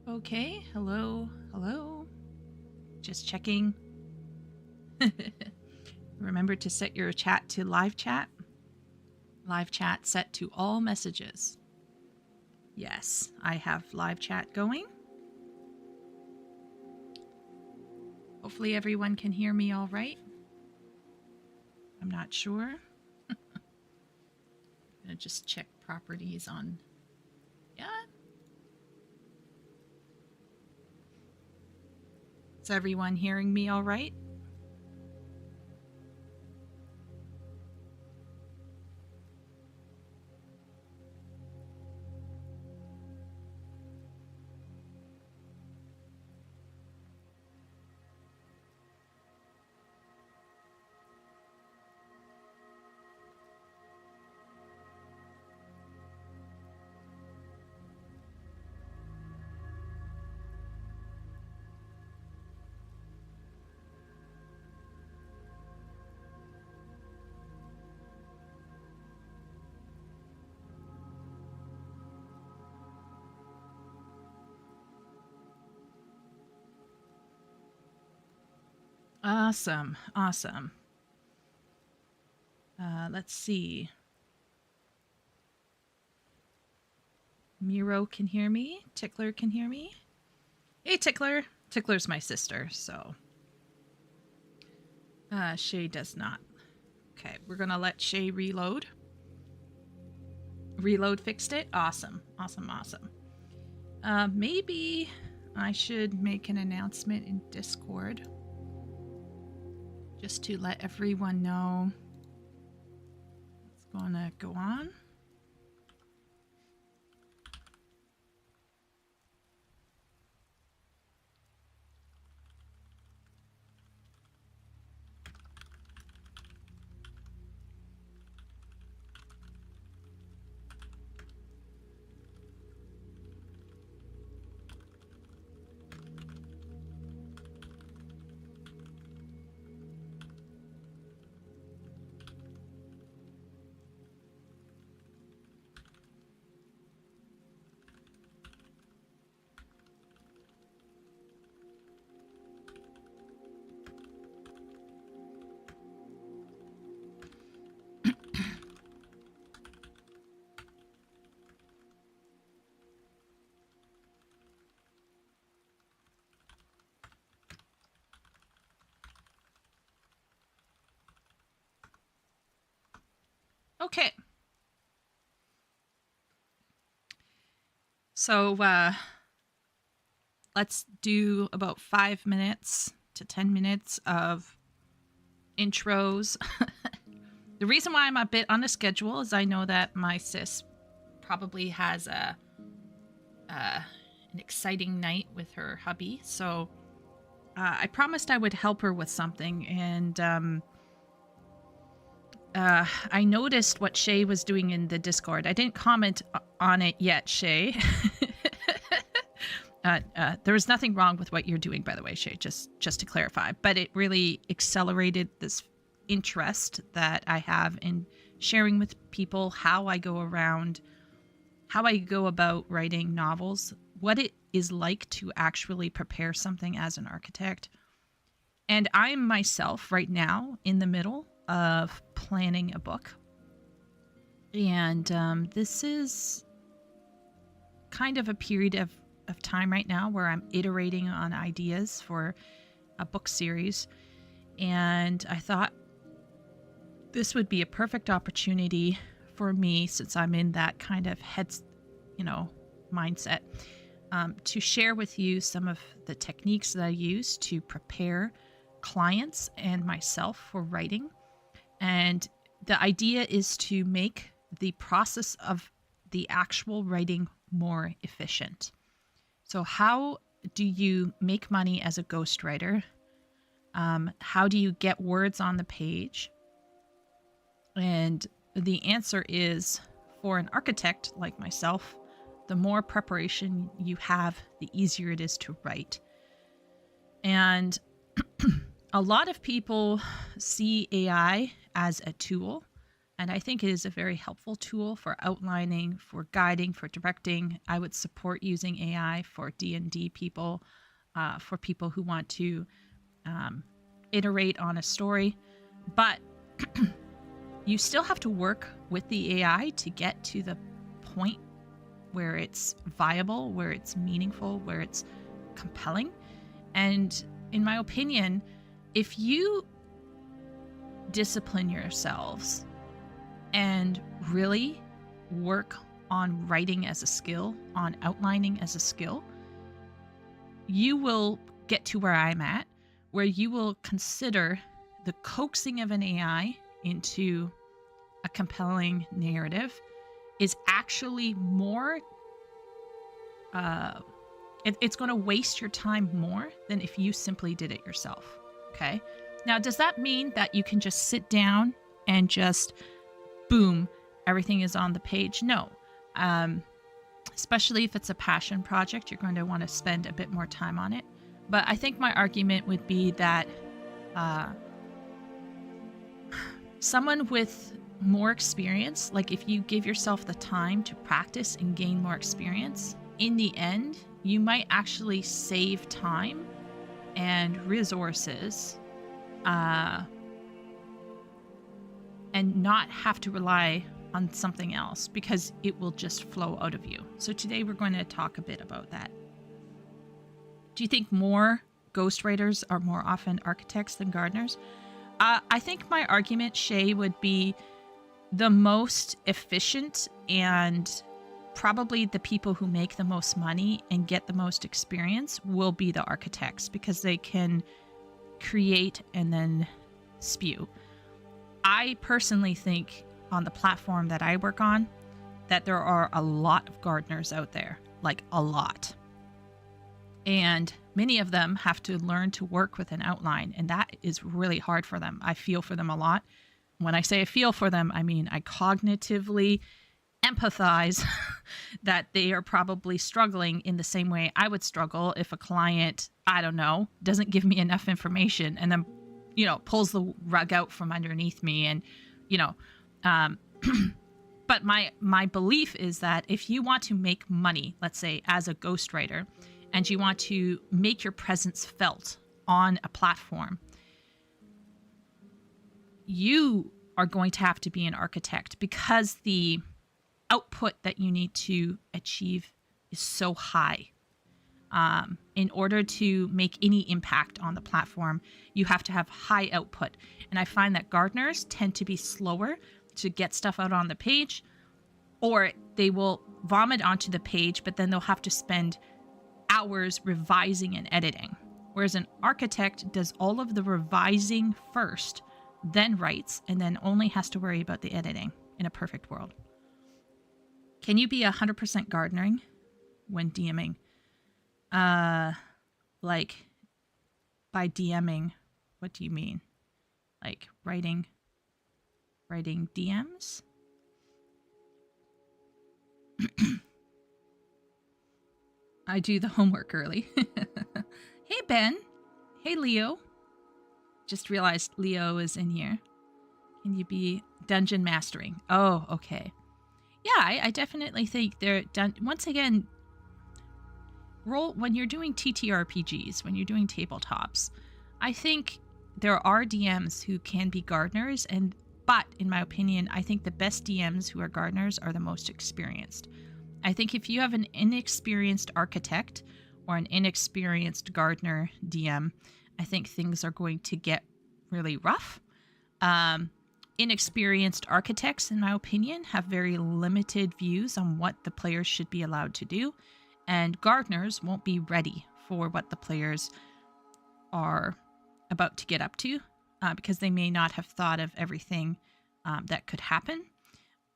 Okay, hello, hello. Just checking. Remember to set your chat to live chat. Live chat set to all messages. Yes, I have live chat going. Hopefully everyone can hear me all right. I'm not sure. I'm gonna just check properties on. Yeah. Is everyone hearing me all right? Awesome, awesome. Let's see. Miro can hear me. Tickler can hear me. Hey, Tickler. Tickler's my sister, so. Shay does not. Okay, we're gonna let Shay reload. Reload fixed it? Awesome, awesome, awesome. Maybe I should make an announcement in Discord. Just to let everyone know what's gonna go on. Okay. So, let's do about 5 minutes to 10 minutes of intros. The reason why I'm a bit on a schedule is I know that my sis probably has an exciting night with her hubby. So I promised I would help her with something, and I noticed what Shay was doing in the Discord. I didn't comment on it yet, Shay. There was nothing wrong with what you're doing, by the way, Shay, just to clarify. But it really accelerated this interest that I have in sharing with people how I go about writing novels, what it is like to actually prepare something as an architect. And I'm myself right now in the middle of planning a book. And this is kind of a period of time right now where I'm iterating on ideas for a book series. And I thought this would be a perfect opportunity for me, since I'm in that kind of mindset, to share with you some of the techniques that I use to prepare clients and myself for writing. And the idea is to make the process of the actual writing more efficient. So how do you make money as a ghostwriter? How do you get words on the page? And the answer is, for an architect like myself, the more preparation you have, the easier it is to write. And a lot of people see AI as a tool And I think it is a very helpful tool for outlining, for guiding, for directing. I would support using AI for D&D people, for people who want to iterate on a story. But you still have to work with the AI to get to the point where it's viable, where it's meaningful, where it's compelling. And in my opinion, if you discipline yourselves and really work on writing as a skill, on outlining as a skill, you will get to where I'm at, where you will consider the coaxing of an AI into a compelling narrative is actually more, it's going to waste your time more than if you simply did it yourself. Okay. Now, does that mean that you can just sit down and just boom, everything is on the page? No. Especially if it's a passion project, you're going to want to spend a bit more time on it. But I think my argument would be that someone with more experience, like if you give yourself the time to practice and gain more experience, in the end, you might actually save time and resources and not have to rely on something else because it will just flow out of you. So today we're going to talk a bit about that. Do you think more ghostwriters are more often architects than gardeners? I think my argument, Shay, would be the most efficient and probably the people who make the most money and get the most experience will be the architects because they can create and then spew. I personally think on the platform that I work on that there are a lot of gardeners out there, like a lot. And many of them have to learn to work with an outline, and that is really hard for them. I feel for them a lot. When I say I feel for them, I mean I cognitively empathize that they are probably struggling in the same way I would struggle if a client, I don't know, doesn't give me enough information and then, pulls the rug out from underneath me and, but my belief is that if you want to make money, let's say as a ghostwriter, and you want to make your presence felt on a platform, you are going to have to be an architect because the output that you need to achieve is so high. In order to make any impact on the platform, you have to have high output. And I find that gardeners tend to be slower to get stuff out on the page, or they will vomit onto the page, but then they'll have to spend hours revising and editing. Whereas an architect does all of the revising first, then writes, and then only has to worry about the editing in a perfect world. Can you be 100% gardening when DMing? Like by DMing, what do you mean? Like writing DMs? I do the homework early. Hey, Ben. Hey, Leo. Just realized Leo is in here. Can you be dungeon mastering? Oh, okay. Yeah, I definitely think they're done. Once again, when you're doing TTRPGs, when you're doing tabletops, I think there are DMs who can be gardeners, but in my opinion, I think the best DMs who are gardeners are the most experienced. I think if you have an inexperienced architect or an inexperienced gardener DM, I think things are going to get really rough. Inexperienced architects, in my opinion, have very limited views on what the players should be allowed to do, and gardeners won't be ready for what the players are about to get up to because they may not have thought of everything that could happen.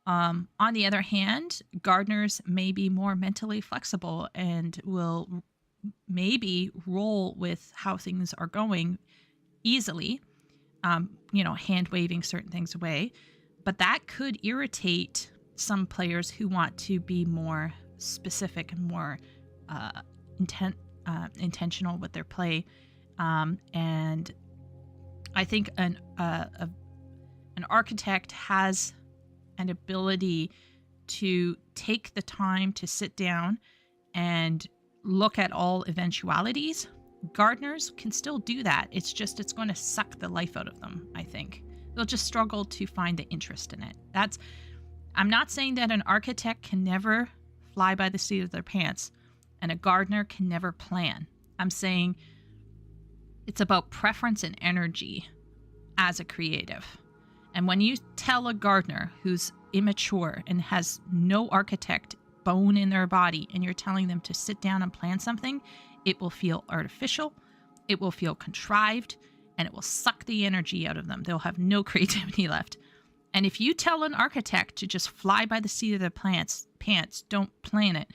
On the other hand, gardeners may be more mentally flexible and will maybe roll with how things are going easily, hand waving certain things away. But that could irritate some players who want to be more specific and more intentional with their play. And I think an architect has and ability to take the time to sit down and look at all eventualities, gardeners can still do that. It's going to suck the life out of them, I think. They'll just struggle to find the interest in it. I'm not saying that an architect can never fly by the seat of their pants and a gardener can never plan. I'm saying it's about preference and energy as a creative. And when you tell a gardener who's immature and has no architect bone in their body, and you're telling them to sit down and plan something, it will feel artificial, it will feel contrived, and it will suck the energy out of them. They'll have no creativity left. And if you tell an architect to just fly by the seat of their pants, don't plan it,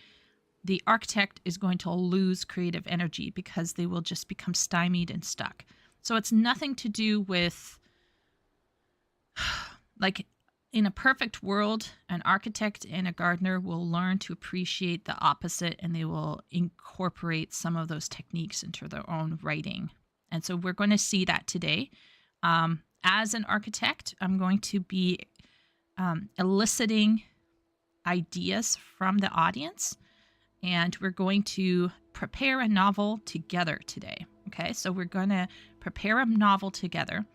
the architect is going to lose creative energy because they will just become stymied and stuck. So it's nothing to do with, like, in a perfect world, an architect and a gardener will learn to appreciate the opposite, and they will incorporate some of those techniques into their own writing. And so we're going to see that today. As an architect, I'm going to be eliciting ideas from the audience, and we're going to prepare a novel together today. Okay, so we're going to prepare a novel together.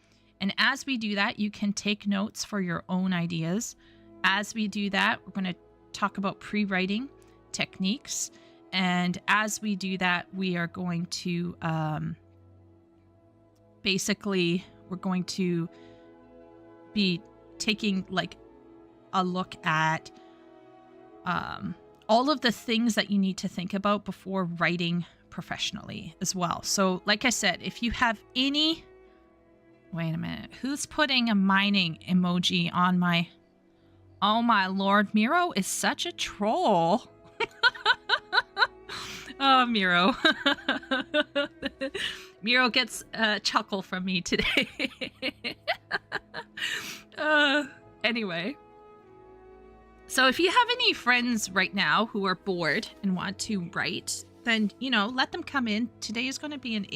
And as we do that, you can take notes for your own ideas. As we do that, we're going to talk about pre-writing techniques. And as we do that, we are going to we're going to be taking like a look at all of the things that you need to think about before writing professionally as well. So like I said, if you have any... Wait a minute. Who's putting a mining emoji on my... Oh my lord, Miro is such a troll. Oh, Miro. Miro gets a chuckle from me today. Anyway. So if you have any friends right now who are bored and want to write, then, let them come in. Today is going to be an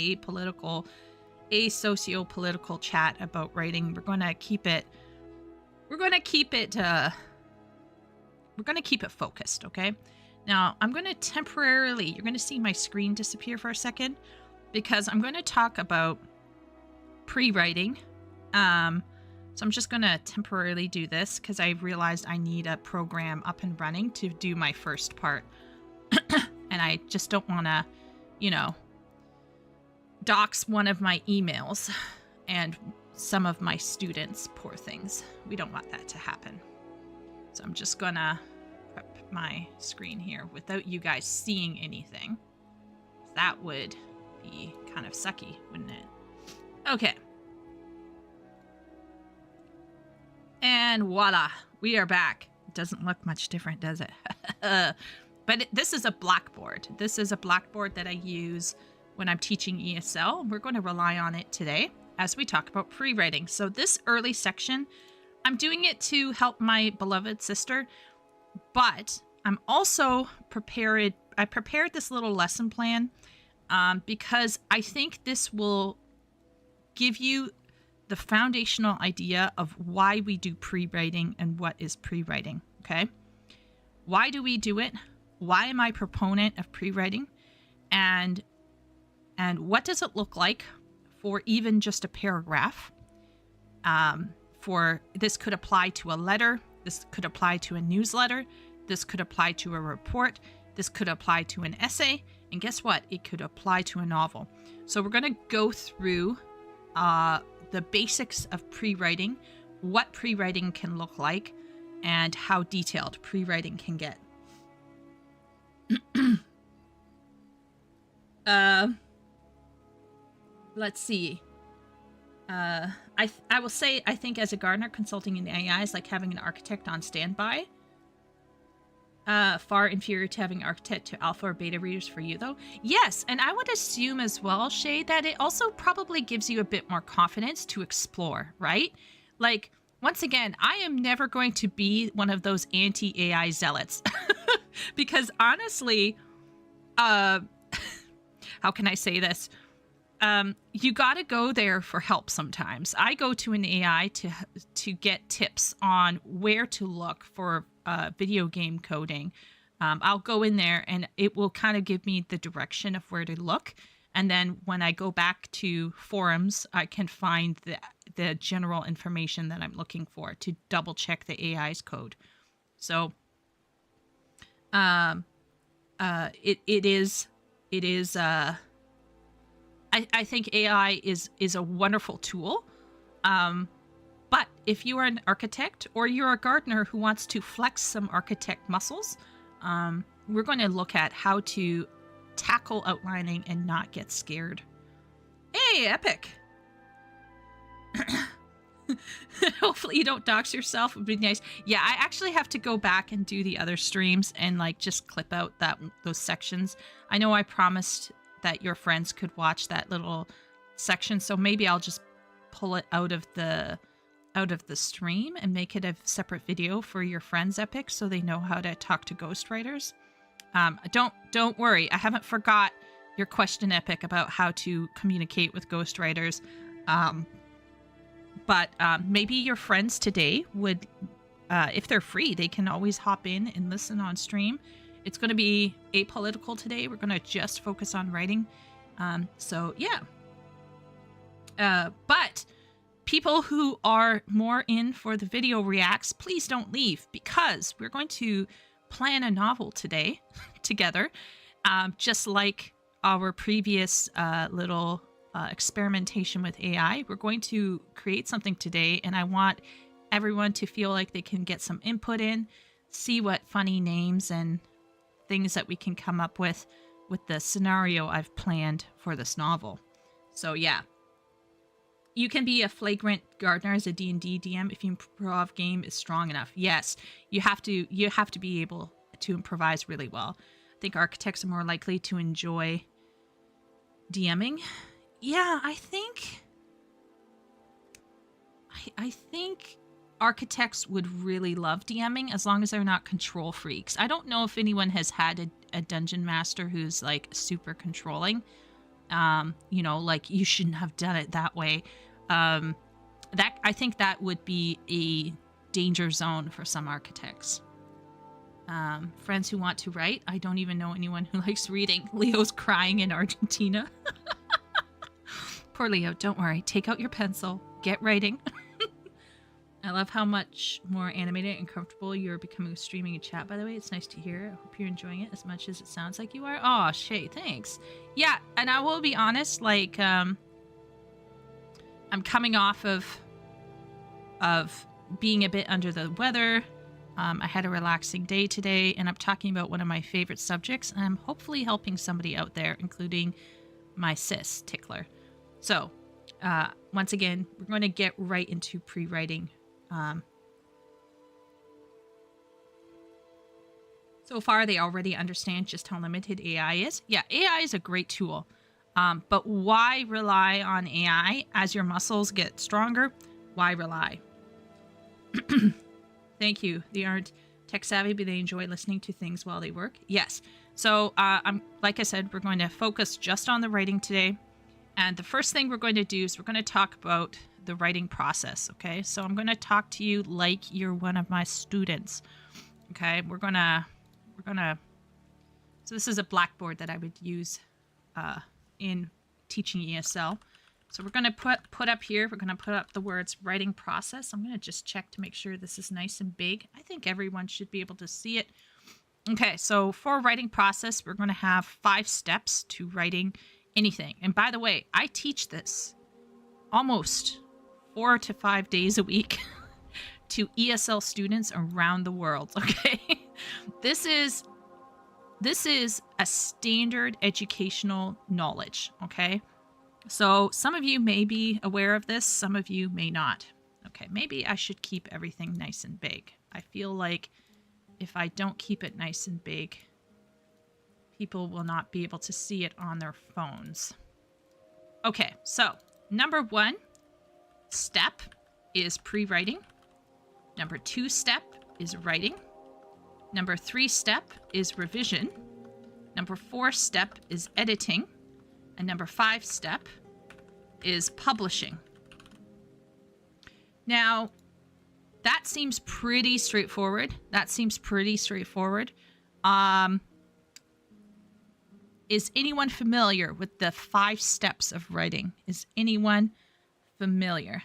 socio-political chat about writing. We're going to keep it focused, okay? Now, I'm going to temporarily, you're going to see my screen disappear for a second because I'm going to talk about pre-writing. So I'm just going to temporarily do this because I realized I need a program up and running to do my first part. And I just don't want to, dox one of my emails and some of my students, poor things. We don't want that to happen. So I'm just gonna prep my screen here without you guys seeing anything. That would be kind of sucky, wouldn't it? Okay. And voila, we are back. It doesn't look much different, does it? But this is a blackboard. This is a blackboard that I use when I'm teaching ESL. We're going to rely on it today as we talk about pre-writing. So this early section, I'm doing it to help my beloved sister, but I'm also prepared. I prepared this little lesson plan because I think this will give you the foundational idea of why we do pre-writing and what is pre-writing, okay? Why do we do it? Why am I a proponent of pre-writing? And what does it look like for even just a paragraph? This could apply to a letter. This could apply to a newsletter. This could apply to a report. This could apply to an essay. And guess what? It could apply to a novel. So we're going to go through the basics of pre-writing, what pre-writing can look like, and how detailed pre-writing can get. Let's see. I will say, I think as a gardener, consulting in AI is like having an architect on standby. Far inferior to having architect to alpha or beta readers for you, though. Yes, and I would assume as well, Shay, that it also probably gives you a bit more confidence to explore, right? Like, once again, I am never going to be one of those anti-AI zealots. Because honestly, how can I say this? you got to go there for help sometimes. I go to an AI to get tips on where to look for video game coding. I'll go in there and it will kind of give me the direction of where to look. And then when I go back to forums, I can find the general information that I'm looking for to double check the AI's code. So it is I think AI is a wonderful tool. But if you are an architect or you're a gardener who wants to flex some architect muscles, we're going to look at how to tackle outlining and not get scared. Hey, epic. Hopefully you don't dox yourself. It would be nice. Yeah, I actually have to go back and do the other streams and like just clip out those sections. I know I promised that your friends could watch that little section, so maybe I'll just pull it out of the stream and make it a separate video for your friends, Epic, so they know how to talk to ghostwriters. Don't worry, I haven't forgot your question, Epic, about how to communicate with ghostwriters. But maybe your friends today would, if they're free, they can always hop in and listen on stream. It's going to be apolitical today. We're going to just focus on writing. So yeah. But people who are more in for the video reacts, please don't leave, because we're going to plan a novel today together, just like our previous little experimentation with AI. We're going to create something today, and I want everyone to feel like they can get some input in, see what funny names and things that we can come up with the scenario I've planned for this novel. So yeah. You can be a flagrant gardener as a D&D DM if your improv game is strong enough. Yes, you have to be able to improvise really well. I think architects are more likely to enjoy DMing. Yeah, I think architects would really love DMing as long as they're not control freaks. I don't know if anyone has had a dungeon master who's like super controlling. Like you shouldn't have done it that way. That I think that would be a danger zone for some architects. Friends who want to write. I don't even know anyone who likes reading. Leo's crying in Argentina. Poor Leo, don't worry. Take out your pencil. Get writing. I love how much more animated and comfortable you're becoming with streaming and chat, by the way. It's nice to hear. I hope you're enjoying it as much as it sounds like you are. Oh, Shay, thanks. Yeah, and I will be honest, like, I'm coming off of being a bit under the weather. I had a relaxing day today, and I'm talking about one of my favorite subjects, and I'm hopefully helping somebody out there, including my sis, Tickler. So, once again, we're going to get right into pre-writing. So far, they already understand just how limited AI is. Yeah, AI is a great tool. But why rely on AI as your muscles get stronger? Why rely? Thank you. They aren't tech savvy, but they enjoy listening to things while they work. Yes. So, like I said, we're going to focus just on the writing today. And the first thing we're going to do is we're going to talk about the writing process, okay? So I'm going to talk to you like you're one of my students, okay? We're gonna, so this is a blackboard that I would use in teaching ESL. So we're going to put up here, we're going to put up the words writing process. I'm going to just check to make sure this is nice and big. I think everyone should be able to see it. Okay, so for writing process, we're going to have 5 steps to writing anything. And by the way, I teach this almost 4 to 5 days a week to ESL students around the world, okay? This is a standard educational knowledge, okay? So some of you may be aware of this, some of you may not. Okay, maybe I should keep everything nice and big. I feel like if I don't keep it nice and big, people will not be able to see it on their phones. Okay, so number 1 step is pre-writing. Number 2 step is writing. Number 3 step is revision. Number 4 step is editing. And number 5 step is publishing. Now, that seems pretty straightforward. Is anyone familiar with the 5 steps of writing? Is anyone familiar?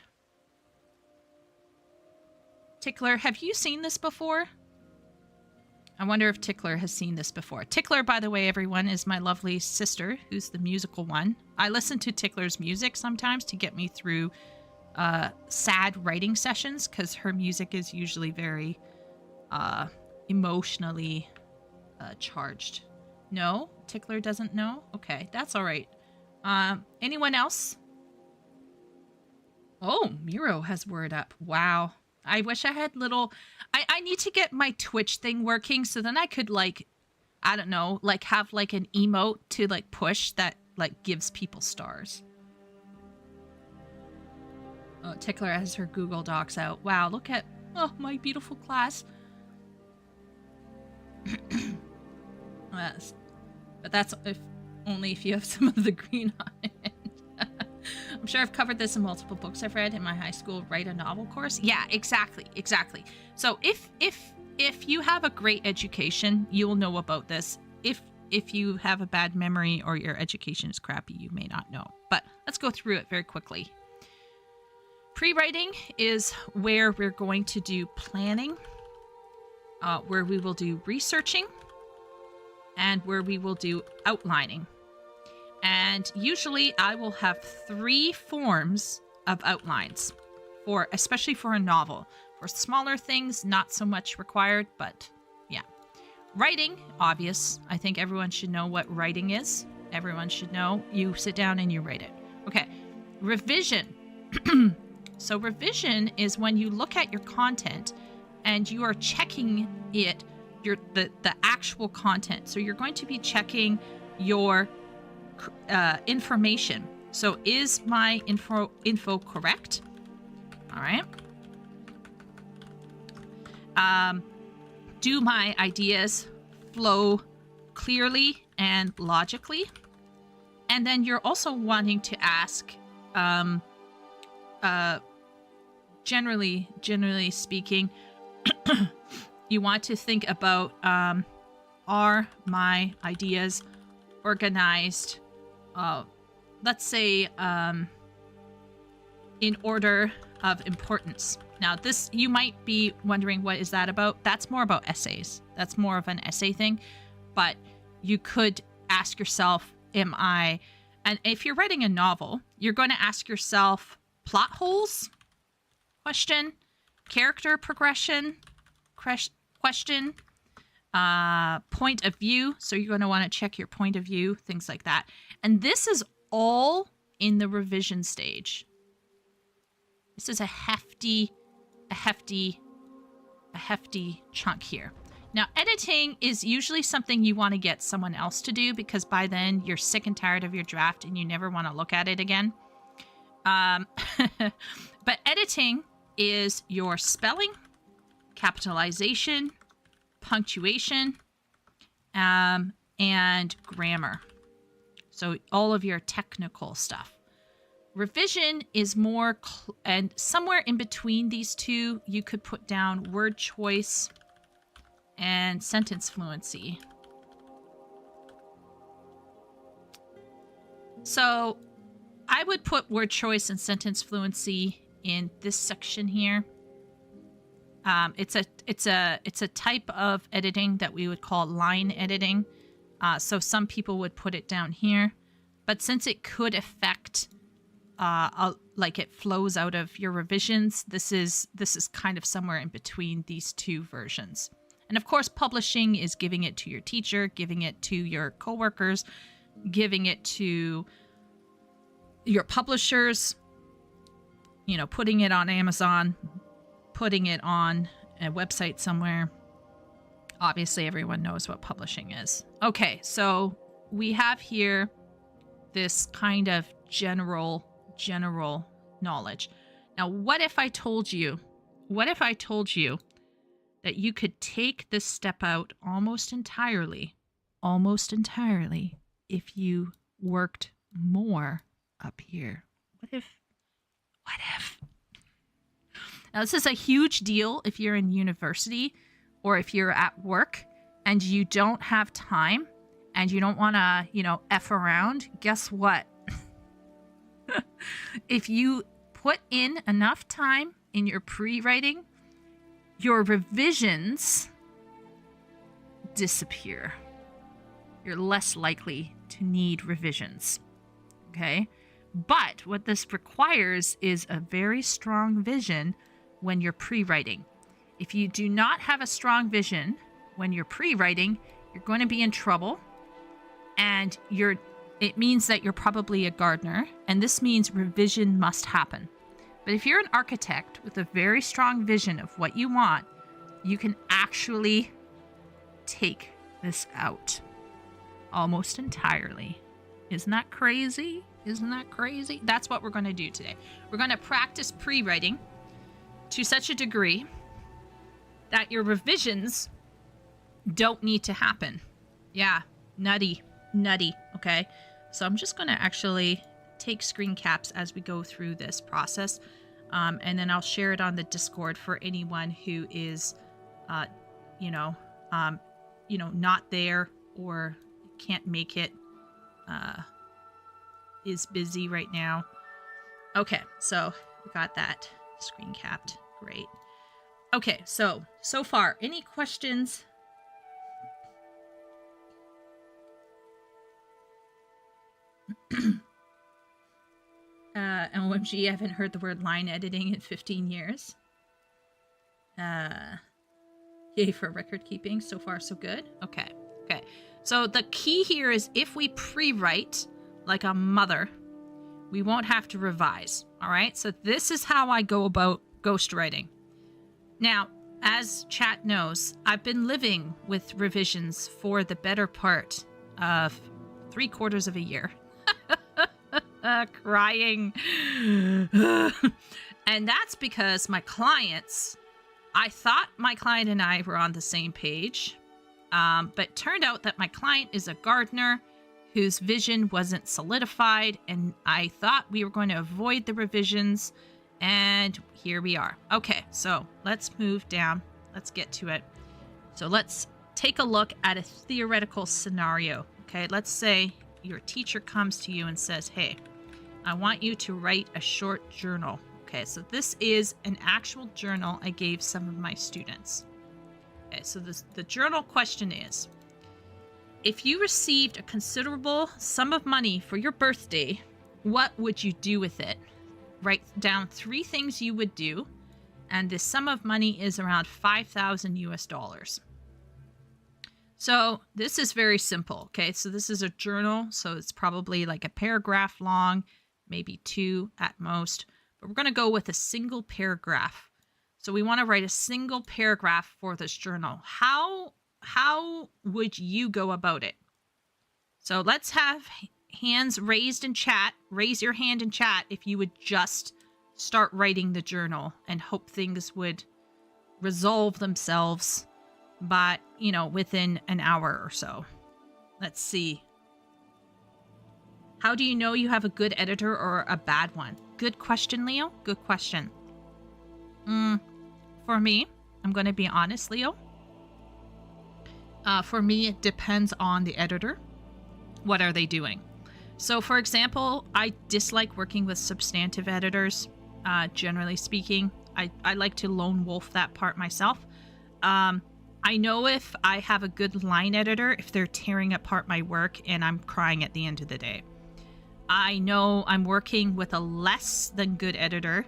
Tickler, have you seen this before? I wonder if Tickler has seen this before. Tickler, by the way, everyone, is my lovely sister, who's the musical one. I listen to Tickler's music sometimes to get me through sad writing sessions, because her music is usually very emotionally charged. No? Tickler doesn't know? Okay, that's all right. Anyone else? Oh, Miro has word up. Wow. I wish I had little... I need to get my Twitch thing working, so then I could, like, I don't know, like, have, like, an emote to, like, push that, like, gives people stars. Oh, Tickler has her Google Docs out. Wow, look at... Oh, my beautiful class. Yes. But that's only if you have some of the green on it. I'm sure I've covered this in multiple books I've read in my high school write a novel course. Yeah, exactly. So if you have a great education, you will know about this. If you have a bad memory or your education is crappy, you may not know. But let's go through it very quickly. Prewriting is where we're going to do planning, where we will do researching, and where we will do outlining. And usually I will have 3 forms of outlines, especially for a novel. For smaller things, not so much required, but yeah. Writing, obvious. I think everyone should know what writing is. Everyone should know. You sit down and you write it. Okay. Revision. So revision is when you look at your content and you are checking it, the actual content. So you're going to be checking your information. So is my info correct? All right. Do my ideas flow clearly and logically? And then you're also wanting to ask, generally speaking, you want to think about, are my ideas organized, let's say, in order of importance. Now, this, you might be wondering, what is that about? That's more about essays. That's more of an essay thing. But you could ask yourself, and if you're writing a novel, you're going to ask yourself plot holes, question, character progression, question, point of view. So you're going to want to check your point of view, things like that. And this is all in the revision stage. This is a hefty chunk here. Now, editing is usually something you want to get someone else to do, because by then you're sick and tired of your draft and you never want to look at it again. But editing is your spelling, capitalization, punctuation, and grammar. So all of your technical stuff. Revision is more, and somewhere in between these two, you could put down word choice and sentence fluency. So I would put word choice and sentence fluency in this section here. It's a type of editing that we would call line editing. So some people would put it down here, but since it could affect, like it flows out of your revisions, this is kind of somewhere in between these two versions. And of course, publishing is giving it to your teacher, giving it to your coworkers, giving it to your publishers, you know, putting it on Amazon, putting it on a website somewhere. Obviously, everyone knows what publishing is. Okay, so we have here this kind of general knowledge. Now, what if I told you that you could take this step out almost entirely if you worked more up here? What if? Now, this is a huge deal if you're in university or if you're at work and you don't have time and you don't want to, F around. Guess what? If you put in enough time in your pre-writing, your revisions disappear. You're less likely to need revisions. Okay? But what this requires is a very strong vision when you're pre-writing. If you do not have a strong vision when you're pre-writing, you're going to be in trouble, and it means that you're probably a gardener, and this means revision must happen. But if you're an architect with a very strong vision of what you want, you can actually take this out almost entirely. Isn't that crazy? Isn't that crazy? That's what we're going to do today. We're going to practice pre-writing to such a degree that your revisions don't need to happen. Yeah, nutty, okay? So I'm just going to actually take screen caps as we go through this process, and then I'll share it on the Discord for anyone who is, not there or can't make it, is busy right now. Okay, so we got that screen capped. Great. Okay, so far, any questions? OMG, I haven't heard the word line editing in 15 years. Yay for record keeping. So far, so good. Okay. So the key here is if we pre-write like a mother, we won't have to revise. All right. So this is how I go about ghostwriting. Now, as chat knows, I've been living with revisions for the better part of 3/4 of a year. Crying. And that's because I thought my client and I were on the same page. But turned out that my client is a gardener whose vision wasn't solidified, and I thought we were going to avoid the revisions, and here we are. Okay, so let's move down. Let's get to it. So let's take a look at a theoretical scenario. Okay, let's say your teacher comes to you and says, hey, I want you to write a short journal. Okay, so this is an actual journal I gave some of my students. Okay, so the journal question is, if you received a considerable sum of money for your birthday, what would you do with it? Write down 3 things you would do, and the sum of money is around $5,000 US. So this is very simple. Okay, so this is a journal, so it's probably like a paragraph long, maybe 2 at most, but we're going to go with a single paragraph. So we want to write a single paragraph for this journal. How would you go about it? So let's have hands raised in chat. Raise your hand in chat if you would just start writing the journal and hope things would resolve themselves by, within an hour or so. Let's see. How do you know you have a good editor or a bad one? Good question, Leo. Good question. For me, I'm going to be honest, Leo. For me, it depends on the editor. What are they doing? So, for example, I dislike working with substantive editors, generally speaking. I like to lone wolf that part myself. I know if I have a good line editor, if they're tearing apart my work and I'm crying at the end of the day. I know I'm working with a less than good editor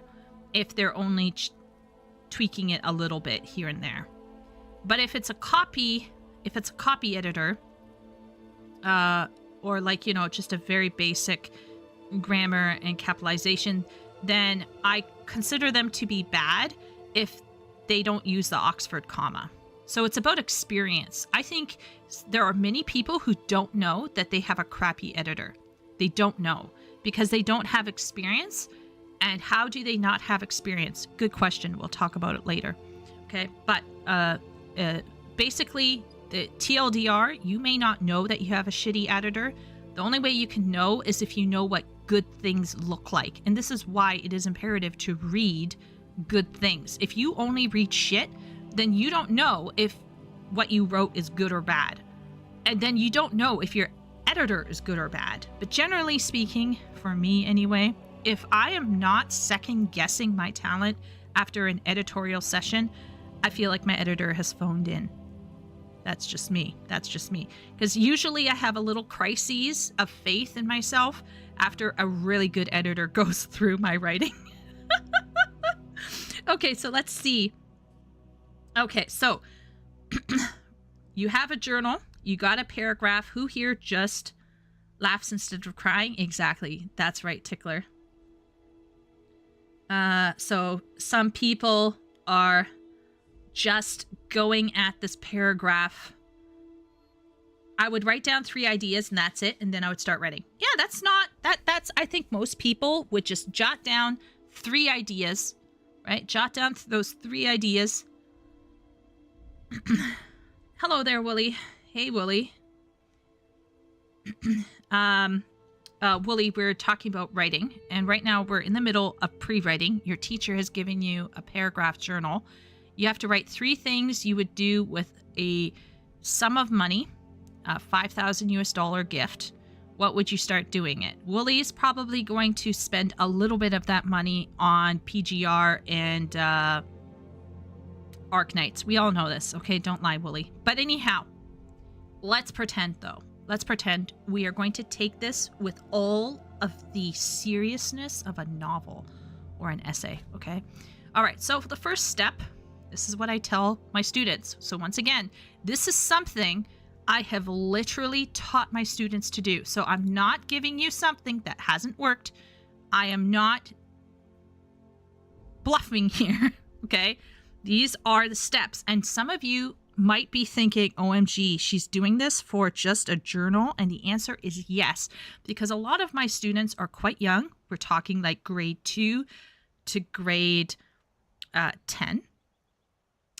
if they're only tweaking it a little bit here and there. But if it's a copy editor, or just a very basic grammar and capitalization, then I consider them to be bad if they don't use the Oxford comma. So it's about experience. I think there are many people who don't know that they have a crappy editor. They don't know because they don't have experience. And how do they not have experience? Good question. We'll talk about it later. Okay. But basically, the TLDR, you may not know that you have a shitty editor. The only way you can know is if you know what good things look like. And this is why it is imperative to read good things. If you only read shit, then you don't know if what you wrote is good or bad. And then you don't know if your editor is good or bad. But generally speaking, for me anyway, if I am not second guessing my talent after an editorial session, I feel like my editor has phoned in. That's just me. That's just me. Because usually I have a little crises of faith in myself after a really good editor goes through my writing. Okay, so let's see. Okay, so you have a journal. You got a paragraph. Who here just laughs instead of crying? Exactly. That's right, Tickler. So some people are just going at this paragraph. I would write down 3 ideas and that's it, and then I would start writing. Yeah, that's I think most people would just jot down 3 ideas, right? Jot down those 3 ideas. Hello there, Wooly. Hey, Wooly. Wooly, we're talking about writing, and right now we're in the middle of pre-writing. Your teacher has given you a paragraph journal. You have to write 3 things you would do with a sum of money, a $5,000 US gift. What would you start doing it? Wooly is probably going to spend a little bit of that money on PGR and Arknights. We all know this, okay? Don't lie, Wooly. But anyhow, let's pretend though. Let's pretend we are going to take this with all of the seriousness of a novel or an essay, okay? All right, so for the first step, this is what I tell my students. So once again, this is something I have literally taught my students to do. So I'm not giving you something that hasn't worked. I am not bluffing here, okay? These are the steps. And some of you might be thinking, OMG, she's doing this for just a journal. And the answer is yes, because a lot of my students are quite young. We're talking like grade 2 to grade 10.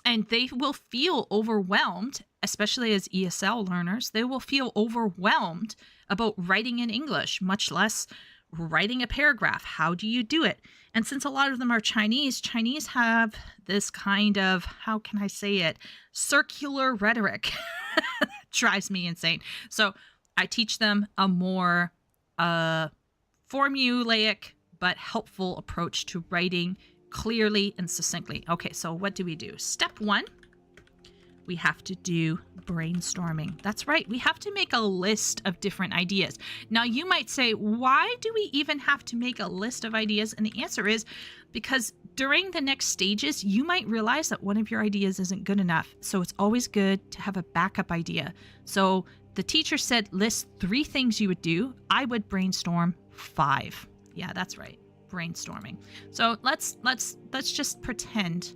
And they will feel overwhelmed, especially as ESL learners. They will feel overwhelmed about writing in English, much less writing a paragraph. How do you do it? And since a lot of them are Chinese, Chinese have this kind of, how can I say it, circular rhetoric. Drives me insane. So I teach them a more formulaic but helpful approach to writing clearly and succinctly. Okay, so what do we do? Step 1, we have to do brainstorming. That's right. We have to make a list of different ideas. Now, you might say, why do we even have to make a list of ideas? And the answer is because during the next stages, you might realize that one of your ideas isn't good enough. So it's always good to have a backup idea. So the teacher said, list 3 things you would do. I would brainstorm 5. Yeah, that's right. Brainstorming. So let's just pretend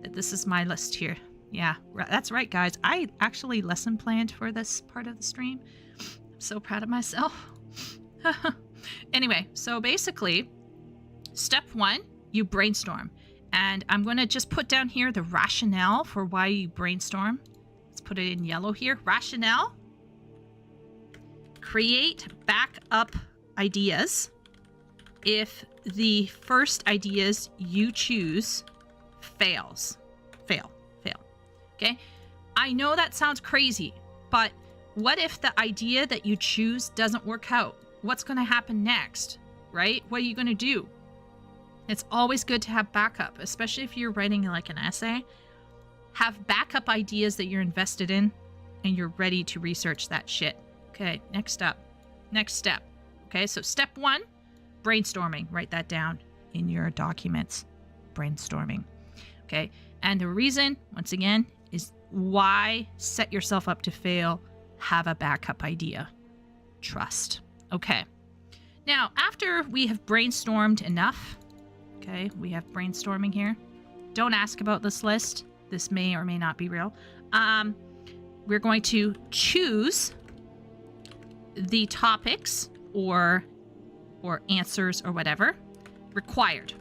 that this is my list here. Yeah, that's right, guys. I actually lesson planned for this part of the stream. I'm so proud of myself. Anyway, so basically, step 1, you brainstorm. And I'm going to just put down here the rationale for why you brainstorm. Let's put it in yellow here. Rationale. Create backup ideas if the first ideas you choose fail. Okay, I know that sounds crazy, but what if the idea that you choose doesn't work out? What's going to happen next, right? What are you going to do? It's always good to have backup, especially if you're writing like an essay. Have backup ideas that you're invested in and you're ready to research that shit. Okay, next step. Okay, so step 1, brainstorming. Write that down in your documents. Brainstorming. Okay, and the reason, once again, is why set yourself up to fail. Have a backup idea. Trust. Okay. Now, after we have brainstormed enough, okay, we have brainstorming here. Don't ask about this list. This may or may not be real. We're going to choose the topics or answers or whatever required.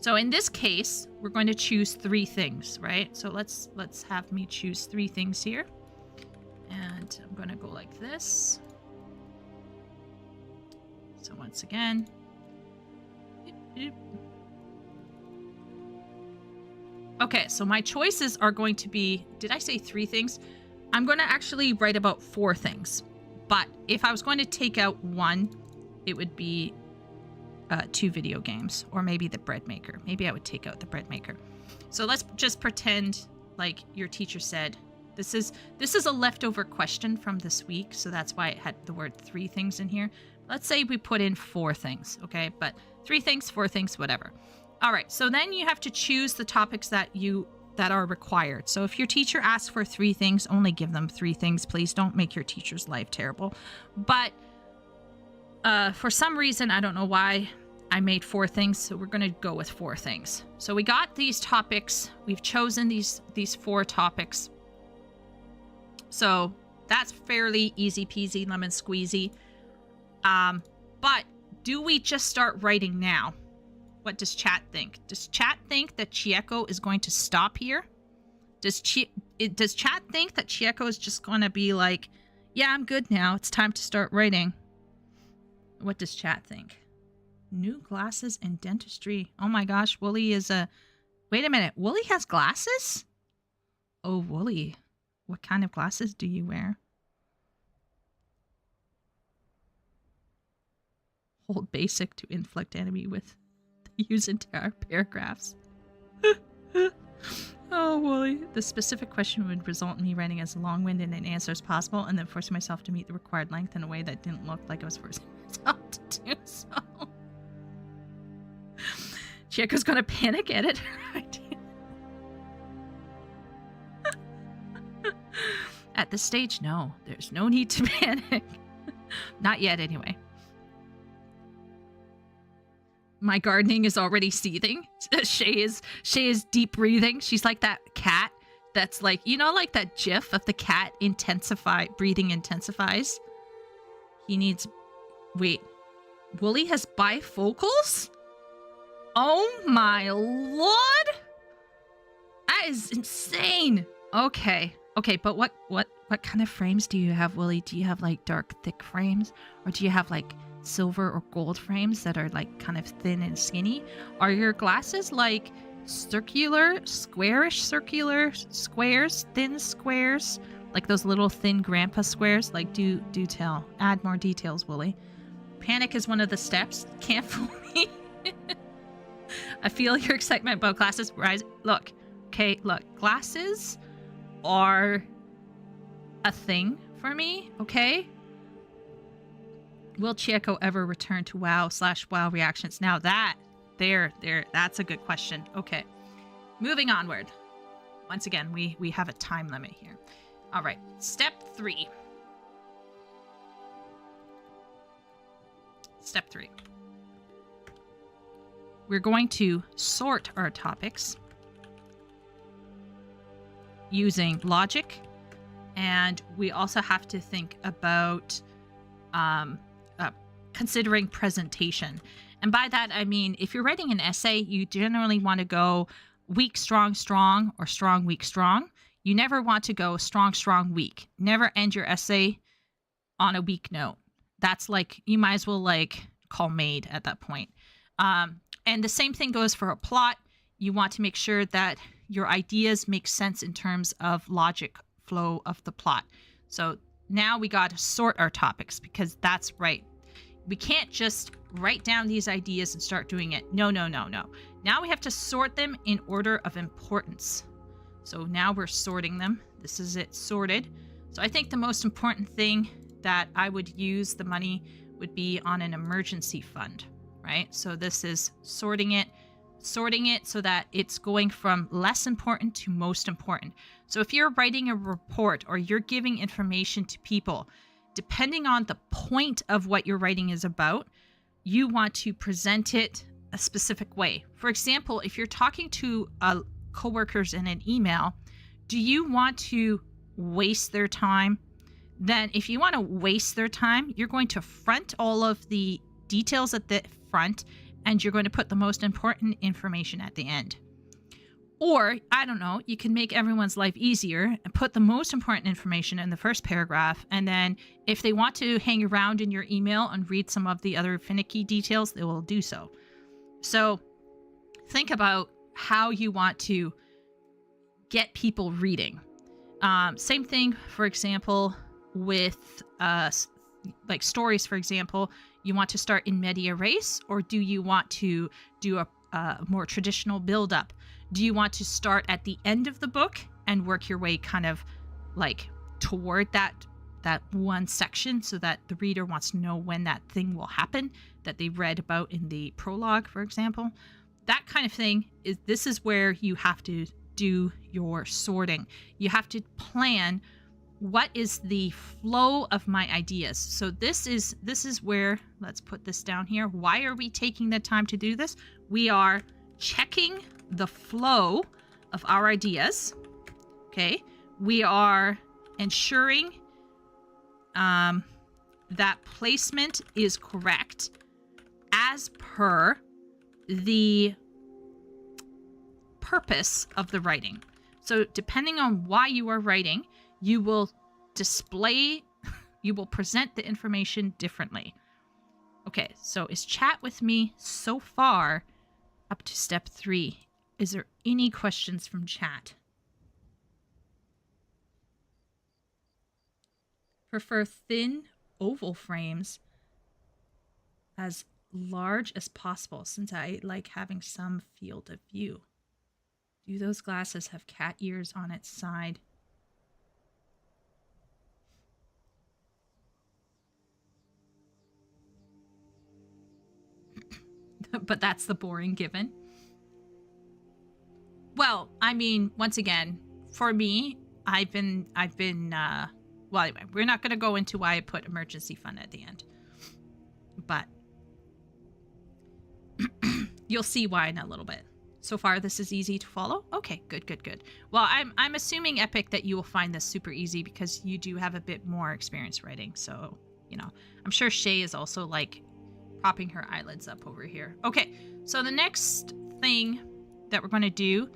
So in this case, we're going to choose 3 things, right? So let's have me choose 3 things here. And I'm going to go like this. So once again, okay, so my choices are going to be, did I say 3 things? I'm going to actually write about 4 things. But if I was going to take out 1, it would be 2 video games, or maybe the bread maker. Maybe I would take out the bread maker. So let's just pretend like your teacher said, this is a leftover question from this week, so that's why it had the word 3 things in here. Let's say we put in 4 things, okay? But 3 things, 4 things, whatever. All right, so then you have to choose the topics that are required. So if your teacher asks for 3 things, only give them 3 things. Please don't make your teacher's life terrible. But for some reason, I don't know why, I made 4 things, so we're going to go with 4 things. So we got these topics. We've chosen these 4 topics. So that's fairly easy peasy, lemon squeezy. But do we just start writing now? What does chat think? Does chat think that Chieko is going to stop here? Does chat think that Chieko is just going to be like, yeah, I'm good now. It's time to start writing. What does chat think? New glasses and dentistry. Oh my gosh, Wooly is a... Wait a minute. Wooly has glasses? Oh, Wooly. What kind of glasses do you wear? Hold basic to inflict enemy with... Use entire paragraphs. Oh, Wooly. The specific question would result in me writing as long-winded an answer as possible and then forcing myself to meet the required length in a way that didn't look like I was forcing myself to do so. Chieko's gonna panic at it. At this stage, no. There's no need to panic. Not yet, anyway. My gardening is already seething. Shay is deep breathing. She's like that cat that's like, you know, like that gif of the cat breathing intensifies. He needs... Wait. Wooly has bifocals? Oh my lord! That is insane! Okay, but what kind of frames do you have, Wooly? Do you have like dark, thick frames? Or do you have like silver or gold frames that are like kind of thin and skinny? Are your glasses like circular, squarish circular squares, thin squares? Like those little thin grandpa squares? Like do tell. Add more details, Wooly. Panic is one of the steps. Can't fool me. I feel your excitement about glasses. Look, glasses are a thing for me, okay? Will Chieko ever return to WoW/WoW reactions? Now that's a good question. Okay, moving onward. Once again, we have a time limit here. All right, step 3. Step 3. We're going to sort our topics using logic, and we also have to think about considering presentation. And by that, I mean, if you're writing an essay, you generally want to go weak, strong, or strong, weak, strong. You never want to go strong, weak. Never end your essay on a weak note. That's like, you might as well like call maid at that point. And the same thing goes for a plot. You want to make sure that your ideas make sense in terms of logic flow of the plot. So now we got to sort our topics, because that's right. We can't just write down these ideas and start doing it. No. Now we have to sort them in order of importance. So now we're sorting them. This is it sorted. So I think the most important thing that I would use the money would be on an emergency fund, right? So this is sorting it so that it's going from less important to most important. So if you're writing a report or you're giving information to people, depending on the point of what you're writing is about, you want to present it a specific way. For example, if you're talking to coworkers in an email, do you want to waste their time? Then if you want to waste their time, you're going to front all of the details at the front, and you're going to put the most important information at the end. Or, I don't know, you can make everyone's life easier and put the most important information in the first paragraph. And then if they want to hang around in your email and read some of the other finicky details, they will do so. So think about how you want to get people reading. Same thing, for example, with like stories, for example. You want to start in media res, or do you want to do a more traditional build-up? Do you want to start at the end of the book and work your way kind of like toward that one section so that the reader wants to know when that thing will happen that they read about in the prologue, for example? That kind of thing this is where you have to do your sorting. You have to plan what is the flow of my ideas. So this is where, let's put this down here. Why are we taking the time to do this? We are checking the flow of our ideas. Okay. We are ensuring that placement is correct as per the purpose of the writing. So depending on why you are writing, you will present the information differently. Okay, so is chat with me so far up to step 3? Is there any questions from chat? Prefer thin oval frames as large as possible since I like having some field of view. Do those glasses have cat ears on its side? But that's the boring given. Well, I mean, once again, for me, I've been well, anyway, we're not going to go into why I put emergency fund at the end, but you'll see why in a little bit. So far, this is easy to follow. Okay, good. Well, I'm assuming, Epic, that you will find this super easy because you do have a bit more experience writing. So, you know, I'm sure Shay is also like propping her eyelids up over here. Okay, so the next thing that we're going to do,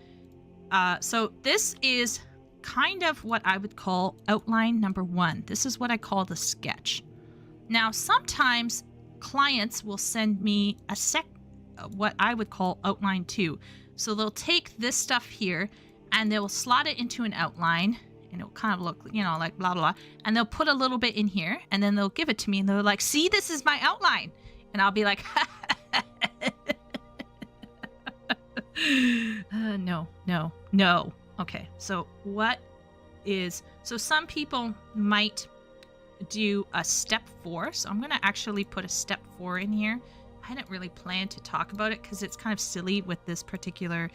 so this is kind of what I would call outline number 1. This is what I call the sketch. Now, sometimes clients will send me what I would call outline 2. So they'll take this stuff here and they'll slot it into an outline, and it'll kind of look, you know, like blah, blah, and they'll put a little bit in here and then they'll give it to me and they're like, see, this is my outline. And I'll be like, no. Okay, so so some people might do a step 4. So I'm going to actually put a step 4 in here. I didn't really plan to talk about it because it's kind of silly with this particular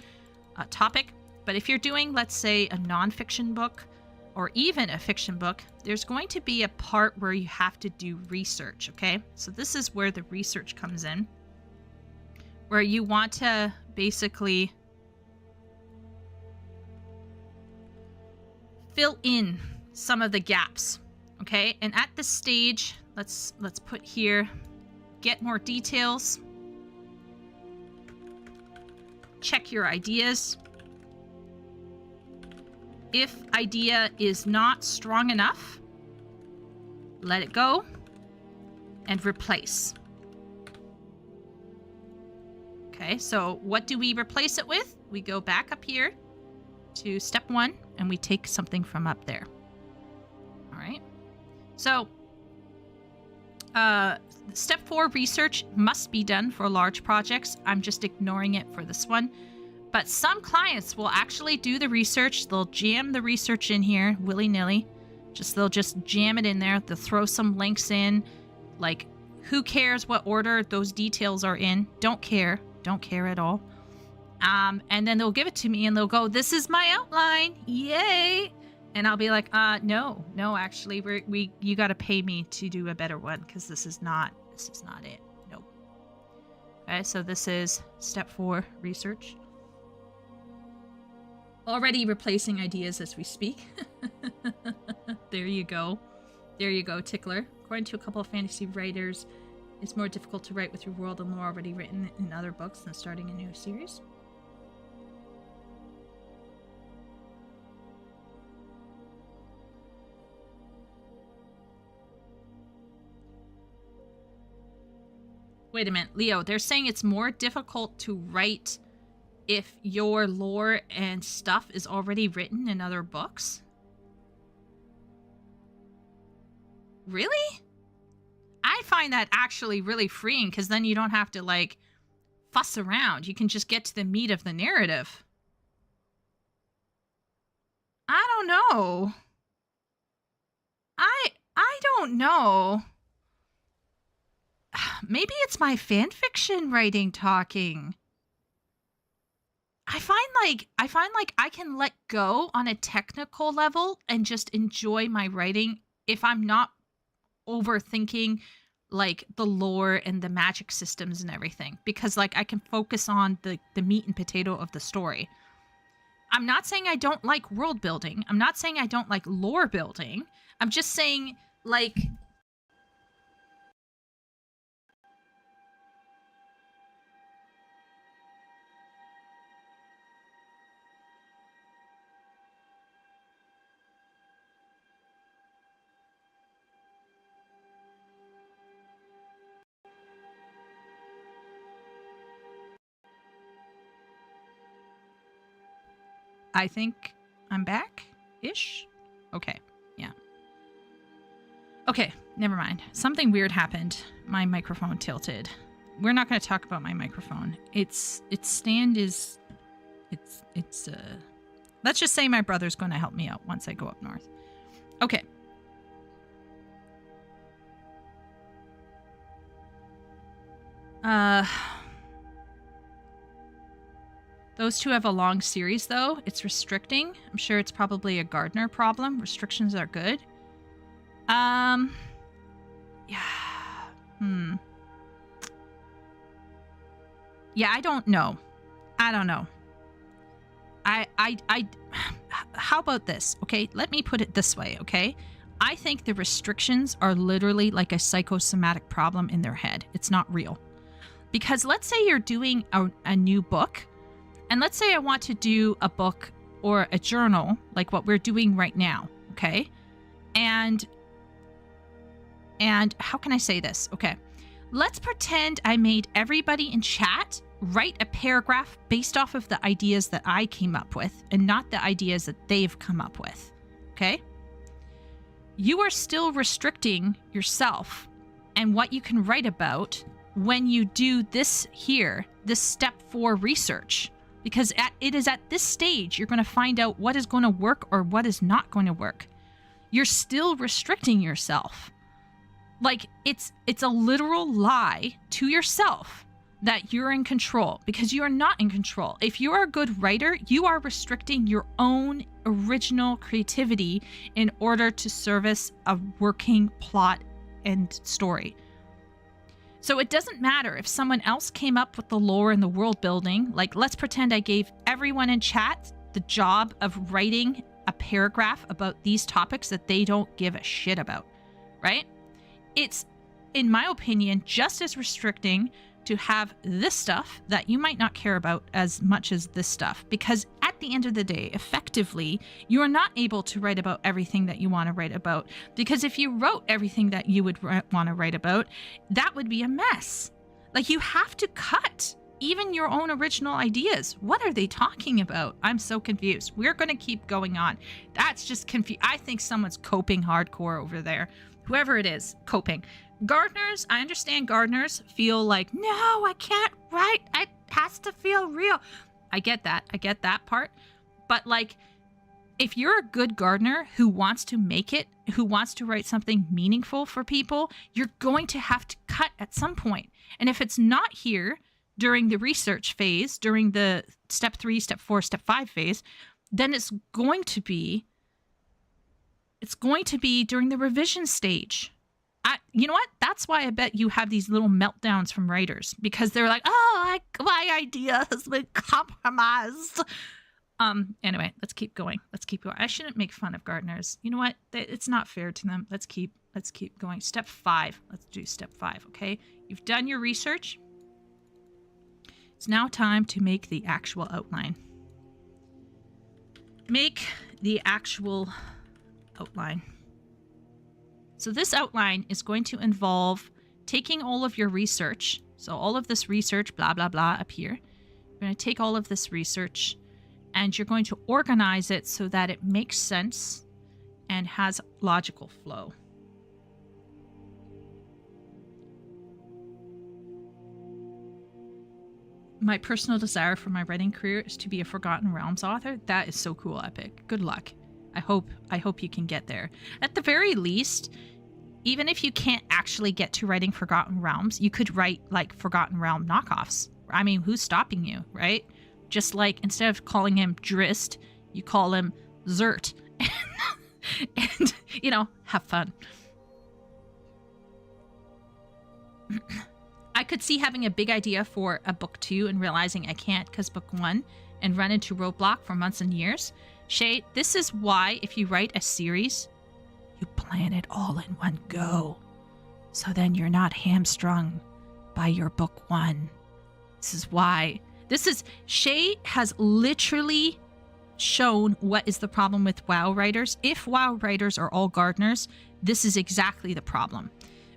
topic. But if you're doing, let's say, a nonfiction book or even a fiction book, there's going to be a part where you have to do research, okay? So this is where the research comes in, where you want to basically fill in some of the gaps, okay? And at this stage, let's put here, get more details, check your ideas. If idea is not strong enough, let it go and replace. Okay, so what do we replace it with? We go back up here to step 1 and we take something from up there. All right. So step 4 research must be done for large projects. I'm just ignoring it for this one. But some clients will actually do the research. They'll jam the research in here willy-nilly. They'll just jam it in there. They'll throw some links in. Like, who cares what order those details are in? Don't care at all. And then they'll give it to me and they'll go, this is my outline. Yay. And I'll be like, no, actually, you got to pay me to do a better one because this is not it. Nope. Okay, so this is step 4, research. Already replacing ideas as we speak. There you go, Tickler. According to a couple of fantasy writers, it's more difficult to write with your world and lore already written in other books than starting a new series. Wait a minute, Leo. They're saying it's more difficult to write if your lore and stuff is already written in other books? Really? I find that actually really freeing, because then you don't have to, like, fuss around. You can just get to the meat of the narrative. I don't know. I don't know. Maybe it's my fan fiction writing talking. I find like I can let go on a technical level and just enjoy my writing if I'm not overthinking like the lore and the magic systems and everything, because like I can focus on the meat and potato of the story. I'm not saying I don't like world building. I'm not saying I don't like lore building. I'm just saying, like, I think I'm back-ish? Okay, yeah. Okay, never mind. Something weird happened. My microphone tilted. We're not going to talk about my microphone. Its stand is... Let's just say my brother's going to help me out once I go up north. Okay. Those two have a long series, though. It's restricting. I'm sure it's probably a gardener problem. Restrictions are good. Yeah. Yeah, I don't know. How about this, okay? Let me put it this way, okay? I think the restrictions are literally like a psychosomatic problem in their head. It's not real. Because let's say you're doing a new book, and let's say I want to do a book or a journal, like what we're doing right now, okay? And how can I say this? Okay, let's pretend I made everybody in chat write a paragraph based off of the ideas that I came up with and not the ideas that they've come up with, okay? You are still restricting yourself and what you can write about when you do this here, this step 4 research. Because it is at this stage you're going to find out what is going to work or what is not going to work. You're still restricting yourself. Like, it's a literal lie to yourself that you're in control, because you are not in control. If you are a good writer, you are restricting your own original creativity in order to service a working plot and story. So it doesn't matter if someone else came up with the lore and the world building. Like, let's pretend I gave everyone in chat the job of writing a paragraph about these topics that they don't give a shit about, right? It's, in my opinion, just as restricting to have this stuff that you might not care about as much as this stuff, because at the end of the day, effectively, you are not able to write about everything that you want to write about, because if you wrote everything that you would want to write about, that would be a mess. Like, you have to cut even your own original ideas. What are they talking about? I'm so confused. We're going to keep going on. That's just confused. I think someone's coping hardcore over there. Whoever it is, coping. Gardeners, I understand gardeners feel like, no, I can't write. It has to feel real. I get that. I get that part. But like, if you're a good gardener who wants to make it, who wants to write something meaningful for people, you're going to have to cut at some point. And if it's not here during the research phase, during the step 3, step 4, step 5 phase, then it's going to be during the revision stage. You know what? That's why I bet you have these little meltdowns from writers, because they're like, oh, my idea has been compromised. Anyway, let's keep going. I shouldn't make fun of gardeners. You know what? It's not fair to them. Let's keep going. Step 5. Let's do step 5, okay? You've done your research. It's now time to make the actual outline. Make the actual outline. So this outline is going to involve taking all of your research, so all of this research, blah, blah, blah, up here. You're going to take all of this research and you're going to organize it so that it makes sense and has logical flow. My personal desire for my writing career is to be a Forgotten Realms author. That is so cool, Epic. Good luck. I hope you can get there. At the very least, even if you can't actually get to writing Forgotten Realms, you could write like Forgotten Realm knockoffs. I mean, who's stopping you, right? Just like instead of calling him Drist, you call him Zert. And, you know, have fun. I could see having a big idea for a book 2 and realizing I can't because book 1 and run into roadblock for months and years. Shay, this is why if you write a series, you plan it all in one go. So then you're not hamstrung by your book 1. This is why. Shay has literally shown what is the problem with WoW writers. If WoW writers are all gardeners, this is exactly the problem.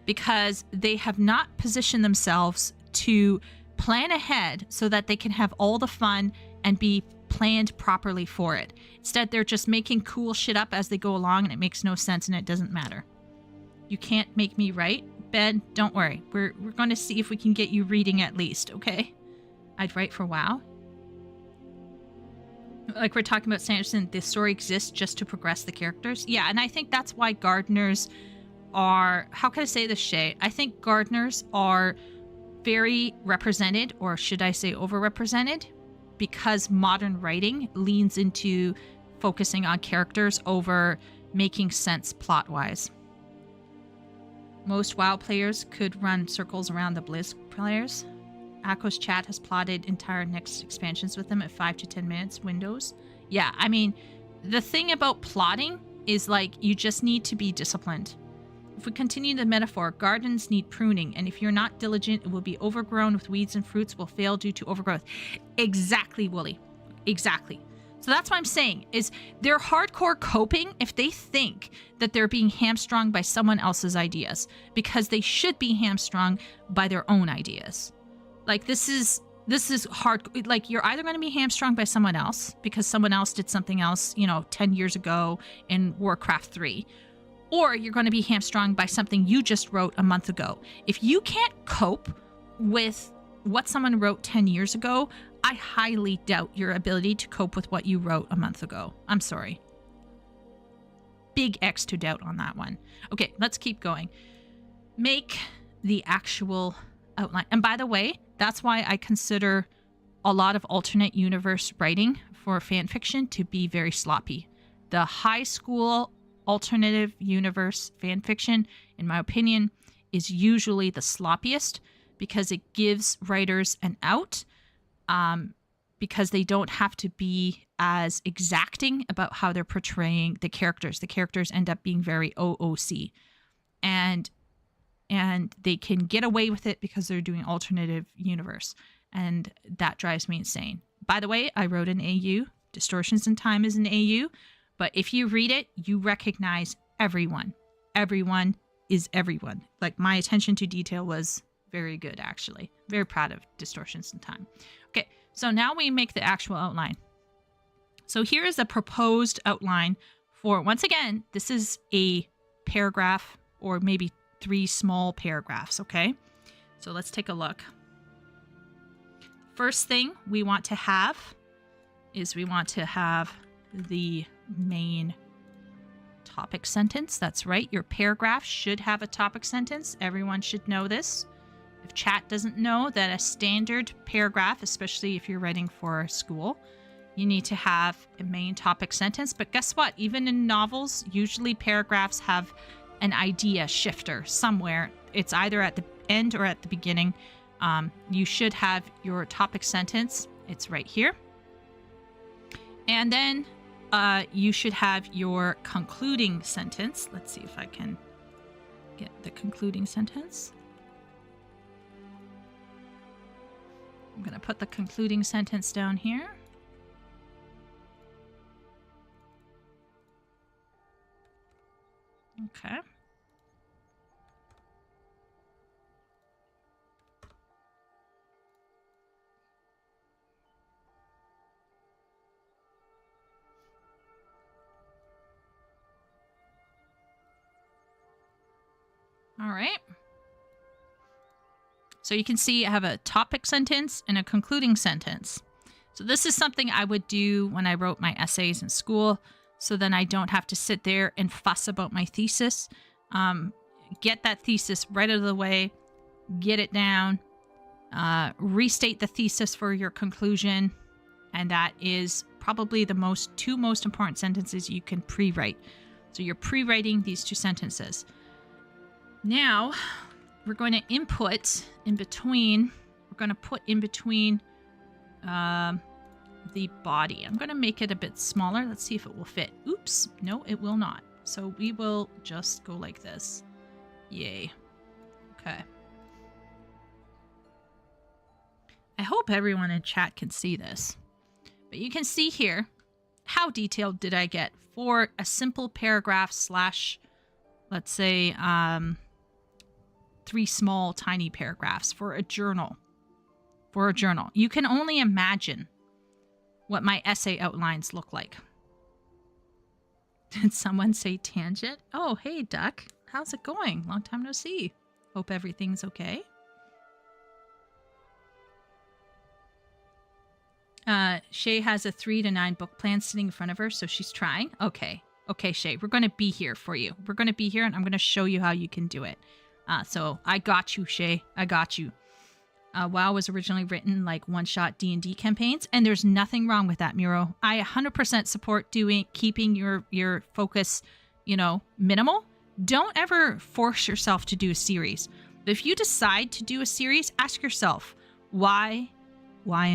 Because they have not positioned themselves to plan ahead so that they can have all the fun and be planned properly for it. Instead, they're just making cool shit up as they go along and it makes no sense and it doesn't matter. You can't make me write. Ben, don't worry. We're going to see if we can get you reading at least, okay? I'd write for WoW. Like we're talking about Sanderson, the story exists just to progress the characters. Yeah, and I think that's why gardeners are, how can I say this, Shay? I think gardeners are very represented, or should I say overrepresented, because modern writing leans into focusing on characters over making sense plot-wise. Most WoW players could run circles around the Blizz players. Akko's chat has plotted entire next expansions with them at 5 to 10 minutes windows. Yeah, I mean, the thing about plotting is like you just need to be disciplined. If we continue the metaphor, gardens need pruning, and if you're not diligent, it will be overgrown with weeds and fruits will fail due to overgrowth. Exactly, Wooly. Exactly. So that's what I'm saying, is they're hardcore coping if they think that they're being hamstrung by someone else's ideas, because they should be hamstrung by their own ideas. Like, this is hard. Like, you're either going to be hamstrung by someone else because someone else did something else, 10 years ago in Warcraft 3, or you're going to be hamstrung by something you just wrote a month ago. If you can't cope with what someone wrote 10 years ago, I highly doubt your ability to cope with what you wrote a month ago. I'm sorry. Big X to doubt on that one. Okay, let's keep going. Make the actual outline. And by the way, that's why I consider a lot of alternate universe writing for fan fiction to be very sloppy. The high school alternative universe fan fiction, in my opinion, is usually the sloppiest because it gives writers an out, because they don't have to be as exacting about how they're portraying the characters. The characters end up being very OOC, and they can get away with it because they're doing alternative universe, and that drives me insane. By the way, I wrote an AU. Distortions in Time is an AU. But if you read it, you recognize everyone. Everyone is everyone. Like, my attention to detail was very good, actually. Very proud of Distortions in Time. Okay, so now we make the actual outline. So here is a proposed outline for, once again, this is a paragraph or maybe 3 small paragraphs, okay? So let's take a look. First thing we want to have is we want to have the main topic sentence. That's right. Your paragraph should have a topic sentence. Everyone should know this. If chat doesn't know that a standard paragraph, especially if you're writing for school, you need to have a main topic sentence. But guess what? Even in novels, usually paragraphs have an idea shifter somewhere. It's either at the end or at the beginning. You should have your topic sentence. It's right here. And then you should have your concluding sentence. Let's see if I can get the concluding sentence. I'm going to put the concluding sentence down here. Okay. All right. So you can see I have a topic sentence and a concluding sentence. So this is something I would do when I wrote my essays in school, so then I don't have to sit there and fuss about my thesis. Get that thesis right out of the way, get it down, restate the thesis for your conclusion, and that is probably the two most important sentences you can pre-write. So you're pre-writing these two sentences. Now, we're going to input in between. We're going to put in between the body. I'm going to make it a bit smaller. Let's see if it will fit. Oops. No, it will not. So we will just go like this. Yay. Okay. I hope everyone in chat can see this. But you can see here, how detailed did I get for a simple paragraph slash, let's say, 3 small tiny paragraphs for a journal. For a journal. You can only imagine what my essay outlines look like. Did someone say tangent? Oh, hey, Duck. How's it going? Long time no see. Hope everything's okay. Shay has a 3 to 9 book plan sitting in front of her, so she's trying. Okay. Okay, Shay, we're going to be here for you. We're going to be here, and I'm going to show you how you can do it. So I got you, Shay. I got you. WoW was originally written like one-shot D&D campaigns, and there's nothing wrong with that, Miro. I 100% support keeping your focus, minimal. Don't ever force yourself to do a series. But if you decide to do a series, ask yourself, why? Why?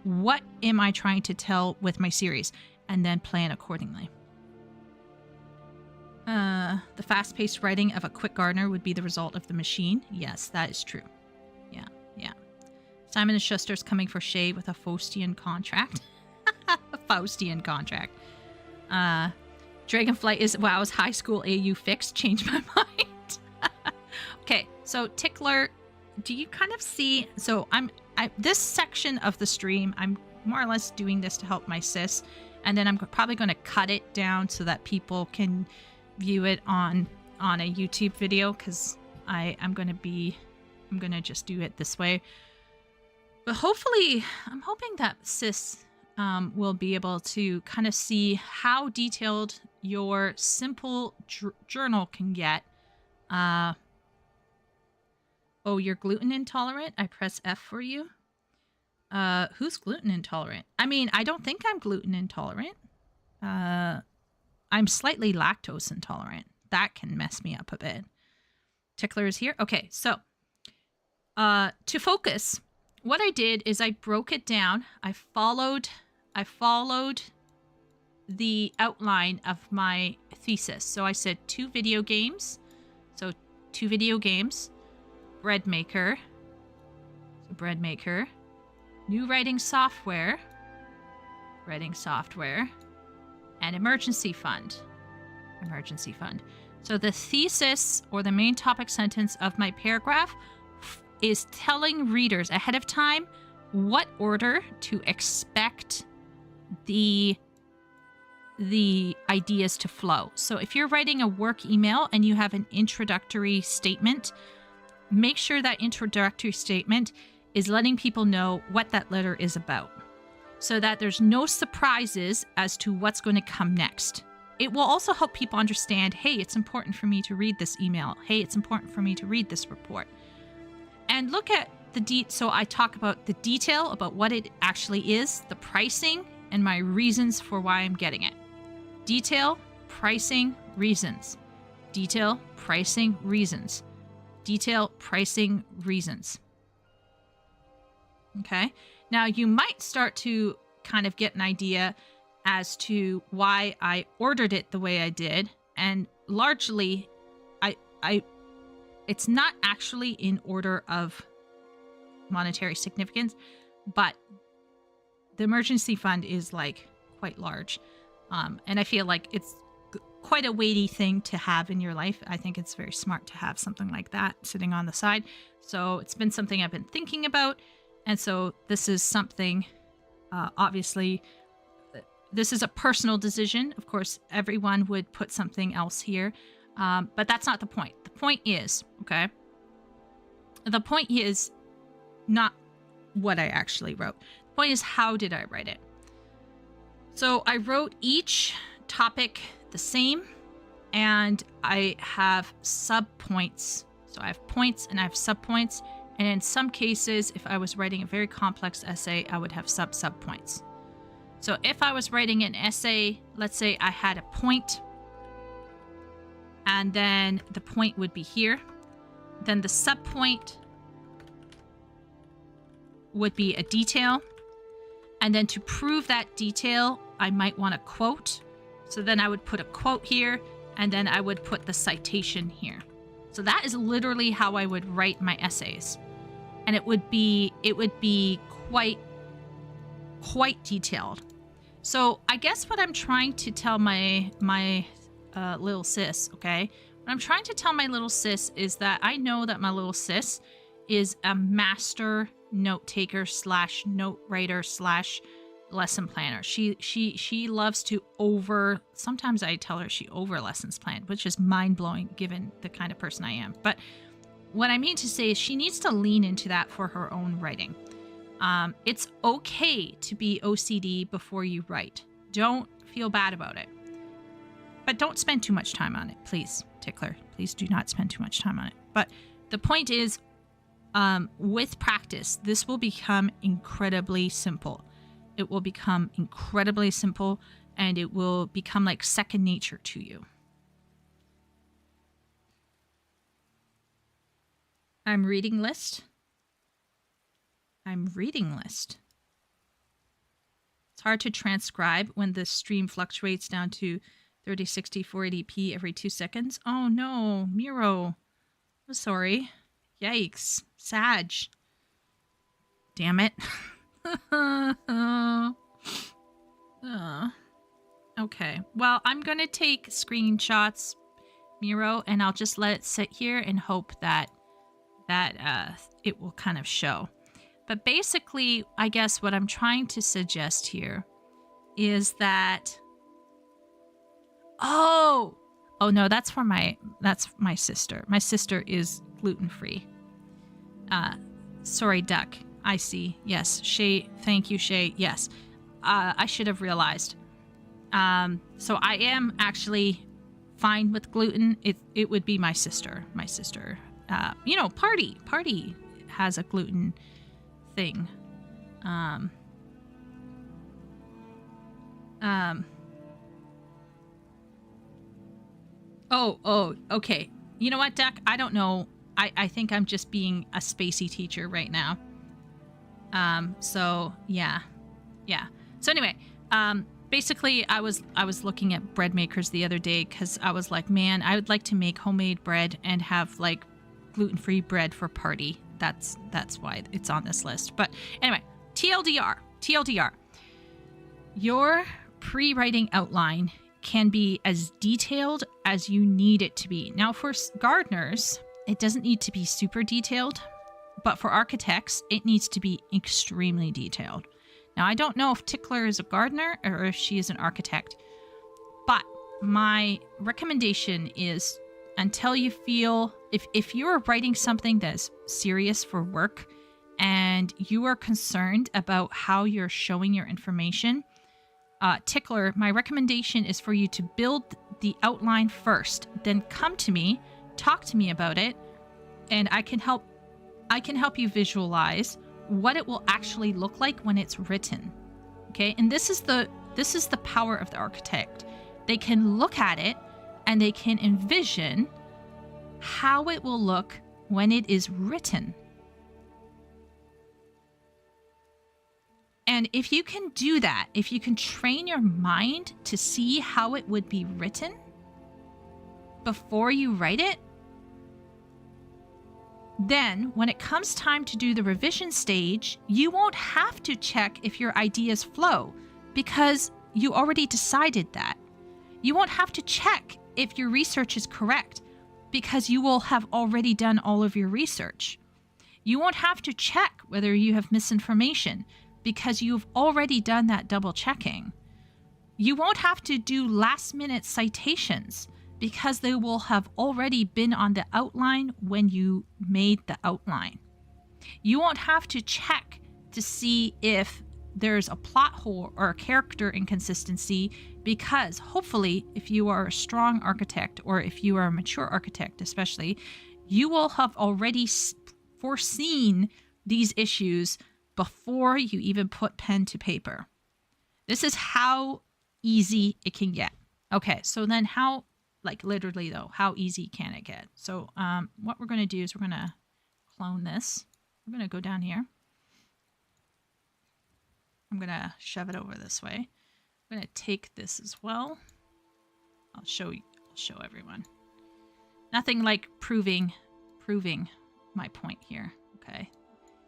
What am I trying to tell with my series? And then plan accordingly. The fast-paced writing of a quick gardener would be the result of the machine. Yes, that is true. Yeah. Simon & Schuster's coming for Shay with a Faustian contract. A Faustian contract. Dragonflight is WoW's high school AU fix. Changed my mind. Okay, so Tickler, do you kind of see? So this section of the stream, I'm more or less doing this to help my sis, and then I'm probably going to cut it down so that people can view it on a YouTube video, because I'm going to just do it this way. But hopefully, I'm hoping that sis will be able to kind of see how detailed your simple journal can get. Oh, you're gluten intolerant? I press F for you. Who's gluten intolerant? I mean, I don't think I'm gluten intolerant. I'm slightly lactose intolerant. That can mess me up a bit. Tickler is here. Okay, so to focus, what I did is I broke it down. I followed the outline of my thesis. So I said 2 video games. So 2 video games. Bread maker. So bread maker. New writing software. Writing software. And emergency fund. Emergency fund. So the thesis, or the main topic sentence of my paragraph, is telling readers ahead of time what order to expect the ideas to flow. So if you're writing a work email and you have an introductory statement, make sure that introductory statement is letting people know what that letter is about, so that there's no surprises as to what's going to come next. It will also help people understand, hey, it's important for me to read this email. Hey, it's important for me to read this report. And look at so I talk about the detail about what it actually is, the pricing, and my reasons for why I'm getting it. Detail, pricing, reasons. Detail, pricing, reasons. Detail, pricing, reasons. Okay? Now, you might start to kind of get an idea as to why I ordered it the way I did. And largely, it's not actually in order of monetary significance, but the emergency fund is like quite large. And I feel like it's quite a weighty thing to have in your life. I think it's very smart to have something like that sitting on the side. So it's been something I've been thinking about. And so this is something, obviously, this is a personal decision. Of course, everyone would put something else here. But that's not the point. The point is, okay? The point is not what I actually wrote. The point is, how did I write it? So I wrote each topic the same, and I have subpoints. So I have points and I have subpoints. And in some cases, if I was writing a very complex essay, I would have subpoints. So if I was writing an essay, let's say I had a point, and then the point would be here. Then the subpoint would be a detail. And then to prove that detail, I might want a quote. So then I would put a quote here, and then I would put the citation here. So that is literally how I would write my essays. And it would be quite detailed. So I guess what I'm trying to tell my little sis, okay? What I'm trying to tell my little sis is that I know that my little sis is a master note taker / note writer / lesson planner. She loves to sometimes I tell her she over lessons plan, which is mind blowing given the kind of person I am. But what I mean to say is she needs to lean into that for her own writing. It's okay to be OCD before you write. Don't feel bad about it. But don't spend too much time on it, please, Tickler. Please do not spend too much time on it. But the point is, with practice, this will become incredibly simple. It will become incredibly simple, and it will become like second nature to you. I'm reading list. It's hard to transcribe when the stream fluctuates down to 30, 60, 480p every 2 seconds. Oh no, Miro. I'm sorry. Yikes. Sag. Damn it. Okay. Well, I'm going to take screenshots, Miro, and I'll just let it sit here and hope that it will kind of show. But basically, I guess what I'm trying to suggest here is that... Oh no, that's my sister. My sister is gluten-free. Sorry, Duck. I see. Yes. Shay, thank you, Shay. Yes. I should have realized. So I am actually fine with gluten. It would be my sister. My sister. Party has a gluten thing. Oh, okay. You know what, Duck? I don't know. I think I'm just being a spacey teacher right now. So yeah. So anyway, basically I was looking at bread makers the other day because I was like, man, I would like to make homemade bread and have like gluten-free bread for party. That's why it's on this list. But anyway, TLDR. Your pre-writing outline can be as detailed as you need it to be. Now, for gardeners, it doesn't need to be super detailed, but for architects, it needs to be extremely detailed. Now, I don't know if Tickler is a gardener or if she is an architect, but my recommendation is until you feel, if you're writing something that's serious for work and you are concerned about how you're showing your information, Tickler, my recommendation is for you to build the outline first, then come to me, talk to me about it, and I can help you visualize what it will actually look like when it's written. Okay? And this is the power of the architect. They can look at it and they can envision how it will look when it is written. And if you can do that, if you can train your mind to see how it would be written before you write it, then when it comes time to do the revision stage, you won't have to check if your ideas flow because you already decided that. You won't have to check if your research is correct because you will have already done all of your research. You won't have to check whether you have misinformation because you've already done that double checking. You won't have to do last minute citations because they will have already been on the outline when you made the outline. You won't have to check to see if there's a plot hole or a character inconsistency, because hopefully if you are a strong architect, or if you are a mature architect especially, you will have already foreseen these issues before you even put pen to paper. This is how easy it can get. Okay, so then how, like literally though, how easy can it get? So what we're going to do is we're going to clone this. We're going to go down here. I'm going to shove it over this way. I'm going to take this as well. I'll show everyone. Nothing like proving my point here, okay?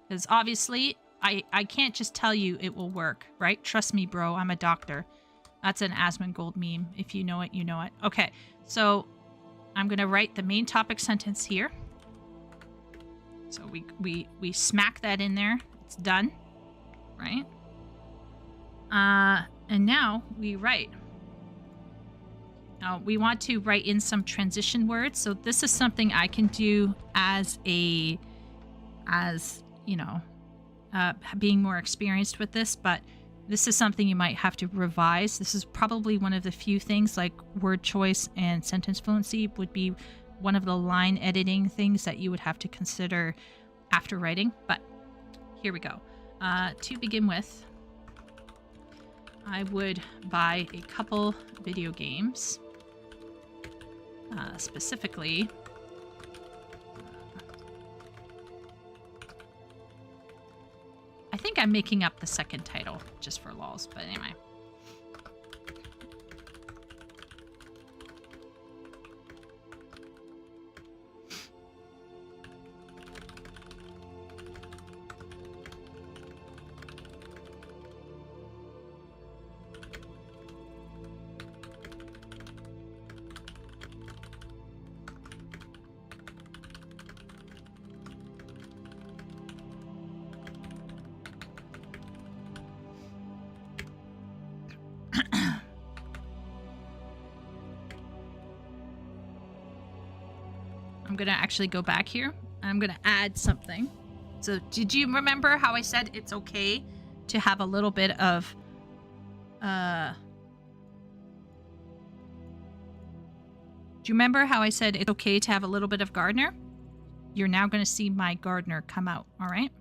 Because obviously I can't just tell you it will work, right? Trust me, bro, I'm a doctor. That's an Asmongold meme. If you know it, you know it. Okay, so I'm going to write the main topic sentence here. So we smack that in there. It's done, right? And now we write. Now we want to write in some transition words. So this is something I can do as you know, being more experienced with this, but this is something you might have to revise. This is probably one of the few things, like word choice and sentence fluency would be one of the line editing things that you would have to consider after writing. But here we go. To begin with, I would buy a couple video games, specifically I think I'm making up the second title just for lols, but anyway. I'm going to actually go back here. I'm going to add something. So did you remember how I said it's okay to have a little bit of... Do you remember how I said it's okay to have a little bit of gardener? You're now going to see my gardener come out, all right?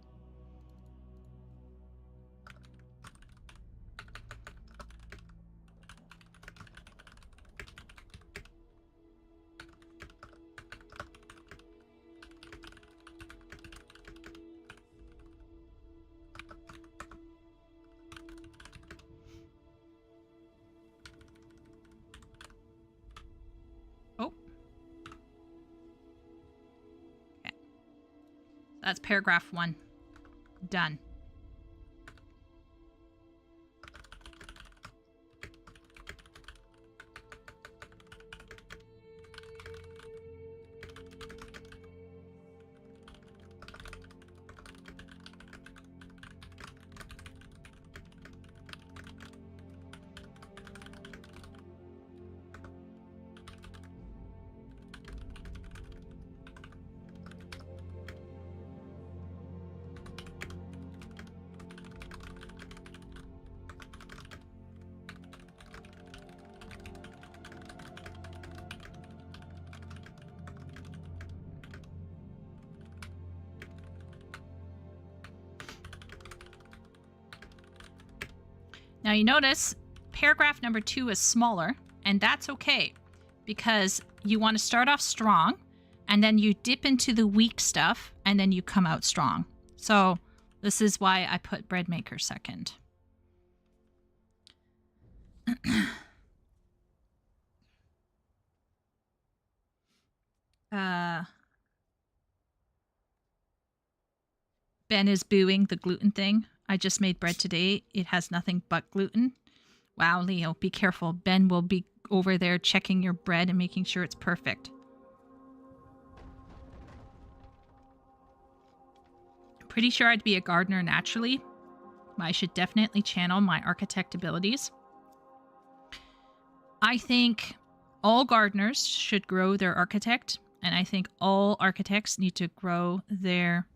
That's paragraph 1. Done. Now you notice paragraph number 2 is smaller, and that's okay because you want to start off strong and then you dip into the weak stuff and then you come out strong. So this is why I put bread maker second. Ben is booing the gluten thing. I just made bread today. It has nothing but gluten. Wow, Leo, be careful. Ben will be over there checking your bread and making sure it's perfect. I'm pretty sure I'd be a gardener naturally. I should definitely channel my architect abilities. I think all gardeners should grow their architect, and I think all architects need to grow their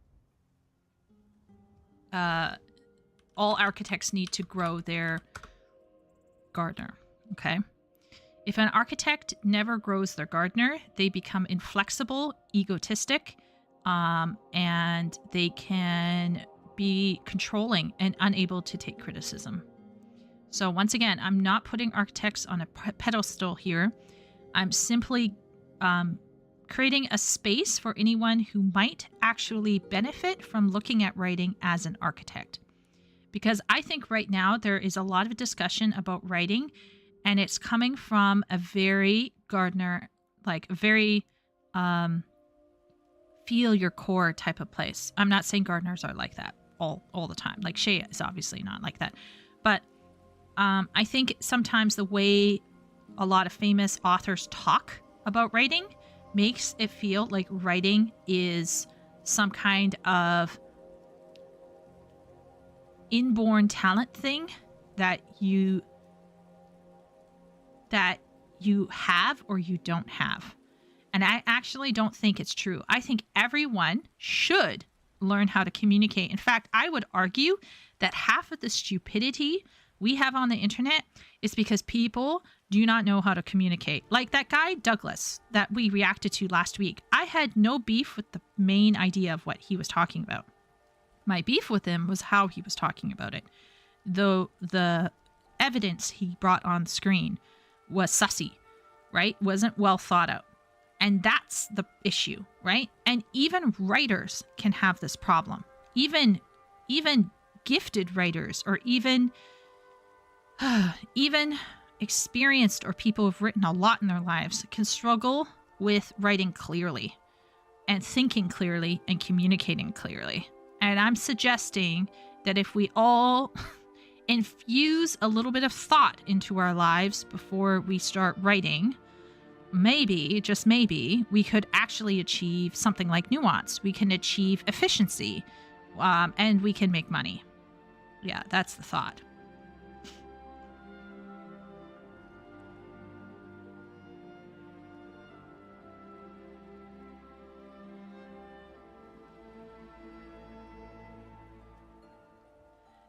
all architects need to grow their gardener. Okay. If an architect never grows their gardener, they become inflexible, egotistic, and they can be controlling and unable to take criticism. So once again, I'm not putting architects on a pedestal here. I'm simply creating a space for anyone who might actually benefit from looking at writing as an architect. Because I think right now there is a lot of discussion about writing, and it's coming from a very gardener, like very feel your core type of place. I'm not saying gardeners are like that all the time. Like Shay is obviously not like that. But I think sometimes the way a lot of famous authors talk about writing makes it feel like writing is some kind of inborn talent thing that you have or you don't have. And I actually don't think it's true. I think everyone should learn how to communicate. In fact, I would argue that half of the stupidity we have on the internet is because people do not know how to communicate. Like that guy, Douglas, that we reacted to last week. I had no beef with the main idea of what he was talking about. My beef with him was how he was talking about it. Though the evidence he brought on screen was sussy, right? Wasn't well thought out. And that's the issue, right? And even writers can have this problem. Even gifted writers, or even experienced or people who've written a lot in their lives, can struggle with writing clearly and thinking clearly and communicating clearly. And I'm suggesting that if we all infuse a little bit of thought into our lives before we start writing, maybe, just maybe, we could actually achieve something like nuance. We can achieve efficiency, and we can make money. Yeah, that's the thought.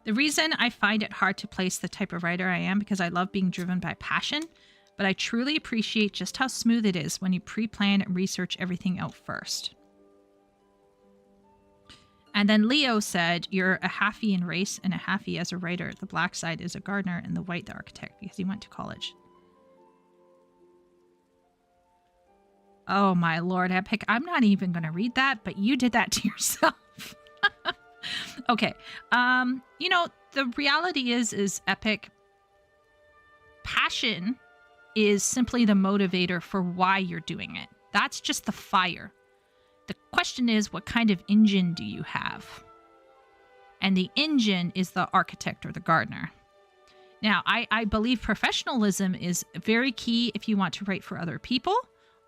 The reason I find it hard to place the type of writer I am because I love being driven by passion, but I truly appreciate just how smooth it is when you pre-plan and research everything out first. And then Leo said, you're a halfie in race and a halfie as a writer. The black side is a gardener and the white the architect because he went to college. Oh my Lord, Epic. I'm not even going to read that, but you did that to yourself. Okay. The reality is Epic, passion is simply the motivator for why you're doing it. That's just the fire. The question is, what kind of engine do you have? And the engine is the architect or the gardener. Now, I believe professionalism is very key if you want to write for other people,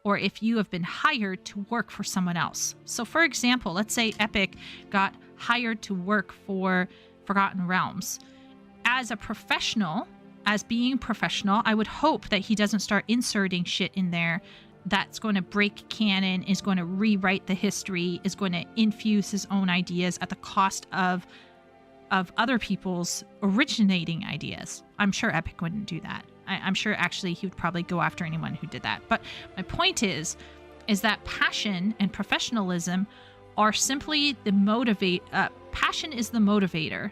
or if you have been hired to work for someone else. So for example, let's say Epic got hired to work for Forgotten Realms. As a professional, as being professional, I would hope that he doesn't start inserting shit in there that's going to break canon, is going to rewrite the history, is going to infuse his own ideas at the cost of other people's originating ideas. I'm sure Epic wouldn't do that. I'm sure actually he would probably go after anyone who did that. But my point is that passion and professionalism are simply the passion is the motivator.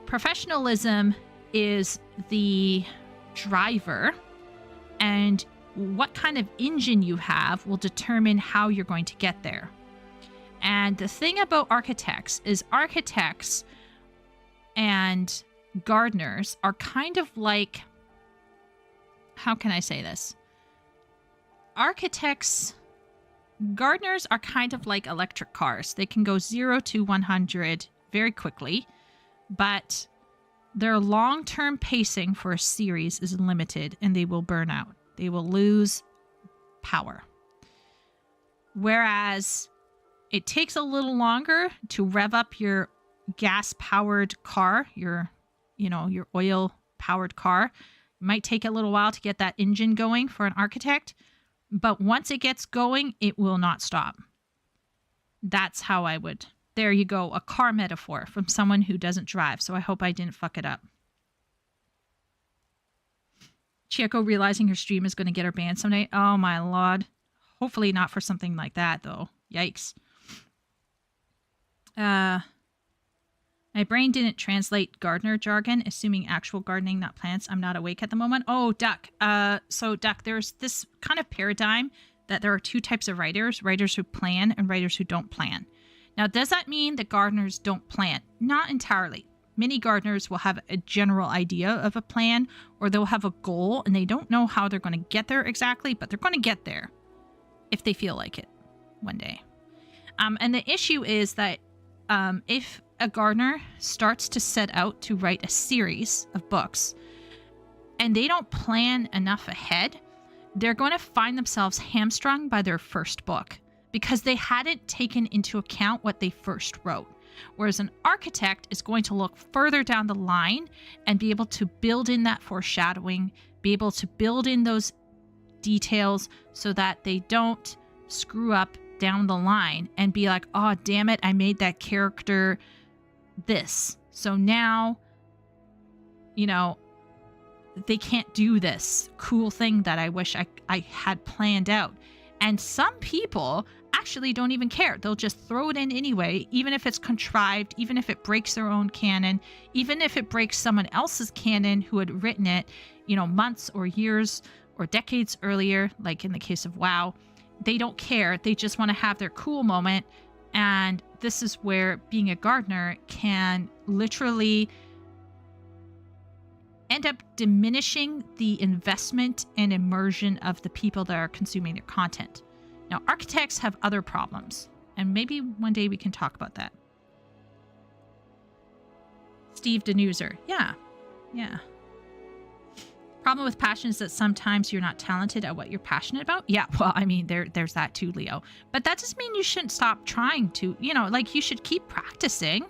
Professionalism is the driver, and what kind of engine you have will determine how you're going to get there. And the thing about architects is architects and gardeners are kind of like, how can I say this? Gardeners are kind of like electric cars. They can go 0 to 100 very quickly, but their long-term pacing for a series is limited and they will burn out. They will lose power. Whereas it takes a little longer to rev up your gas-powered car, your oil-powered car. might take a little while to get that engine going for an architect, but once it gets going, it will not stop. That's how I would. There you go, a car metaphor from someone who doesn't drive, so I hope I didn't fuck it up. Chieko realizing her stream is going to get her banned someday. Oh my lord. Hopefully not for something like that, though. Yikes. My brain didn't translate gardener jargon, assuming actual gardening, not plants. I'm not awake at the moment. Oh, Duck. So, Duck, there's this kind of paradigm that there are two types of writers who plan and writers who don't plan. Now, does that mean that gardeners don't plan? Not entirely. Many gardeners will have a general idea of a plan, or they'll have a goal and they don't know how they're going to get there exactly, but they're going to get there if they feel like it one day. And the issue is that if a gardener starts to set out to write a series of books and they don't plan enough ahead, they're going to find themselves hamstrung by their first book because they hadn't taken into account what they first wrote. Whereas an architect is going to look further down the line and be able to build in that foreshadowing, be able to build in those details so that they don't screw up down the line and be like, oh, damn it, I made that character this. So now, you know, they can't do this cool thing that I wish I had planned out. And some people actually don't even care. They'll just throw it in anyway, even if it's contrived, even if it breaks their own canon, even if it breaks someone else's canon who had written it, you know, months or years or decades earlier, like in the case of WoW. They don't care. They just want to have their cool moment. And this is where being a gardener can literally end up diminishing the investment and immersion of the people that are consuming their content. Now, architects have other problems, and maybe one day we can talk about that. Steve Denuser. Yeah. Problem with passion is that sometimes you're not talented at what you're passionate about. Yeah, well, I mean, there's that too, Leo. But that doesn't mean you shouldn't stop trying to, you know, like you should keep practicing,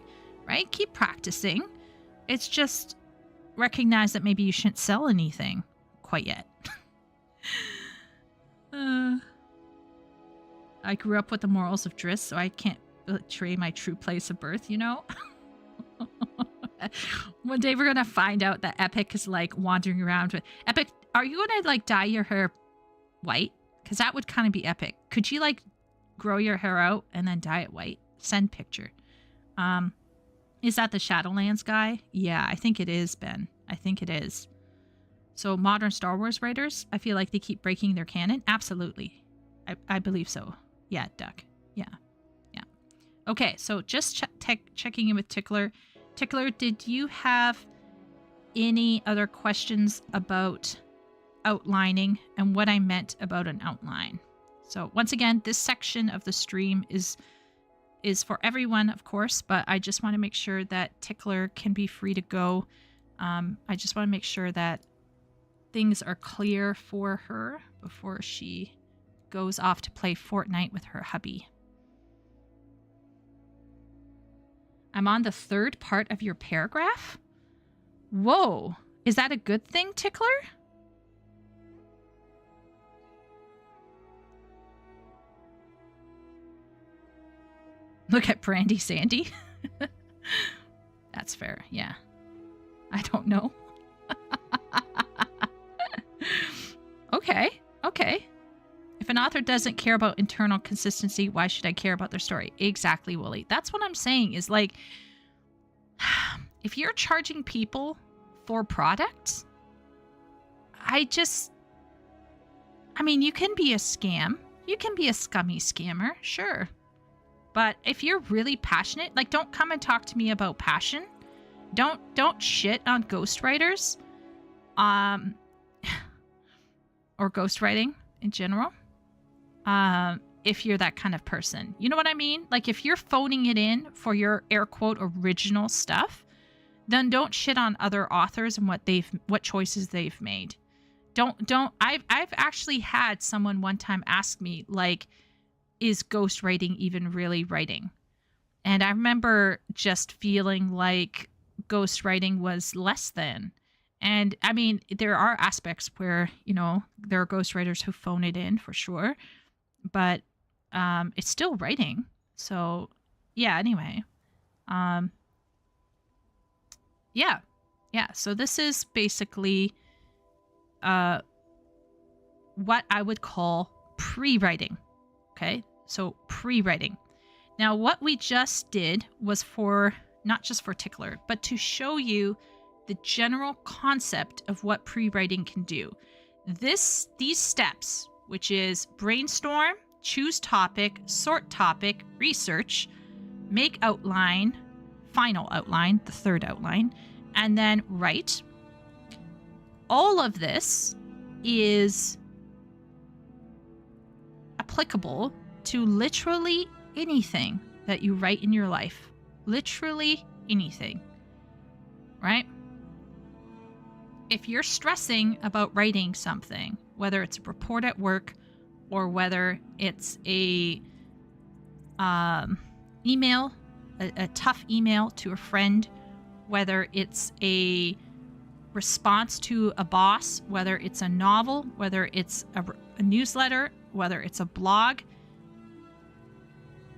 right? Keep practicing. It's just recognize that maybe you shouldn't sell anything quite yet. I grew up with the morals of Driss, so I can't betray my true place of birth, you know? One day we're gonna find out that Epic is like wandering around with Epic. Are you gonna like dye your hair white? Because that would kind of be epic. Could you like grow your hair out and then dye it white? Send picture. Is that the Shadowlands guy? Yeah, I think it is, Ben. I think it is. So modern Star Wars writers, I feel like they keep breaking their canon. Absolutely. I believe so. Yeah, Duck. Yeah. Okay, so just checking in with Tickler. Tickler, did you have any other questions about outlining and what I meant about an outline? So once again, this section of the stream is for everyone, of course, but I just want to make sure that Tickler can be free to go. I just want to make sure that things are clear for her before she goes off to play Fortnite with her hubby. I'm on the third part of your paragraph? Whoa. Is that a good thing, Tickler? Look at Brandy Sandy. That's fair, yeah. I don't know. Okay. If an author doesn't care about internal consistency, why should I care about their story? Exactly, Wooly. That's what I'm saying is like, if you're charging people for products, I mean, you can be a scam. You can be a scummy scammer, sure. But if you're really passionate, like don't come and talk to me about passion. Don't shit on ghostwriters. Or ghostwriting in general. If you're that kind of person. You know what I mean? Like if you're phoning it in for your air quote original stuff, then don't shit on other authors and what choices they've made. I've actually had someone one time ask me, like, is ghostwriting even really writing? And I remember just feeling like ghostwriting was less than. And I mean, there are aspects where, there are ghostwriters who phone it in for sure, but it's still writing. So yeah, anyway. Yeah. So this is basically what I would call pre-writing. Okay. So pre-writing. Now, what we just did was not just for Tickler, but to show you the general concept of what pre-writing can do. These steps, which is brainstorm, choose topic, sort topic, research, make outline, final outline, the third outline, and then write. All of this is applicable to literally anything that you write in your life. Literally anything. Right? If you're stressing about writing something, whether it's a report at work or whether it's a email, a tough email to a friend, whether it's a response to a boss, whether it's a novel, whether it's a newsletter, whether it's a blog,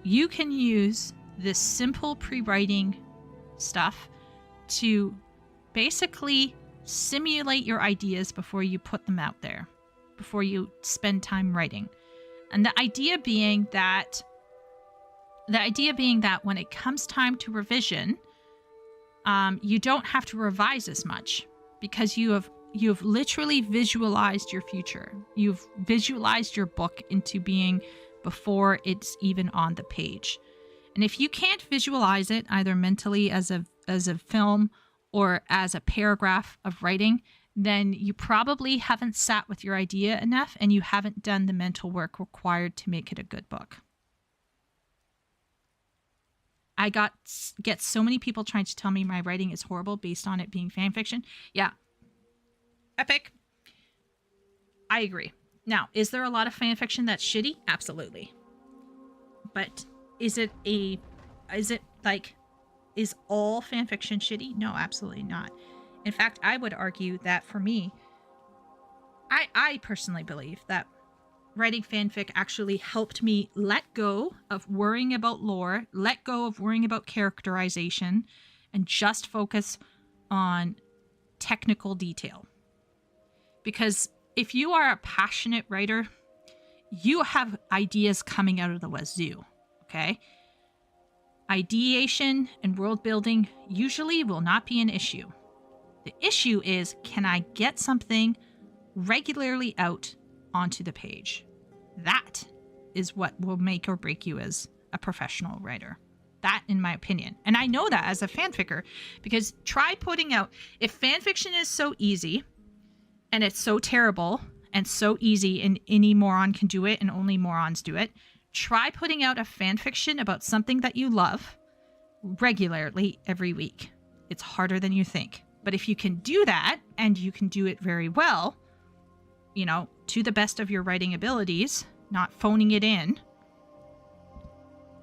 you can use this simple pre-writing stuff to basically simulate your ideas before you put them out there, before you spend time writing. And the idea being that when it comes time to revision, you don't have to revise as much because you have literally visualized your future. You've visualized your book into being before it's even on the page. And if you can't visualize it either mentally as a film or as a paragraph of writing, then you probably haven't sat with your idea enough and you haven't done the mental work required to make it a good book. I get so many people trying to tell me my writing is horrible based on it being fan fiction. Yeah. Epic. I agree. Now, is there a lot of fan fiction that's shitty? Absolutely. But is all fan fiction shitty? No, absolutely not. In fact, I would argue that for me, I personally believe that writing fanfic actually helped me let go of worrying about lore, let go of worrying about characterization, and just focus on technical detail. Because if you are a passionate writer, you have ideas coming out of the wazoo, okay? Ideation and world building usually will not be an issue. The issue is, can I get something regularly out onto the page? That is what will make or break you as a professional writer. That, in my opinion. And I know that as a fanficker, because try putting out, if fanfiction is so easy and it's so terrible and so easy and any moron can do it and only morons do it, try putting out a fanfiction about something that you love regularly every week. It's harder than you think. But if you can do that and you can do it very well, to the best of your writing abilities, not phoning it in,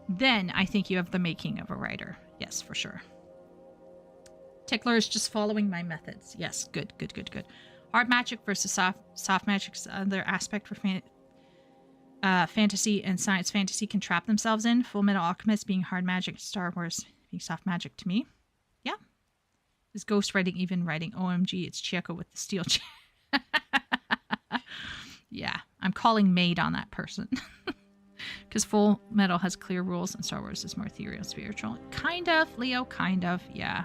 then I think you have the making of a writer. Yes, for sure. Tickler is just following my methods. Yes, good. Hard magic versus soft magic's other aspect for fantasy and science fantasy can trap themselves in. Full Metal Alchemist being hard magic, Star Wars being soft magic to me. Yeah. Is ghostwriting even writing? OMG, it's Chieko with the steel chair. Yeah, I'm calling maid on that person. Because Full Metal has clear rules and Star Wars is more ethereal, spiritual. Kind of, Leo, kind of, yeah.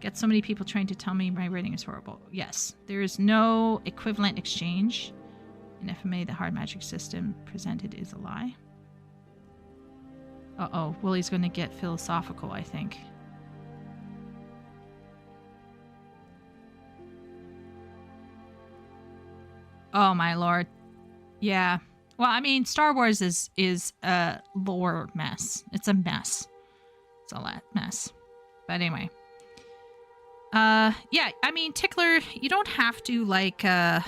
Get so many people trying to tell me my writing is horrible. Yes, there is no equivalent exchange. In FMA, the hard magic system presented is a lie. Uh-oh, Willie's going to get philosophical, I think. Oh, my lord. Yeah. Well, I mean, Star Wars is a lore mess. It's a mess. It's a mess. But anyway. Yeah, I mean, Tickler, you don't have to,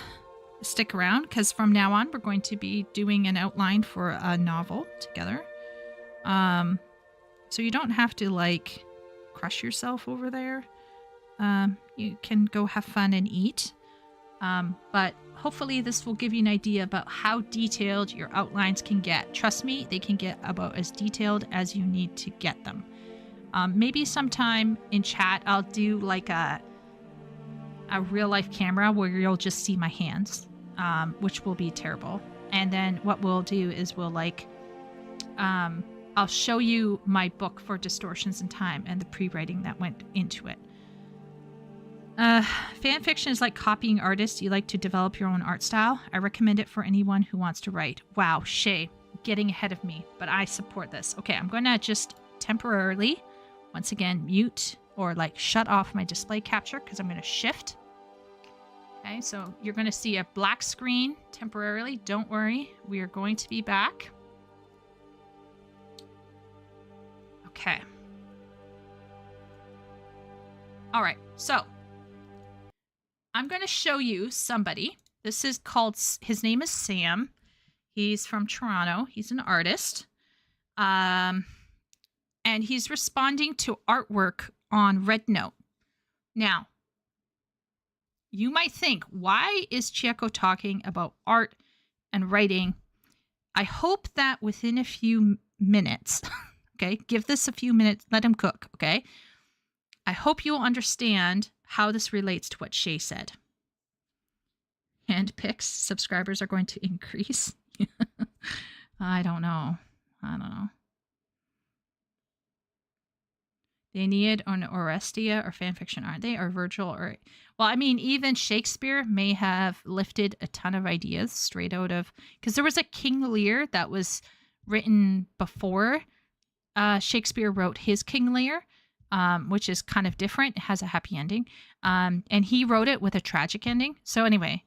stick around, because from now on, we're going to be doing an outline for a novel together. So you don't have to, crush yourself over there. You can go have fun and eat. But hopefully this will give you an idea about how detailed your outlines can get. Trust me, they can get about as detailed as you need to get them. Maybe sometime in chat, I'll do like a real life camera where you'll just see my hands, which will be terrible. And then what we'll do is we'll I'll show you my book for Distortions in Time and the pre-writing that went into it. Fan fiction is like copying artists. You like to develop your own art style. I recommend it for anyone who wants to write. Wow, Shay, getting ahead of me, but I support this. Okay, I'm going to just temporarily, once again, mute or like shut off my display capture because I'm going to shift. Okay, so you're going to see a black screen temporarily. Don't worry, we are going to be back. Okay. All right, so I'm going to show you somebody. This is called, his name is Sam. He's from Toronto. He's an artist. And he's responding to artwork on RedNote. Now, you might think, why is Chieko talking about art and writing? I hope that within a few minutes, okay, give this a few minutes, let him cook, okay? I hope you'll understand how this relates to what Shay said. Handpicks subscribers are going to increase. I don't know. The Aeneid or Orestia or fanfiction, aren't they? Or Virgil or... Well, I mean, even Shakespeare may have lifted a ton of ideas straight out of... Because there was a King Lear that was written before Shakespeare wrote his King Lear. Which is kind of different. It has a happy ending. And he wrote it with a tragic ending. So anyway,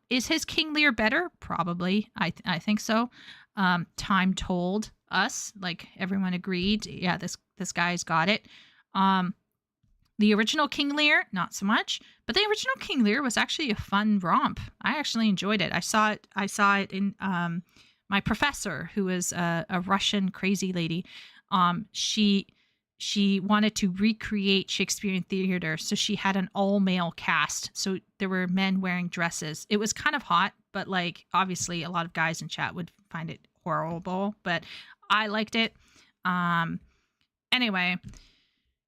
is his King Lear better? Probably. I think so. Time told us, like everyone agreed. Yeah, this guy's got it. The original King Lear, not so much. But the original King Lear was actually a fun romp. I actually enjoyed it. I saw it in my professor, who is a Russian crazy lady. She wanted to recreate Shakespearean theater, so she had an all-male cast. So there were men wearing dresses. It was kind of hot, but like obviously a lot of guys in chat would find it horrible, but I liked it. Anyway,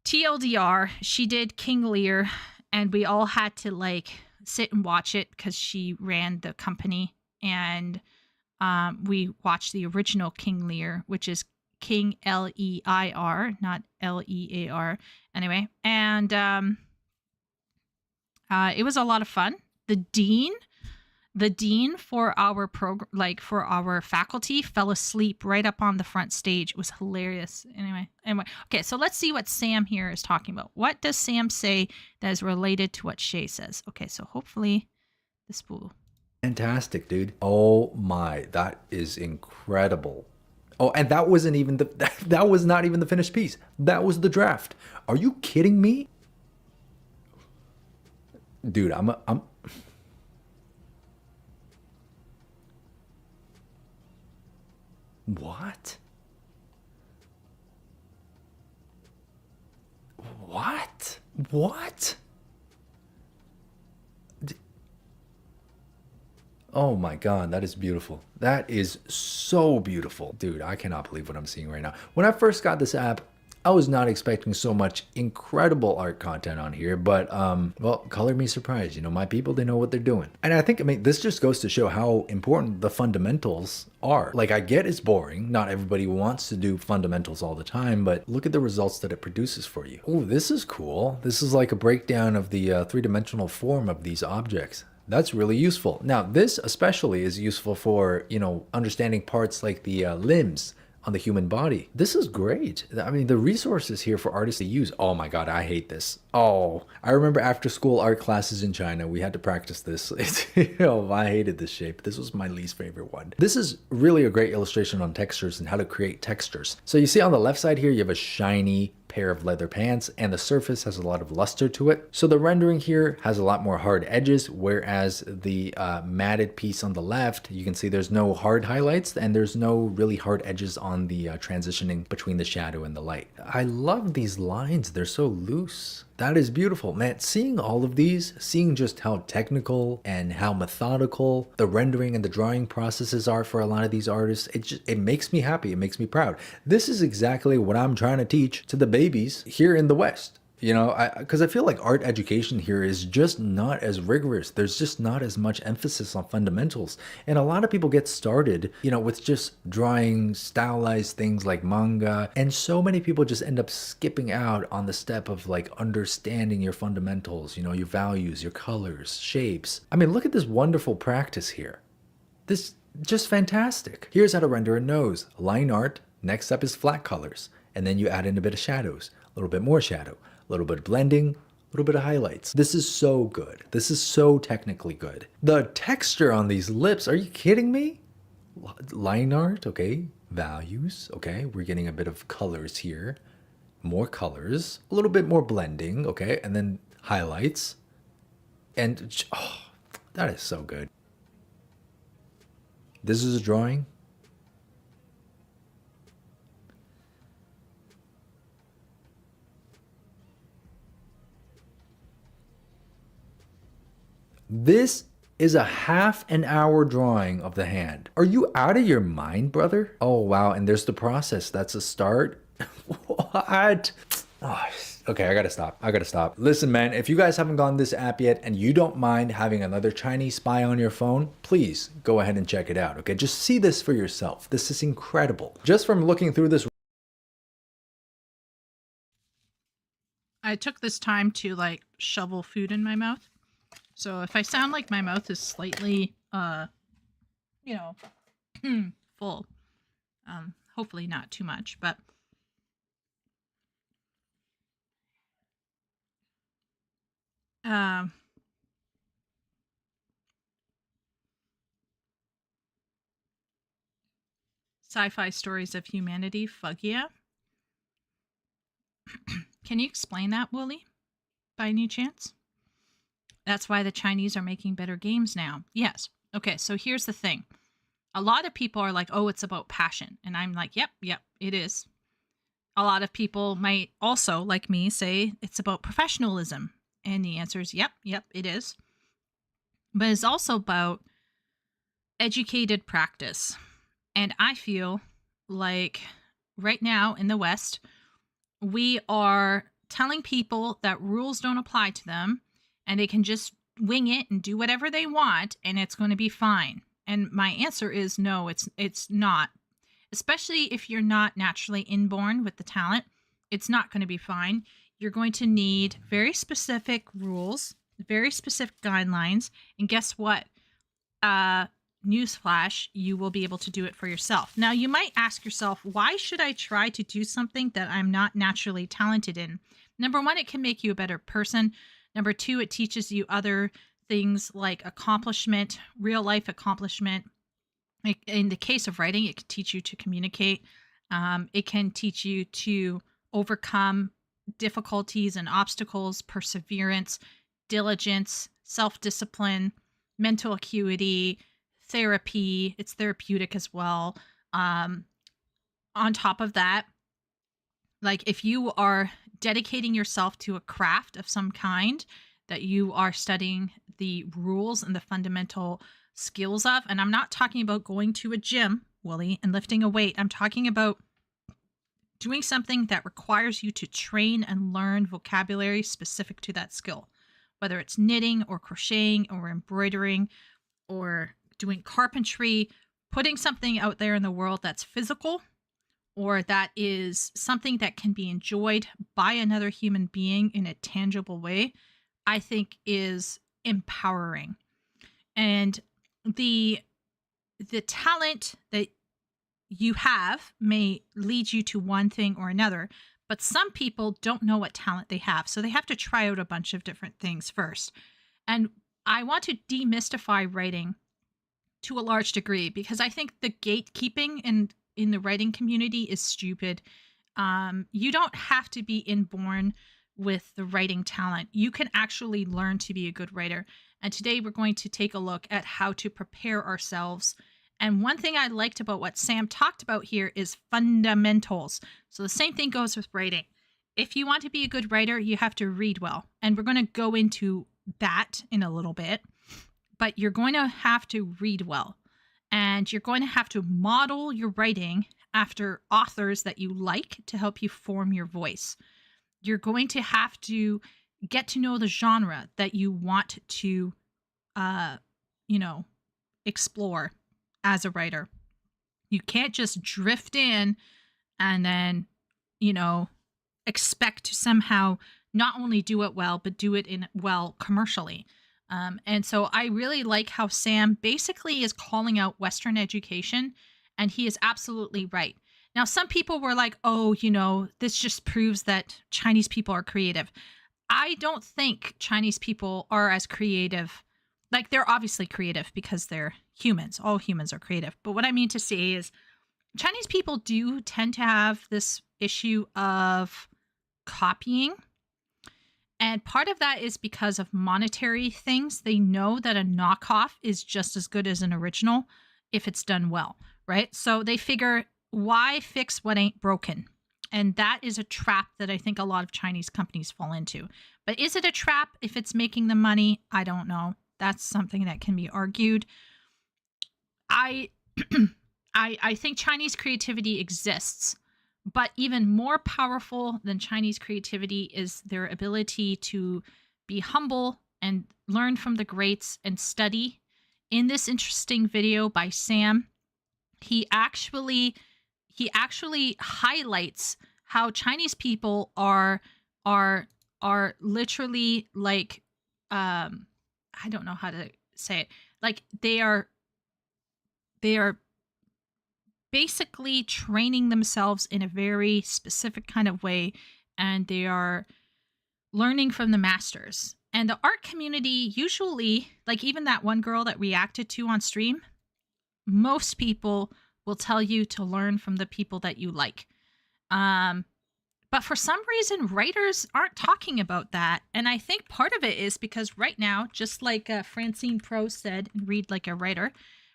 TLDR, she did King Lear, and we all had to like sit and watch it because she ran the company, and we watched the original King Lear, which is King Leir, not Lear. Anyway, and it was a lot of fun. The dean for our program, like for our faculty, fell asleep right up on the front stage. It was hilarious. Anyway, okay, so let's see what Sam here is talking about. What does Sam say that is related to what Shay says? Okay, so hopefully this will... Fantastic, dude. Oh my, that is incredible. Oh, and that wasn't even that was not even the finished piece. That was the draft. Are you kidding me? Dude, I'm What? What? What? Oh my God, that is beautiful. That is so beautiful. Dude, I cannot believe what I'm seeing right now. When I first got this app, I was not expecting so much incredible art content on here, but well, color me surprised. You know, my people, they know what they're doing. And I think, this just goes to show how important the fundamentals are. Like, I get it's boring. Not everybody wants to do fundamentals all the time, but look at the results that it produces for you. Oh, this is cool. This is like a breakdown of the three-dimensional form of these objects. That's really useful. Now, this especially is useful for, you know, understanding parts like the limbs on the human body. This is great. I mean, the resources here for artists to use. Oh my God, I hate this. Oh, I remember after school art classes in China, we had to practice this. You know, I hated this shape. This was my least favorite one. This is really a great illustration on textures and how to create textures. So you see on the left side here, you have a shiny pair of leather pants, and the surface has a lot of luster to it. So the rendering here has a lot more hard edges, whereas the matted piece on the left, you can see there's no hard highlights and there's no really hard edges on the transitioning between the shadow and the light. I love these lines. They're so loose. That is beautiful, man. Seeing all of these, seeing just how technical and how methodical the rendering and the drawing processes are for a lot of these artists, it makes me happy. It makes me proud. This is exactly what I'm trying to teach to the babies here in the West. You know, because I feel like art education here is just not as rigorous. There's just not as much emphasis on fundamentals. And a lot of people get started, you know, with just drawing stylized things like manga. And so many people just end up skipping out on the step of like understanding your fundamentals, you know, your values, your colors, shapes. I mean, look at this wonderful practice here. This just fantastic. Here's how to render a nose. Line art. Next up is flat colors. And then you add in a bit of shadows, a little bit more shadow, a little bit of blending, a little bit of highlights. This is so good. This is so technically good. The texture on these lips, are you kidding me? Line art, okay. Values, okay. We're getting a bit of colors here. More colors, a little bit more blending, okay. And then highlights. And, oh, that is so good. This is a drawing. This is a half an hour drawing of the hand. Are you out of your mind, brother? Oh, wow. And there's the process. That's a start. What? Oh, okay, I gotta stop. I gotta stop. Listen, man, if you guys haven't gone this app yet and you don't mind having another Chinese spy on your phone, please go ahead and check it out, okay? Just see this for yourself. This is incredible. Just from looking through this. I took this time to like shovel food in my mouth. So if I sound like my mouth is slightly, you know, full, hopefully not too much, but sci-fi stories of humanity, fug yeah. Can you explain that, Wooly, by any chance? That's why the Chinese are making better games now. Yes. Okay, so here's the thing. A lot of people are like, oh, it's about passion. And I'm like, yep, it is. A lot of people might also, like me, say it's about professionalism. And the answer is, yep, it is. But it's also about educated practice. And I feel like right now in the West, we are telling people that rules don't apply to them and they can just wing it and do whatever they want and it's going to be fine. And my answer is no, it's not. Especially if you're not naturally inborn with the talent, it's not going to be fine. You're going to need very specific rules, very specific guidelines, and guess what? Newsflash, you will be able to do it for yourself. Now, you might ask yourself, why should I try to do something that I'm not naturally talented in? Number one, it can make you a better person. Number two, it teaches you other things like accomplishment, real life accomplishment. In the case of writing, it can teach you to communicate. It can teach you to overcome difficulties and obstacles, perseverance, diligence, self-discipline, mental acuity, therapy. It's therapeutic as well. On top of that, like if you are dedicating yourself to a craft of some kind that you are studying the rules and the fundamental skills of, and I'm not talking about going to a gym, Willie, and lifting a weight. I'm talking about doing something that requires you to train and learn vocabulary specific to that skill, whether it's knitting or crocheting or embroidering or doing carpentry, putting something out there in the world that's physical or that is something that can be enjoyed by another human being in a tangible way, I think is empowering. And the talent that you have may lead you to one thing or another, but some people don't know what talent they have. So they have to try out a bunch of different things first. And I want to demystify writing to a large degree because I think the gatekeeping in the writing community is stupid. You don't have to be inborn with the writing talent. You can actually learn to be a good writer. And today we're going to take a look at how to prepare ourselves. And one thing I liked about what Sam talked about here is fundamentals. So the same thing goes with writing. if you want to be a good writer, you have to read well. And we're going to go into that in a little bit. But you're going to have to read well. And you're going to have to model your writing after authors that you like to help you form your voice. You're going to have to get to know the genre that you want to, explore as a writer. You can't just drift in and then, expect to somehow not only do it well, but do it commercially. And so I really like how Sam basically is calling out Western education, and he is absolutely right. Now, some people were like, oh, this just proves that Chinese people are creative. I don't think Chinese people are as creative. Like, they're obviously creative because they're humans. All humans are creative. But what I mean to say is Chinese people do tend to have this issue of copying. And part of that is because of monetary things. They know that a knockoff is just as good as an original if it's done well, right? So they figure, why fix what ain't broken? And that is a trap that I think a lot of Chinese companies fall into. But is it a trap if it's making them money? I don't know. That's something that can be argued. I think Chinese creativity exists, but even more powerful than Chinese creativity is their ability to be humble and learn from the greats and study. In this interesting video by Sam, he actually highlights how Chinese people are literally like, I don't know how to say it. Like they are basically training themselves in a very specific kind of way, and they are learning from the masters. And the art community usually, like even that one girl that reacted to on stream, most people will tell you to learn from the people that you like. But for some reason, writers aren't talking about that. And I think part of it is because right now, just like Francine Pro said, read like a writer,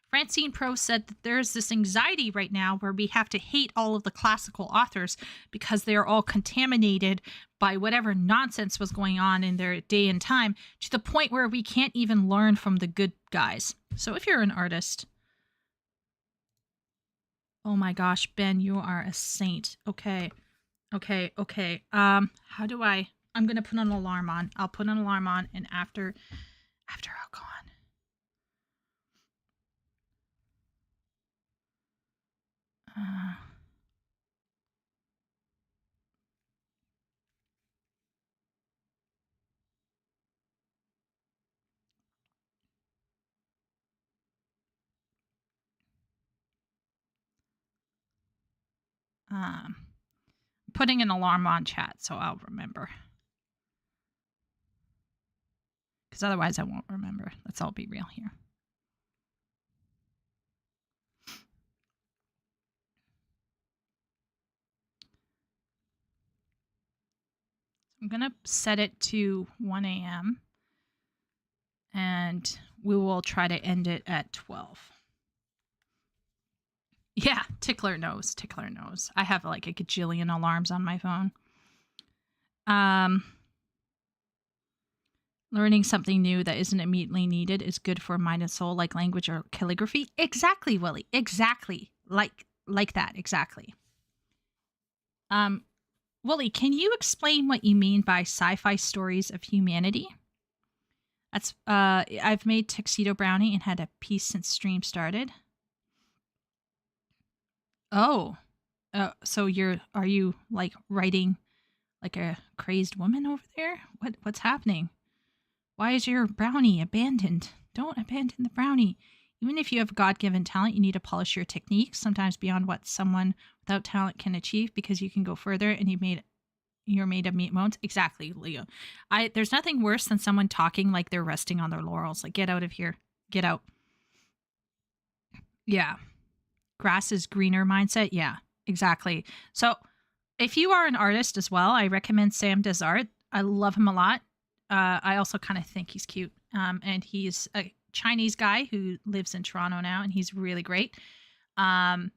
Francine Pro said that there's this anxiety right now where we have to hate all of the classical authors because they're all contaminated by whatever nonsense was going on in their day and time, to the point where we can't even learn from the good guys. So if you're an artist, oh my gosh, Ben, you are a saint. Okay. How do I'm going to put an alarm on. I'll put an alarm on, and after I'll go on. Putting an alarm on chat so I'll remember. Because otherwise I won't remember. Let's all be real here. I'm going to set it to 1 a.m. and we will try to end it at 12. Yeah, Tickler knows. I have like a gajillion alarms on my phone. Learning something new that isn't immediately needed is good for mind and soul, like language or calligraphy. Exactly, Willie. Exactly. Like that. Exactly. Willie, can you explain what you mean by sci-fi stories of humanity? That's I've made Tuxedo Brownie and had a piece since stream started. Oh, so are you like writing like a crazed woman over there? What's happening? Why is your brownie abandoned? Don't abandon the brownie. Even if you have God-given talent, you need to polish your technique, sometimes beyond what someone without talent can achieve, because you can go further, and you're made of meat bones. Exactly, Leo. There's nothing worse than someone talking like they're resting on their laurels. Like, get out of here. Get out. Yeah. Grass is greener mindset. Yeah, exactly. So if you are an artist as well, I recommend Sam Does Art. I love him a lot. I also kind of think he's cute. And he's a Chinese guy who lives in Toronto now, and he's really great. But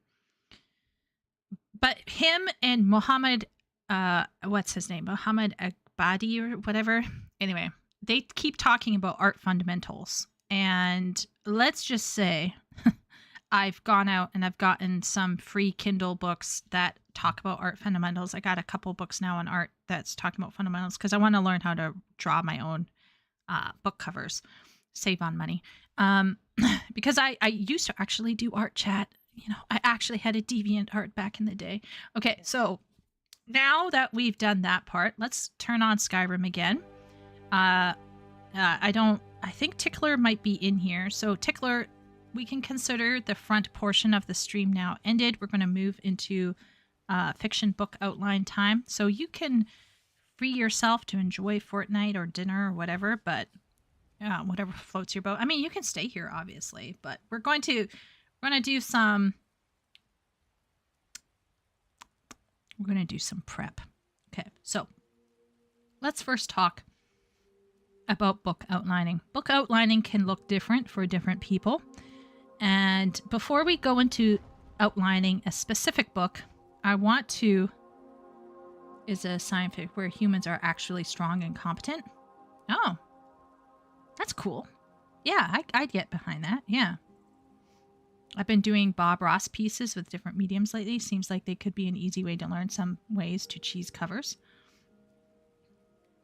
him and Mohammed what's his name? Mohammed Agbadi or whatever. Anyway, they keep talking about art fundamentals. And let's just say I've gone out and I've gotten some free Kindle books that talk about art fundamentals. I got a couple books now on art that's talking about fundamentals because I want to learn how to draw my own book covers, save on money. Because I used to actually do art chat. You know, I actually had a DeviantArt back in the day. Okay, so now that we've done that part, let's turn on Skyrim again. I think Tickler might be in here. So Tickler, we can consider the front portion of the stream now ended. We're going to move into fiction book outline time. So you can free yourself to enjoy Fortnite or dinner or whatever, but whatever floats your boat. I mean, you can stay here, obviously, but we're going to do some prep. Okay, so let's first talk about book outlining. Book outlining can look different for different people. And before we go into outlining a specific book, I want to is a scientific where humans are actually strong and competent. Oh, that's cool. Yeah, I'd get behind that. Yeah. I've been doing Bob Ross pieces with different mediums lately. Seems like they could be an easy way to learn some ways to cheese covers.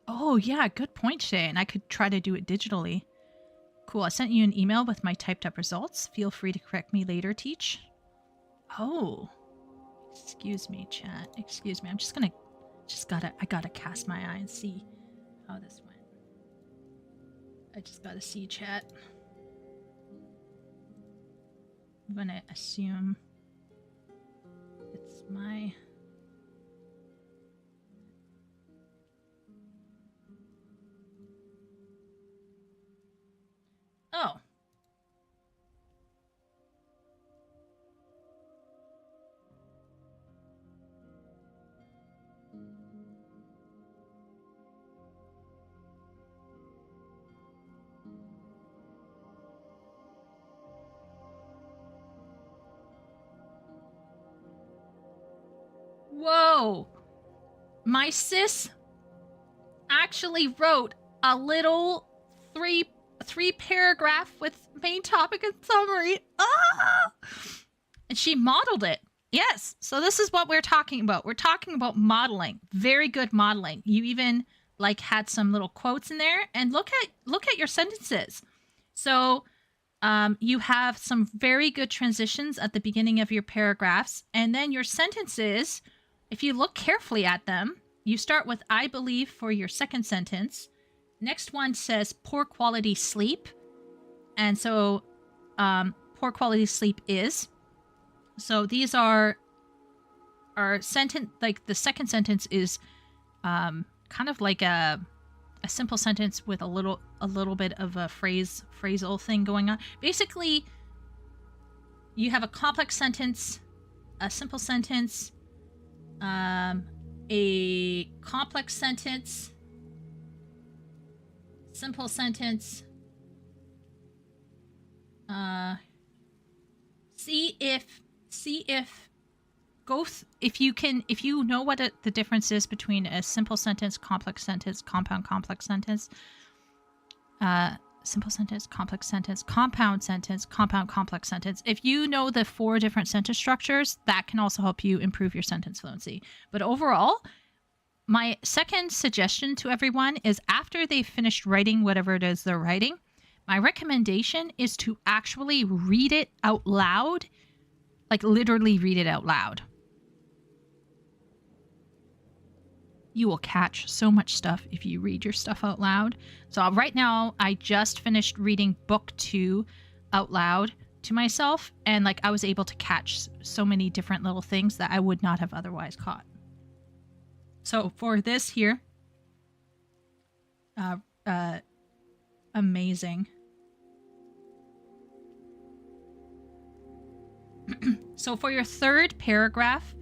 Oh, yeah, good point, Shay. And I could try to do it digitally. Cool. I sent you an email with my typed up results. Feel free to correct me later, Teach. Oh. Excuse me, chat. Excuse me. I gotta cast my eye and see how this went. I just gotta see, chat. I'm gonna assume it's my... Oh. Whoa! My sis actually wrote a little three paragraph with main topic and summary. Ah! And she modeled it. Yes. So this is what we're talking about. We're talking about modeling. Very good modeling. You even had some little quotes in there, and look at your sentences. So you have some very good transitions at the beginning of your paragraphs, and then your sentences, if you look carefully at them, you start with I believe for your second sentence. Next one says poor quality sleep. And so poor quality sleep is. So these are sentence, the second sentence is kind of like a simple sentence with a little bit of a phrasal thing going on. Basically, you have a complex sentence, a simple sentence, a complex sentence, simple sentence. If you know what the difference is between a simple sentence, complex sentence, compound complex sentence, simple sentence, complex sentence, compound sentence, compound complex sentence. If you know the 4 different sentence structures, that can also help you improve your sentence fluency. But overall, my second suggestion to everyone is after they've finished writing whatever it is they're writing, my recommendation is to actually read it out loud, literally read it out loud. You will catch so much stuff if you read your stuff out loud. So right now, I just finished reading book 2 out loud to myself, and I was able to catch so many different little things that I would not have otherwise caught. So for this here, amazing. So for your third paragraph,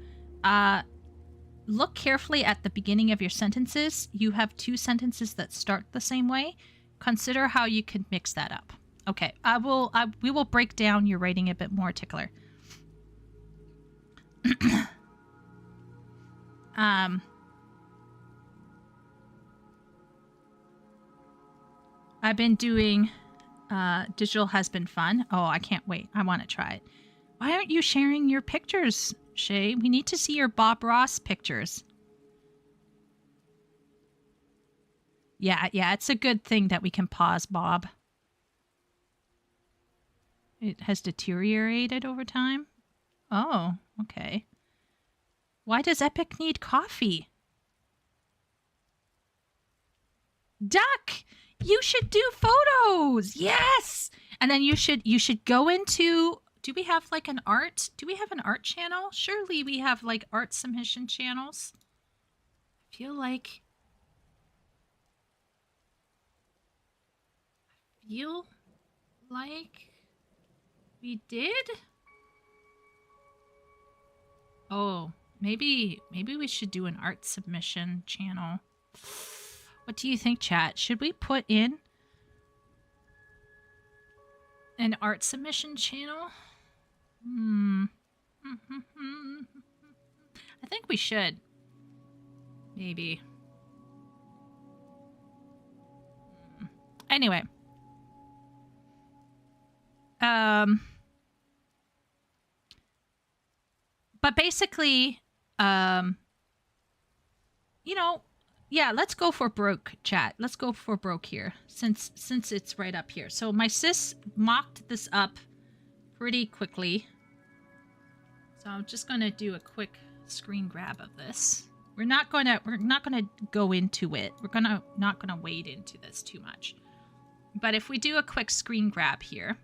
look carefully at the beginning of your sentences. You have 2 sentences that start the same way. Consider how you can mix that up. Okay, we will break down your writing a bit more, Tickler. I've been doing digital has been fun. Oh, I can't wait. I want to try it. Why aren't you sharing your pictures, Shay? We need to see your Bob Ross pictures. Yeah, it's a good thing that we can pause, Bob. It has deteriorated over time? Oh, okay. Why does Epic need coffee? Duck! You should do photos! Yes! And then you should go into... Do we have like an art? Do we have an art channel? Surely we have like art submission channels. I feel like we did? Oh, maybe we should do an art submission channel. What do you think, chat? Should we put in an art submission channel? I think we should. Maybe. Anyway. But basically, you know, yeah, let's go for broke, chat. Let's go for broke here, since it's right up here. So my sis mocked this up pretty quickly. So I'm just gonna do a quick screen grab of this. We're not gonna go into it. We're not gonna wade into this too much. But if we do a quick screen grab here.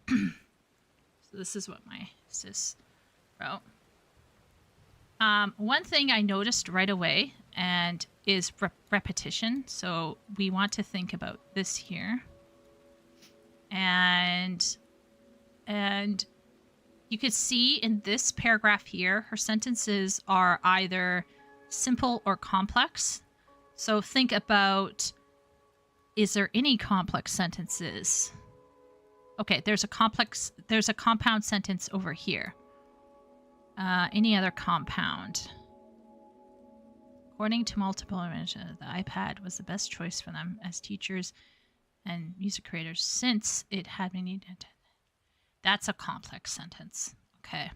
So this is what my sis wrote. One thing I noticed right away and is repetition. So we want to think about this here. And you could see in this paragraph here, her sentences are either simple or complex. So think about, is there any complex sentences? Okay, there's a compound sentence over here. Any other compound? According to multiple images, the iPad was the best choice for them as teachers and music creators since it had been needed. That's a complex sentence. Okay.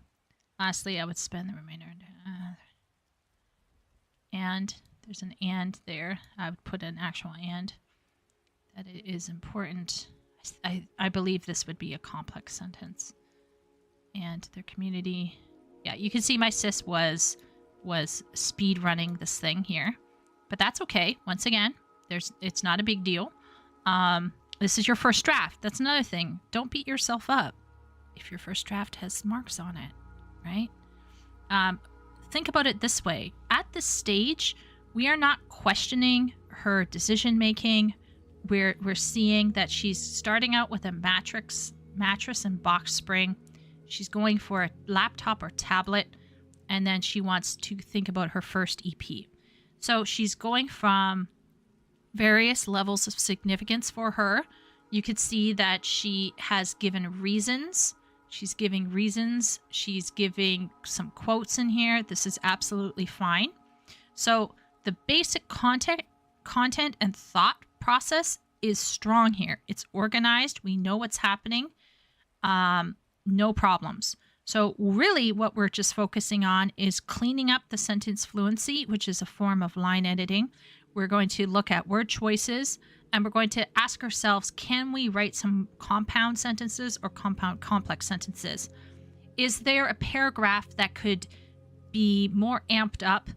Lastly, I would spend the remainder. And there's an and there. I would put an actual and. That it is important. I believe this would be a complex sentence. And their community. Yeah, you can see my sis was speed running this thing here. But that's okay. Once again, it's not a big deal. This is your first draft. That's another thing. Don't beat yourself up if your first draft has marks on it, right? Think about it this way. At this stage, we are not questioning her decision making. We're seeing that she's starting out with a mattress and box spring. She's going for a laptop or tablet, and then she wants to think about her first EP. So she's going from various levels of significance for her. You could see that she has given reasons. She's giving reasons. She's giving some quotes in here. This is absolutely fine. So the basic content and thought process is strong here. It's organized. We know what's happening. No problems. So really what we're just focusing on is cleaning up the sentence fluency, which is a form of line editing. We're going to look at word choices, and we're going to ask ourselves, can we write some compound sentences or complex sentences? Is there a paragraph that could be more amped up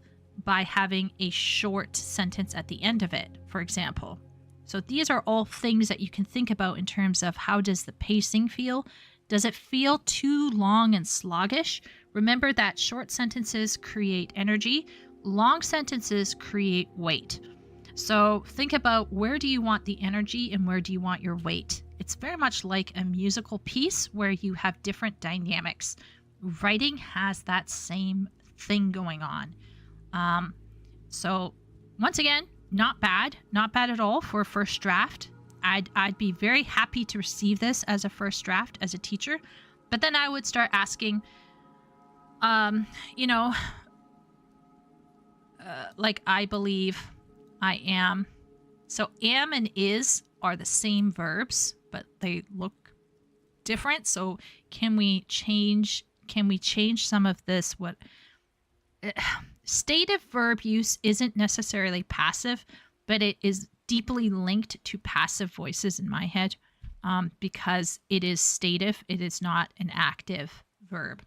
by having a short sentence at the end of it, for example? So these are all things that you can think about in terms of how does the pacing feel? Does it feel too long and sluggish? Remember that short sentences create energy. Long sentences create weight. So think about, where do you want the energy and where do you want your weight? It's very much like a musical piece where you have different dynamics. Writing has that same thing going on. So once again, not bad at all for a first draft. I'd be very happy to receive this as a first draft as a teacher, but then I would start asking, like I believe I am. So am and is are the same verbs, but they look different. So can we change some of this? What stative verb use isn't necessarily passive, but it is deeply linked to passive voices in my head, because it is stative. It is not an active verb.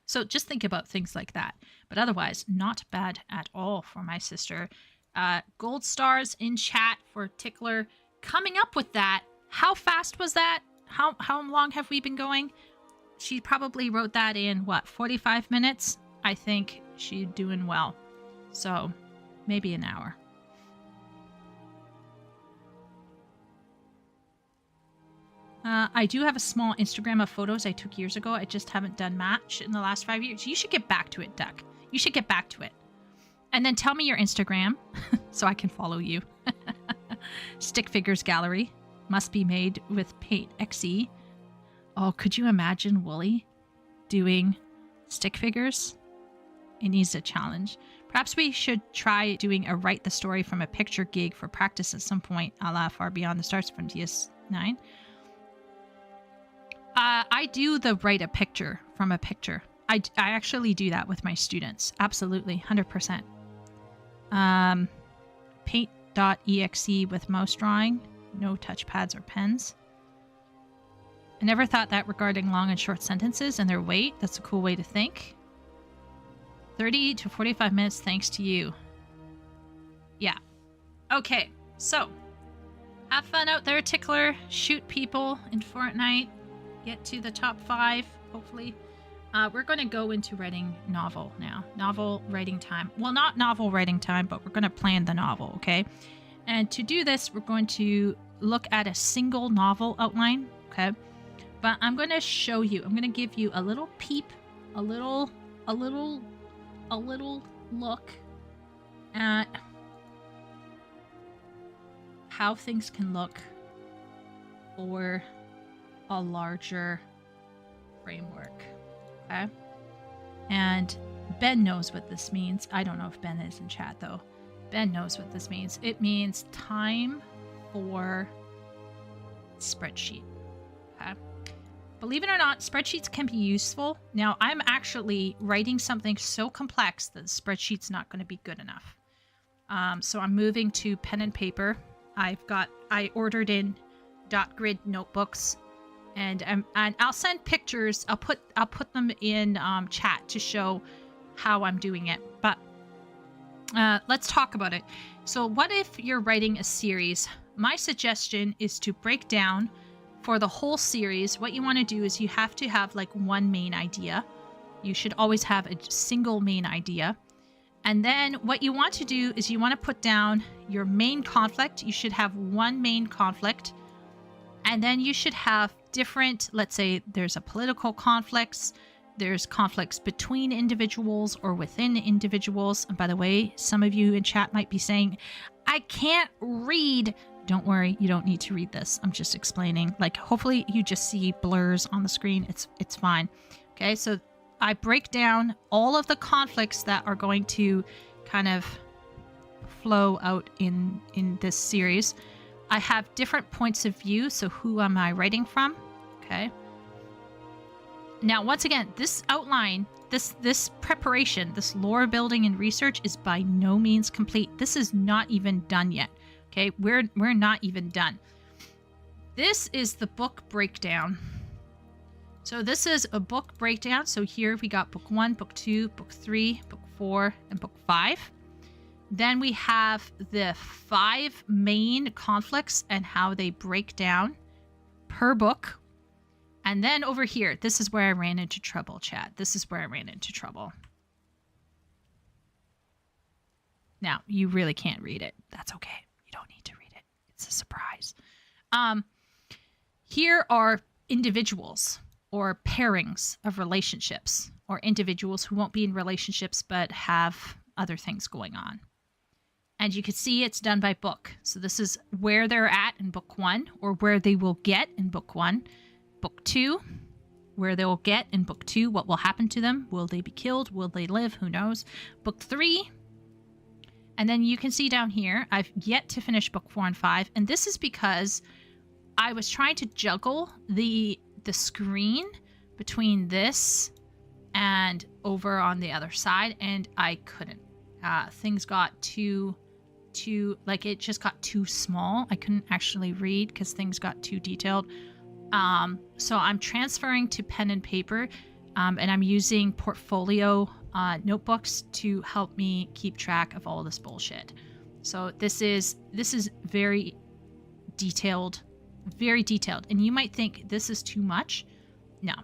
So just think about things like that. But otherwise, not bad at all for my sister. Gold stars in chat for Tickler. Coming up with that. How fast was that? How long have we been going? She probably wrote that in, 45 minutes? I think she's doing well. So maybe an hour. I do have a small Instagram of photos I took years ago. I just haven't done much in the last 5 years. You should get back to it, Duck. You should get back to it. And then tell me your Instagram so I can follow you. Stick Figures Gallery. Must be made with Paint XE. Oh, could you imagine Wooly doing stick figures? It needs a challenge. Perhaps we should try doing a write the story from a picture gig for practice at some point, a la Far Beyond the Stars from DS9. I do the write a picture from a picture. I actually do that with my students. Absolutely, 100%. Paint.exe with mouse drawing. No touchpads or pens. I never thought that regarding long and short sentences and their weight. That's a cool way to think. 30 to 45 minutes thanks to you. Yeah. Okay, so have fun out there, Tickler. Shoot people in Fortnite. Get to the top 5, hopefully. We're going to go into writing novel now. Novel writing time. Well, not novel writing time, but we're going to plan the novel, okay? And to do this, we're going to look at a single novel outline, okay? But I'm going to show you. I'm going to give you a little peep, a little look at how things can look for a larger framework, okay? And Ben knows what this means. I don't know if Ben is in chat though. Ben knows what this means. It means time for spreadsheet, okay? Believe it or not, spreadsheets can be useful. Now, I'm actually writing something so complex that the spreadsheet's not going to be good enough. So I'm moving to pen and paper. I ordered in .grid notebooks, and I'll send pictures. I'll put them in chat to show how I'm doing it. But let's talk about it. So what if you're writing a series? My suggestion is to break down for the whole series. What you want to do is you have to have like one main idea. You should always have a single main idea. And then what you want to do is you want to put down your main conflict. You should have one main conflict. And then you should have different, let's say there's a political conflicts, there's conflicts between individuals or within individuals. And by the way, some of you in chat might be saying, I can't read. Don't worry, you don't need to read this. I'm just explaining. Like, hopefully you just see blurs on the screen. It's fine. Okay, so I break down all of the conflicts that are going to kind of flow out in this series. I have different points of view, so who am I writing from? Okay. Now, once again, this outline, this preparation, this lore building and research is by no means complete. This is not even done yet. Okay, we're not even done. This is the book breakdown. So this is a book breakdown. So here we got book 1, book 2, book 3, book 4, and book 5. Then we have the 5 main conflicts and how they break down per book. And then over here, this is where I ran into trouble, chat. This is where I ran into trouble. Now, you really can't read it. That's okay. You don't need to read it. It's a surprise. Here are individuals or pairings of relationships, or individuals who won't be in relationships but have other things going on. And you can see it's done by book. So this is where they're at in book 1, or where they will get in book 1. Book 2, where they will get in book 2, what will happen to them? Will they be killed? Will they live? Who knows? Book 3, And then you can see down here, I've yet to finish book 4 and 5. And this is because I was trying to juggle the screen between this and over on the other side, and I couldn't. Things got too like, it just got too small. I couldn't actually read because things got too detailed. So I'm transferring to pen and paper, and I'm using portfolio notebooks to help me keep track of all this bullshit. So this is very detailed, very detailed. And you might think this is too much. No.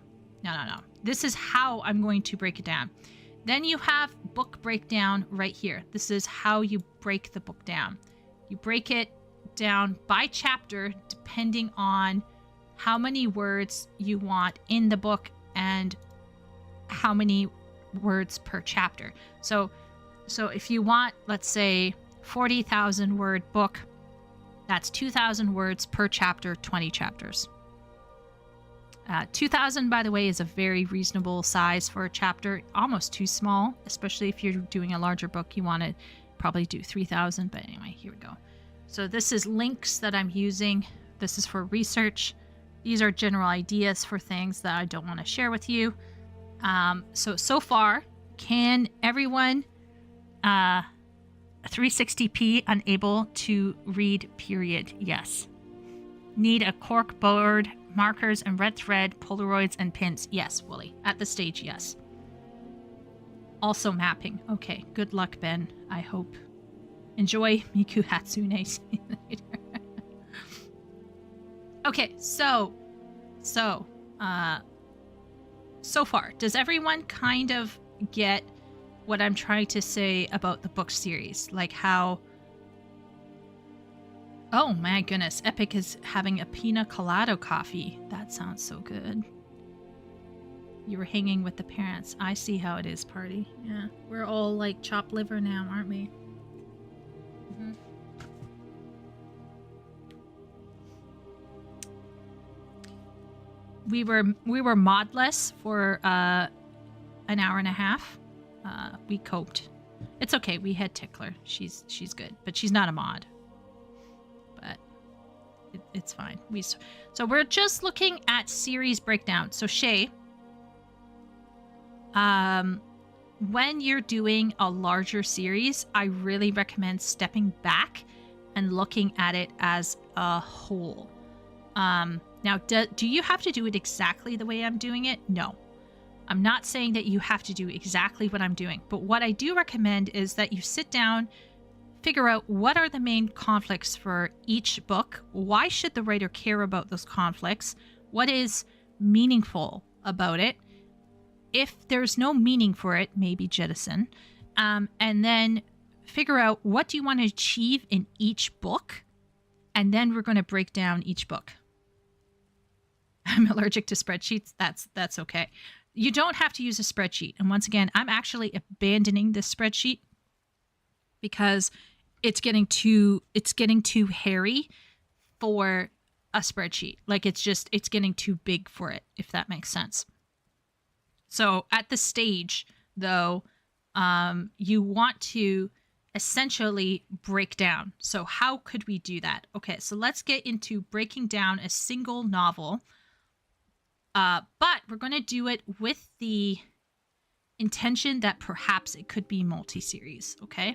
This is how I'm going to break it down. Then you have book breakdown right here. This is how you break the book down. You break it down by chapter depending on how many words you want in the book and how many words per chapter. So if you want, let's say, 40,000 word book, that's 2,000 words per chapter, 20 chapters. 2,000, by the way, is a very reasonable size for a chapter. Almost too small, especially if you're doing a larger book. You want to probably do 3,000. But anyway, here we go. So this is links that I'm using. This is for research. These are general ideas for things that I don't want to share with you. So far, can everyone 360p unable to read, period? Yes. Need a cork board, markers and red thread, Polaroids and pins? Yes, Willie. At the stage, yes. Also mapping. Okay, good luck, Ben. I hope. Enjoy Miku Hatsune. See you later. Okay, so far, does everyone kind of get what I'm trying to say about the book series? Like how... Oh my goodness, Epic is having a pina colada coffee. That sounds so good. You were hanging with the parents. I see how it is, party. Yeah, we're all like chopped liver now, aren't we? Mm-hmm. We were modless for an hour and a half. We coped. It's okay. We had Tickler. She's good, but she's not a mod. But it's fine. So we're just looking at series breakdown. So Shay, when you're doing a larger series, I really recommend stepping back and looking at it as a whole. Now, do you have to do it exactly the way I'm doing it? No. I'm not saying that you have to do exactly what I'm doing, but what I do recommend is that you sit down, figure out what are the main conflicts for each book. Why should the writer care about those conflicts? What is meaningful about it? If there's no meaning for it, maybe jettison. And then figure out what do you want to achieve in each book, and then we're going to break down each book. I'm allergic to spreadsheets. That's okay. You don't have to use a spreadsheet. And once again, I'm actually abandoning this spreadsheet because it's getting too hairy for a spreadsheet. Like it's getting too big for it, if that makes sense. So at the stage, though, you want to essentially break down. So how could we do that? Okay, so let's get into breaking down a single novel. But we're going to do it with the intention that perhaps it could be multi-series, okay?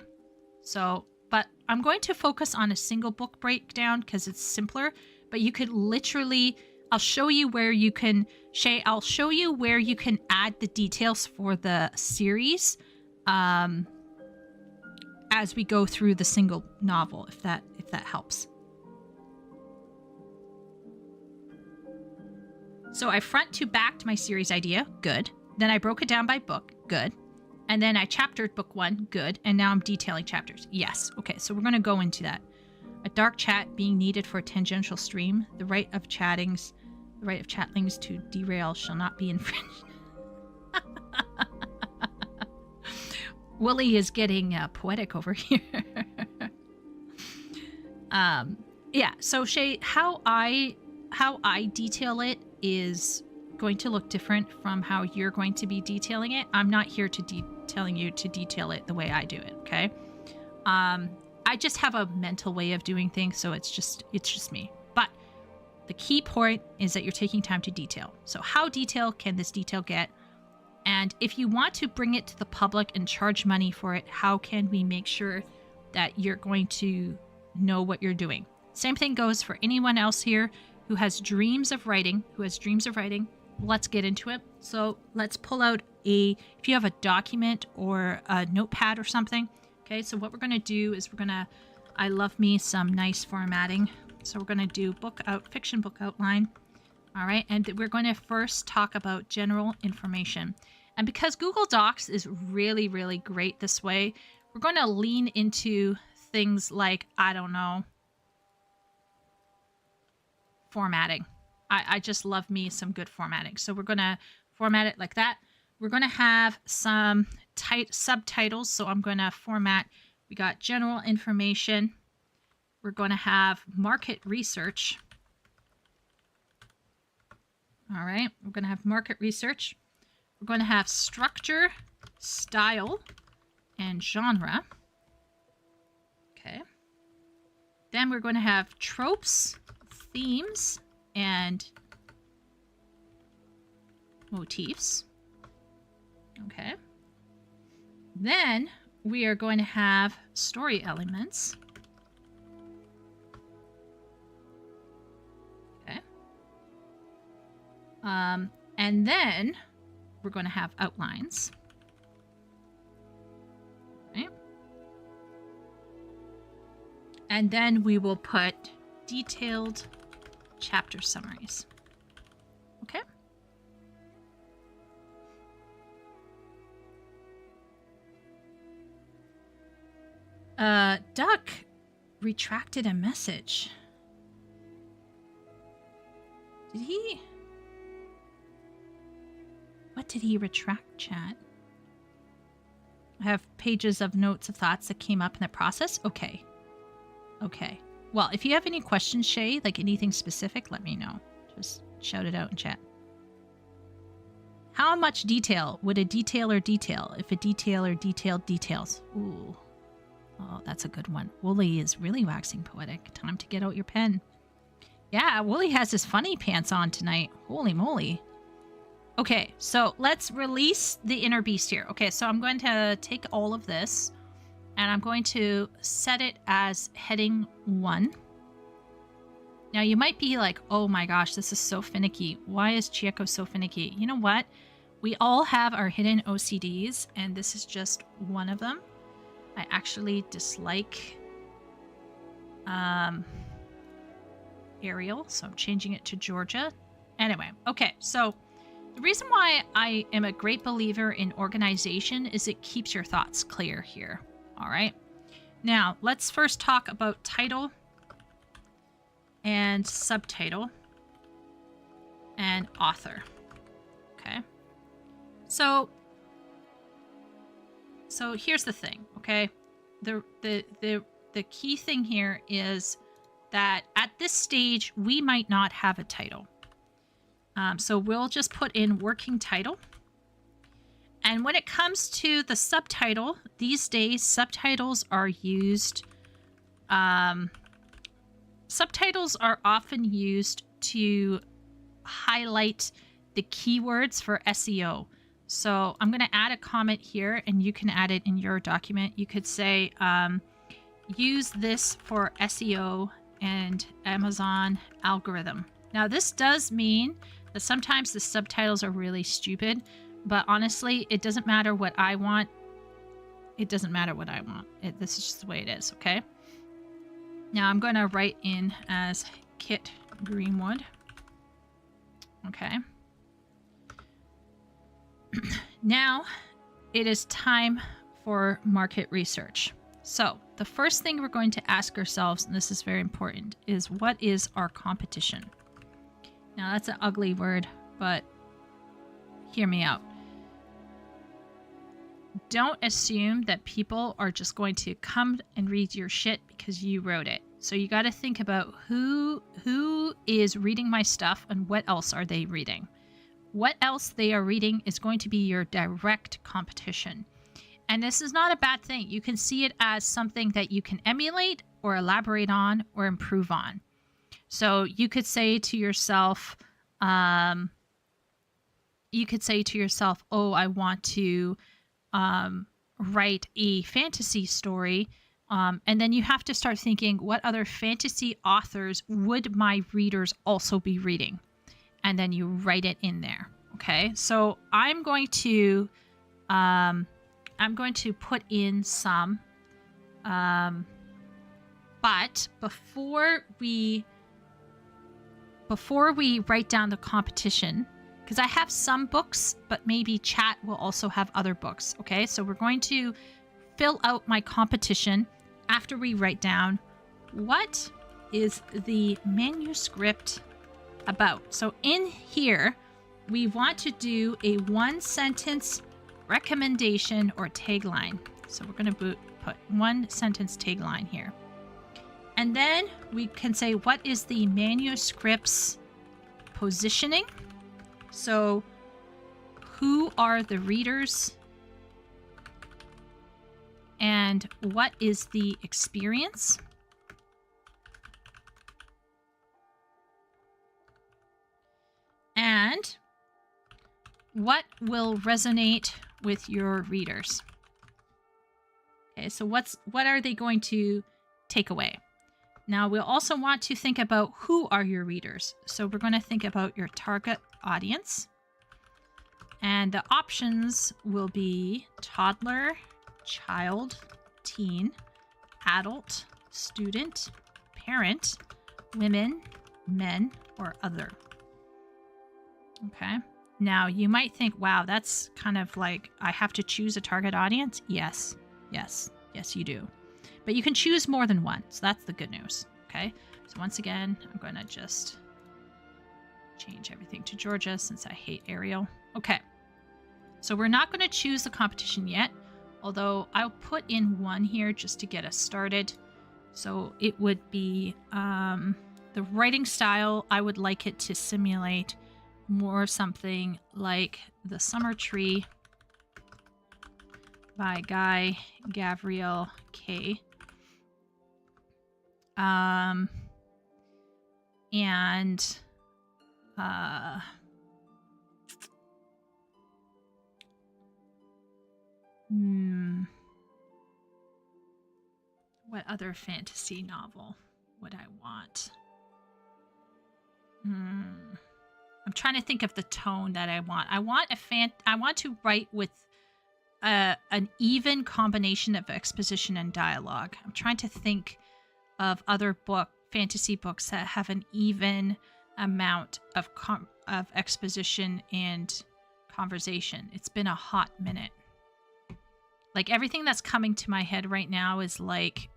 So, but I'm going to focus on a single book breakdown because it's simpler, but you could literally, I'll show you where you can, Shay, I'll show you where you can add the details for the series as we go through the single novel, if that helps. So I front to backed my series idea, good. Then I broke it down by book, good. And then I chaptered book 1, good. And now I'm detailing chapters, yes. Okay, so we're going to go into that. A dark chat being needed for a tangential stream. The right of chatlings to derail shall not be infringed. Willie is getting poetic over here. Yeah, so Shay, how I detail it is going to look different from how you're going to be detailing it. I'm not here to telling you to detail it the way I do it, okay? I just have a mental way of doing things, so it's just me. But the key point is that you're taking time to detail. So how detailed can this detail get? And if you want to bring it to the public and charge money for it, how can we make sure that you're going to know what you're doing? Same thing goes for anyone else here who has dreams of writing, Let's get into it. So let's pull out if you have a document or a notepad or something. Okay, so what we're going to do is I love me some nice formatting. So we're going to do fiction book outline. All right, and we're going to first talk about general information. And because Google Docs is really, really great this way, we're going to lean into things like, I don't know, formatting. I just love me some good formatting. So we're going to format it like that. We're going to have some subtitles. So I'm going to format, we got general information. We're going to have market research. All right, we're going to have market research. We're going to have structure, style, and genre. Okay. Then we're going to have tropes, themes, and motifs. Okay. Then we are going to have story elements. Okay. And then we're going to have outlines. Okay. And then we will put detailed chapter summaries. Okay? Duck retracted a message. Did he? What did he retract, chat? I have pages of notes of thoughts that came up in the process. Okay. Okay. Well, if you have any questions, Shay, like anything specific, let me know. Just shout it out in chat. How much detail would a detailer detail if a detailer detailed details? Ooh. Oh, that's a good one. Wooly is really waxing poetic. Time to get out your pen. Yeah, Wooly has his funny pants on tonight. Holy moly. Okay, so let's release the inner beast here. Okay, so I'm going to take all of this and I'm going to set it as heading 1. Now you might be like, oh my gosh, this is so finicky. Why is Chieko so finicky? You know what? We all have our hidden OCDs and this is just one of them. I actually dislike Ariel, so I'm changing it to Georgia. Anyway, okay, so the reason why I am a great believer in organization is it keeps your thoughts clear here. All right. Now, let's first talk about title and subtitle and author. Okay. So here's the thing, okay? The key thing here is that at this stage, we might not have a title. So we'll just put in working title. And when it comes to the subtitle, these days, subtitles are used. Subtitles are often used to highlight the keywords for SEO. So I'm going to add a comment here and you can add it in your document. You could say, use this for SEO and Amazon algorithm. Now, this does mean that sometimes the subtitles are really stupid, but honestly, it doesn't matter what I want. It doesn't matter what I want. This is just the way it is, okay? Now, I'm going to write in as Kit Greenwood. Okay. Now, it is time for market research. So, the first thing we're going to ask ourselves, and this is very important, is what is our competition? Now, that's an ugly word, but hear me out. Don't assume that people are just going to come and read your shit because you wrote it. So you got to think about who is reading my stuff and what else are they reading. What else they are reading is going to be your direct competition. And this is not a bad thing. You can see it as something that you can emulate or elaborate on or improve on. So you could say to yourself, oh, I want to write a fantasy story. And then you have to start thinking, what other fantasy authors would my readers also be reading? And then you write it in there. Okay. So I'm going to put in some, but before we write down the competition, because I have some books, but maybe chat will also have other books. Okay, so we're going to fill out my competition after we write down what is the manuscript about. So in here, we want to do a 1-sentence recommendation or tagline. So we're going to put 1-sentence tagline here. And then we can say, what is the manuscript's positioning? So who are the readers? And what is the experience? And what will resonate with your readers? Okay, so what are they going to take away? Now, we'll also want to think about who are your readers. So we're going to think about your target audience. And the options will be toddler, child, teen, adult, student, parent, women, men, or other. Okay. Now, you might think, wow, that's kind of like, I have to choose a target audience. Yes, you do. But you can choose more than one. So that's the good news. Okay. So once again, I'm going to just change everything to Georgia since I hate Arial. Okay. So we're not going to choose the competition yet, although I'll put in one here just to get us started. So it would be the writing style. I would like it to simulate more something like The Summer Tree by Guy Gavriel K. What other fantasy novel would I want? I'm trying to think of the tone that I want. I want to write with an even combination of exposition and dialogue. I'm trying to think of other fantasy books that have an even amount of exposition and conversation. It's been a hot minute. Like everything that's coming to my head right now is like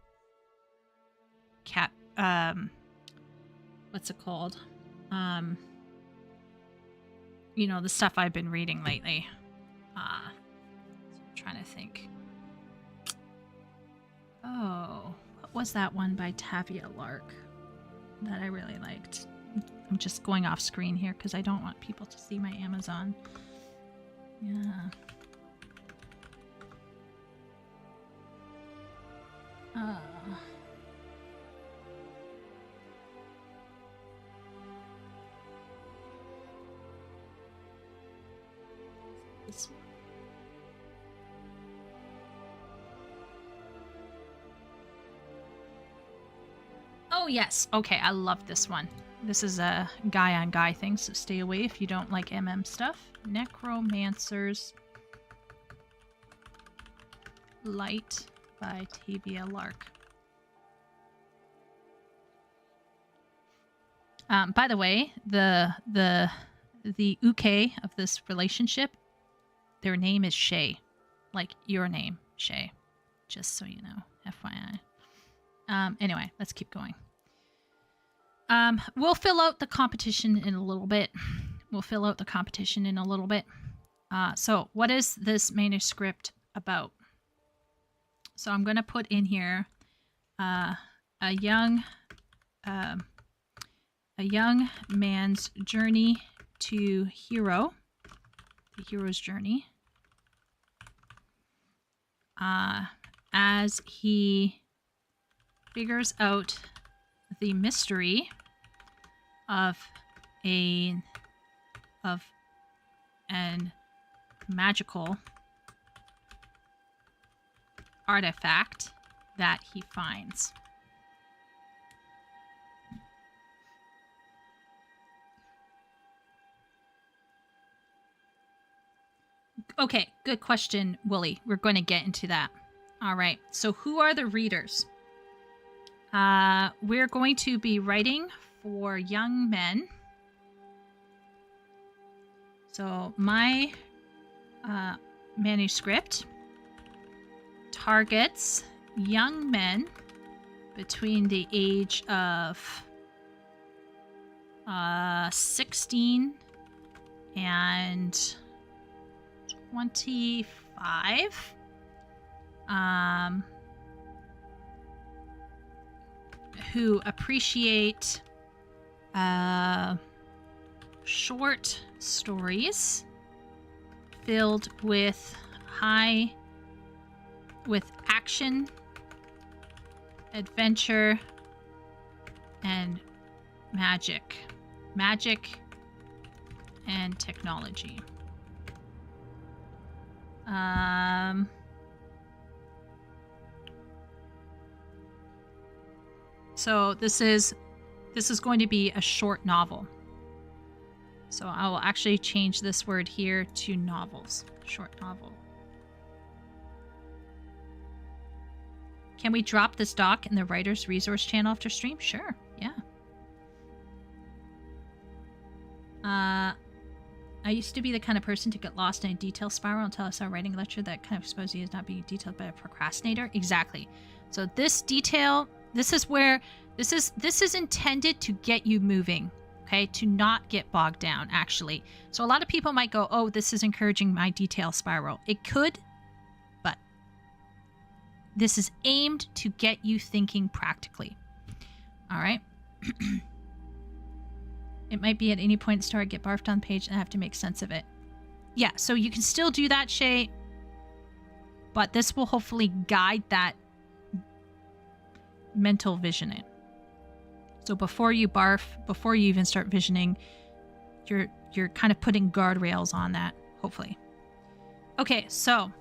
what's it called? The stuff I've been reading lately. So I'm trying to think. Oh, what was that one by Tavia Lark that I really liked? I'm just going off screen here because I don't want people to see my Amazon. Yeah. This one. Oh, yes. Okay, I love this one. This is a guy-on-guy thing, so stay away if you don't like MM stuff. Necromancer's Light by Tavia Lark. By the way, the uke of this relationship, their name is Shay. Like your name, Shay. Just so you know, FYI. Anyway, let's keep going. We'll fill out the competition in a little bit. So what is this manuscript about? So I'm going to put in here a young man's journey to hero, the hero's journey. as he figures out the mystery of an magical artifact that he finds. Okay, good question, Wooly. We're going to get into that. All right, so who are the readers? We're going to be writing for young men. So my manuscript targets young men between the age of 16 and 25. Who appreciate short stories filled with action, adventure, and magic and technology. So this is going to be a short novel. So I will actually change this word here to novels. Short novel. Can we drop this doc in the Writer's Resource channel after stream? Sure, yeah. I used to be the kind of person to get lost in a detail spiral until I saw a writing lecture that kind of exposed you as not being detailed by a procrastinator. Exactly. So this detail, this is intended to get you moving, okay? To not get bogged down, actually. So a lot of people might go, oh, this is encouraging my detail spiral. It could, but this is aimed to get you thinking practically. All right. It might be at any point in the story, get barfed on the page and I have to make sense of it. Yeah, so you can still do that, Shay, but this will hopefully guide that mental visioning. So before you barf, before you even start visioning, you're kind of putting guardrails on that, hopefully. Okay, so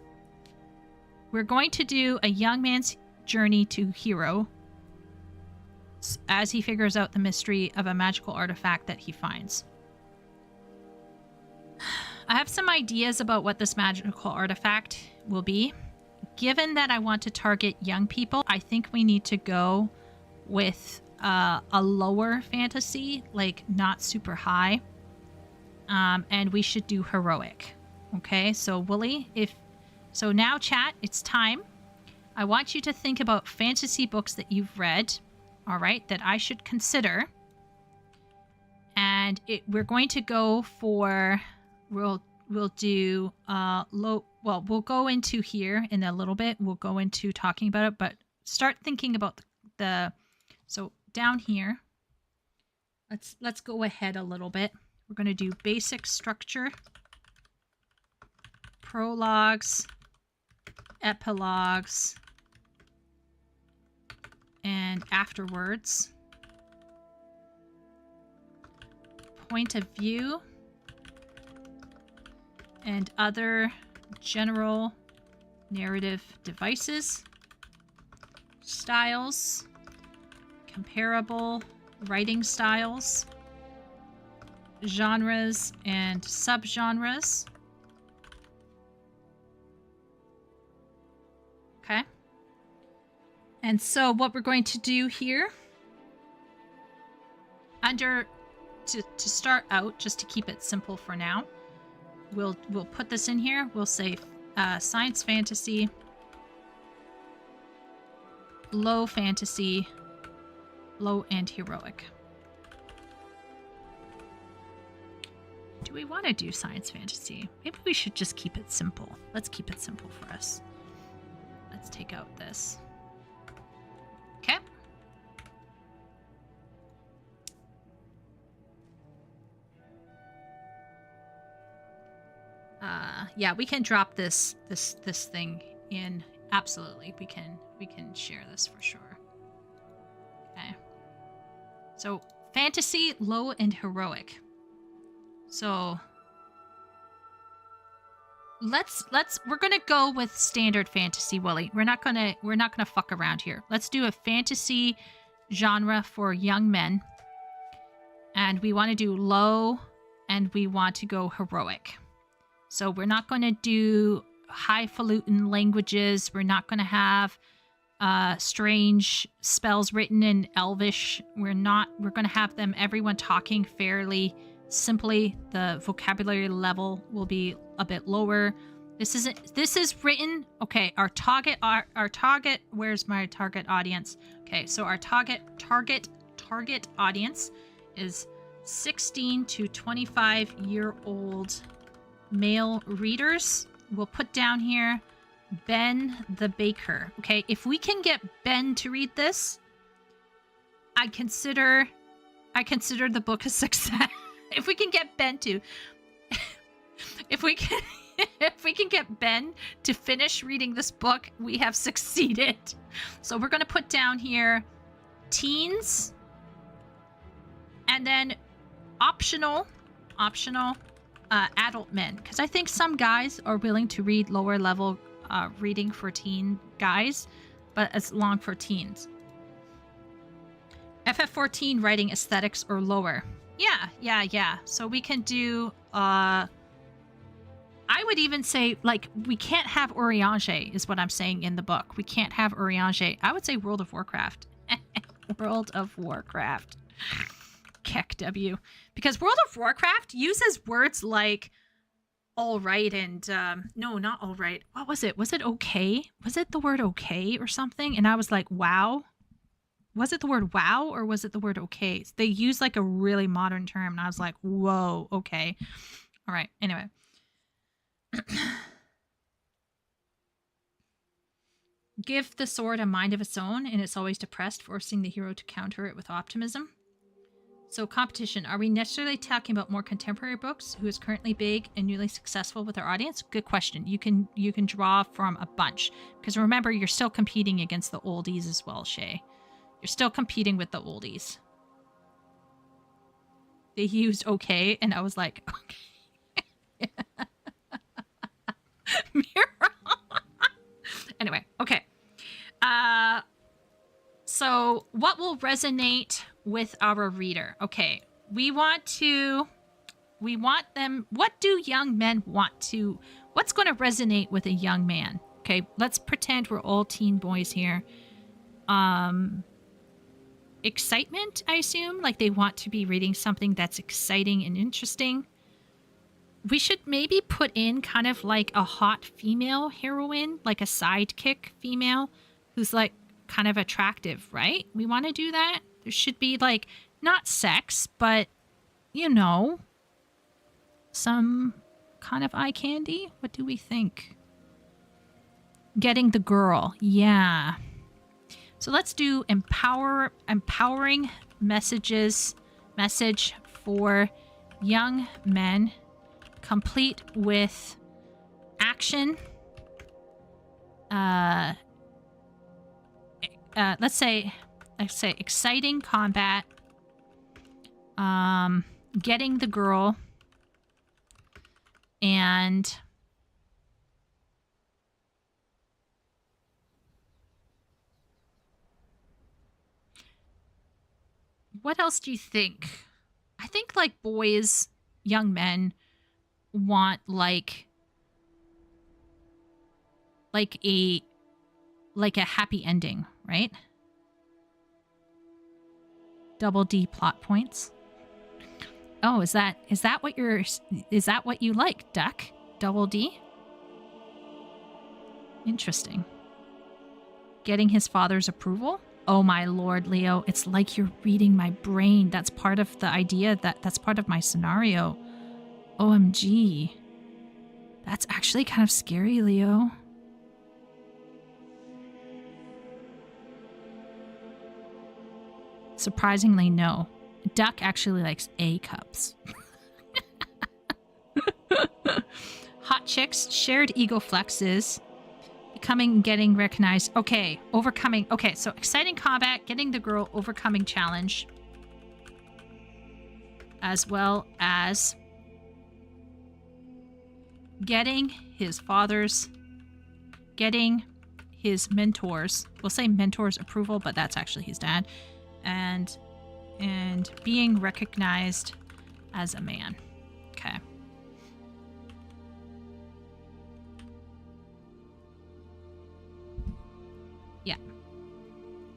we're going to do a young man's journey to hero as he figures out the mystery of a magical artifact that he finds. I have some ideas about what this magical artifact will be. Given that I want to target young people, I think we need to go with a lower fantasy, like not super high. And we should do heroic. Okay, so Wooly, so now chat, it's time. I want you to think about fantasy books that you've read, all right, that I should consider. And we're going to go for, we'll do low, well, we'll go into here in a little bit. We'll go into talking about it, but start thinking about so down here, let's go ahead a little bit. We're going to do basic structure, prologues, epilogues, and afterwards, point of view, and other general narrative devices, styles, comparable writing styles, genres and subgenres. Okay. And so what we're going to do here, to start out, just to keep it simple for now, we'll put this in here. We'll say science fantasy, low fantasy, low and heroic. Do we want to do science fantasy? Maybe we should just keep it simple. Let's keep it simple for us. Let's take out this. Okay. Yeah, we can drop this thing in absolutely. We can share this for sure. Okay. So fantasy, low, and heroic. So we're gonna go with standard fantasy, Willie. We're not gonna fuck around here. Let's do a fantasy genre for young men. And we want to do low, and we want to go heroic. So we're not going to do highfalutin languages. We're not going to have strange spells written in Elvish. We're going to have everyone talking fairly simply. The vocabulary level will be a bit lower. This is written. Okay, our target, where's my target audience? Okay, so our target audience is 16 to 25-year-old male readers. We'll put down here Ben the Baker. Okay, if we can get Ben to read this, I consider the book a success. If we can get Ben to if we can get Ben to finish reading this book, we have succeeded. So we're going to put down here teens, and then optional adult men, because I think some guys are willing to read lower level reading for teen guys, but it's long for teens. FF14 writing aesthetics or lower. Yeah. So we can do I would even say, like, we can't have Oriange is what I'm saying in the book. We can't have Oriange. I would say World of Warcraft. World of Warcraft. Keck W. Because World of Warcraft uses words like all right and no, not all right. What was it? Was it okay? Was it the word okay or something? And I was like, wow. Was it the word wow or was it the word okay? They use like a really modern term, and I was like, whoa, okay. All right. Anyway. Give the sword a mind of its own, and it's always depressed, forcing the hero to counter it with optimism. So competition. Are we necessarily talking about more contemporary books? Who is currently big and newly successful with our audience? Good question. You can draw from a bunch, because remember, you're still competing against the oldies as well, Shay. You're still competing with the oldies. They used okay, and I was like, okay. Anyway, okay. So what will resonate with our reader? Okay, we want them, what do young men want to, what's going to resonate with a young man? Okay, let's pretend we're all teen boys here. Excitement, I assume, like they want to be reading something that's exciting and interesting. We should maybe put in kind of like a hot female heroine, like a sidekick female who's like kind of attractive, right? We want to do that. There should be like, not sex, but, you know, some kind of eye candy. What do we think? Getting the girl. Yeah. So let's do empowering message for young men, complete with action. Let's say exciting combat, getting the girl, and what else do you think? I think like boys, young men want like a happy ending, right? Double D plot points. Oh, is that what you like, Duck? Double D? Interesting. Getting his father's approval? Oh my lord, Leo, it's like you're reading my brain. That's part of the idea, that's part of my scenario. OMG. That's actually kind of scary, Leo. Surprisingly, no. Duck actually likes A cups. Hot chicks, shared ego flexes. becoming, getting recognized. Okay, overcoming. Okay, so exciting combat, getting the girl, overcoming challenge. As well as getting his father's, getting his mentors, we'll say mentors approval, but that's actually his dad, and being recognized as a man. Okay.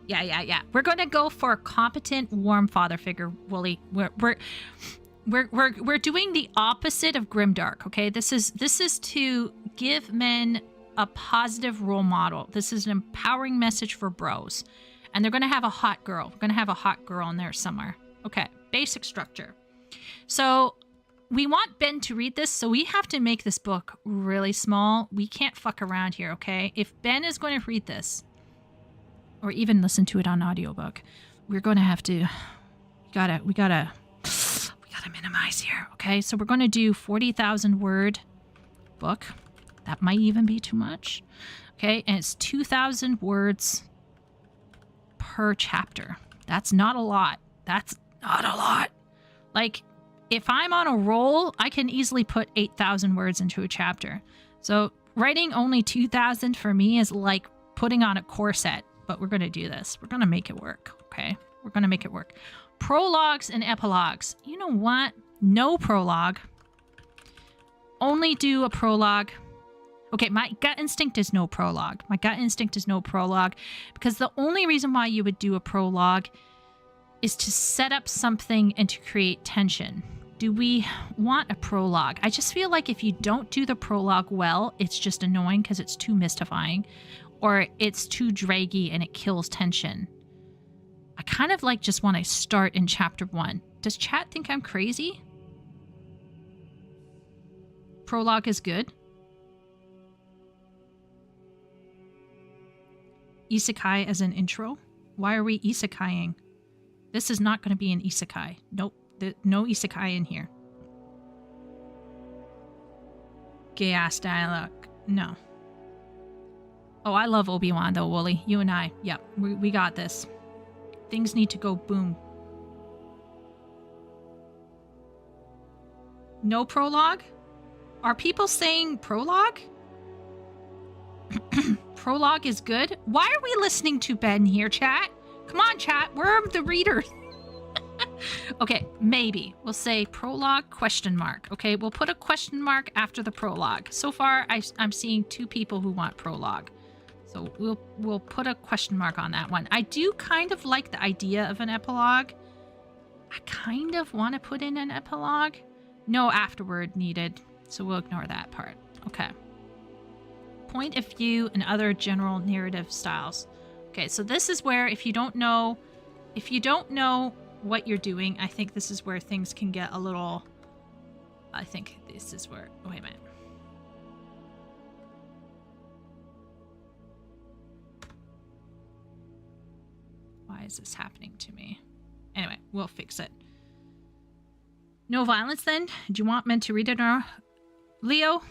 Yeah. We're going to go for a competent, warm father figure, Wooly. We're doing the opposite of grimdark, okay? This is to give men a positive role model. This is an empowering message for bros. And they're going to have a hot girl. We're going to have a hot girl in there somewhere. Okay, basic structure. So we want Ben to read this, so we have to make this book really small. We can't fuck around here, okay? If Ben is going to read this, or even listen to it on audiobook, we're going to have to, we gotta minimize here, okay? So we're going to do 40,000 word book. That might even be too much, okay? And it's 2,000 words per chapter. That's not a lot. That's not a lot. Like, if I'm on a roll, I can easily put 8,000 words into a chapter. So writing only 2,000 for me is like putting on a corset, but we're going to do this. We're going to make it work, okay? We're going to make it work. Prologues and epilogues. You know what? No prologue. Only do a prologue. Okay, my gut instinct is no prologue. My gut instinct is no prologue because the only reason why you would do a prologue is to set up something and to create tension. Do we want a prologue? I just feel like if you don't do the prologue well, it's just annoying because it's too mystifying or it's too draggy and it kills tension. I kind of like just want to start in chapter 1. Does chat think I'm crazy? Prologue is good. Isekai as an intro. Why are we isekaiing? This is not going to be an isekai. Nope. No isekai in here. Gay ass dialogue. No. Oh, I love Obi-Wan though, Wooly. You and I. Yep. We got this. Things need to go boom. No prologue? Are people saying prologue? Prologue is good. Why are we listening to Ben here, chat? Come on, chat. We're the readers. Okay, maybe. We'll say prologue question mark. Okay, we'll put a question mark after the prologue. So far, I'm seeing 2 people who want prologue. So we'll put a question mark on that one. I do kind of like the idea of an epilogue. I kind of want to put in an epilogue. No afterword needed. So we'll ignore that part. Okay. Point of view and other general narrative styles. Okay, so this is where if you don't know what you're doing, I think this is where things can get a little, I think this is where, oh, wait a minute. Why is this happening to me? Anyway, we'll fix it. No violence then? Do you want men to read it or Leo?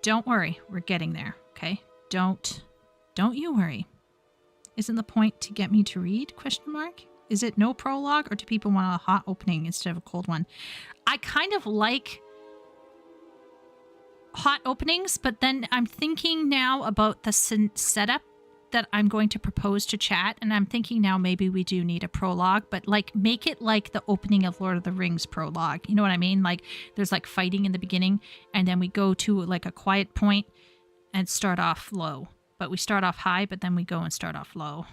Don't worry, we're getting there, okay? Don't you worry. Isn't the point to get me to read? Question mark? Is it no prologue or do people want a hot opening instead of a cold one? I kind of like hot openings, but then I'm thinking now about the setup that I'm going to propose to chat, and I'm thinking now maybe we do need a prologue, but like make it like the opening of Lord of the Rings prologue. You know what I mean? Like there's like fighting in the beginning, and then we go to like a quiet point and start off low. But we start off high, but then we go and start off low.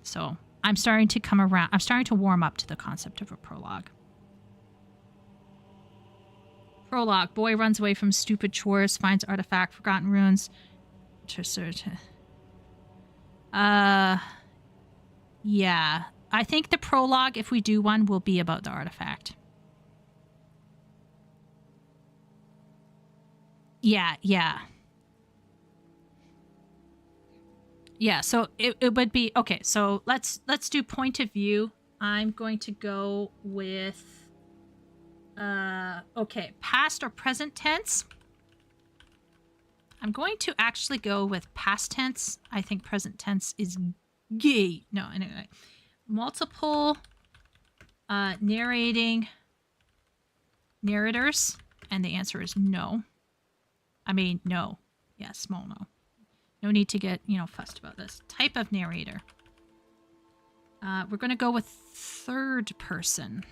So I'm starting to come around. I'm starting to warm up to the concept of a prologue. Prologue. Boy runs away from stupid chores, finds artifact, forgotten ruins. Yeah. I think the prologue, if we do one, will be about the artifact. Yeah. Yeah, so it would be okay. So let's do point of view. I'm going to go with okay, past or present tense. I'm going to actually go with past tense. I think present tense is gay. No, anyway. Multiple narrators, and the answer is no. I mean, no. Yeah, small no. No need to get, fussed about this. Type of narrator. We're going to go with third person.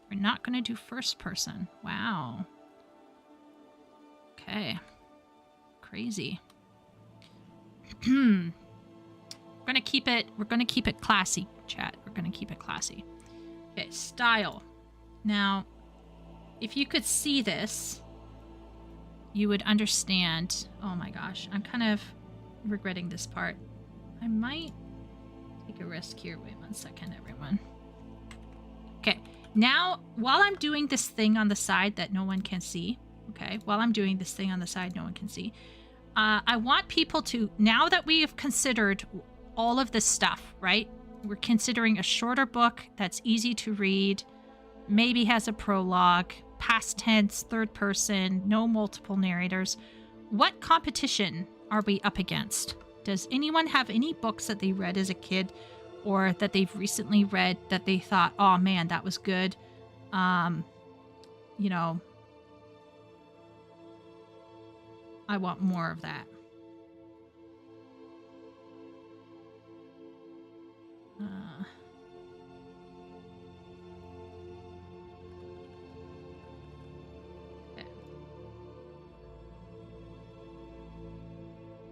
We're not going to do first person. Wow. Okay. Crazy. We're going to keep it classy, chat. We're going to keep it classy. Okay, style. Now, if you could see this, you would understand. Oh my gosh, I'm kind of regretting this part. I might take a risk here. Wait 1 second, everyone. Okay, now while I'm doing this thing on the side that no one can see, I want people to, now that we have considered all of this stuff, right? We're considering a shorter book that's easy to read, maybe has a prologue, past tense, third person, no multiple narrators. What competition are we up against? Does anyone have any books that they read as a kid or that they've recently read that they thought, oh man, that was good? I want more of that. Okay.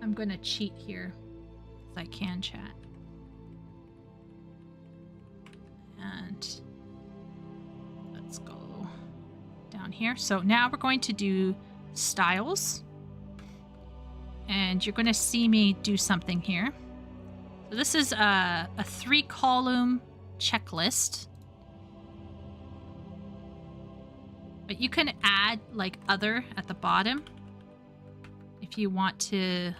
I'm going to cheat here as I can, chat. And let's go down here. So now we're going to do styles. And you're going to see me do something here. So this is a 3-column checklist. But you can add like other at the bottom if you want to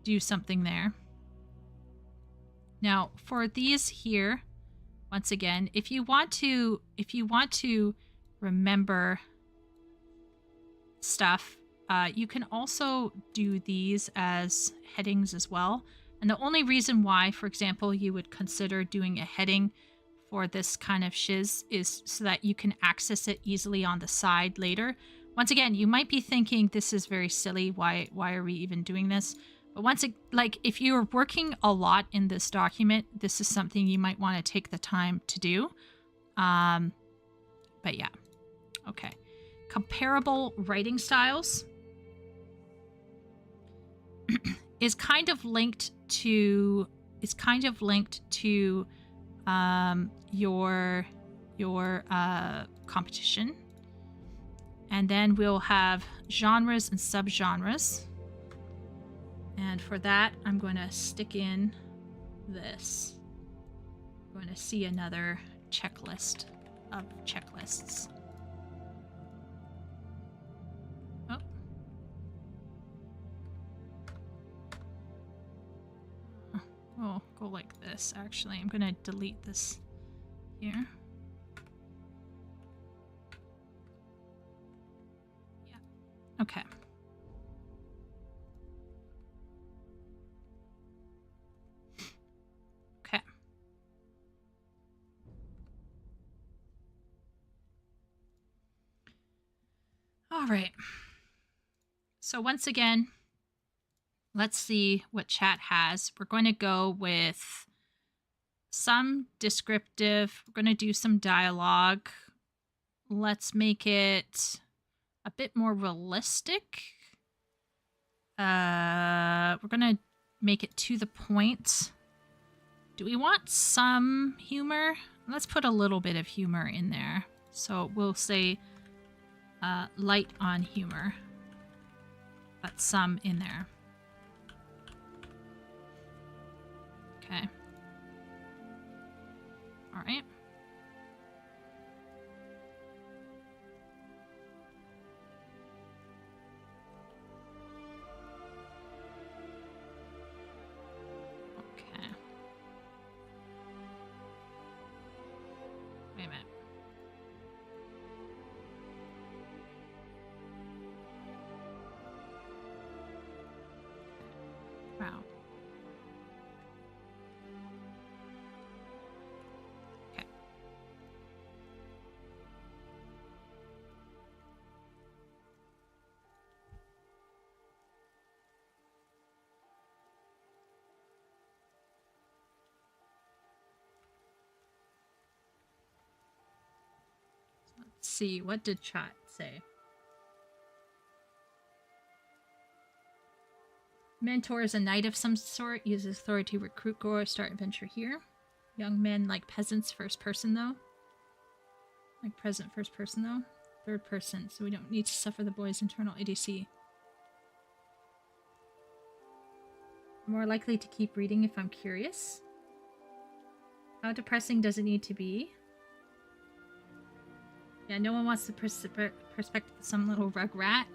do something there. Now for these here, once again, if you want to remember stuff, you can also do these as headings as well. And the only reason why, for example, you would consider doing a heading for this kind of shiz is so that you can access it easily on the side later. Once again, you might be thinking this is very silly. Why are we even doing this? But if you're working a lot in this document, this is something you might want to take the time to do. But yeah. Okay. Comparable writing styles is kind of linked to your competition. And then we'll have genres and subgenres. And for that, I'm going to stick in this. I'm going to see another checklist of checklists. Oh. We'll go like this, actually. I'm going to delete this here. Yeah. Okay. All right. So once again, let's see what chat has. We're going to go with some descriptive. We're going to do some dialogue. Let's make it a bit more realistic. We're going to make it to the point. Do we want some humor? Let's put a little bit of humor in there. So we'll say light on humor, but some in there. Okay. All right. Okay. see. What did chat say? Mentor is a knight of some sort. Uses authority to recruit growers. Start adventure here. Young men like peasants. First person though. Like present first person though. Third person. So we don't need to suffer the boy's internal ADC. More likely to keep reading if I'm curious. How depressing does it need to be? Yeah, no one wants to perspect some little rugrat.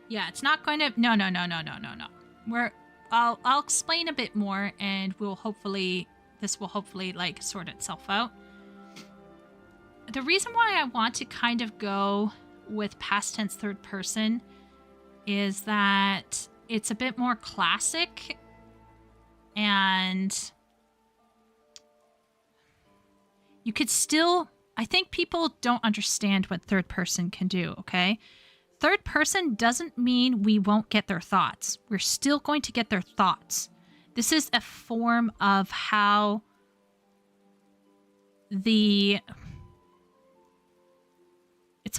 Yeah, it's not going to... No. I'll explain a bit more, and this will hopefully, like, sort itself out. The reason why I want to kind of go with past tense third person is that it's a bit more classic, and you could still... I think people don't understand what third person can do, okay? Third person doesn't mean we won't get their thoughts. We're still going to get their thoughts. This is a form of how it's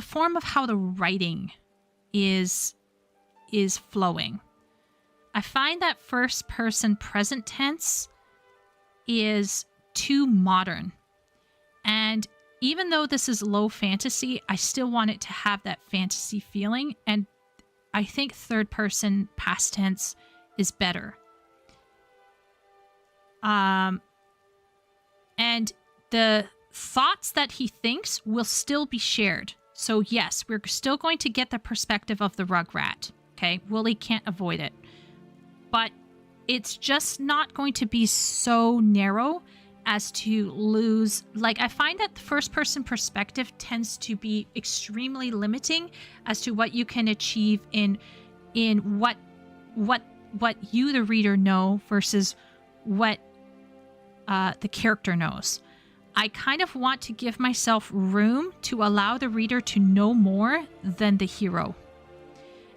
a form of how the writing is flowing. I find that first person present tense is too modern. And even though this is low fantasy, I still want it to have that fantasy feeling. And I think third person past tense is better. And the thoughts that he thinks will still be shared. So yes, we're still going to get the perspective of the rugrat. Okay, Wooly can't avoid it. But it's just not going to be so narrow as to lose... Like, I find that the first person perspective tends to be extremely limiting as to what you can achieve in what you, the reader, know versus what the character knows. I kind of want to give myself room to allow the reader to know more than the hero.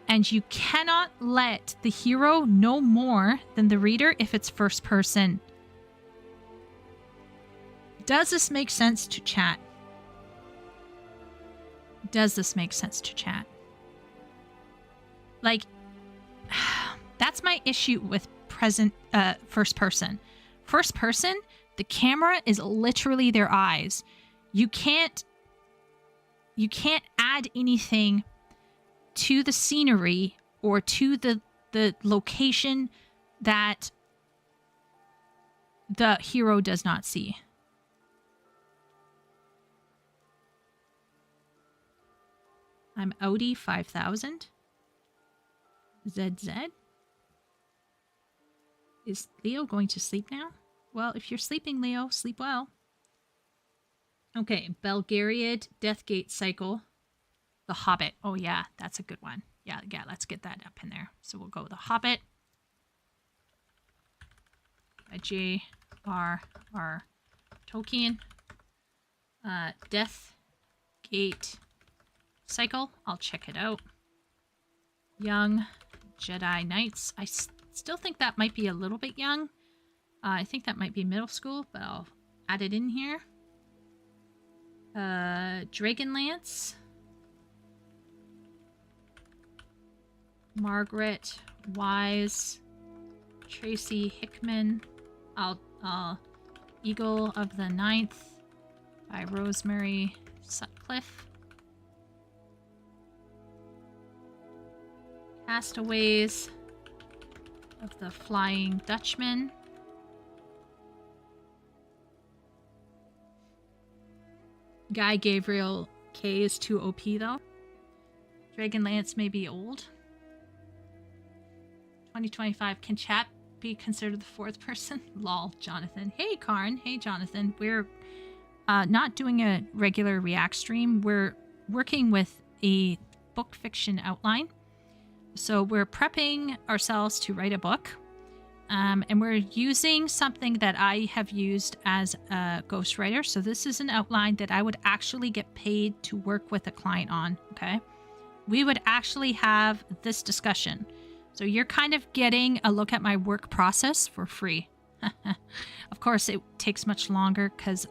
And you cannot let the hero know more than the reader if it's first person. Does this make sense to chat? Does this make sense to chat? Like, that's my issue with first person. First person, the camera is literally their eyes. You can't add anything to the scenery or to the location that the hero does not see. I'm Audi 5000. ZZ. Is Leo going to sleep now? Well, if you're sleeping, Leo, sleep well. Okay, Belgariad Deathgate Cycle. The Hobbit. Oh, yeah, that's a good one. Yeah, let's get that up in there. So we'll go The Hobbit. By J.R.R. Tolkien. Deathgate Cycle. I'll check it out. Young Jedi Knights. I still think that might be a little bit young. I think that might be middle school, but I'll add it in here. Dragonlance. Margaret Wise. Tracy Hickman. Eagle of the Ninth by Rosemary Sutcliffe. Castaways of the Flying Dutchman. Guy Gabriel K is too OP though. Dragonlance may be old. 2025. Can chat be considered the fourth person? Lol, Jonathan. Hey, Karn. Hey, Jonathan. We're not doing a regular React stream. We're working with a book fiction outline. So we're prepping ourselves to write a book. And we're using something that I have used as a ghostwriter. So this is an outline that I would actually get paid to work with a client on, okay? We would actually have this discussion. So you're kind of getting a look at my work process for free. Of course, it takes much longer because,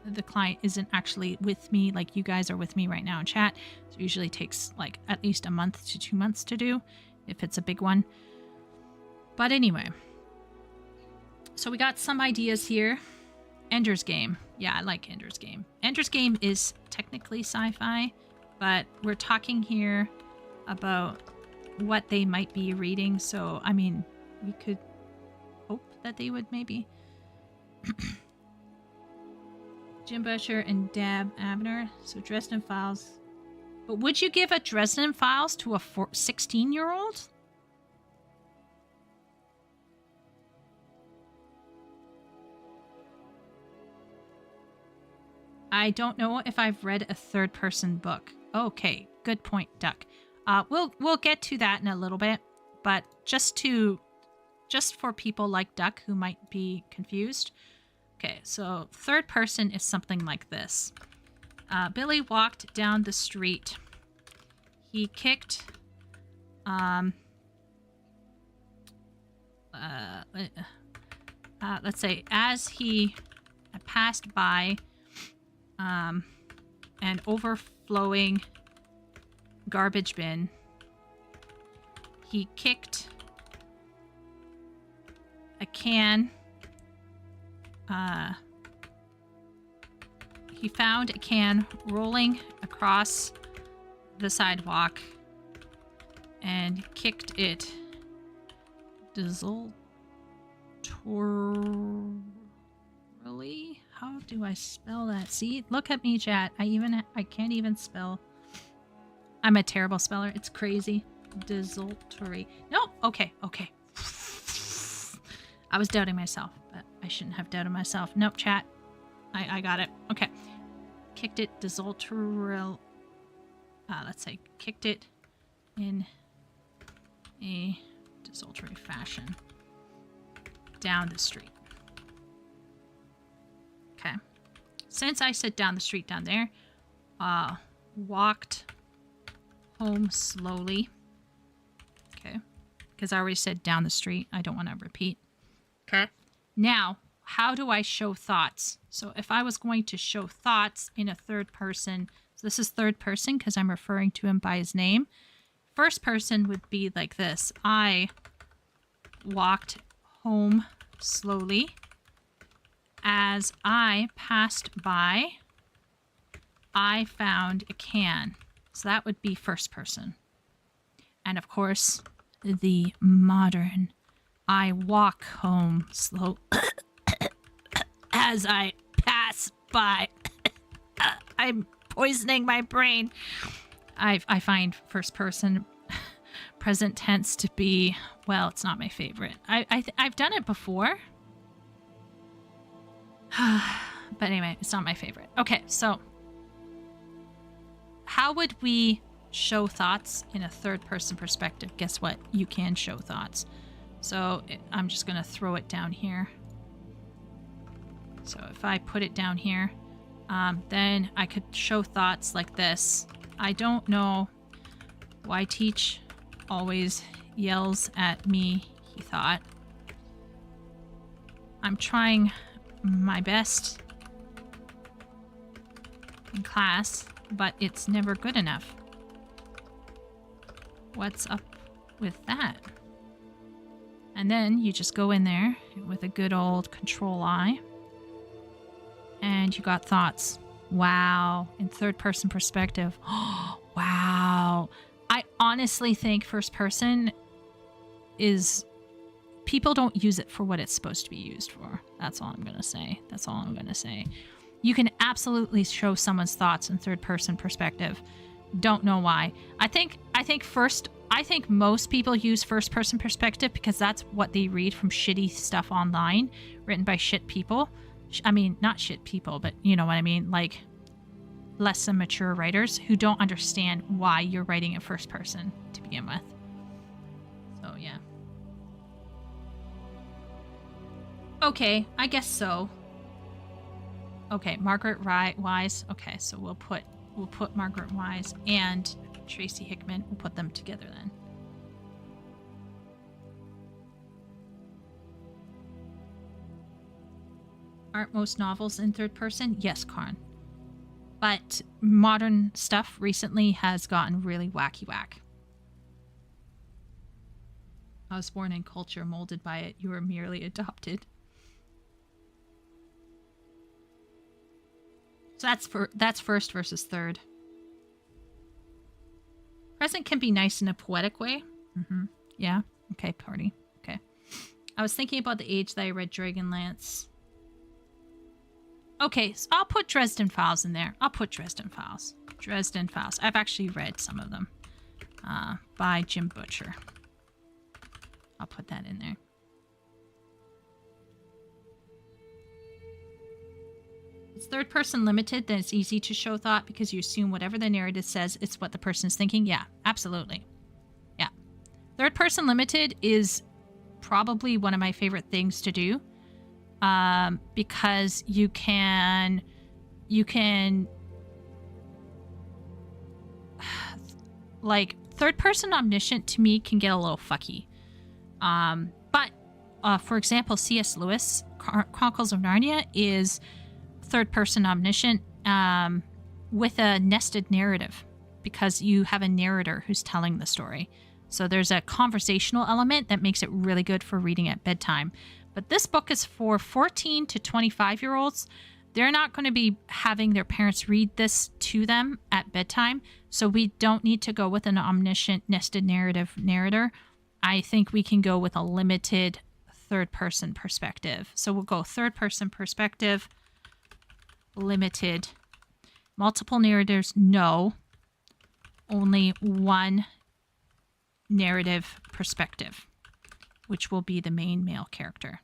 the client isn't actually with me like you guys are with me right now in chat. So it usually takes like at least a month to 2 months to do if it's a big one. But anyway, so we got some ideas here. Ender's Game. Yeah, I like Ender's Game. Ender's Game is technically sci-fi, but we're talking here about what they might be reading. So, I mean, we could hope that they would maybe. Jim Butcher and Dab Abner. So Dresden Files. But would you give a Dresden Files to a 16-year-old? I don't know if I've read a third-person book. Okay, good point, Duck. We'll get to that in a little bit, but just for people like Duck who might be confused. Okay, so third person is something like this. Billy walked down the street. He kicked let's say as he passed by an overflowing garbage bin, he kicked a can. He found a can rolling across the sidewalk and kicked it desultorily. How do I spell that? See, look at me, chat. I can't even spell. I'm a terrible speller. It's crazy. Desultory. No. Okay. I was doubting myself, but I shouldn't have doubted myself. Nope, chat. I got it. Okay. Kicked it desultory. Let's say kicked it in a desultory fashion down the street. Okay. Since I said down the street down there, walked home slowly. Okay. Because I already said down the street. I don't want to repeat. Okay. Now, how do I show thoughts? So if I was going to show thoughts in a third person, so this is third person because I'm referring to him by his name. First person would be like this. I walked home slowly. As I passed by, I found a can. So that would be first person. And of course, the modern, I walk home slow as I pass by. I'm poisoning my brain. I find first person present tense to be, well, it's not my favorite. I've done it before. But anyway, it's not my favorite. Okay, so how would we show thoughts in a third person perspective? Guess what? You can show thoughts. So I'm just going to throw it down here. So if I put it down here, then I could show thoughts like this. I don't know why Teach always yells at me, he thought. I'm trying my best in class, but it's never good enough. What's up with that? And then you just go in there with a good old Control I, and you got thoughts. Wow. In third person perspective. Oh, wow. I honestly think first person is, people don't use it for what it's supposed to be used for. That's all I'm going to say. That's all I'm going to say. You can absolutely show someone's thoughts in third person perspective. Don't know why. I think most people use first person perspective because that's what they read from shitty stuff online written by shit people. I mean, not shit people, but you know what I mean? Like less than mature writers who don't understand why you're writing in first person to begin with. So, yeah. Okay, I guess so. Okay, Margaret Wise. Okay, so we'll put Margaret Wise and Tracy Hickman. We'll put them together then. Aren't most novels in third person? Yes, Karn. But modern stuff recently has gotten really wacky whack. I was born in culture, molded by it. You were merely adopted. So that's first versus third. Present can be nice in a poetic way. Mm-hmm. Yeah. Okay, party. Okay. I was thinking about the age that I read Dragonlance. Okay, so I'll put Dresden Files in there. I'll put Dresden Files. Dresden Files. I've actually read some of them by Jim Butcher. I'll put that in there. It's third person limited, then it's easy to show thought because you assume whatever the narrative says, it's what the person is thinking. Yeah, absolutely. Yeah. Third person limited is probably one of my favorite things to do. Because you can like third person omniscient to me can get a little fucky. But for example, C.S. Lewis, Chronicles of Narnia is third person omniscient with a nested narrative because you have a narrator who's telling the story. So there's a conversational element that makes it really good for reading at bedtime. But this book is for 14 to 25-year-olds. They're not going to be having their parents read this to them at bedtime. So we don't need to go with an omniscient nested narrative narrator. I think we can go with a limited third-person perspective. So we'll go third-person perspective, limited. Multiple narrators, no. Only one narrative perspective, which will be the main male character.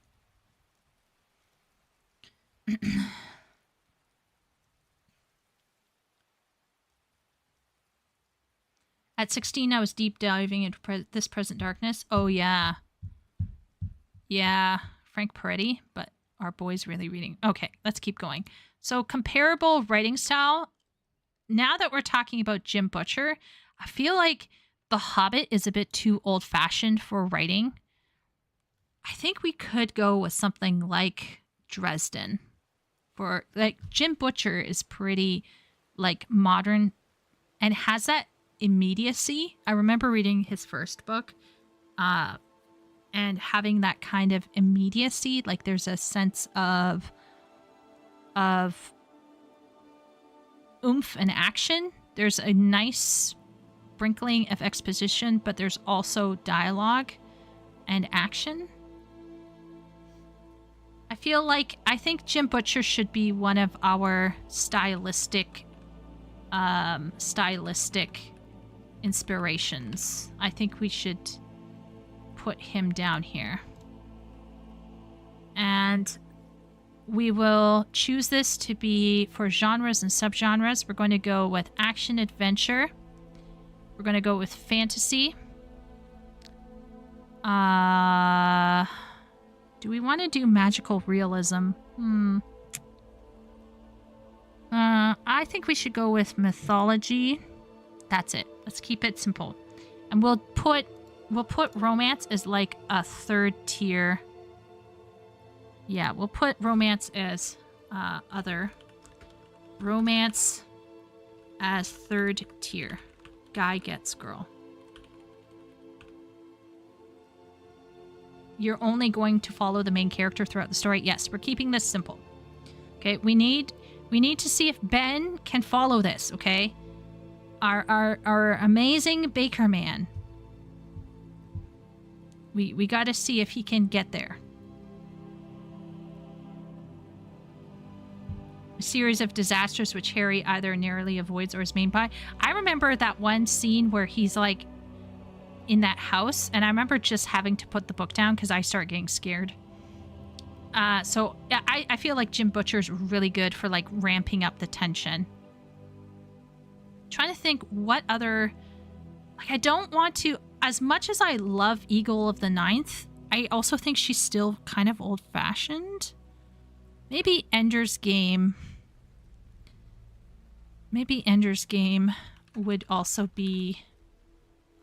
At 16, I was deep diving into this present darkness. Oh, yeah. Yeah, Frank Peretti, but our boy's really reading. Okay, let's keep going. So comparable writing style. Now that we're talking about Jim Butcher, I feel like The Hobbit is a bit too old-fashioned for writing. I think we could go with something like Dresden. For like Jim Butcher is pretty like modern and has that immediacy. I remember reading his first book and having that kind of immediacy. Like there's a sense of oomph and action. There's a nice sprinkling of exposition, but there's also dialogue and action. I think Jim Butcher should be one of our stylistic inspirations. I think we should put him down here. And we will choose this to be for genres and subgenres. We're going to go with action adventure. We're going to go with fantasy. Do we want to do magical realism? I think we should go with mythology. That's it. Let's keep it simple. And we'll put romance as like a third tier. Yeah, we'll put romance as other. Romance as third tier. Guy gets girl. You're only going to follow the main character throughout the story. Yes, we're keeping this simple. Okay, we need to see if Ben can follow this, okay? Our amazing baker man. We got to see if he can get there. A series of disasters which Harry either narrowly avoids or is maimed by. I remember that one scene where he's like in that house, and I remember just having to put the book down because I start getting scared. So I feel like Jim Butcher's really good for like ramping up the tension. Trying to think what other, like I don't want to, as much as I love Eagle of the Ninth, I also think she's still kind of old-fashioned. Maybe Ender's Game. Maybe Ender's Game would also be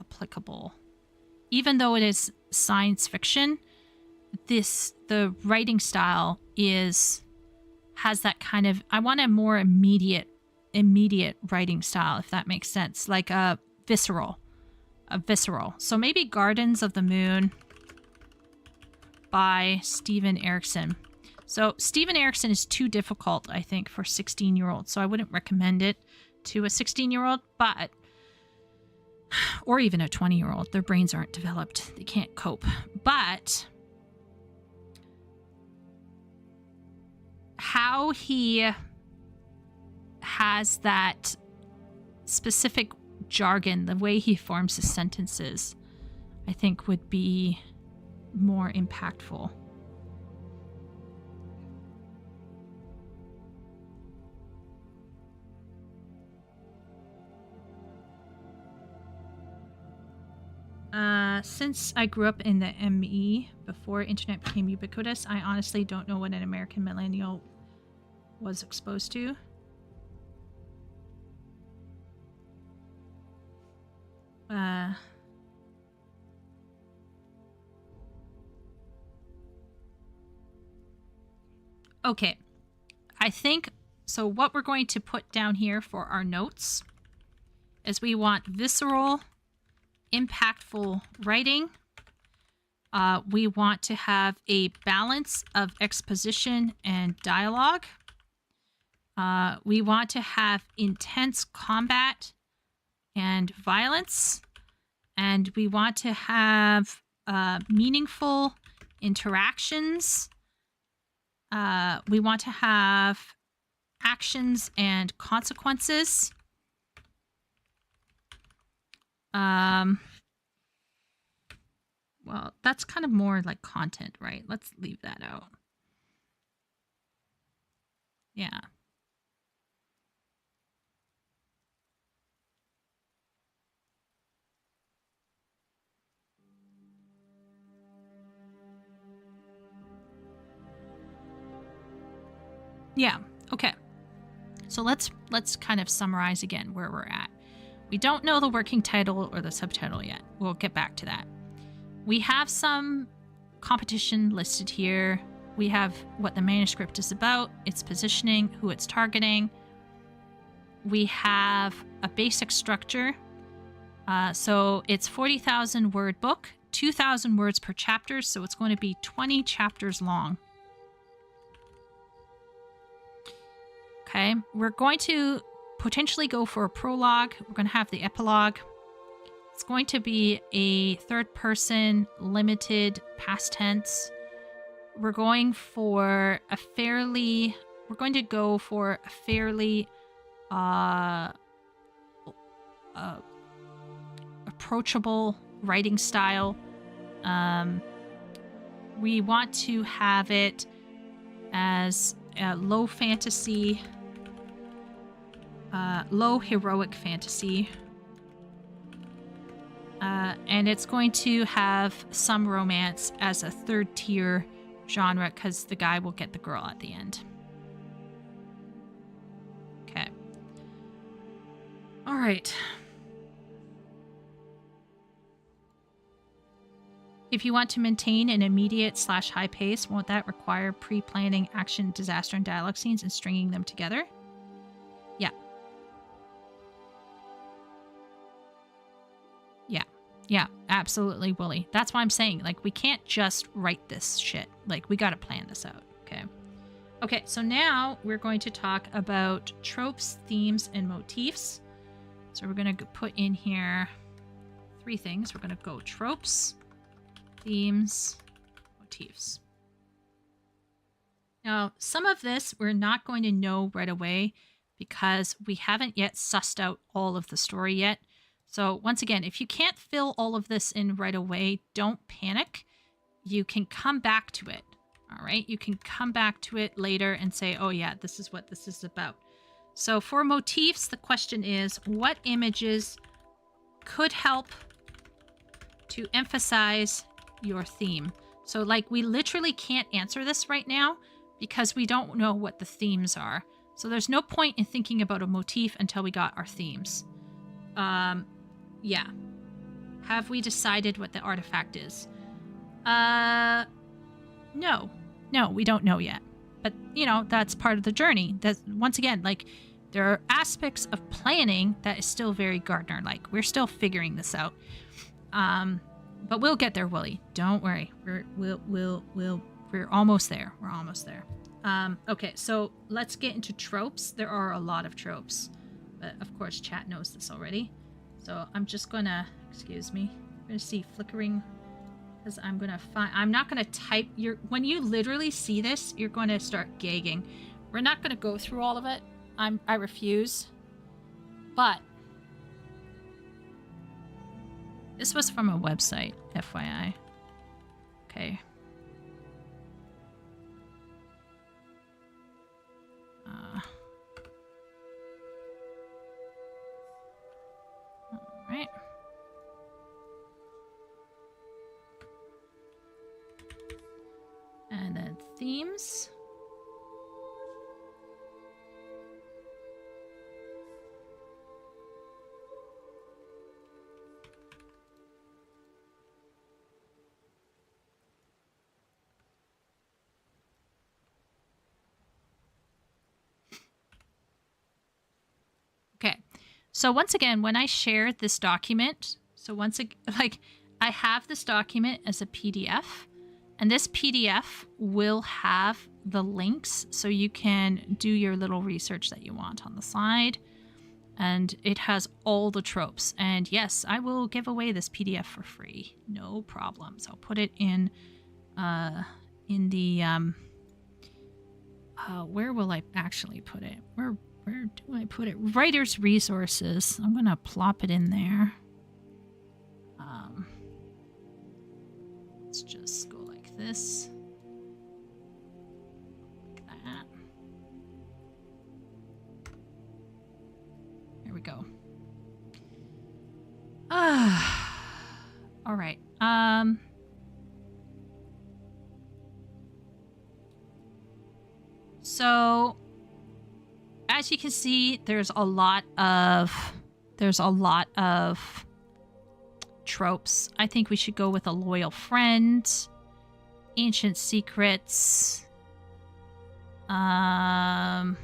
applicable. Even though it is science fiction, the writing style is has that kind of, I want a more immediate writing style, if that makes sense, like a visceral. So maybe Gardens of the Moon by Steven Erikson. So Steven Erikson is too difficult, I think, for 16-year-olds. So I wouldn't recommend it to a 16-year-old, but, or even a 20-year-old. Their brains aren't developed. They can't cope. But how he has that specific jargon, the way he forms his sentences, I think would be more impactful. Since I grew up in the ME before internet became ubiquitous, I honestly don't know what an American millennial was exposed to. Okay, I think, so what we're going to put down here for our notes is we want visceral, impactful writing. We want to have a balance of exposition and dialogue. We want to have intense combat and violence. And we want to have meaningful interactions. We want to have actions and consequences. Well, that's kind of more like content, right? Let's leave that out. Yeah. Yeah, okay. So let's kind of summarize again where we're at. We don't know the working title or the subtitle yet. We'll get back to that. We have some competition listed here. We have what the manuscript is about, its positioning, who it's targeting. We have a basic structure. So it's 40,000 word book, 2,000 words per chapter, so it's going to be 20 chapters long. Okay, we're going to potentially go for a prologue. We're going to have the epilogue. It's going to be a third-person, limited, past tense. We're going to go for a fairly approachable writing style. We want to have it as low fantasy, low heroic fantasy. And it's going to have some romance as a third tier genre because the guy will get the girl at the end. Okay. All right. If you want to maintain an immediate / high pace, won't that require pre-planning action, disaster, and dialogue scenes and stringing them together? Yeah. Yeah, absolutely, Wooly. That's why I'm saying, like, we can't just write this shit. Like, we gotta plan this out, okay? Okay, so now we're going to talk about tropes, themes, and motifs. So we're gonna put in here 3 things. We're gonna go tropes, themes, motifs. Now, some of this we're not going to know right away because we haven't yet sussed out all of the story yet. So once again, if you can't fill all of this in right away, don't panic. You can come back to it, all right? You can come back to it later and say, oh yeah, this is what this is about. So for motifs, the question is, what images could help to emphasize your theme? So like, we literally can't answer this right now because we don't know what the themes are. So there's no point in thinking about a motif until we got our themes. Yeah. Have we decided what the artifact is? No, we don't know yet. but you know, that's part of the journey. That once again, like, there are aspects of planning that is still very Gardner-like. We're still figuring this out. But we'll get there, Willie. Don't worry. We're almost there. We're almost there. Okay, so let's get into tropes. There are a lot of tropes, but of course chat knows this already. So I'm just gonna, excuse me, I'm gonna see flickering, because I'm gonna find, I'm not gonna type when you literally see this, you're gonna start gagging. We're not gonna go through all of it. I refuse. But this was from a website, FYI. Okay. All right. And then themes. Okay, so once again, when I share this document, I have this document as a PDF, and this PDF will have the links so you can do your little research that you want on the side, and it has all the tropes. And yes, I will give away this PDF for free, no problems. I'll put it in the where will I actually put it? Where do I put it? Writer's resources. I'm gonna plop it in there. Let's just go like this. Like that. There we go. All right. So as you can see, there's a lot of tropes. I think we should go with a loyal friend, ancient secrets, coming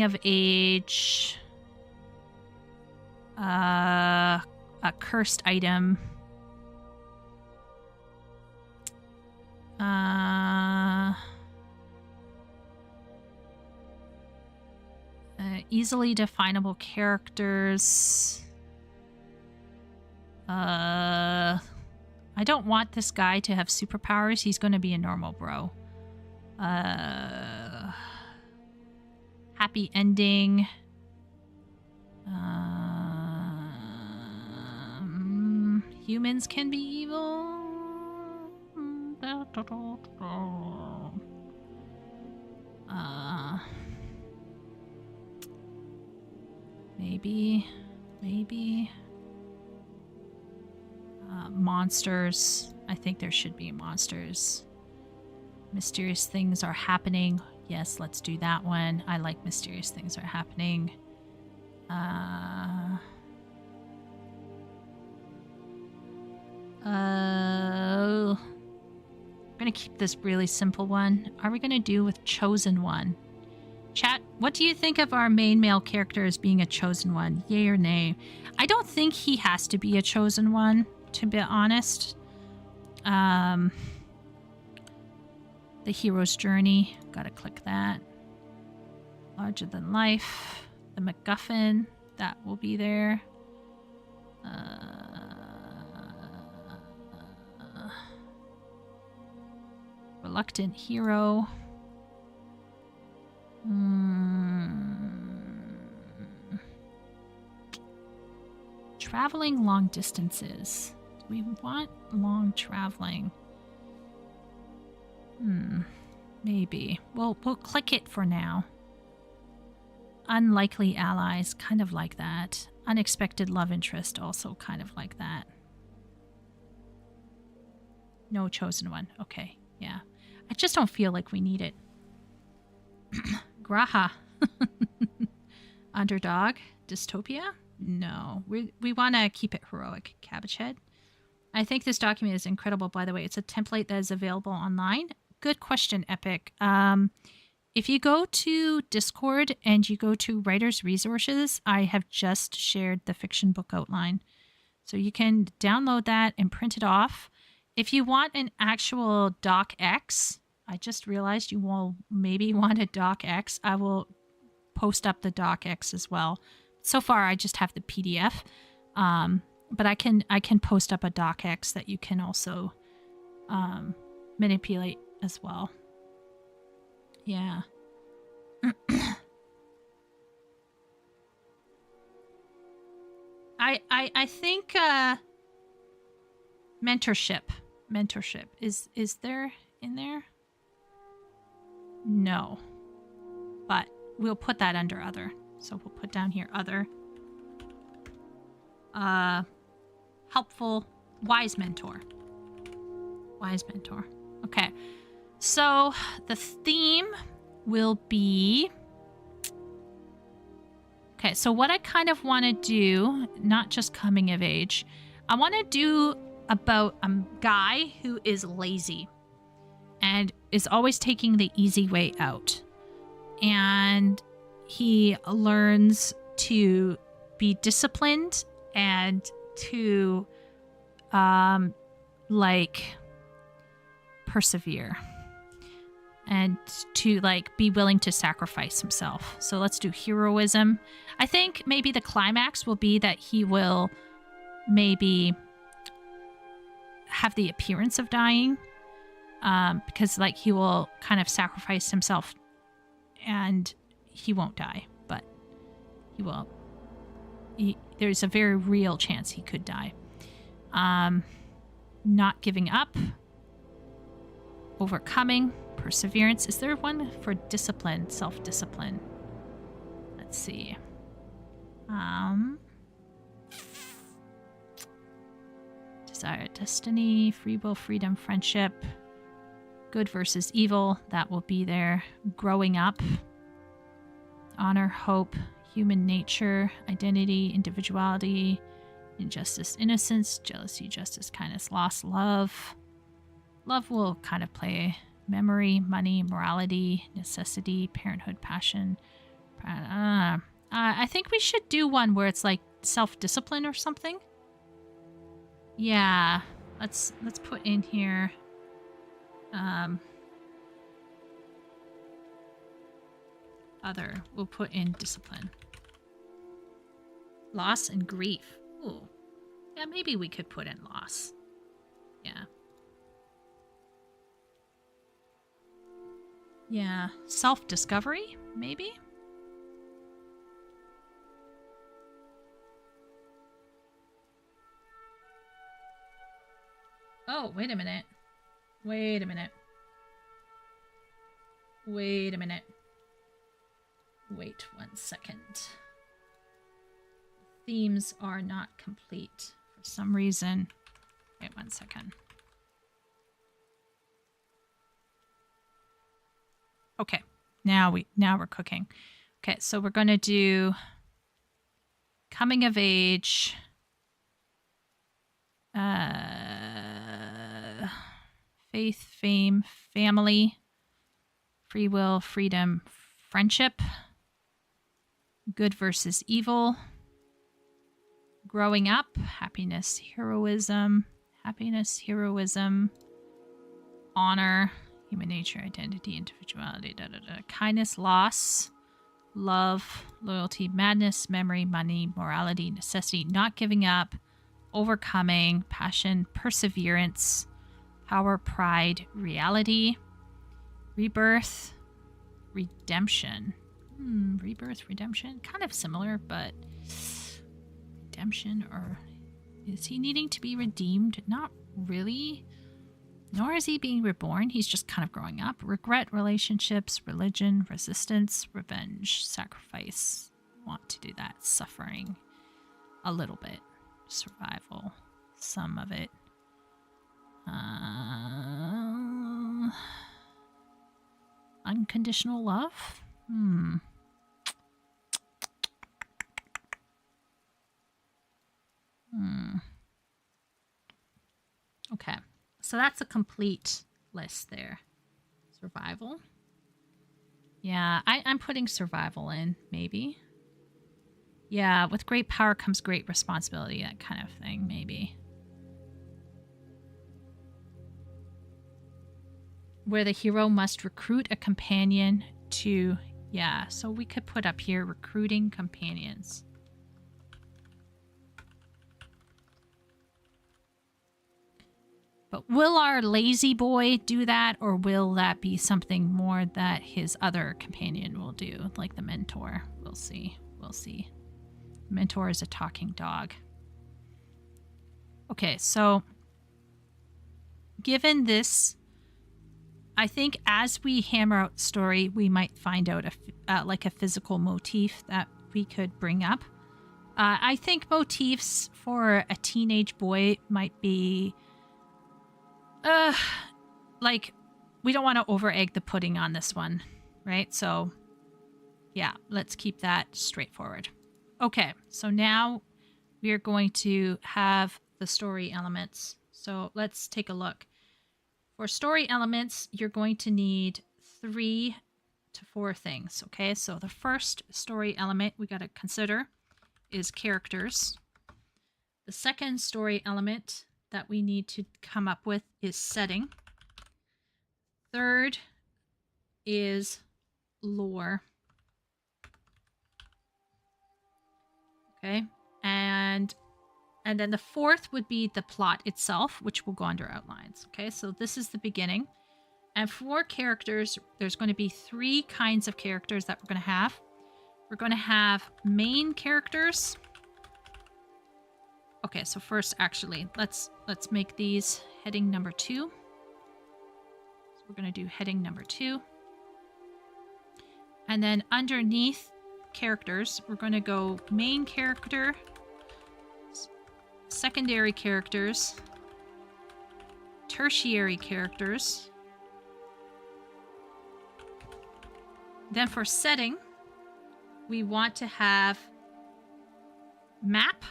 of age, a cursed item, easily definable characters. I don't want this guy to have superpowers. He's going to be a normal bro. Happy ending. Humans can be evil. Maybe. Monsters. I think there should be monsters. Mysterious things are happening. Yes, let's do that one. I like mysterious things are happening. I'm gonna keep this really simple one. Are we gonna do with chosen one? Chat, what do you think of our main male character as being a chosen one? Yay or nay? I don't think he has to be a chosen one, to be honest. The hero's journey. Gotta click that. Larger than life. The MacGuffin. That will be there. Reluctant hero. Traveling long distances. Do we want long traveling? Maybe. We'll click it for now. Unlikely allies, kind of like that. Unexpected love interest, also kind of like that. No chosen one. Okay, yeah. I just don't feel like we need it. Graha. Underdog. Dystopia? No. We want to keep it heroic. Cabbage Head. I think this document is incredible, by the way. It's a template that is available online. good question, Epic. If you go to Discord and you go to Writer's Resources, I have just shared the fiction book outline. So you can download that and print it off. If you want an actual docx, I just realized you will maybe want a docx. I will post up the docx as well. So far, I just have the PDF, but I can post up a docx that you can also manipulate as well. Yeah. I think mentorship is there in there? No, but we'll put that under other. So we'll put down here other. Helpful, wise mentor. Wise mentor. Okay. So the theme will be... Okay, so what I kind of want to do, not just coming of age, I want to do about a guy who is lazy and is always taking the easy way out. And he learns to be disciplined and to, persevere. And to, be willing to sacrifice himself. So let's do heroism. I think maybe the climax will be that he will maybe have the appearance of dying. Because, he will kind of sacrifice himself and he won't die. But he will. There's a very real chance he could die. Not giving up. Overcoming. Perseverance. Is there one for discipline? Self-discipline. Let's see. Desire, destiny, free will, freedom, friendship. Good versus evil. That will be there. Growing up. Honor, hope, human nature, identity, individuality, injustice, innocence, jealousy, justice, kindness, loss, love. Love will kind of play memory, money, morality, necessity, parenthood, passion. I think we should do one where it's self-discipline or something. Yeah, let's put in here. Other, we'll put in discipline. Loss and grief. Ooh, yeah, maybe we could put in loss. Yeah. Yeah, self-discovery, maybe? Oh, wait a minute. Wait a minute. Wait a minute. Wait 1 second. Themes are not complete for some reason. Wait 1 second. Okay, now we're cooking. Okay, so we're gonna do coming of age, faith, fame, family, free will, freedom, friendship, good versus evil, growing up, happiness, heroism, honor, human nature, identity, individuality, kindness, loss, love, loyalty, madness, memory, money, morality, necessity, not giving up, overcoming, passion, perseverance, power, pride, reality, rebirth, redemption. Rebirth, redemption, kind of similar, but redemption, or is he needing to be redeemed? Not really. Nor is he being reborn. He's just kind of growing up. Regret, relationships, religion, resistance, revenge, sacrifice. Want to do that. Suffering. A little bit. Survival. Some of it. Unconditional love? Okay. So that's a complete list there. Survival. Yeah, I'm putting survival in, maybe. Yeah, with great power comes great responsibility, that kind of thing, maybe. Where the hero must recruit a companion to... Yeah, so we could put up here, recruiting companions. But will our lazy boy do that, or will that be something more that his other companion will do, like the mentor? We'll see. We'll see. The mentor is a talking dog. Okay, so given this, I think as we hammer out story, we might find out like a physical motif that we could bring up. I think motifs for a teenage boy might be... like, we don't want to over-egg the pudding on this one, right? So, yeah, let's keep that straightforward. Okay, so now we are going to have the story elements. So let's take a look. For story elements, you're going to need 3 to 4 things, okay? So the first story element we got to consider is characters. The second story element that we need to come up with is setting. Third is lore. Okay, and then the fourth would be the plot itself, which will go under outlines. Okay, so this is the beginning. And for characters, there's going to be 3 kinds of characters that we're going to have. We're going to have main characters. Okay, so first, actually, let's make these heading number 2. So we're going to do heading number 2. And then underneath characters, we're going to go main character, secondary characters, tertiary characters. Then for setting, we want to have map,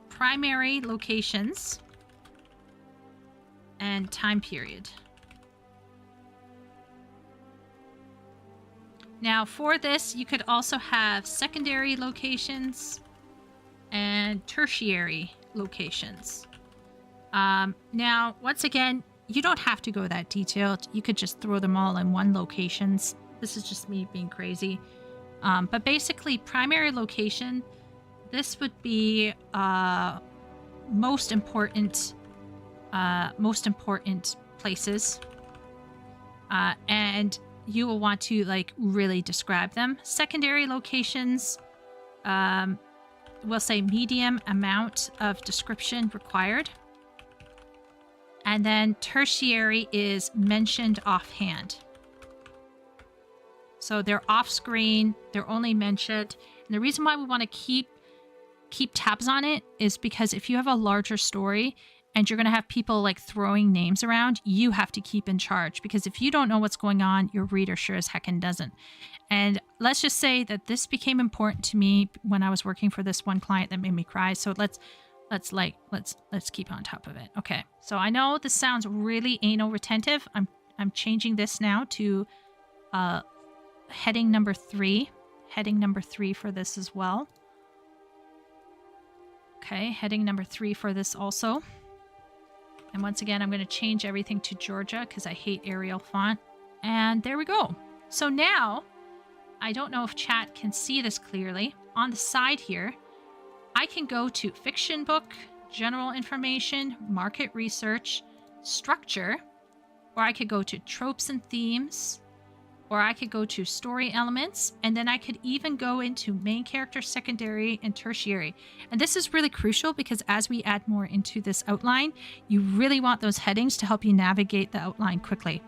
primary locations, and time period. Now for this, you could also have secondary locations and tertiary locations. Now, once again, you don't have to go that detailed. You could just throw them all in one locations. This is just me being crazy. But basically, primary location, this would be most important places. And you will want to like really describe them. Secondary locations, we'll say medium amount of description required. And then tertiary is mentioned offhand. So they're off screen, they're only mentioned. And the reason why we want to keep tabs on it is because if you have a larger story and you're going to have people like throwing names around, you have to keep in charge, because if you don't know what's going on, your reader sure as heckin' doesn't. And let's just say that this became important to me when I was working for this one client that made me cry. So let's keep on top of it. Okay. So I know this sounds really anal retentive. I'm changing this now to heading number 3. Heading number 3 for this as well. Okay, heading number 3 for this also. And once again, I'm going to change everything to Georgia because I hate Arial font. And there we go. So now, I don't know if chat can see this clearly. On the side here, I can go to fiction book, general information, market research, structure, or I could go to tropes and themes, or I could go to story elements, and then I could even go into main character, secondary, and tertiary. And this is really crucial because as we add more into this outline, you really want those headings to help you navigate the outline quickly.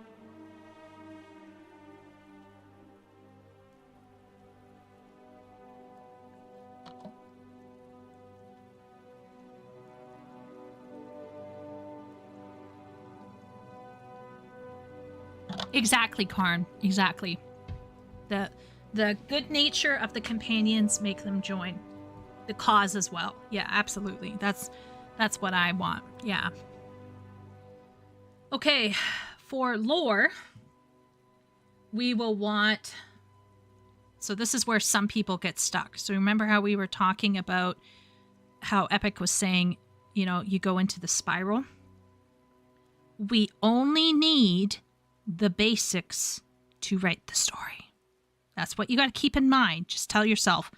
Exactly, Karn. Exactly. The good nature of the companions make them join. The cause as well. Yeah, absolutely. That's what I want. Yeah. Okay, for lore, we will want... So this is where some people get stuck. So remember how we were talking about how Epic was saying, you know, you go into the spiral? We only need the basics to write the story. That's what you got to keep in mind. Just tell yourself,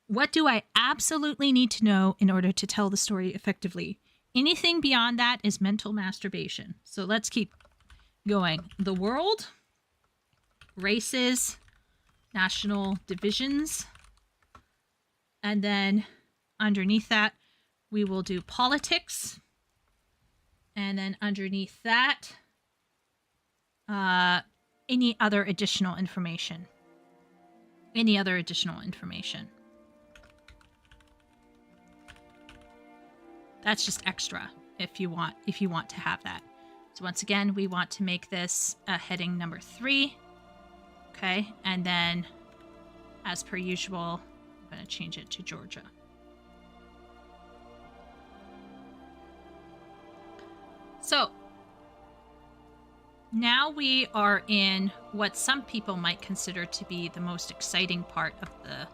what do I absolutely need to know in order to tell the story effectively? Anything beyond that is mental masturbation. So let's keep going. The world, races, national divisions, and then underneath that, we will do politics. And then underneath that, any other additional information. Any other additional information. That's just extra if you want to have that. So once again, we want to make this a heading number 3. Okay, and then as per usual, I'm going to change it to Georgia. So now we are in what some people might consider to be the most exciting part of the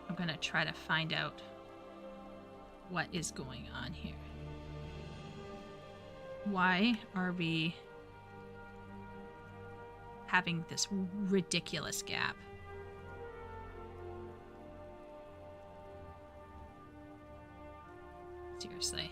I'm going to try to find out what is going on here. Why are we having this ridiculous gap? Seriously.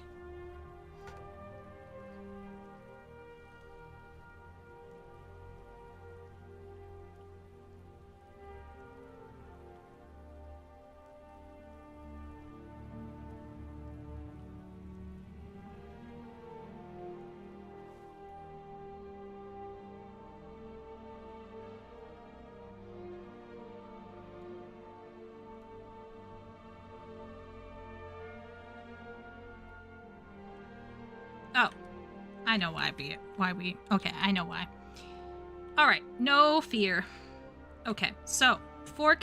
Oh, I know why we, okay, I know why. All right, no fear. Okay, so for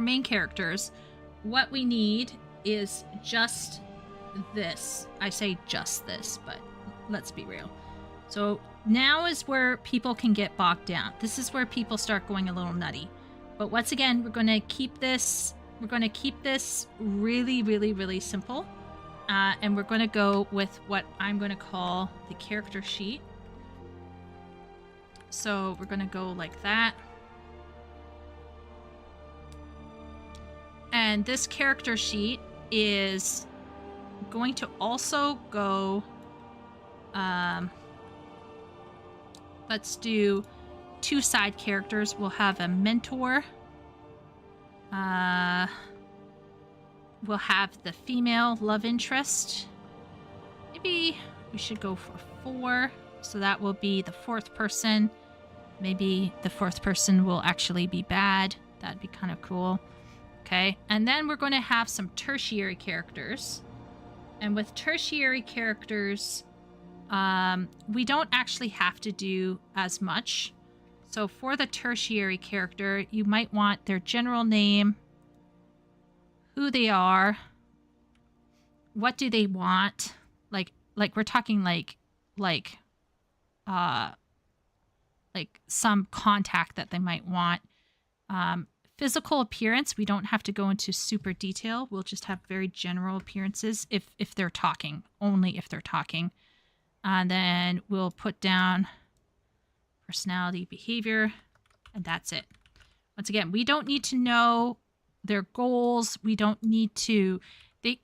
main characters, what we need is just this. I say just this, but let's be real. So now is where people can get bogged down. This is where people start going a little nutty. But once again, we're going to keep this really, really, really simple. And we're going to go with what I'm going to call the character sheet. So we're going to go like that. And this character sheet is going to also go... let's do 2 side characters. We'll have a mentor. We'll have the female love interest. Maybe we should go for 4. So that will be the 4th person. Maybe the 4th person will actually be bad. That'd be kind of cool. Okay. And then we're going to have some tertiary characters. And with tertiary characters, we don't actually have to do as much. So for the tertiary character, you might want their general name, who they are, what do they want, like we're talking like some contact that they might want. Physical appearance, we don't have to go into super detail. We'll just have very general appearances if they're talking, only if they're talking. And then we'll put down personality, behavior, and that's it. Once again, we don't need to know their goals. We don't need to, they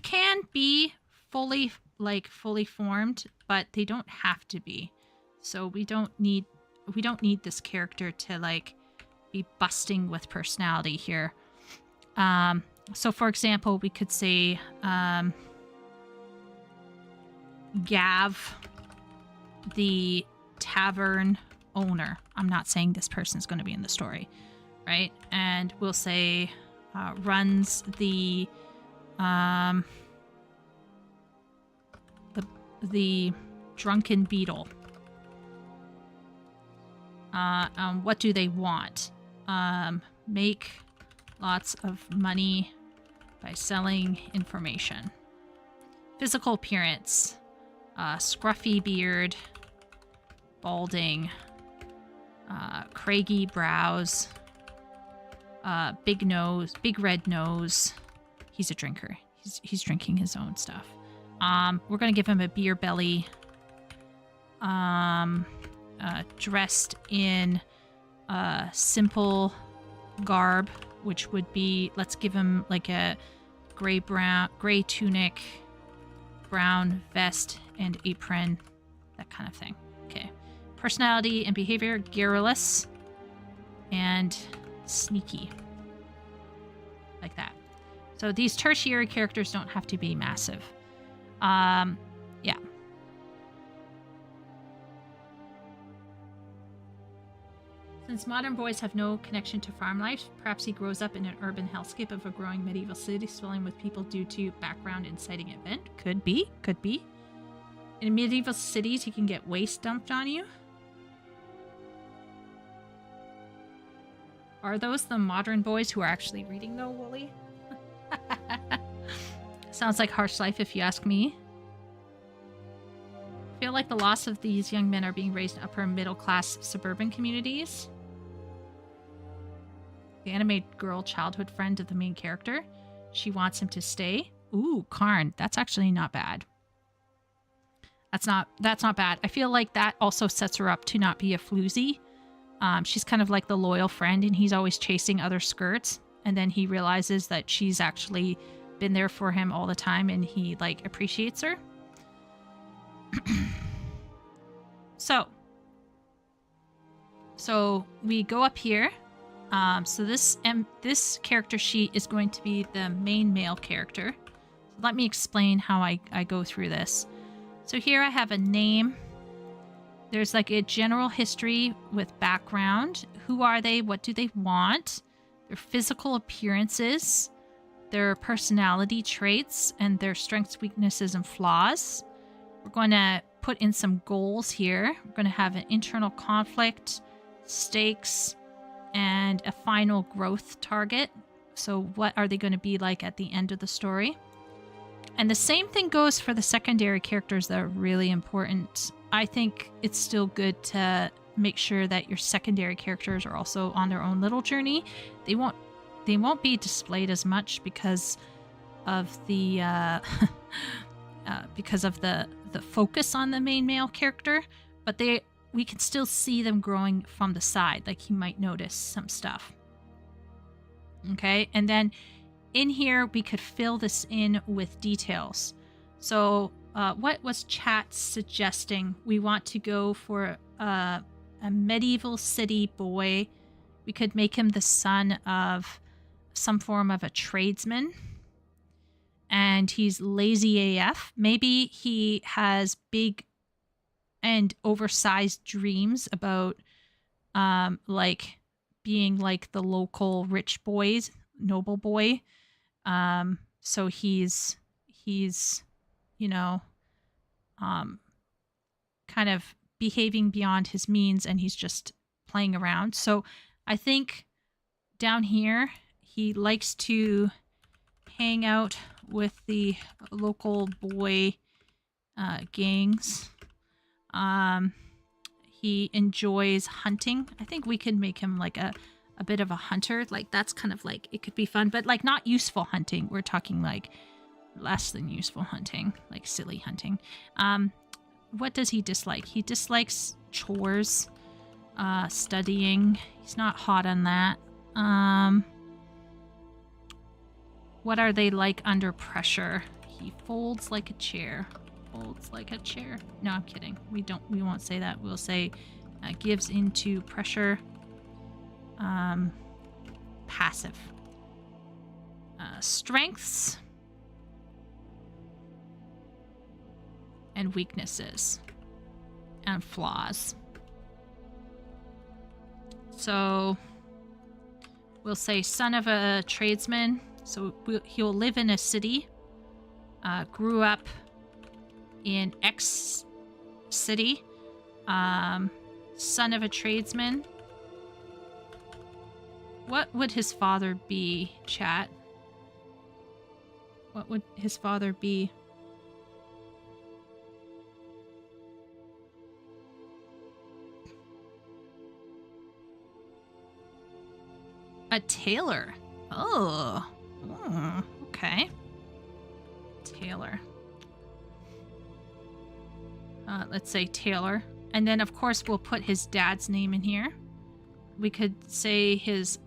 can be fully formed, but they don't have to be. So we don't need this character to be busting with personality here. So for example, we could say Gav, the tavern owner. I'm not saying this person's going to be in the story, right? And we'll say runs the drunken beetle. What do they want? Make lots of money by selling information. Physical appearance. Scruffy beard. Balding. Craggy brows. Big nose. Big red nose. He's a drinker. He's drinking his own stuff. We're going to give him a beer belly. Dressed in simple garb, which would be, let's give him like a gray tunic, brown vest and apron, that kind of thing. Okay. Personality and behavior, garrulous and sneaky. Like that. So these tertiary characters don't have to be massive. Yeah. Since modern boys have no connection to farm life, perhaps he grows up in an urban hellscape of a growing medieval city swelling with people due to background inciting event. Could be. In medieval cities, he can get waste dumped on you. Are those the modern boys who are actually reading, though, Wooly? Sounds like harsh life, if you ask me. I feel like the loss of these young men are being raised in upper middle-class suburban communities. The anime girl childhood friend of the main character. She wants him to stay. Ooh, Karn. That's actually not bad. That's not bad. I feel like that also sets her up to not be a floozy. She's kind of like the loyal friend, and he's always chasing other skirts. And then he realizes that she's actually been there for him all the time, and he like appreciates her. So we go up here. So this character sheet is going to be the main male character. So let me explain how I go through this. So here I have a name. There's like a general history with background. Who are they? What do they want? Their physical appearances, their personality traits, and their strengths, weaknesses, and flaws. We're going to put in some goals here. We're going to have an internal conflict, stakes, and a final growth target. So what are they going to be like at the end of the story? And the same thing goes for the secondary characters that are really important. I think it's still good to make sure that your secondary characters are also on their own little journey. They won't be displayed as much because of the focus on the main male character, but we can still see them growing from the side. Like you might notice some stuff. Okay, and then in here we could fill this in with details. So what was chat suggesting? We want to go for a medieval city boy. We could make him the son of some form of a tradesman. And he's lazy AF. Maybe he has big and oversized dreams about like being like the local rich boys, noble boy. So he's you know, kind of behaving beyond his means, and he's just playing around. So I think down here he likes to hang out with the local boy gangs. He enjoys hunting. I think we could make him like a bit of a hunter. Like that's kind of like, it could be fun, but like not useful hunting. We're talking like less than useful hunting, like silly hunting. What does he dislike? He dislikes chores, studying. He's not hot on that. What are they like under pressure? He folds like a chair. Folds like a chair. No, I'm kidding. We won't say that. We'll say gives into pressure. Passive. Strengths and weaknesses and flaws. So we'll say son of a tradesman. So he'll live in a city, grew up in X city, son of a tradesman. What would his father be, chat? What would his father be? A tailor. Oh. Okay. Tailor. Let's say Taylor. And then, of course, we'll put his dad's name in here. We could say his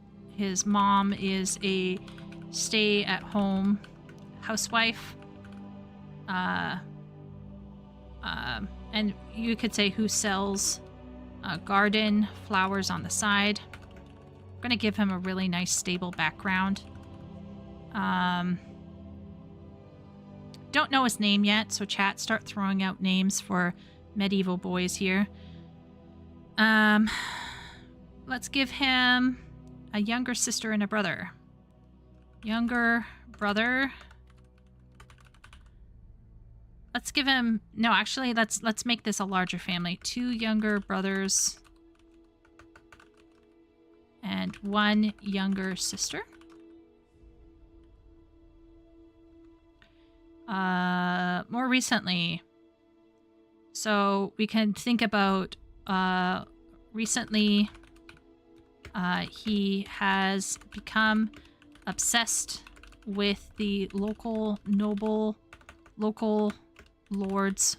mom is a stay-at-home housewife. And you could say who sells a garden, flowers on the side. I'm going to give him a really nice, stable background. Don't know his name yet, so chat, start throwing out names for medieval boys here. Let's give him a younger sister and a brother. Younger brother. Let's give him... No, actually, let's make this a larger family. 2 younger brothers and 1 younger sister. More recently. So we can think about recently he has become obsessed with the local lord's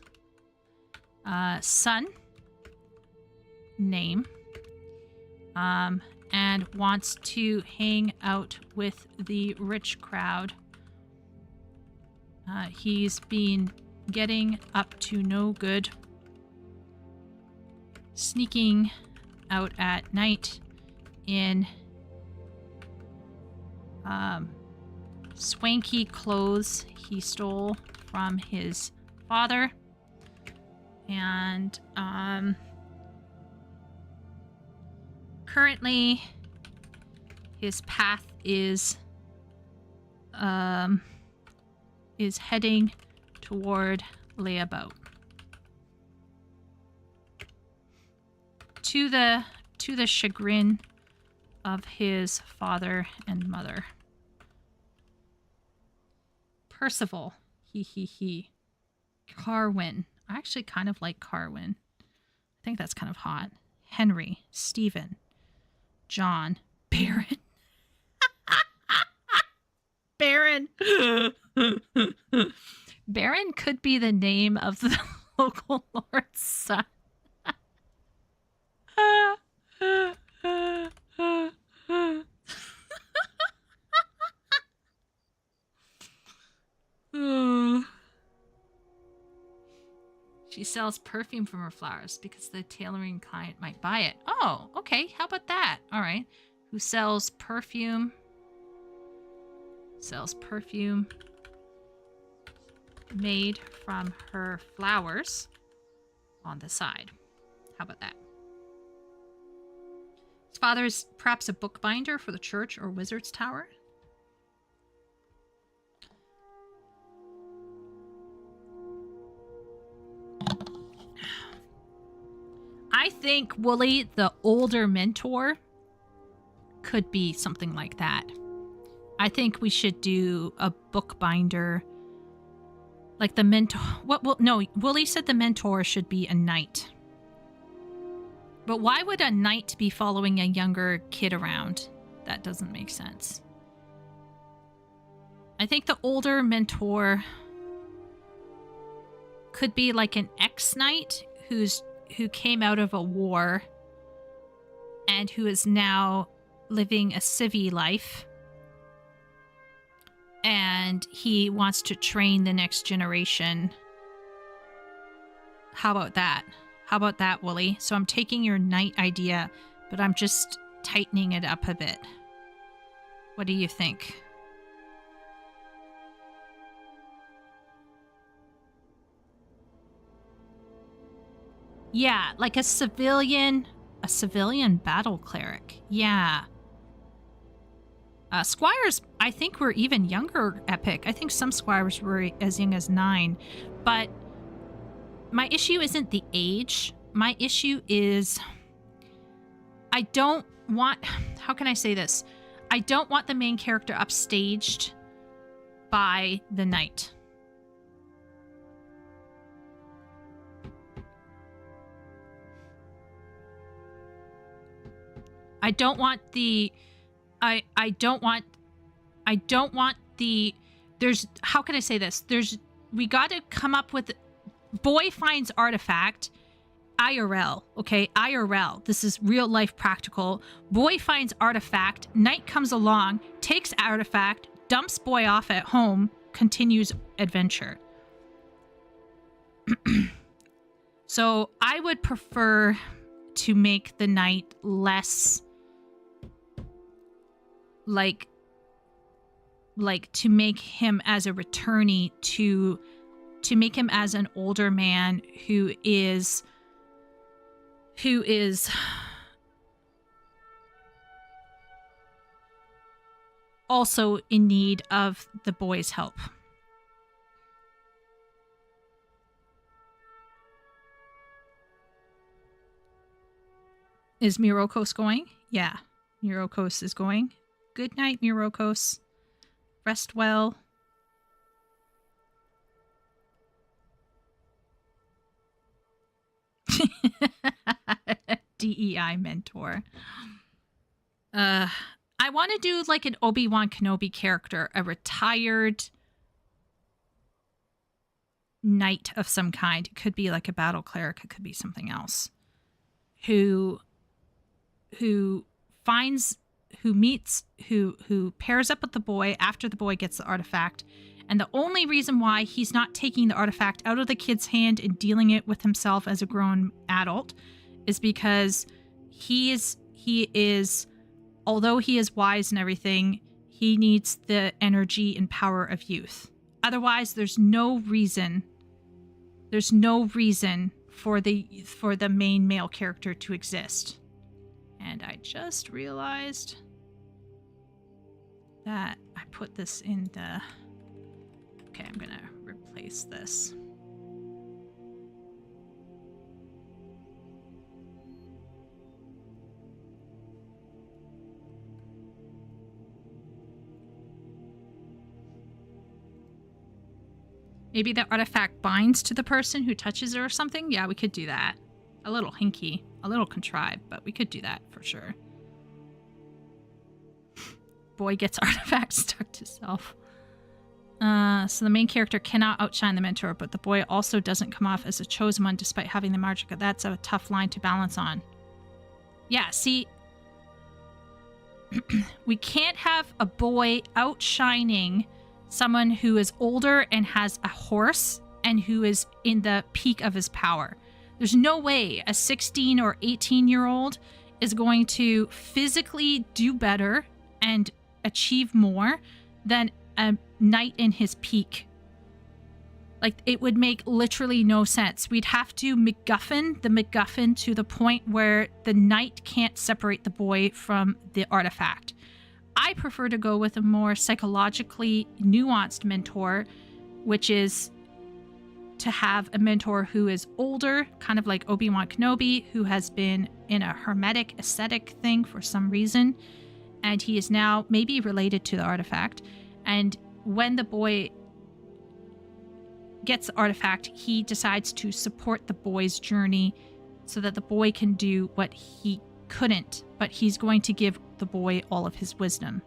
son name, and wants to hang out with the rich crowd. He's been getting up to no good, sneaking out at night in swanky clothes he stole from his father, and currently his path is heading toward Layabout. To the chagrin of his father and mother. Percival. He. Carwyn. I actually kind of like Carwyn. I think that's kind of hot. Henry. Stephen. John. Baron. Baron. Baron could be the name of the local lord's son. She sells perfume from her flowers because the tailoring client might buy it. Oh, okay. How about that? All right. Who sells perfume? Sells perfume made from her flowers on the side. How about that? His father is perhaps a bookbinder for the church or wizard's tower. I think Wooly, the older mentor, could be something like that. I think we should do a bookbinder. Like the mentor. No, Wooly said the mentor should be a knight. But why would a knight be following a younger kid around? That doesn't make sense. I think the older mentor could be like an ex-knight who came out of a war and who is now living a civvy life. And he wants to train the next generation. How about that? How about that, Wooly? So I'm taking your knight idea, but I'm just tightening it up a bit. What do you think? Yeah, like a civilian battle cleric. Yeah. Squires, I think, were even younger, Epic. I think some squires were as young as 9. But my issue isn't the age. My issue is I don't want... How can I say this? I don't want the main character upstaged by the knight. I don't want the there's, how can I say this? We got to come up with, boy finds artifact, IRL, okay? IRL. This is real life practical. Boy finds artifact, knight comes along, takes artifact, dumps boy off at home, continues adventure. So I would prefer to make the knight less like to make him as a returnee, to make him as an older man who is also in need of the boy's help. Is Mirokos going? Yeah, Mirokos is going. Good night, Mirokos. Rest well. DEI mentor. I want to do like an Obi-Wan Kenobi character, a retired knight of some kind. It could be like a battle cleric. It could be something else. Who pairs up with the boy after the boy gets the artifact. And the only reason why he's not taking the artifact out of the kid's hand and dealing it with himself as a grown adult is because he is, although he is wise and everything, he needs the energy and power of youth. Otherwise, there's no reason for the main male character to exist. And I just realized that I put this in the... Okay, I'm gonna replace this. Maybe the artifact binds to the person who touches it or something? Yeah, we could do that. A little hinky, a little contrived, but we could do that for sure. Boy gets artifact stuck to self. So the main character cannot outshine the mentor, but the boy also doesn't come off as a chosen one despite having the magic. That's a tough line to balance on. Yeah, see, we can't have a boy outshining someone who is older and has a horse and who is in the peak of his power. There's no way a 16 or 18-year-old is going to physically do better and achieve more than a knight in his peak. Like, it would make literally no sense. We'd have to MacGuffin the MacGuffin to the point where the knight can't separate the boy from the artifact. I prefer to go with a more psychologically nuanced mentor, which is to have a mentor who is older, kind of like Obi-Wan Kenobi, who has been in a hermetic ascetic thing for some reason, and he is now maybe related to the artifact. And when the boy gets the artifact, he decides to support the boy's journey so that the boy can do what he couldn't, but he's going to give the boy all of his wisdom.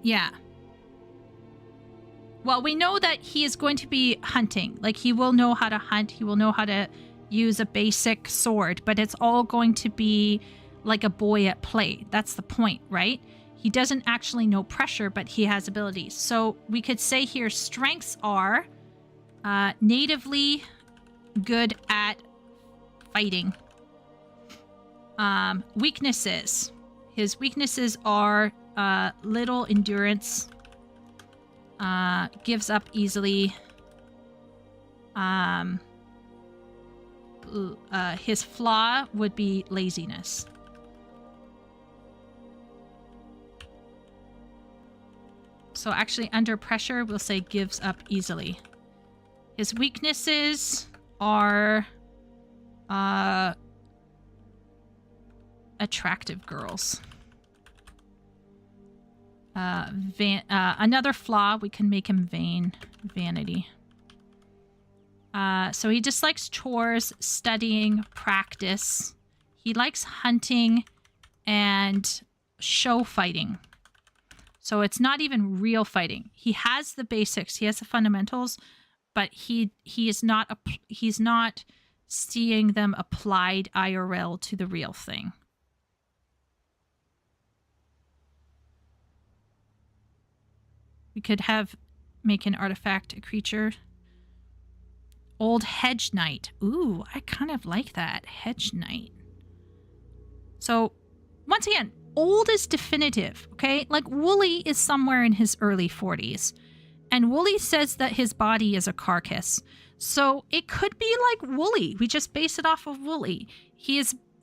Yeah. Well, we know that he is going to be hunting. Like, he will know how to hunt. He will know how to use a basic sword, but it's all going to be like a boy at play. That's the point, right? He doesn't actually know pressure, but he has abilities. So we could say here strengths are natively good at fighting. Weaknesses. His weaknesses are little endurance, gives up easily. His flaw would be laziness. So actually under pressure, we'll say gives up easily. His weaknesses are attractive girls. Another flaw, we can make him vain. Vanity. So he dislikes chores, studying, practice. He likes hunting and show fighting. So it's not even real fighting. He has the basics. He has the fundamentals, but he's not seeing them applied IRL to the real thing. We could make an artifact a creature. Old Hedge Knight. Ooh, I kind of like that. Hedge Knight. So, once again, old is definitive, okay? Like, Wooly is somewhere in his early 40s. And Wooly says that his body is a carcass. So, it could be like Wooly. We just base it off of Wooly.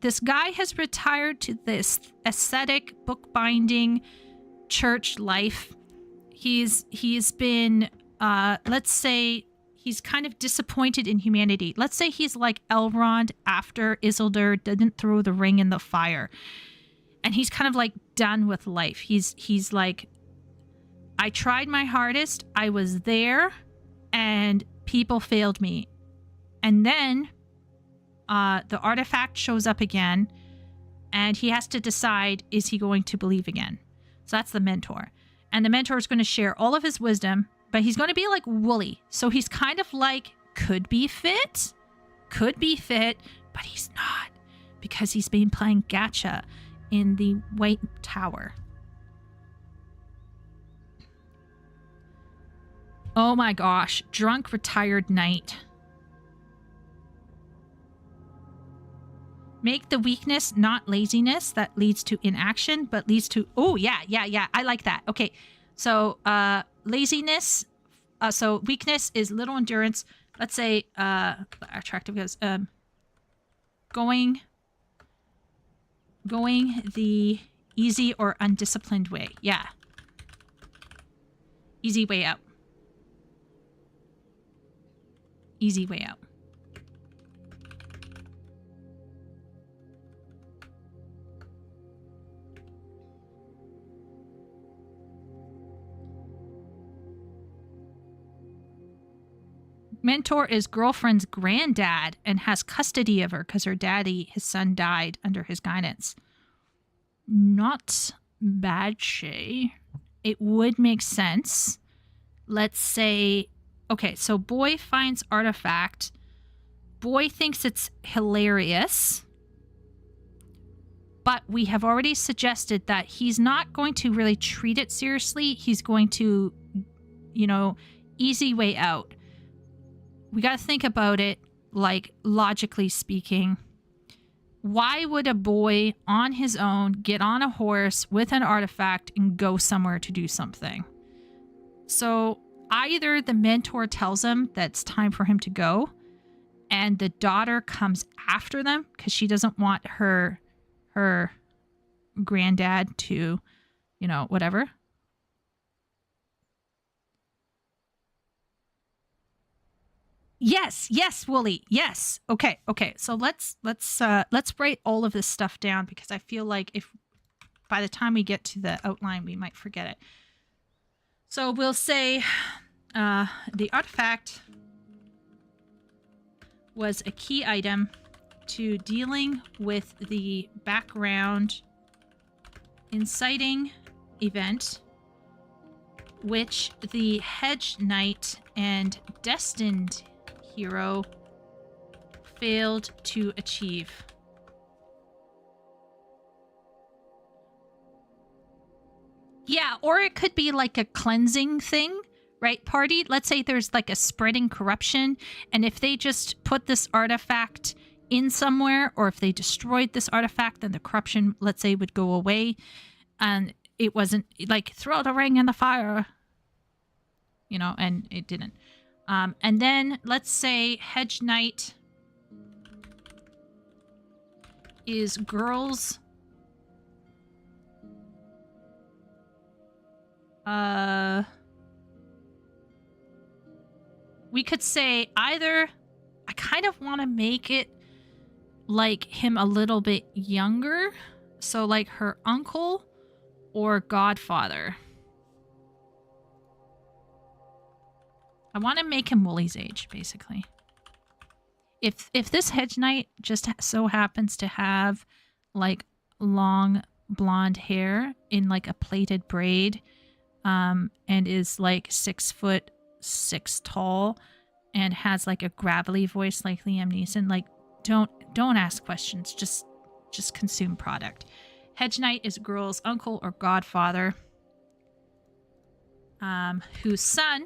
This guy has retired to this ascetic, bookbinding, church life. He's been, let's say, he's kind of disappointed in humanity. Let's say he's like Elrond after Isildur didn't throw the ring in the fire. And he's kind of like done with life. He's like, I tried my hardest. I was there and people failed me. And then the artifact shows up again and he has to decide, is he going to believe again? So that's the mentor. And the mentor is going to share all of his wisdom, but he's going to be like Wooly. So he's kind of like, could be fit, but he's not because he's been playing gacha in the White Tower. Oh my gosh, drunk retired knight. Make the weakness not laziness that leads to inaction, but leads to... Oh, yeah. I like that. Okay. So, laziness... so, weakness is little endurance. Let's say, attractive goes... going the easy or undisciplined way. Yeah. Easy way out. Easy way out. Mentor is girlfriend's granddad and has custody of her because her daddy, his son, died under his guidance. Not bad, Shay. It would make sense. Let's say, okay, so boy finds artifact. Boy thinks it's hilarious. But we have already suggested that he's not going to really treat it seriously. He's going to, easy way out. We got to think about it, like, logically speaking. Why would a boy on his own get on a horse with an artifact and go somewhere to do something? So either the mentor tells him that it's time for him to go, and the daughter comes after them because she doesn't want her granddad to, whatever. Yes, Wooly. Yes. Okay. So let's write all of this stuff down because I feel like if by the time we get to the outline, we might forget it. So we'll say the artifact was a key item to dealing with the background inciting event, which the Hedge Knight and Destined Hero failed to achieve. Yeah, or it could be like a cleansing thing, right, party? Let's say there's like a spreading corruption, and if they just put this artifact in somewhere, or if they destroyed this artifact, then the corruption, let's say, would go away, and it wasn't like throw the ring in the fire, and it didn't. And then let's say Hedge Knight is girls. We could say either, I kind of want to make it like him a little bit younger. So like her uncle or godfather. I want to make him Woolie's age, basically. If this hedge knight just so happens to have like long blonde hair in like a plaited braid, and is like 6'6" tall, and has like a gravelly voice like Liam Neeson, like don't ask questions, just consume product. Hedge knight is girl's uncle or godfather, whose son,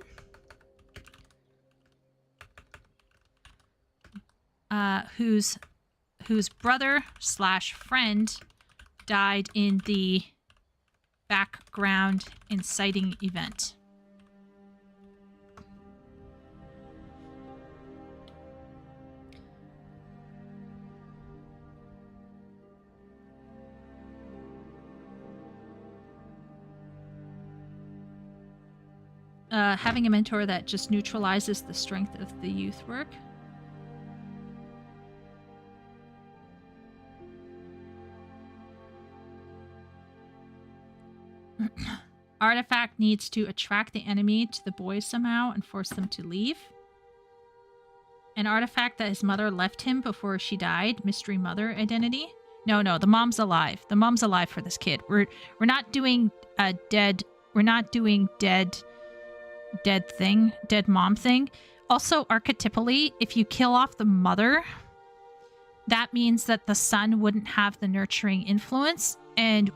whose brother / friend died in the background inciting event. Having a mentor that just neutralizes the strength of the youth work. Artifact needs to attract the enemy to the boys somehow and force them to leave. An artifact that his mother left him before she died. Mystery mother identity. No, the mom's alive. The mom's alive for this kid. We're not doing a dead. We're not doing dead mom thing. Also, archetypally, if you kill off the mother, that means that the son wouldn't have the nurturing influence, and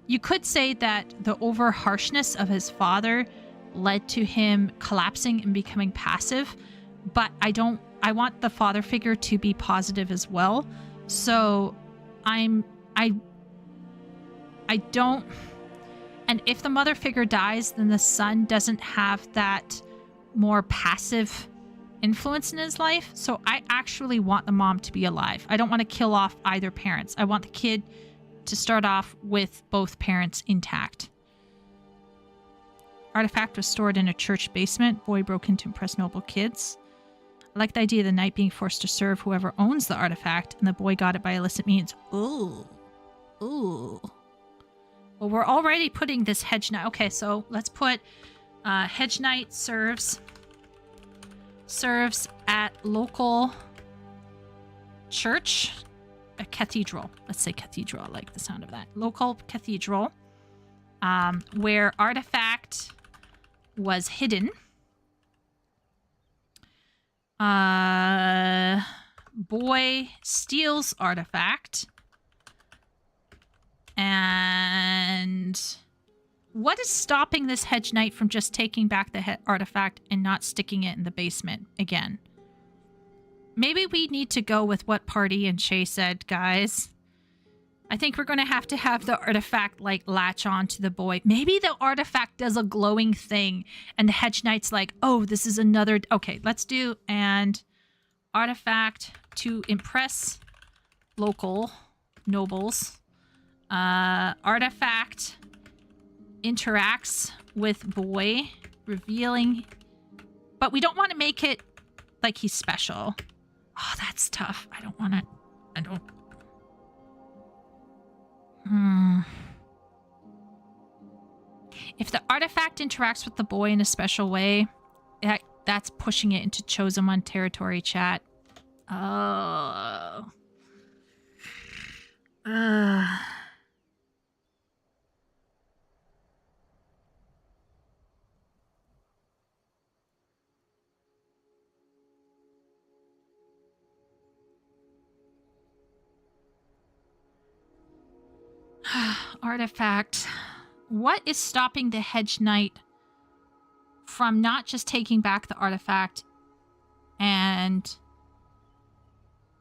you could say that the over harshness of his father led to him collapsing and becoming passive, but I want the father figure to be positive as well. So I don't, and if the mother figure dies, then the son doesn't have that more passive influence in his life. So I actually want the mom to be alive. I don't want to kill off either parents. I want the kid to start off with both parents intact. Artifact was stored in a church basement. Boy broke in to impress noble kids. I like the idea of the knight being forced to serve whoever owns the artifact, and the boy got it by illicit means. Ooh. Well, we're already putting this hedge knight. Okay, so let's put hedge knight serves at local church, a cathedral. Let's say cathedral. I like the sound of that. Local cathedral, where artifact was hidden. Boy steals artifact. And what is stopping this hedge knight from just taking back the artifact and not sticking it in the basement again? Maybe we need to go with what Party and Shay said, guys. I think we're going to have the artifact, like, latch on to the boy. Maybe the artifact does a glowing thing, and the hedge knight's like, oh, this is another... Okay, let's do... And artifact to impress local nobles. Artifact interacts with boy, revealing... But we don't want to make it like he's special. Oh, that's tough. I don't want to... I don't... If the artifact interacts with the boy in a special way, that's pushing it into Chosen One territory, chat. Oh. Artifact. What is stopping the hedge knight from not just taking back the artifact and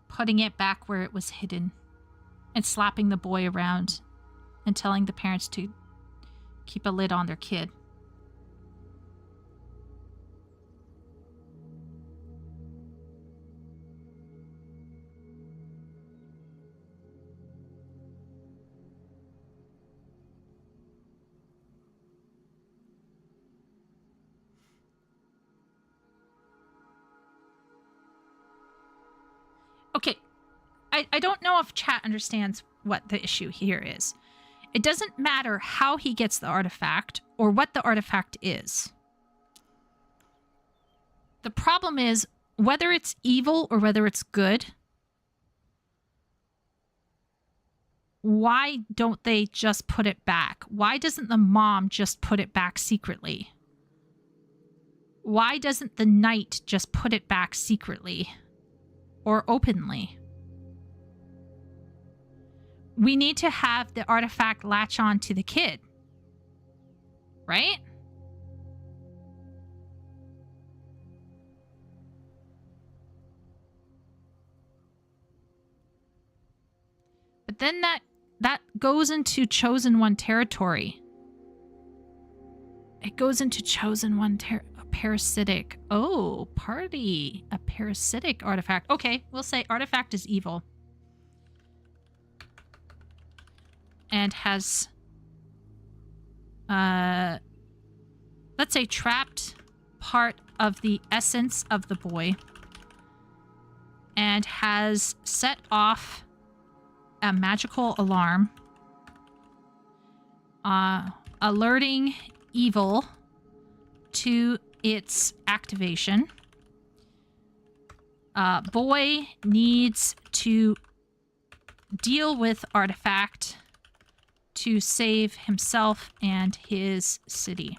putting it back where it was hidden and slapping the boy around and telling the parents to keep a lid on their kid? Okay, I don't know if chat understands what the issue here is. It doesn't matter how he gets the artifact or what the artifact is. The problem is whether it's evil or whether it's good. Why don't they just put it back? Why doesn't the mom just put it back secretly? Why doesn't the knight just put it back secretly or openly? We need to have the artifact latch on to the kid, right? But then that goes into Chosen One territory. It goes into Chosen One parasitic. Oh, party. A parasitic artifact. Okay, we'll say artifact is evil. And has, let's say, trapped part of the essence of the boy. And has set off a magical alarm. Alerting evil to its activation. Boy needs to deal with artifact to save himself and his city.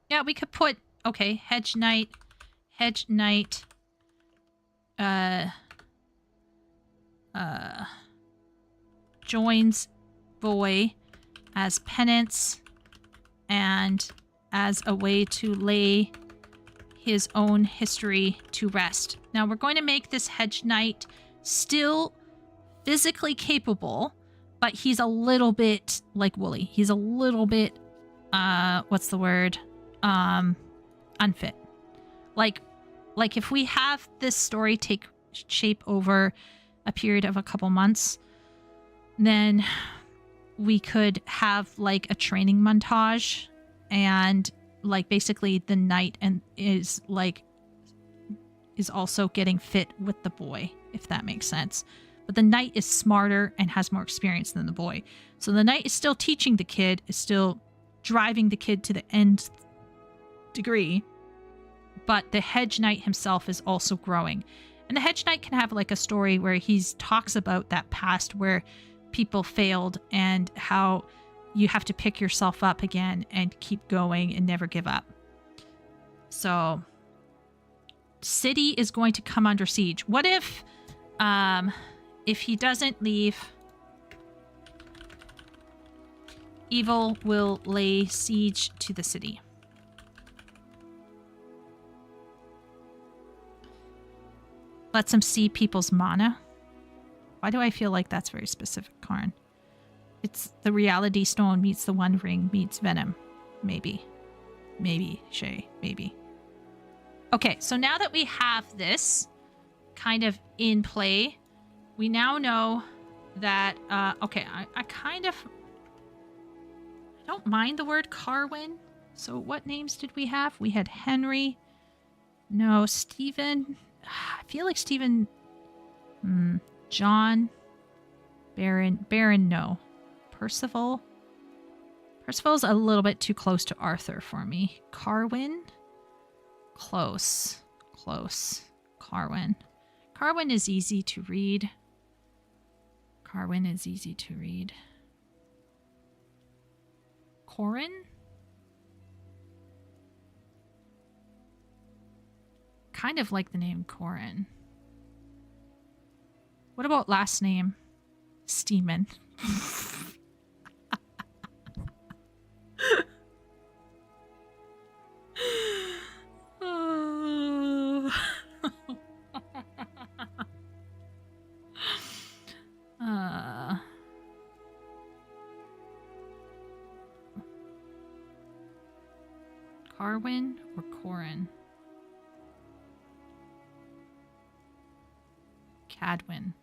Yeah, we could put, okay, hedge knight, joins boy as penance and as a way to lay his own history to rest. Now we're going to make this hedge knight still physically capable, but he's a little bit like Wooly. He's a little bit, what's the word? Unfit. Like if we have this story take shape over a period of a couple months, then we could have like a training montage, and like basically the knight and is also getting fit with the boy, if that makes sense. But the knight is smarter and has more experience than the boy. So the knight is still teaching the kid, is still driving the kid to the nth degree, but the hedge knight himself is also growing. And the hedge knight can have like a story where he talks about that past where people failed and how you have to pick yourself up again and keep going and never give up. So city is going to come under siege. What if he doesn't leave, evil will lay siege to the city? Lets him see people's mana. Why do I feel like that's very specific, Karn? It's the reality stone meets the one ring meets venom. Maybe. Maybe, Shay. Maybe. Okay, so now that we have this kind of in play, we now know that, okay, I don't mind the word Carwin. So what names did we have? We had Henry. No, Stephen. I feel like Stephen, John, Baron, no. Percival's a little bit too close to Arthur for me. Carwin, close. Carwin is easy to read. Corin? Kind of like the name Corin. What about last name? Steeman. Carwin or Corin? Cadwin.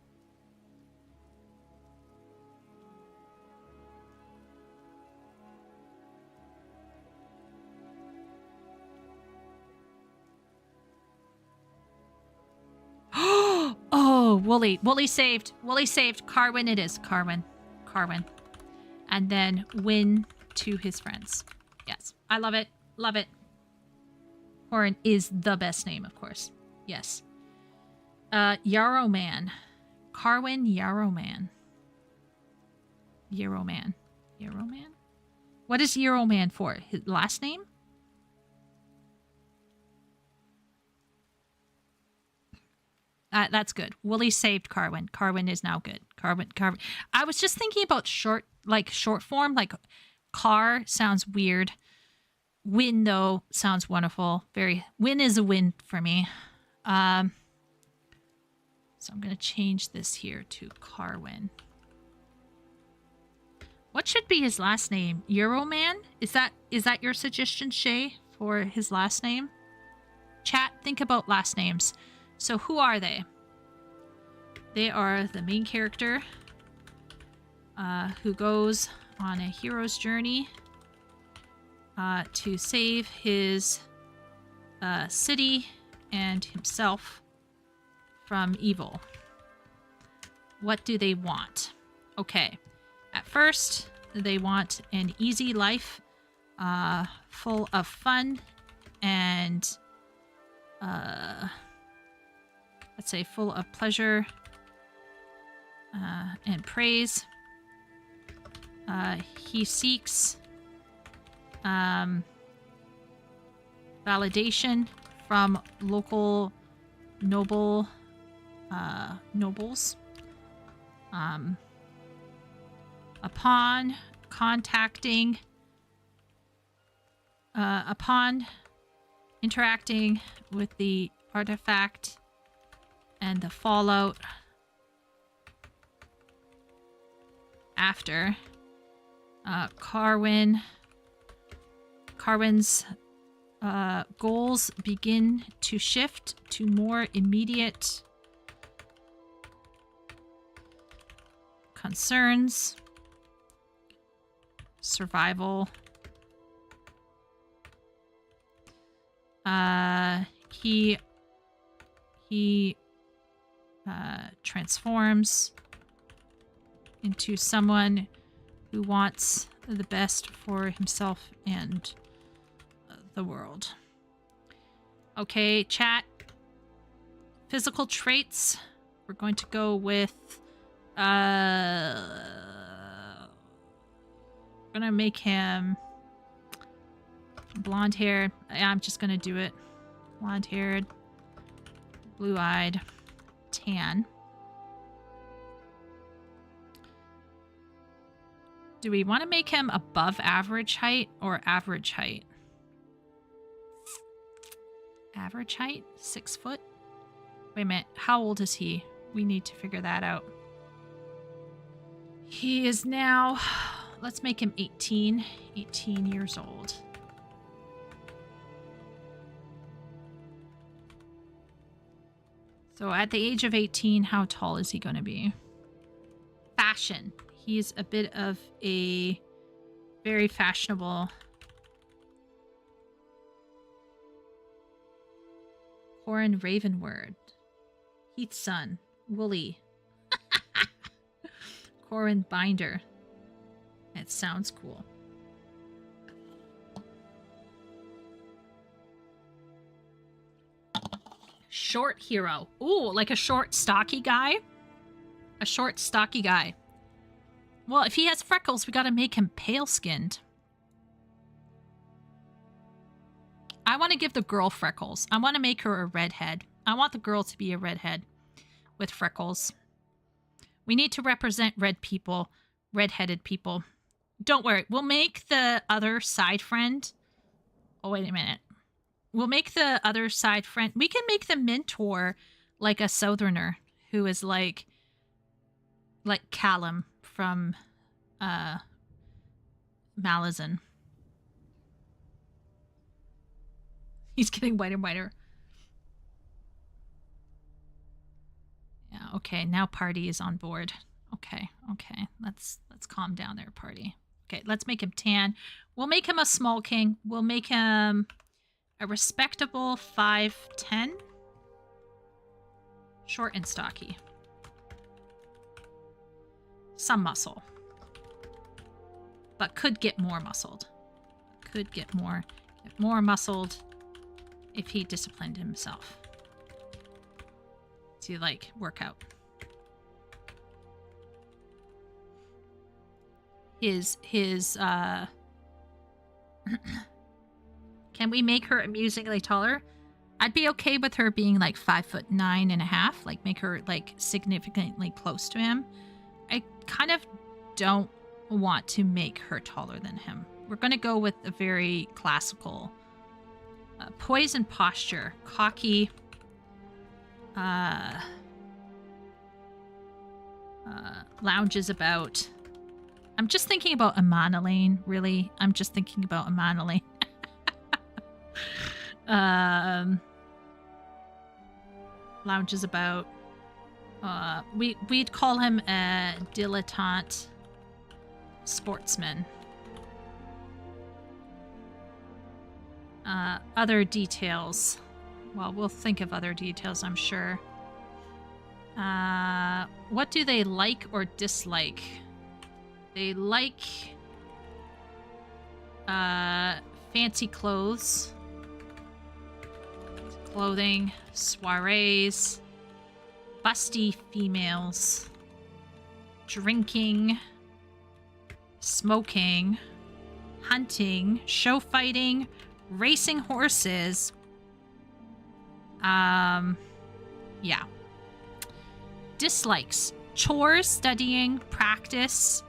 Oh, Wooly. Wooly saved. Wooly saved. Carwin it is. Carwin. Carwin. And then Win to his friends. Yes. I love it. Love it. Corin is the best name, of course. Yes. Yarrow Man. Carwin Yarrow Man. Yarrow Man. Yarrow Man? What is Yarrow Man for? His last name? That's good. Wooly saved Carwin. Carwin is now good. Carwin. I was just thinking about short form. Like, car sounds weird. Win, though, sounds wonderful. Win is a win for me. So I'm going to change this here to Carwin. What should be his last name? Euroman? Is that your suggestion, Shay, for his last name? Chat, think about last names. So who are they? They are the main character who goes on a hero's journey to save his city and himself from evil. What do they want? Okay. At first, they want an easy life full of fun and let's say full of pleasure and praise. He seeks validation from local nobles. Upon interacting with the artifact and the fallout after, Carwin's goals begin to shift to more immediate concerns, survival. He transforms into someone who wants the best for himself and the world. Okay, chat. Physical traits. We're going to go with gonna make him blonde haired. I'm just gonna do it. Blonde haired, blue eyed, tan. Do we want to make him above average height or average height? Average height? 6 foot? Wait a minute. How old is he? We need to figure that out. He is now, let's make him 18 years old. So at the age of 18, how tall is he going to be? Fashion. He's a bit of a very fashionable Corin Ravenword. Heath's son. Wooly. Corin Binder. It sounds cool. Short hero. Ooh, like a short, stocky guy? A short, stocky guy. Well, if he has freckles, we gotta make him pale-skinned. I want to give the girl freckles. I want to make her a redhead. I want the girl to be a redhead with freckles. We need to represent red people, redheaded people. Don't worry. We'll make the other side friend. Oh, wait a minute. We'll make the other side friend. We can make the mentor like a southerner who is like Callum from Malazan. He's getting whiter and whiter. Yeah, Okay, now party is on board. Okay. Let's calm down there, party. Okay, let's make him tan. We'll make him a small king. We'll make him a respectable 5'10". Short and stocky. Some muscle. But could get more muscled. Could get more muscled if he disciplined himself. To like workout. His can we make her amusingly taller? I'd be okay with her being like 5'9.5", like make her like significantly close to him. I kind of don't want to make her taller than him. We're going to go with a very classical poise and posture, cocky, lounges about. I'm just thinking about Amanalane, really. I'm just thinking about Amanalane. Lounges about. We'd call him a dilettante sportsman. Other details. Well, we'll think of other details, I'm sure. What do they like or dislike? They like fancy clothes. Clothing, soirees, busty females, drinking, smoking, hunting, show fighting, racing horses. Yeah. Dislikes: chores, studying, practice,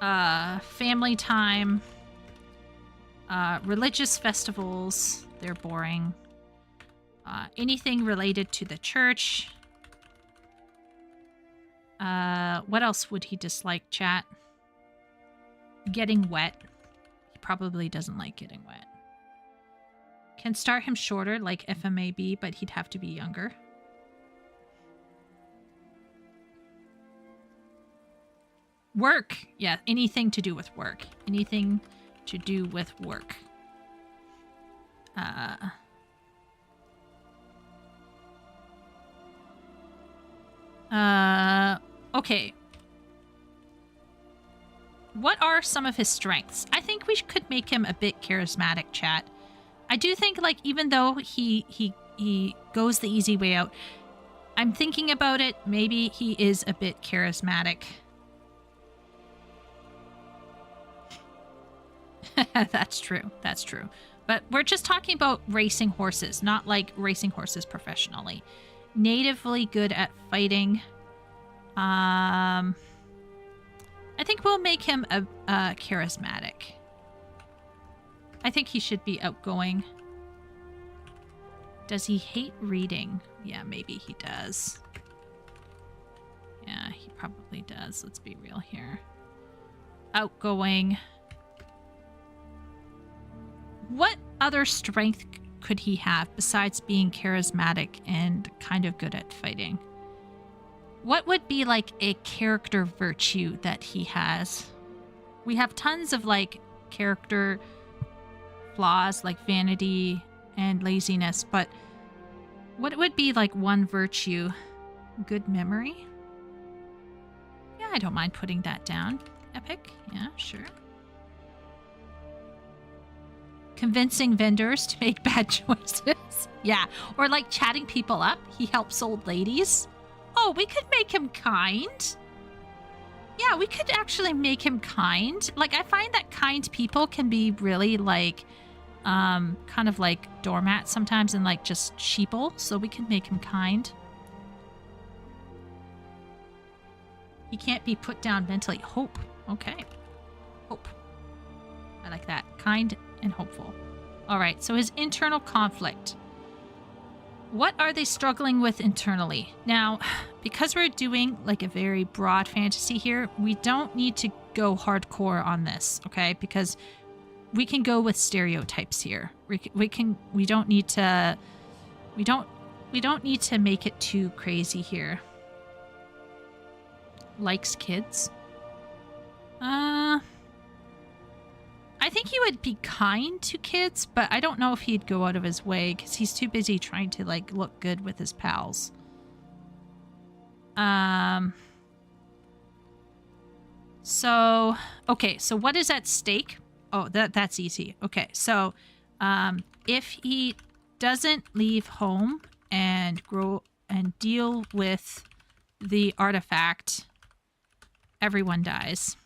family time, religious festivals. They're boring. Anything related to the church. What else would he dislike, chat? Getting wet. He probably doesn't like getting wet. Can start him shorter, like FMAB, but he'd have to be younger. Work. Yeah, anything to do with work. Anything to do with work. Okay. What are some of his strengths? I think we could make him a bit charismatic, chat. I do think, like, even though he goes the easy way out, I'm thinking about it, maybe he is a bit charismatic. That's true. That's true. But we're just talking about racing horses, not like racing horses professionally. Natively good at fighting. I think we'll make him a charismatic. I think he should be outgoing. Does he hate reading? Yeah, maybe he does. Yeah, he probably does. Let's be real here. Outgoing. What other strength could he have besides being charismatic and kind of good at fighting? What would be like a character virtue that he has? We have tons of like character flaws like vanity and laziness, but what would be like one virtue? Good memory? Yeah, I don't mind putting that down. Epic? Yeah, sure. Convincing vendors to make bad choices. Yeah, or like chatting people up. He helps old ladies. Oh, we could make him kind. Yeah, we could actually make him kind. Like, I find that kind people can be really like, kind of like doormats sometimes and like just sheeple. So we can make him kind. He can't be put down mentally. Hope. Okay. Hope. I like that. Kind and hopeful. All right, so his internal conflict. What are they struggling with internally? Now, because we're doing like a very broad fantasy here, we don't need to go hardcore on this, okay? Because we can go with stereotypes here. We don't need to make it too crazy here. likes kids. I think he would be kind to kids, but I don't know if he'd go out of his way because he's too busy trying to like look good with his pals. So, okay, so what is at stake? Oh, that's easy. Okay, so if he doesn't leave home and grow and deal with the artifact, everyone dies.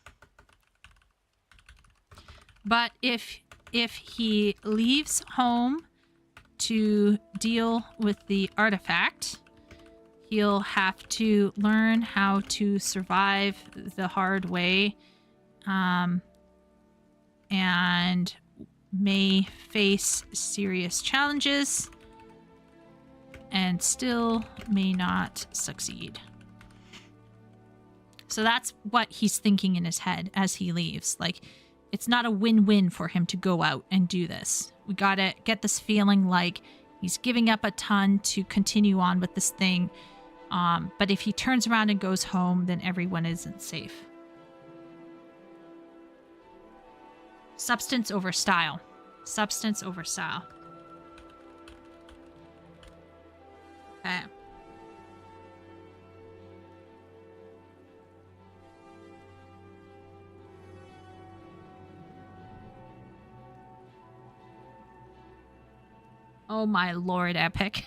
But if he leaves home to deal with the artifact, he'll have to learn how to survive the hard way, and may face serious challenges and still may not succeed. So that's what he's thinking in his head as he leaves. Like, it's not a win-win for him to go out and do this. We gotta get this feeling like he's giving up a ton to continue on with this thing. But if he turns around and goes home, then everyone isn't safe. Substance over style. Substance over style. Okay. Oh my lord, epic.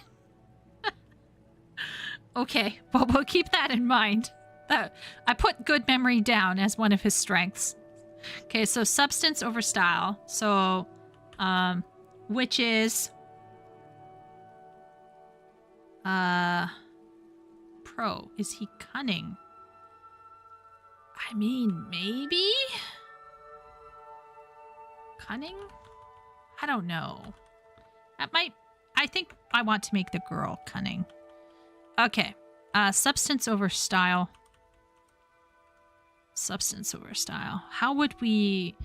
Okay, well, we'll keep that in mind. I put good memory down as one of his strengths. Okay, so substance over style. So, which is pro. Is he cunning? I mean, maybe? Cunning? I don't know. That might... I think I want to make the girl cunning. Okay. Substance over style. Substance over style. How would we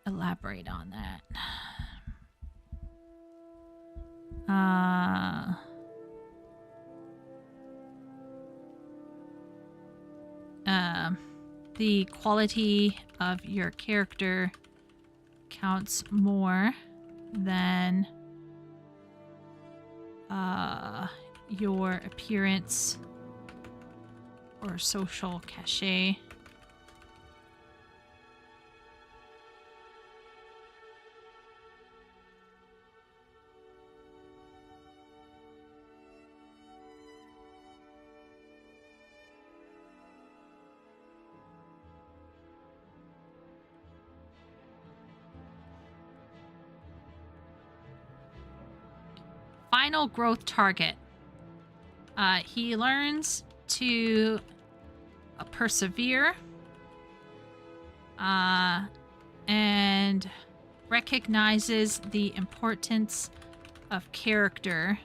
elaborate on that? The quality of your character counts more than your appearance or social cachet. Final growth target. He learns to persevere and recognizes the importance of character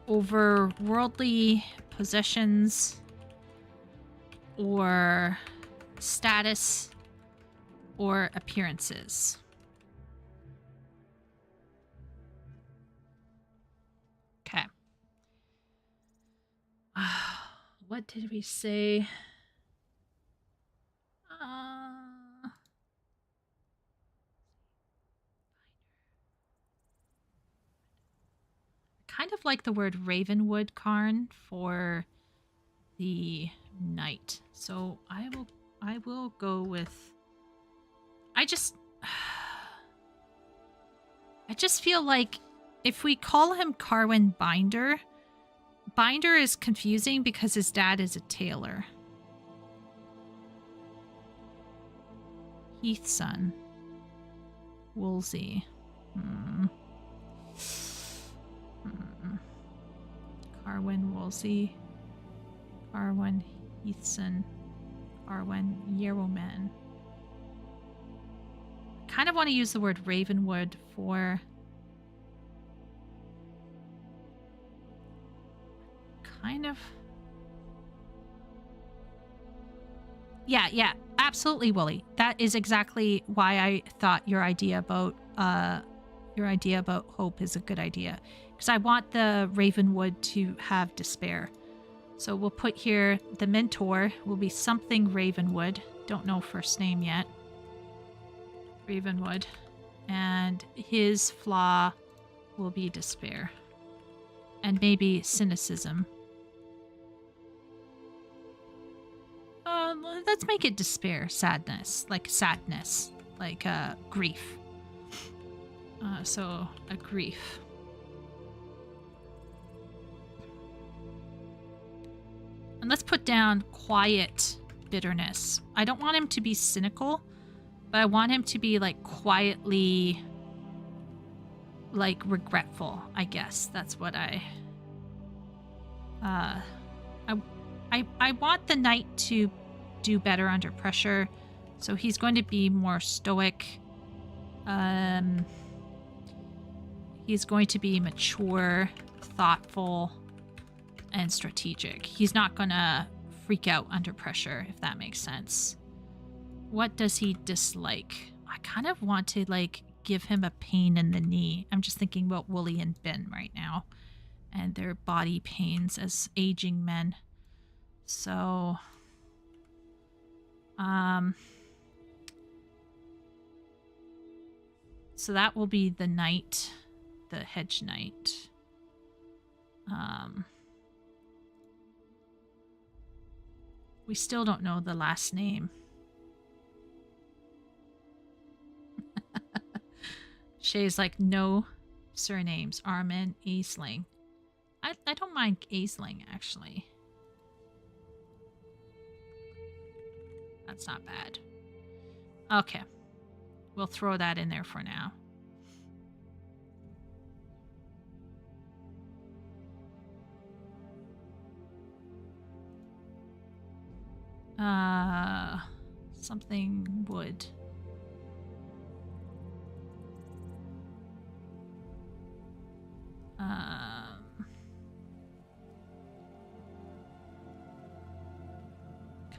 over worldly possessions or status or appearances. Okay. What did we say? Kind of like the word Ravenwood Karn for the knight. So I will go with... I just feel like if we call him Carwyn Binder, Binder is confusing because his dad is a tailor. Heath's son. Wolsey. Carwyn Wolsey. Carwyn Heathson. Carwyn Yeroman. Kind of want to use the word Ravenwood for... kind of... Yeah, absolutely, Wooly. That is exactly why I thought your idea about hope is a good idea. Because I want the Ravenwood to have despair. So we'll put here the mentor will be something Ravenwood. Don't know first name yet. Ravenwood. And his flaw will be despair. And maybe cynicism. Let's make it despair, sadness, like grief. So a grief. And let's put down quiet bitterness. I don't want him to be cynical, but I want him to be like quietly like regretful, I guess. That's what I want the knight to do better under pressure. So he's going to be more stoic. He's going to be mature, thoughtful, and strategic. He's not going to freak out under pressure, if that makes sense. What does he dislike? I kind of want to like give him a pain in the knee. I'm just thinking about Wooly and Ben right now and their body pains as aging men. So so that will be the knight, the hedge knight. We still don't know the last name. Shay's like, no surnames. Armin, Aisling. I don't mind Aisling, actually. That's not bad. Okay. We'll throw that in there for now. Something wood.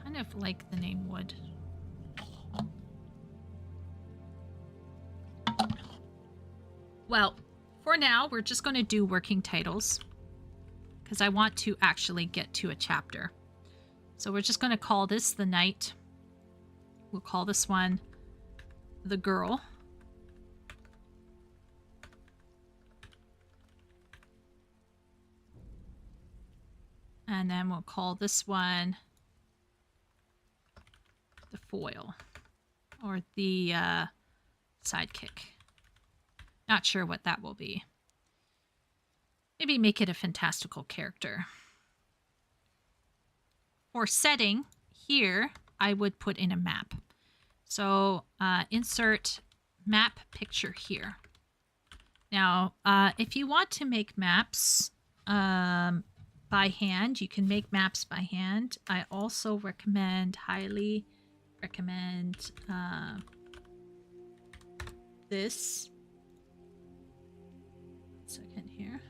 Kind of like the name wood. Well, for now, we're just going to do working titles because I want to actually get to a chapter. So we're just going to call this the knight. We'll call this one the girl. And then we'll call this one the foil or the sidekick. Not sure what that will be. Maybe make it a fantastical character. For setting, here I would put in a map. So insert map picture here. Now, if you want to make maps by hand, you can make maps by hand. I also highly recommend this. 1 second here.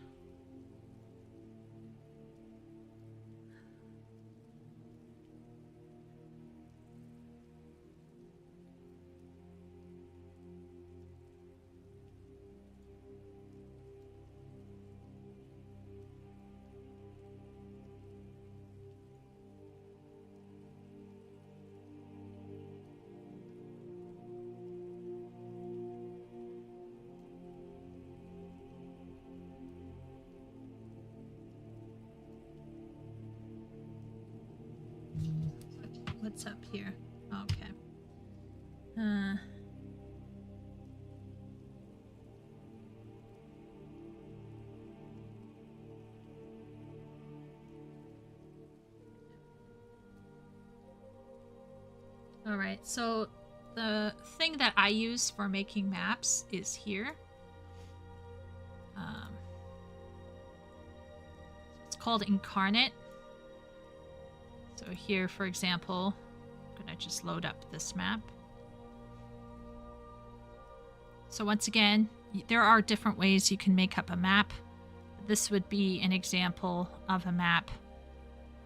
What's up here? Okay. All right, so the thing that I use for making maps is here. It's called Incarnate. So here, for example, I'm going to just load up this map. So once again, there are different ways you can make up a map. This would be an example of a map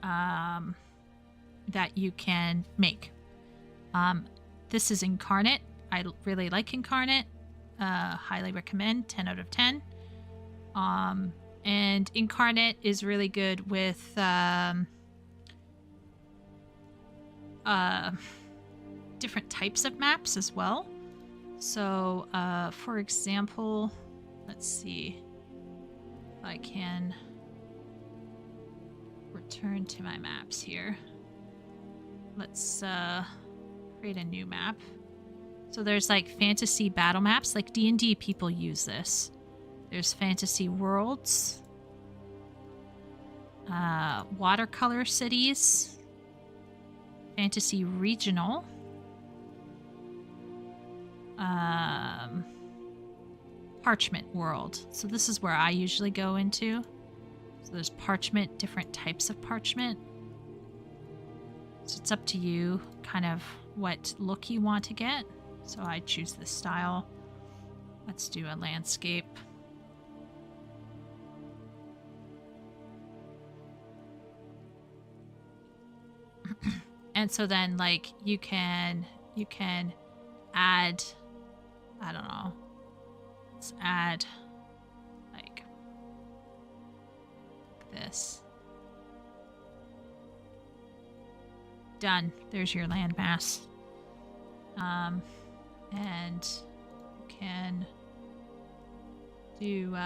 that you can make. This is Incarnate. I really like Incarnate. Highly recommend. 10 out of 10. And Incarnate is really good with different types of maps as well. So, for example, let's see if I can return to my maps here. Let's create a new map. So there's like fantasy battle maps, like D&D people use this. There's fantasy worlds, watercolor cities, fantasy regional, parchment world. So this is where I usually go into. So there's parchment, different types of parchment. So it's up to you kind of what look you want to get. So I choose this style. Let's do a landscape. And so then like you can add, I don't know, let's add like this. Done. There's your landmass. And you can do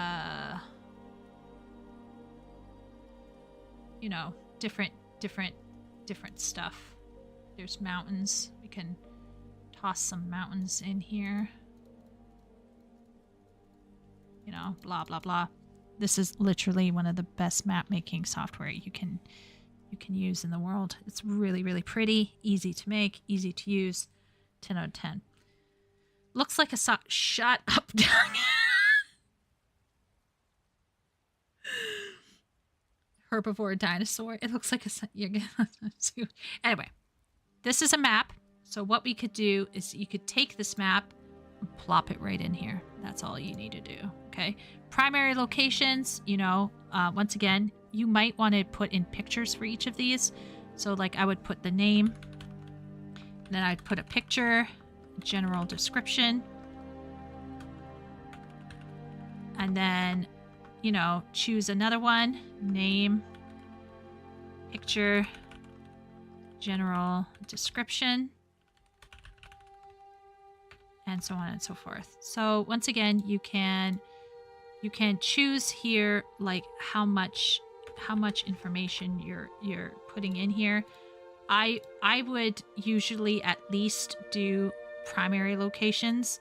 you know, different stuff. There's mountains. We can toss some mountains in here. You know, blah blah blah. This is literally one of the best map making software you can use in the world. It's really, really pretty, easy to make, easy to use. 10 out of 10. Looks like a shut up, Doug. Herbivore dinosaur. It looks like anyway, this is a map. So what we could do is you could take this map and plop it right in here. That's all you need to do. Okay. Primary locations, you know, once again, you might want to put in pictures for each of these. So like I would put the name, then I'd put a picture, general description, and then, you know, choose another one, name, picture, general description, and so on and so forth. So once again, you can choose here like how much information you're putting in here. I would usually at least do primary locations.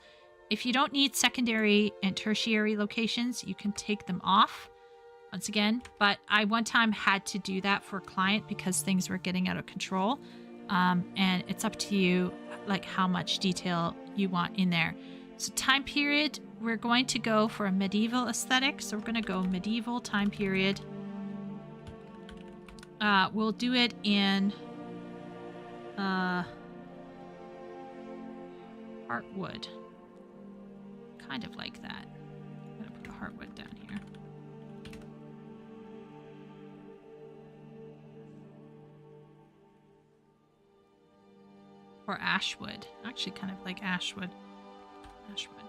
If you don't need secondary and tertiary locations, you can take them off once again. But I one time had to do that for a client because things were getting out of control. And it's up to you, like how much detail you want in there. So time period, we're going to go for a medieval aesthetic. So we're going to go medieval time period. We'll do it in heartwood. Kind of like that. I'm gonna put the heartwood down here. Or ashwood. Actually kind of like ashwood. Ashwood.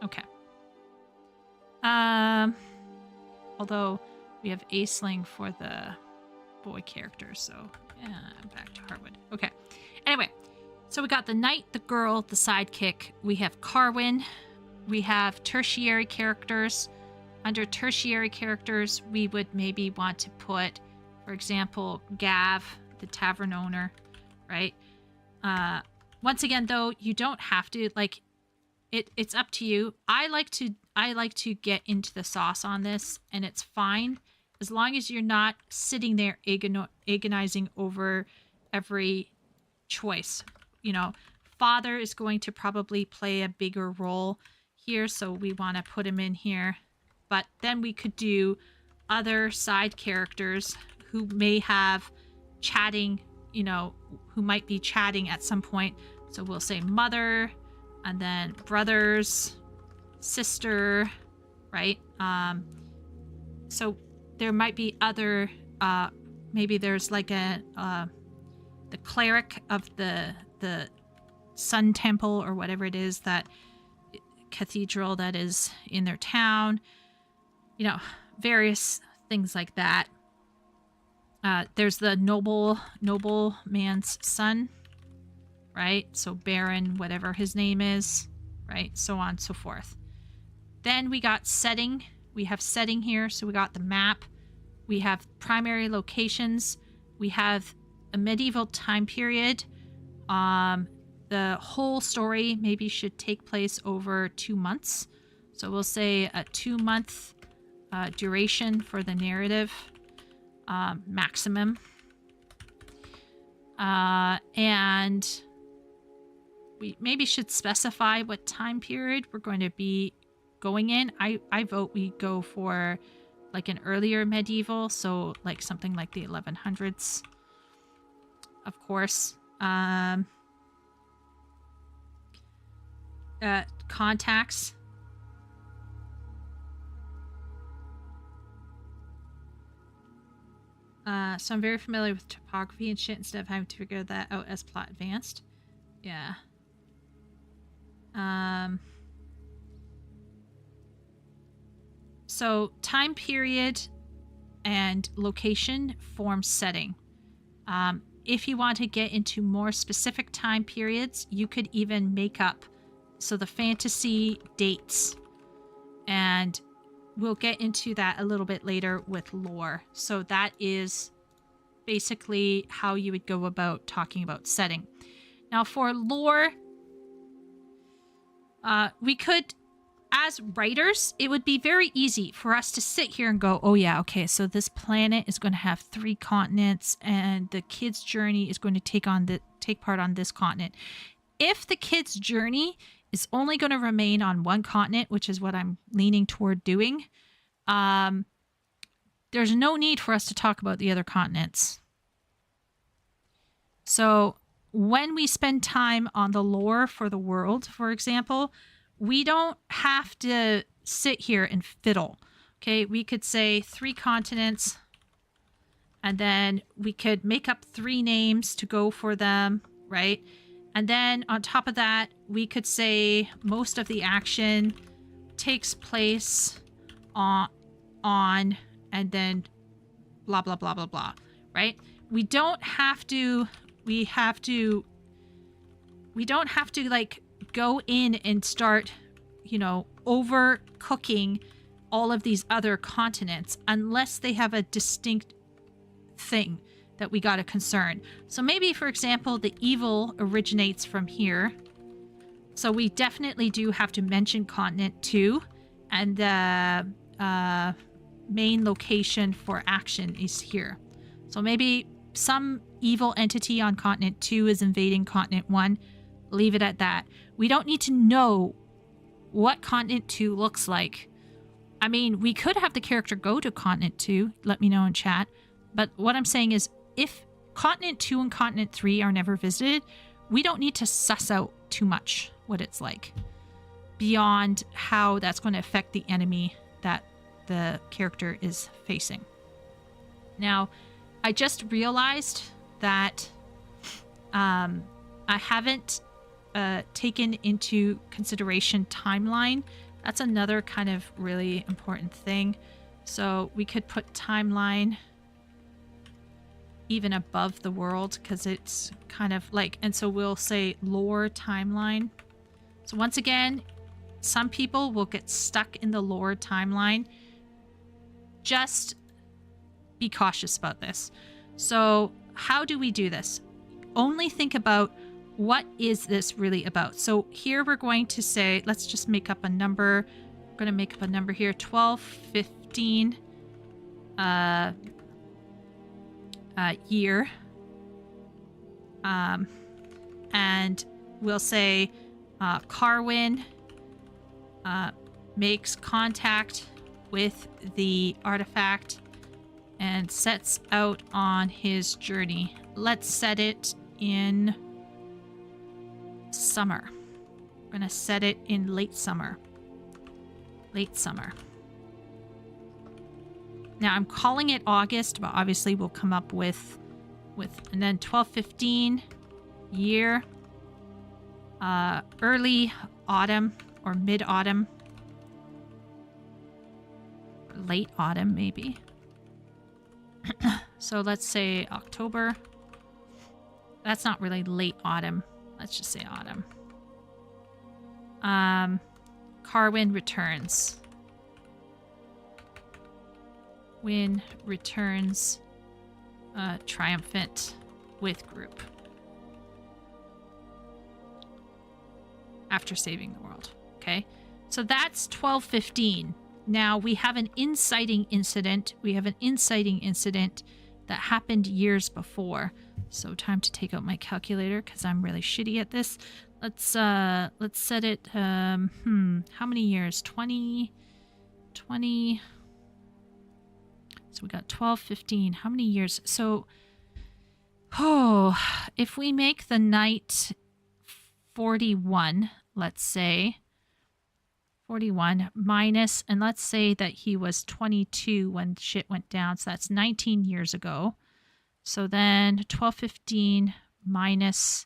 Okay. Although we have Aisling for the boy character, so yeah, back to heartwood. Okay. Anyway, so we got the knight, the girl, the sidekick. We have Carwyn. We have tertiary characters. Under tertiary characters, we would maybe want to put, for example, Gav, the tavern owner, right? Once again, though, you don't have to, like, it's up to you. I like to get into the sauce on this, and it's fine as long as you're not sitting there agonizing over every choice. You know, father is going to probably play a bigger role here, so we want to put him in here. But then we could do other side characters who may have chatting, you know, who might be chatting at some point. So we'll say mother, and then brothers, sister, right? So there might be other, maybe there's like the cleric of the Sun Temple or whatever it is, that cathedral that is in their town. You know, various things like that. There's the noble man's son, right? So Baron, whatever his name is, right? So on and so forth. Then we got setting. We have setting here. So we got the map. We have primary locations. We have a medieval time period. The whole story maybe should take place over 2 months. So we'll say a 2-month duration for the narrative maximum. And we maybe should specify what time period we're going to be going in. I vote we go for like an earlier medieval, so like something like the 1100s, of course. Contacts. So I'm very familiar with topography and shit instead of having to figure that out as plot advanced. Yeah. So time period and location form setting. If you want to get into more specific time periods, you could even make up so the fantasy dates, and we'll get into that a little bit later with lore. So that is basically how you would go about talking about setting. Now for lore, we could, as writers, it would be very easy for us to sit here and go, oh yeah, okay, so this planet is going to have 3 continents and the kid's journey is going to take part on this continent. If the kid's journey is only going to remain on one continent, which is what I'm leaning toward doing, there's no need for us to talk about the other continents. So when we spend time on the lore for the world, for example, we don't have to sit here and fiddle. Okay, we could say 3 continents, and then we could make up 3 names to go for them, right? And then on top of that, we could say most of the action takes place on and then blah, blah, blah, blah, blah, right? We don't have to like go in and start, overcooking all of these other continents unless they have a distinct thing that we got to concern. So maybe, for example, the evil originates from here. So we definitely do have to mention continent 2, and the main location for action is here. So maybe some evil entity on continent 2 is invading continent 1. Leave it at that. We don't need to know what continent 2 looks like. I mean, we could have the character go to continent 2. Let me know in chat. But what I'm saying is, if continent 2 and continent 3 are never visited, we don't need to suss out too much what it's like beyond how that's going to affect the enemy that the character is facing. Now, I just realized that I haven't taken into consideration timeline. That's another kind of really important thing. So we could put timeline even above the world, because it's kind of like, and so we'll say lore timeline. So once again, some people will get stuck in the lore timeline. Just be cautious about this. So how do we do this? Only think about, what is this really about? So here we're going to say, let's just make up a number. We're going to make up a number here, 1215 year. And we'll say Carwin makes contact with the artifact and sets out on his journey. Let's set it in summer. We're gonna set it in late summer. Late summer. Now I'm calling it August, but obviously we'll come up with and then 1215 year, early autumn or mid-autumn. late autumn, maybe. So let's say October. That's not really late autumn. Let's just say autumn. Carwyn returns. Wynn returns triumphant with group. After saving the world. Okay. So that's 12:15. Now we have an inciting incident. We have an inciting incident that happened years before. So time to take out my calculator because I'm really shitty at this. Let's set it. How many years? 20. So we got 12:15. How many years? So, if we make the night 41, let's say 41 minus, and let's say that he was 22 when shit went down. So that's 19 years ago. So then 12:15 minus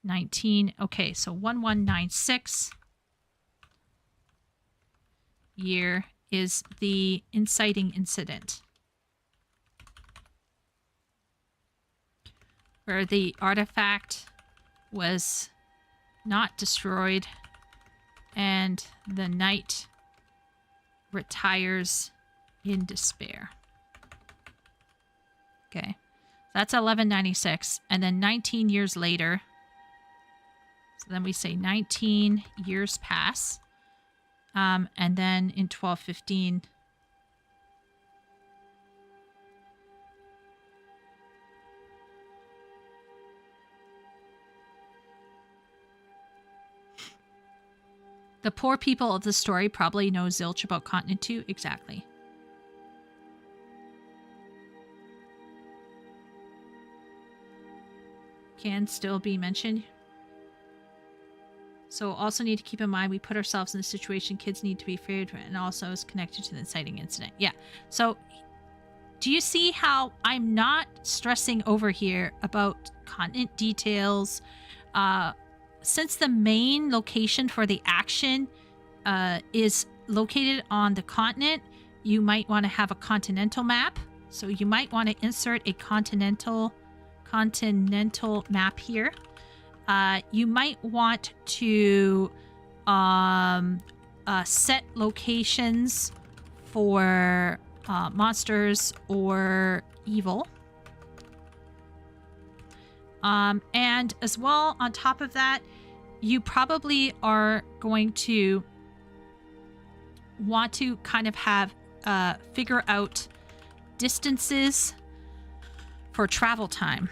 19. Okay, so 1196 year is the inciting incident, where the artifact was not destroyed and the knight retires in despair. Okay, that's 1196. And then 19 years later, so then we say 19 years pass. And then in 12:15, the poor people of the story probably know zilch about Continent 2. Exactly. Can still be mentioned. So also need to keep in mind we put ourselves in a situation kids need to be feared and also is connected to the inciting incident. Yeah. So do you see how I'm not stressing over here about continent details? Since the main location for the action is located on the continent, you might want to have a continental map. So you might want to insert a continental map here. You might want to set locations for monsters or evil. And as well, on top of that, you probably are going to want to kind of have figure out distances for travel time.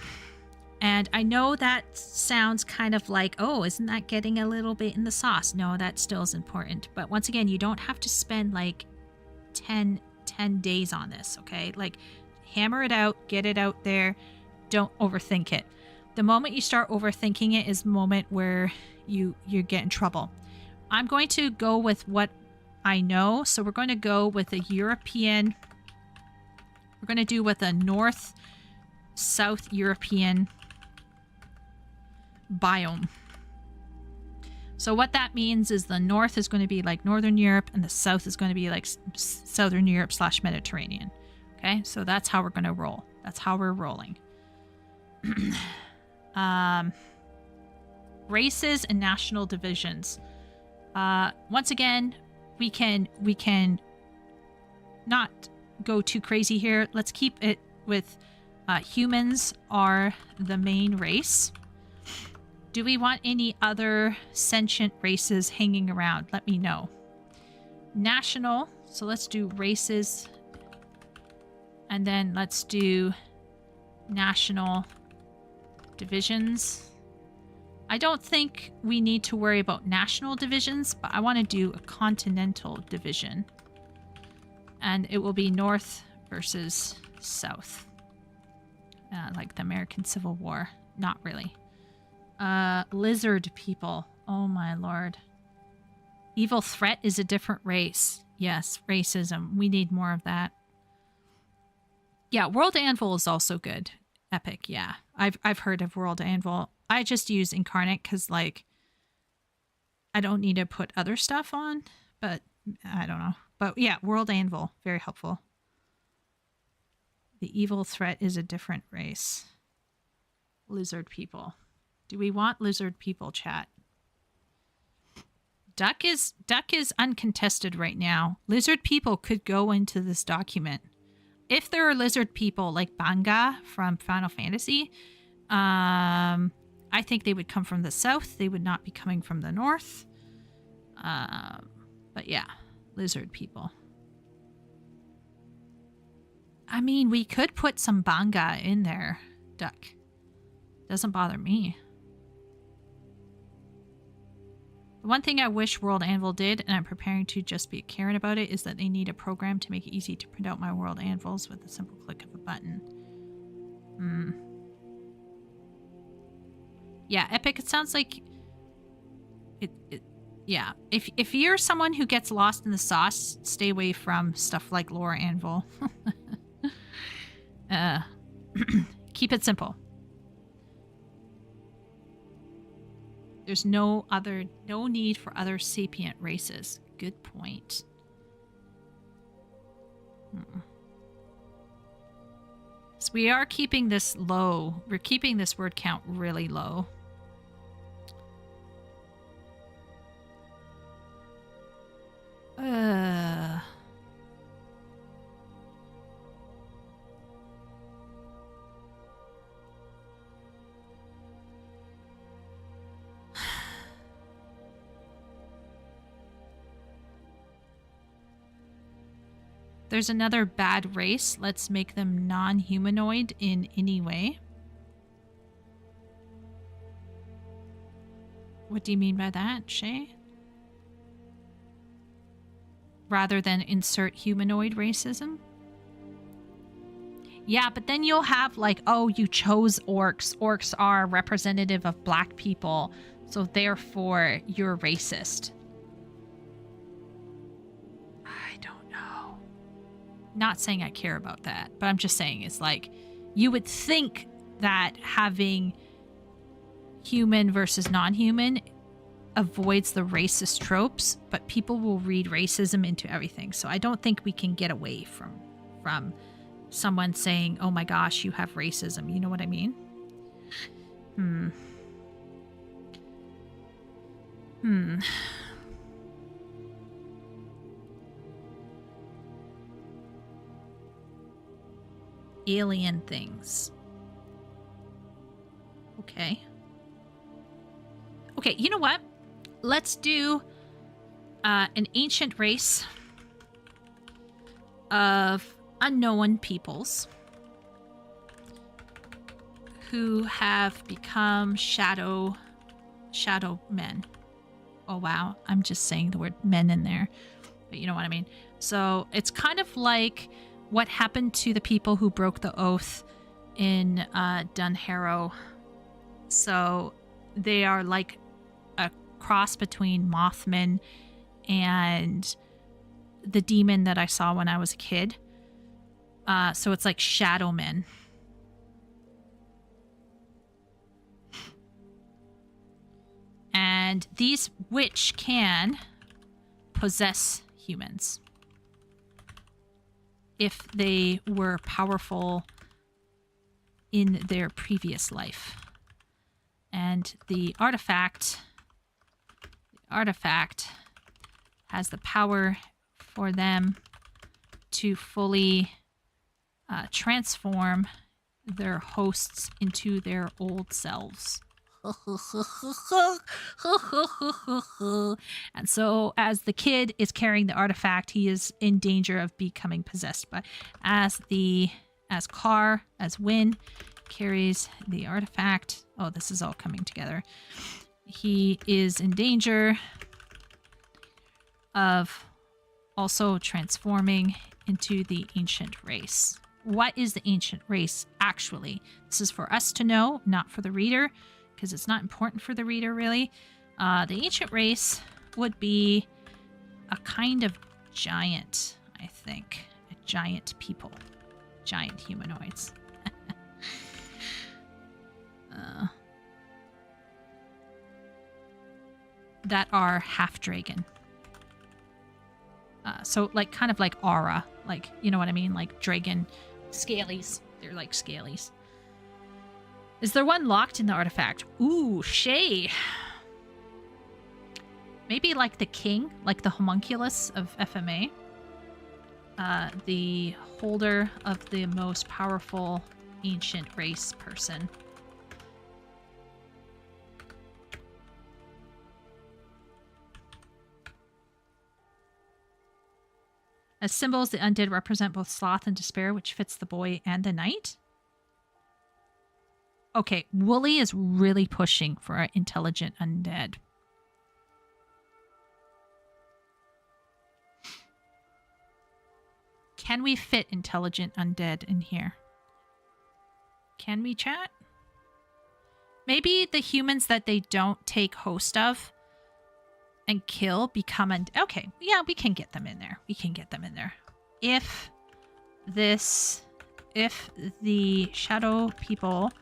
And I know that sounds kind of like, oh, isn't that getting a little bit in the sauce? No, that still is important. But once again, you don't have to spend like 10 days on this, okay? Like, hammer it out, get it out there. Don't overthink it. The moment you start overthinking it is the moment where you get in trouble. I'm going to go with what I know. So we're going to go with a European. We're going to do with a South European biome. So what that means is the north is going to be like Northern Europe and the south is going to be like Southern Europe / Mediterranean. Okay, so that's how we're going to roll. That's how we're rolling. Races and national divisions. Once again, we can not go too crazy here. Let's keep it with humans are the main race. Do we want any other sentient races hanging around? Let me know. National. So let's do races. And then let's do national divisions. I don't think we need to worry about national divisions, but I want to do a continental division. And it will be north versus south. Like the American Civil War. Not really. Lizard people. Oh my lord. Evil threat is a different race. Yes, racism. We need more of that. Yeah, World Anvil is also good. Epic, yeah. I've heard of World Anvil. I just use Incarnate because, like, I don't need to put other stuff on, but I don't know. But yeah, World Anvil, very helpful. The evil threat is a different race. Lizard people. Do we want lizard people, chat? Duck is uncontested right now. Lizard people could go into this document. If there are lizard people like Banga from Final Fantasy, I think they would come from the south. They would not be coming from the north. But yeah, lizard people. I mean, we could put some Banga in there, Duck. Doesn't bother me. The one thing I wish World Anvil did, and I'm preparing to just be a Karen about it, is that they need a program to make it easy to print out my World Anvils with a simple click of a button. Yeah, Epic, it sounds like... Yeah, if you're someone who gets lost in the sauce, stay away from stuff like Lore Anvil. Keep it simple. There's no need for other sapient races. Good point. So we are keeping this low. We're keeping this word count really low. There's another bad race. Let's make them non-humanoid in any way. What do you mean by that, Shay? Rather than insert humanoid racism? Yeah, but then you'll have like, oh, you chose orcs. Orcs are representative of black people, so therefore you're racist. I don't know. Not saying I care about that, but I'm just saying it's like, you would think that having human versus non-human avoids the racist tropes, but people will read racism into everything. So I don't think we can get away from someone saying, oh my gosh, you have racism. You know what I mean? Alien things. Okay. Okay, you know what? Let's do an ancient race of unknown peoples who have become shadow men. Oh wow, I'm just saying the word men in there, but you know what I mean. So it's kind of like what happened to the people who broke the oath in Dunharrow. So they are like a cross between Mothman and the demon that I saw when I was a kid. So it's like shadow men. And these witch can possess humans if they were powerful in their previous life. And the artifact has the power for them to fully transform their hosts into their old selves. And so as the kid is carrying the artifact, he is in danger of becoming possessed. But as Wynn carries the artifact, oh, this is all coming together, he is in danger of also transforming into the ancient race. What is the ancient race actually? This is for us to know, not for the reader, because it's not important for the reader, really. The ancient race would be a kind of giant, I think. A giant people. Giant humanoids. That are half dragon. So like kind of like aura, like, you know what I mean? Like dragon scalies. They're like scalies. Is there one locked in the artifact? Ooh, Shay. Maybe like the king, like the homunculus of FMA. The holder of the most powerful ancient race person. As symbols, the undead represent both sloth and despair, which fits the boy and the knight. Okay, Wooly is really pushing for an intelligent undead. Can we fit intelligent undead in here? Can we, chat? Maybe the humans that they don't take host of and kill become okay, yeah, we can get them in there. We can get them in there. If the shadow people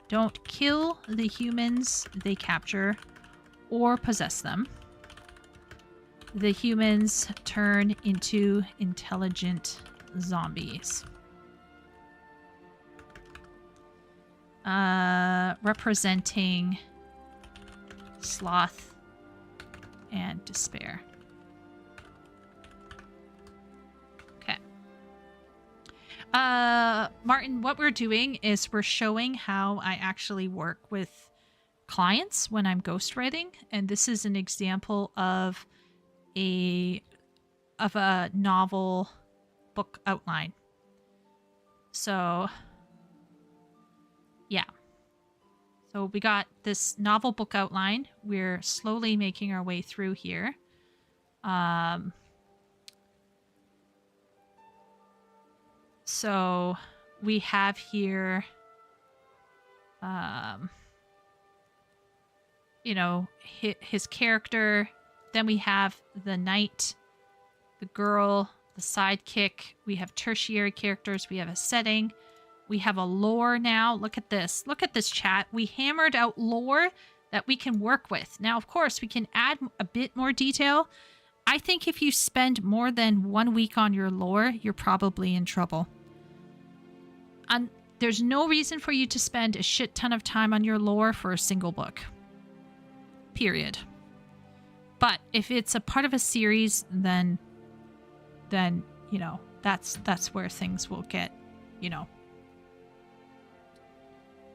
don't kill the humans they capture or possess them, the humans turn into intelligent zombies. Representing sloth and despair. Okay. Martin, what we're doing is we're showing how I actually work with clients when I'm ghostwriting, and this is an example of a novel book outline. So yeah. So we got this novel book outline. We're slowly making our way through here. So we have here, you know, his character. Then we have the knight, the girl, the sidekick. We have tertiary characters. We have a setting. We have a lore now. Look at this. Look at this, chat. We hammered out lore that we can work with. Now, of course, we can add a bit more detail. I think if you spend more than 1 week on your lore, you're probably in trouble. And there's no reason for you to spend a shit ton of time on your lore for a single book. Period. But if it's a part of a series, then you know, that's where things will get, you know,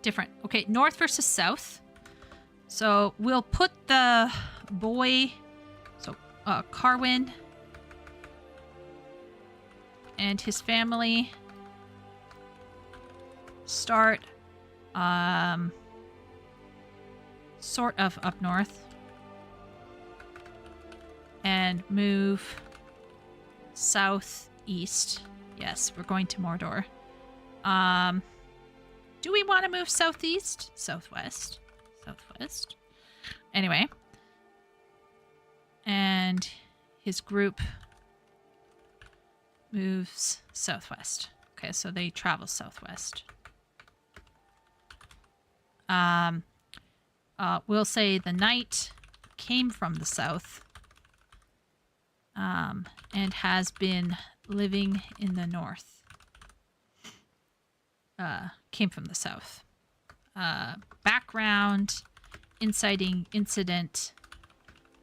different. Okay, north versus south. So we'll put the boy, so Carwin and his family start sort of up north and move southeast. Yes, we're going to Mordor. Do we want to move southeast? Southwest. Southwest. Anyway. And his group moves southwest. Okay, so they travel southwest. We'll say the knight came from the south. And has been living in the north. Came from the south. Background, inciting incident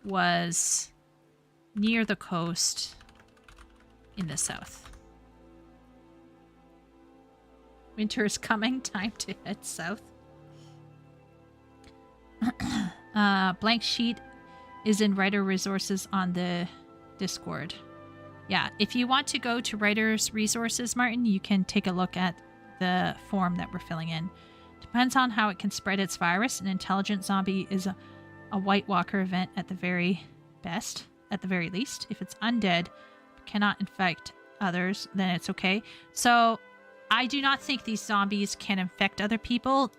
was near the coast in the south. Winter is coming, time to head south. Blank sheet is in writer resources on the Discord. Yeah, if you want to go to writers resources, Martin, you can take a look at the form that we're filling in. Depends on how it can spread its virus. An intelligent zombie is a White Walker event at the very best, at the very least. If it's undead, cannot infect others, then it's okay. So I do not think these zombies can infect other people.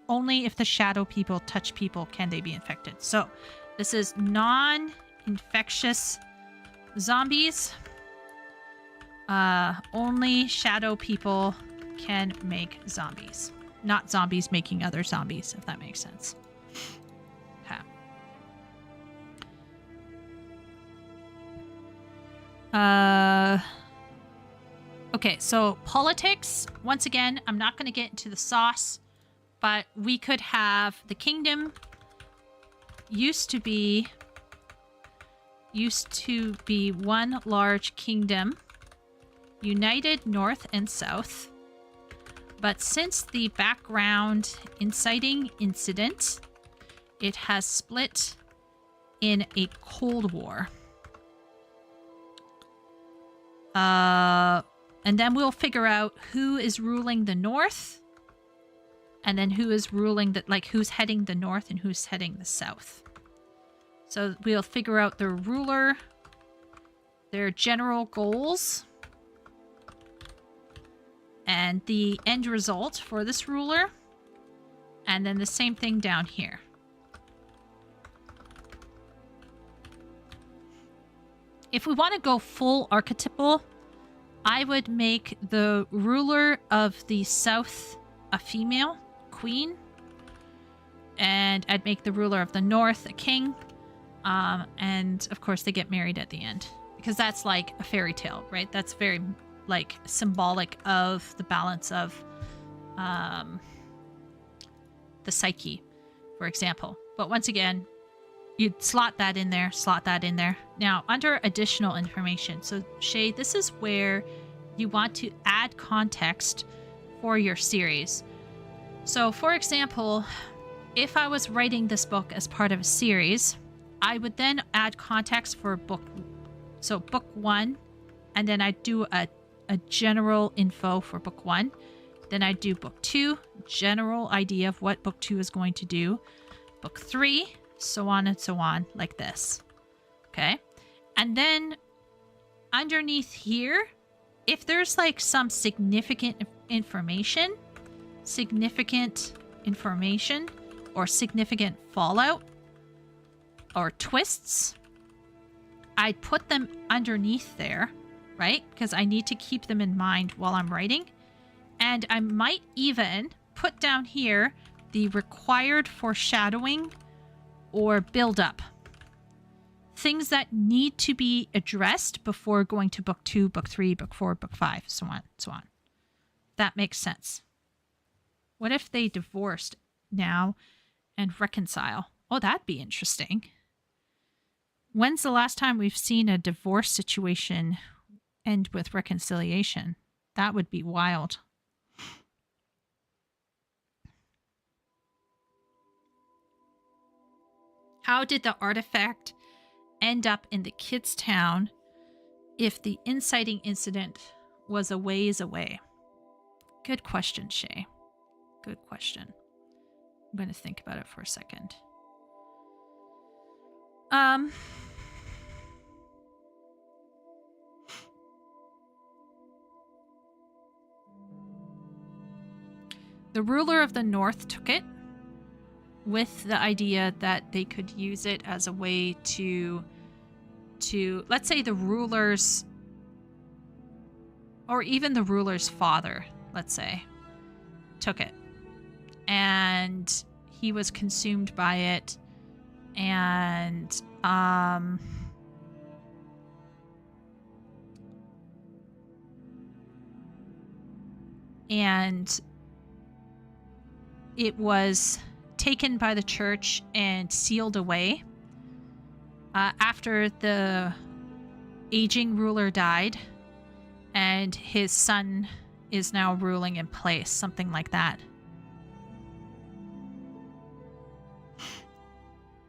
Only if the shadow people touch people can they be infected. So this is non-infectious zombies. Only shadow people can make zombies. Not zombies making other zombies, if that makes sense. Okay. Okay, so politics, once again, I'm not going to get into the sauce, but we could have the kingdom used to be one large kingdom, united north and south. But since the background inciting incident, it has split in a Cold War. And then we'll figure out who is ruling the north, and then who is ruling the, like, who's heading the north and who's heading the south. So we'll figure out the ruler, their general goals, and the end result for this ruler, and then the same thing down here. If we want to go full archetypal, I would make the ruler of the south a female queen, and I'd make the ruler of the north a king, and of course they get married at the end, because that's like a fairy tale, right? That's very like symbolic of the balance of the psyche, for example. But once again, you'd slot that in there, slot that in there. Now, under additional information, so Shay, this is where you want to add context for your series. So, for example, if I was writing this book as part of a series, I would then add context for book 1, and then I'd do a general info for book 1. Then I'd do book 2, general idea of what book 2 is going to do. Book 3, so on and so on, like this. Okay? And then underneath here, if there's like some significant information or significant fallout or twists, I'd put them underneath there, right? Because I need to keep them in mind while I'm writing. And I might even put down here the required foreshadowing or build up. Things that need to be addressed before going to book 2, book 3, book 4, book 5, so on, so on. That makes sense. What if they divorced now and reconcile? Oh, that'd be interesting. When's the last time we've seen a divorce situation end with reconciliation? That would be wild. How did the artifact end up in the kids' town if the inciting incident was a ways away? Good question, Shay. Good question. I'm going to think about it for a second. The ruler of the north took it with the idea that they could use it as a way to let's say the ruler's, or even the ruler's father, let's say, took it. And he was consumed by it. And it was taken by the church and sealed away. After the aging ruler died, and his son is now ruling in place, something like that.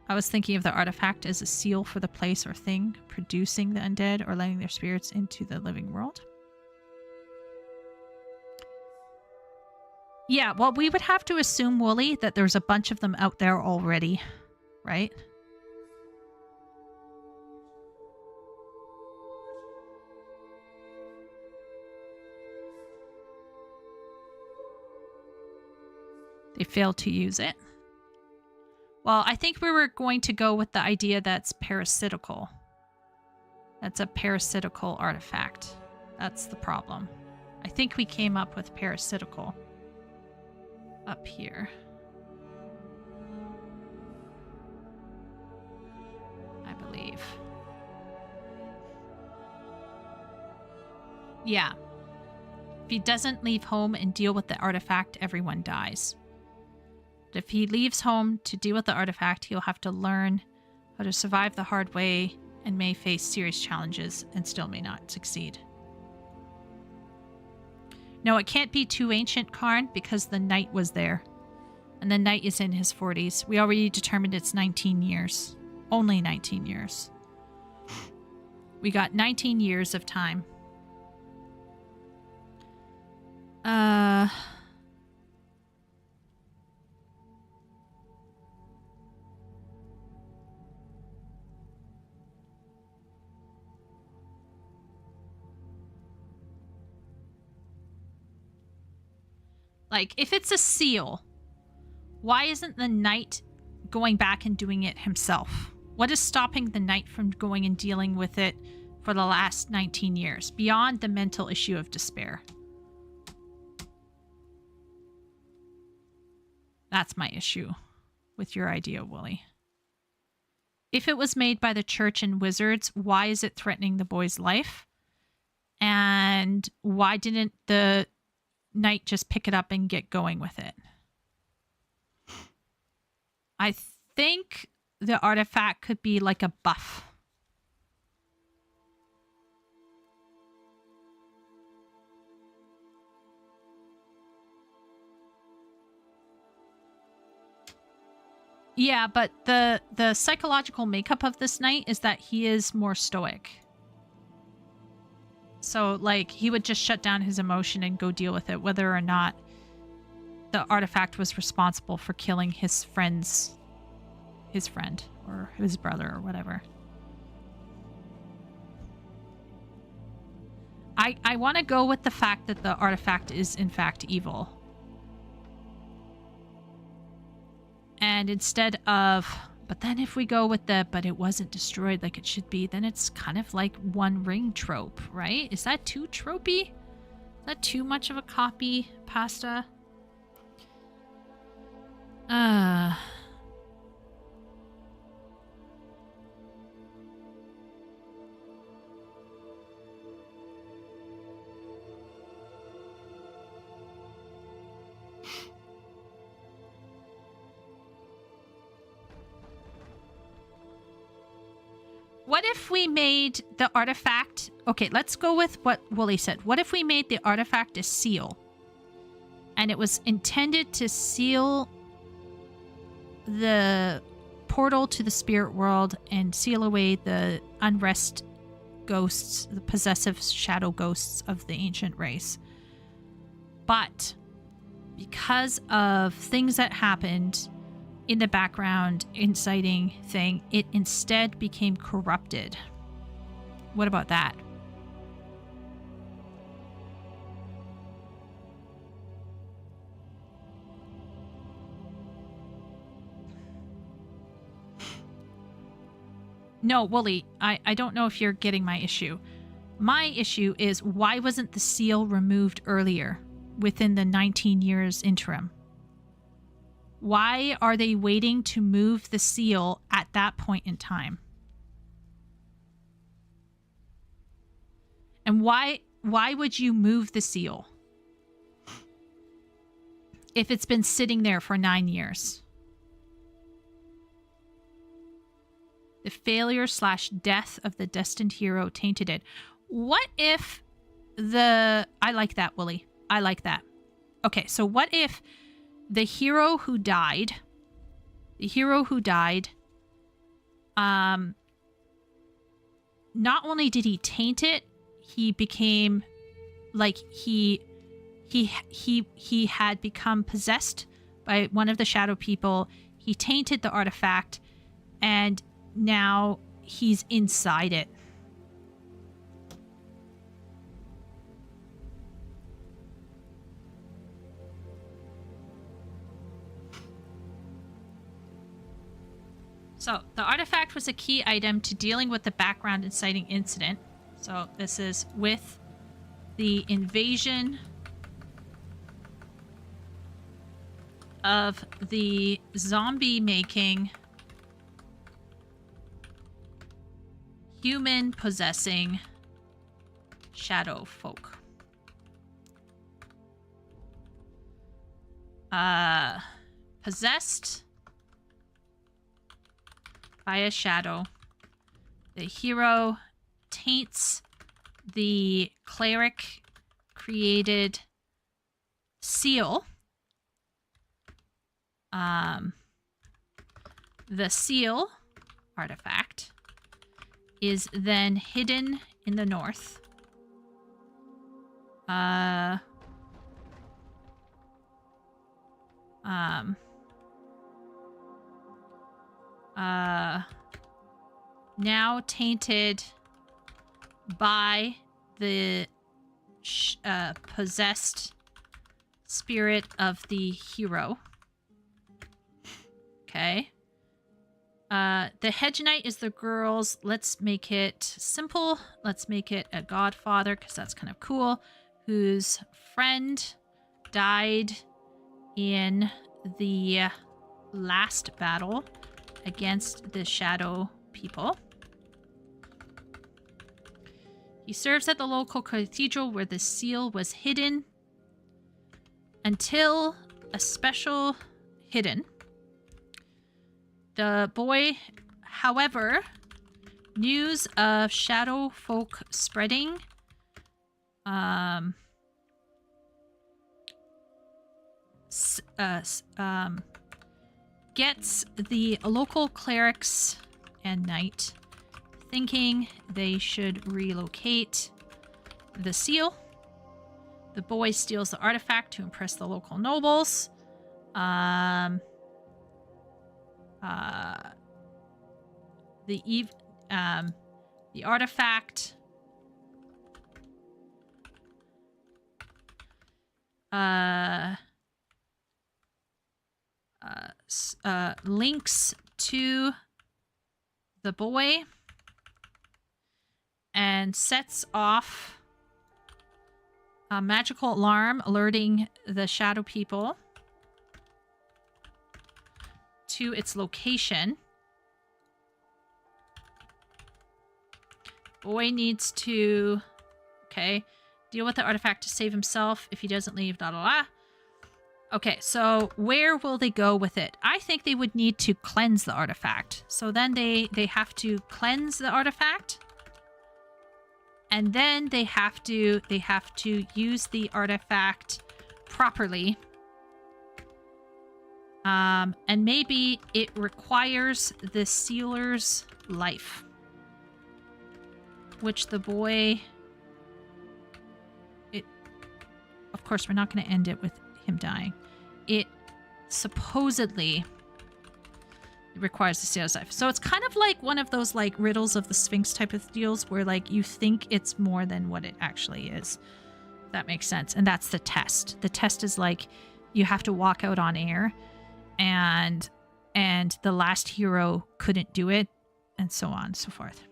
I was thinking of the artifact as a seal for the place or thing producing the undead or letting their spirits into the living world. Yeah, well, we would have to assume, Wooly, that there's a bunch of them out there already, right? They failed to use it. Well, I think we were going to go with the idea that's parasitical. That's a parasitical artifact. That's the problem. I think we came up with parasitical up here. I believe. Yeah. If he doesn't leave home and deal with the artifact, everyone dies. But if he leaves home to deal with the artifact, he'll have to learn how to survive the hard way and may face serious challenges and still may not succeed. No, it can't be too ancient, Karn, because the knight was there. And the knight is in his 40s. We already determined it's 19 years. Only 19 years. We got 19 years of time. Like, if it's a seal, why isn't the knight going back and doing it himself? What is stopping the knight from going and dealing with it for the last 19 years, beyond the mental issue of despair? That's my issue with your idea, Wooly. If it was made by the church and wizards, why is it threatening the boy's life? And why didn't the knight just pick it up and get going with it? I think the artifact could be like a buff. Yeah, but the psychological makeup of this knight is that he is more stoic. So, like, he would just shut down his emotion and go deal with it, whether or not the artifact was responsible for killing his friend, or his brother, or whatever. I want to go with the fact that the artifact is, in fact, evil. And instead of... But then if we go with but it wasn't destroyed like it should be, then it's kind of like One Ring trope, right? Is that too tropey? Is that too much of a copy pasta? What if we made the artifact... Okay, let's go with what Wooly said. What if we made the artifact a seal? And it was intended to seal the portal to the spirit world and seal away the unrest ghosts, the possessive shadow ghosts of the ancient race. But because of things that happened in the background, inciting thing, it instead became corrupted. What about that? No, Wooly, I don't know if you're getting my issue. My issue is, why wasn't the seal removed earlier, within the 19 years interim? Why are they waiting to move the seal at that point in time? And why would you move the seal if it's been sitting there for 9 years? The failure/death of the destined hero tainted it. What if I like that, Wooly. I like that. Okay, so what if the hero who died, not only did he taint it, he became like he had become possessed by one of the shadow people. He tainted the artifact, and now he's inside it. So, the artifact was a key item to dealing with the background inciting incident. So, this is with the invasion of the zombie-making, human-possessing shadow folk. Possessed by a shadow. The hero taints the cleric created seal. The seal artifact is then hidden in the north. Now tainted by the possessed spirit of the hero. Okay. The hedge knight is the girl's. Let's make it simple. Let's make it a godfather, because that's kind of cool. Whose friend died in the last battle against the shadow people. He serves at the local cathedral where the seal was hidden until a special hidden. The boy, however, news of shadow folk spreading gets the local clerics and knight thinking they should relocate the seal. The boy steals the artifact to impress the local nobles. The artifact links to the boy and sets off a magical alarm alerting the shadow people to its location. Boy needs to, deal with the artifact to save himself. If he doesn't leave, blah, blah, blah. Okay, so where will they go with it? I think they would need to cleanse the artifact. So then they have to cleanse the artifact. And then they have to use the artifact properly. And maybe it requires the sealer's life. Which the boy... Of course, we're not going to end it with him dying. It supposedly requires the sealer's life. So it's kind of like one of those like riddles of the Sphinx type of deals where like you think it's more than what it actually is. That makes sense. And that's the test. The test is like you have to walk out on air and the last hero couldn't do it, and so on and so forth.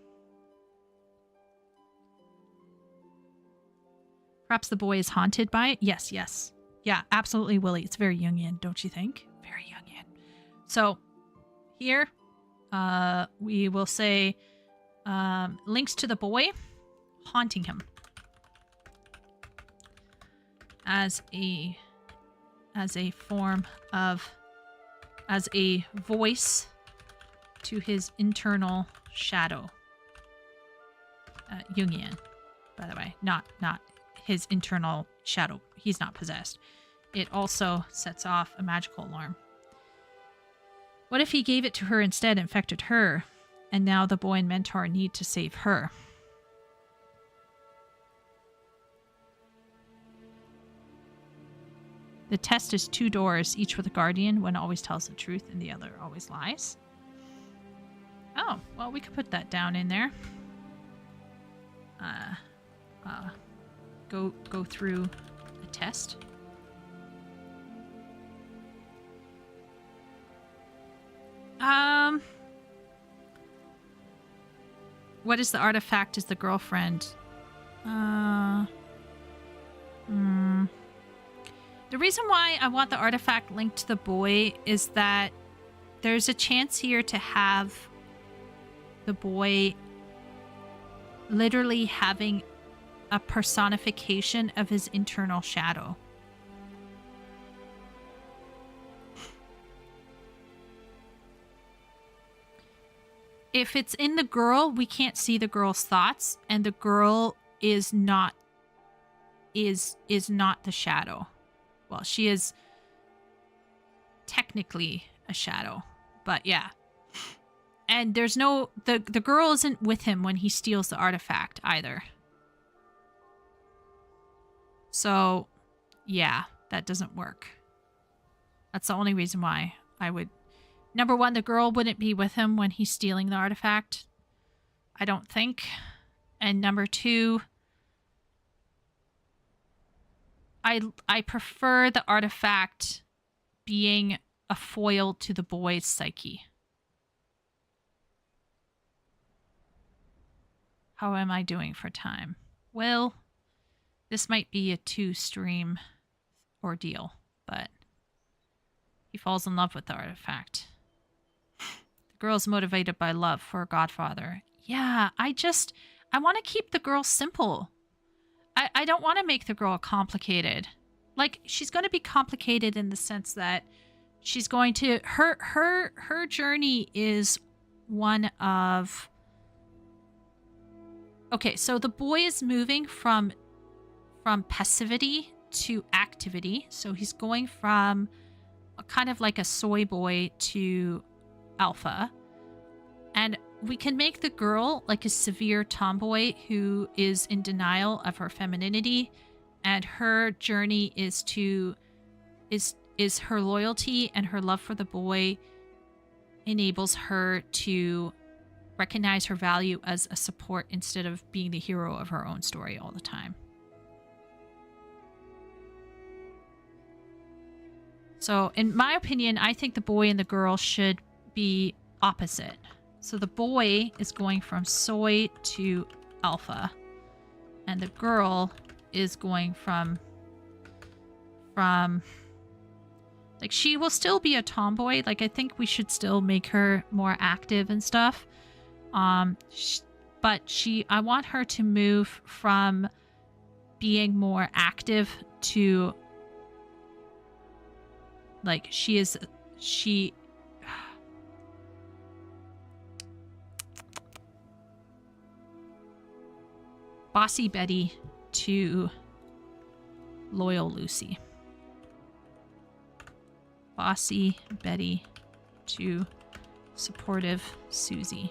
Perhaps the boy is haunted by it. Yes. Yeah, absolutely, Willie. It's very Jungian, don't you think? Very Jungian. So here we will say links to the boy haunting him as a form of, as a voice to his internal shadow. Jungian, by the way, not his internal shadow. He's not possessed. It also sets off a magical alarm. What if he gave it to her instead, infected her, and now the boy and mentor need to save her? The test is 2 doors, each with a guardian. One always tells the truth and the other always lies. Oh, well, we could put that down in there. Go through a test. What is the artifact? Is the girlfriend? The reason why I want the artifact linked to the boy is that there's a chance here to have the boy literally having a personification of his internal shadow. if it's in the girl, we can't see the girl's thoughts, and the girl is not the shadow. Well, she is technically a shadow, but yeah. And there's no the girl isn't with him when he steals the artifact either. So, yeah, that doesn't work. That's the only reason why I would. Number one, the girl wouldn't be with him when he's stealing the artifact. I don't think. And number two, I prefer the artifact being a foil to the boy's psyche. How am I doing for time? Well, this might be a 2-stream ordeal, but he falls in love with the artifact. The girl's motivated by love for a godfather. Yeah, I want to keep the girl simple. I don't want to make the girl complicated. Like, she's going to be complicated in the sense that she's going to... Her journey is one of... Okay, so the boy is moving from passivity to activity. So he's going from kind of like a soy boy to alpha. And we can make the girl like a severe tomboy who is in denial of her femininity, and her journey is her loyalty and her love for the boy enables her to recognize her value as a support instead of being the hero of her own story all the time. So, in my opinion, I think the boy and the girl should be opposite. So the boy is going from soy to alpha, and the girl is going from like, she will still be a tomboy. Like, I think we should still make her more active and stuff. But I want her to move from being more active to like Bossy Betty to loyal Lucy. Bossy Betty to supportive Susie.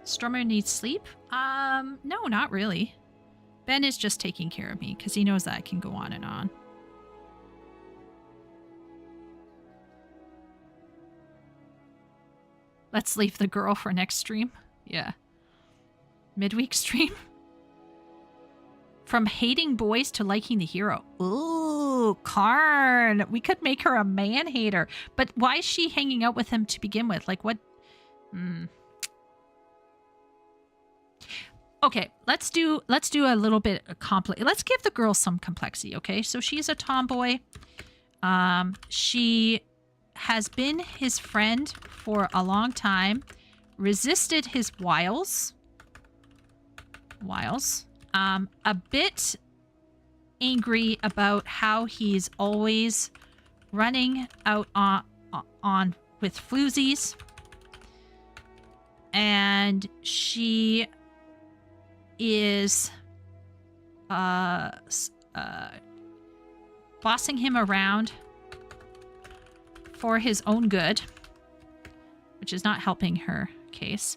Strummer needs sleep? No, not really. Ben is just taking care of me because he knows that I can go on and on. Let's leave the girl for next stream. Yeah. Midweek stream. From hating boys to liking the hero. Ooh, Karn. We could make her a man-hater. But why is she hanging out with him to begin with? Like, what? Okay, let's do a little bit of let's give the girl some complexity, okay? So she's a tomboy. She has been his friend for a long time. Resisted his wiles. A bit angry about how he's always running out on with floozies. And she is bossing him around for his own good, which is not helping her case.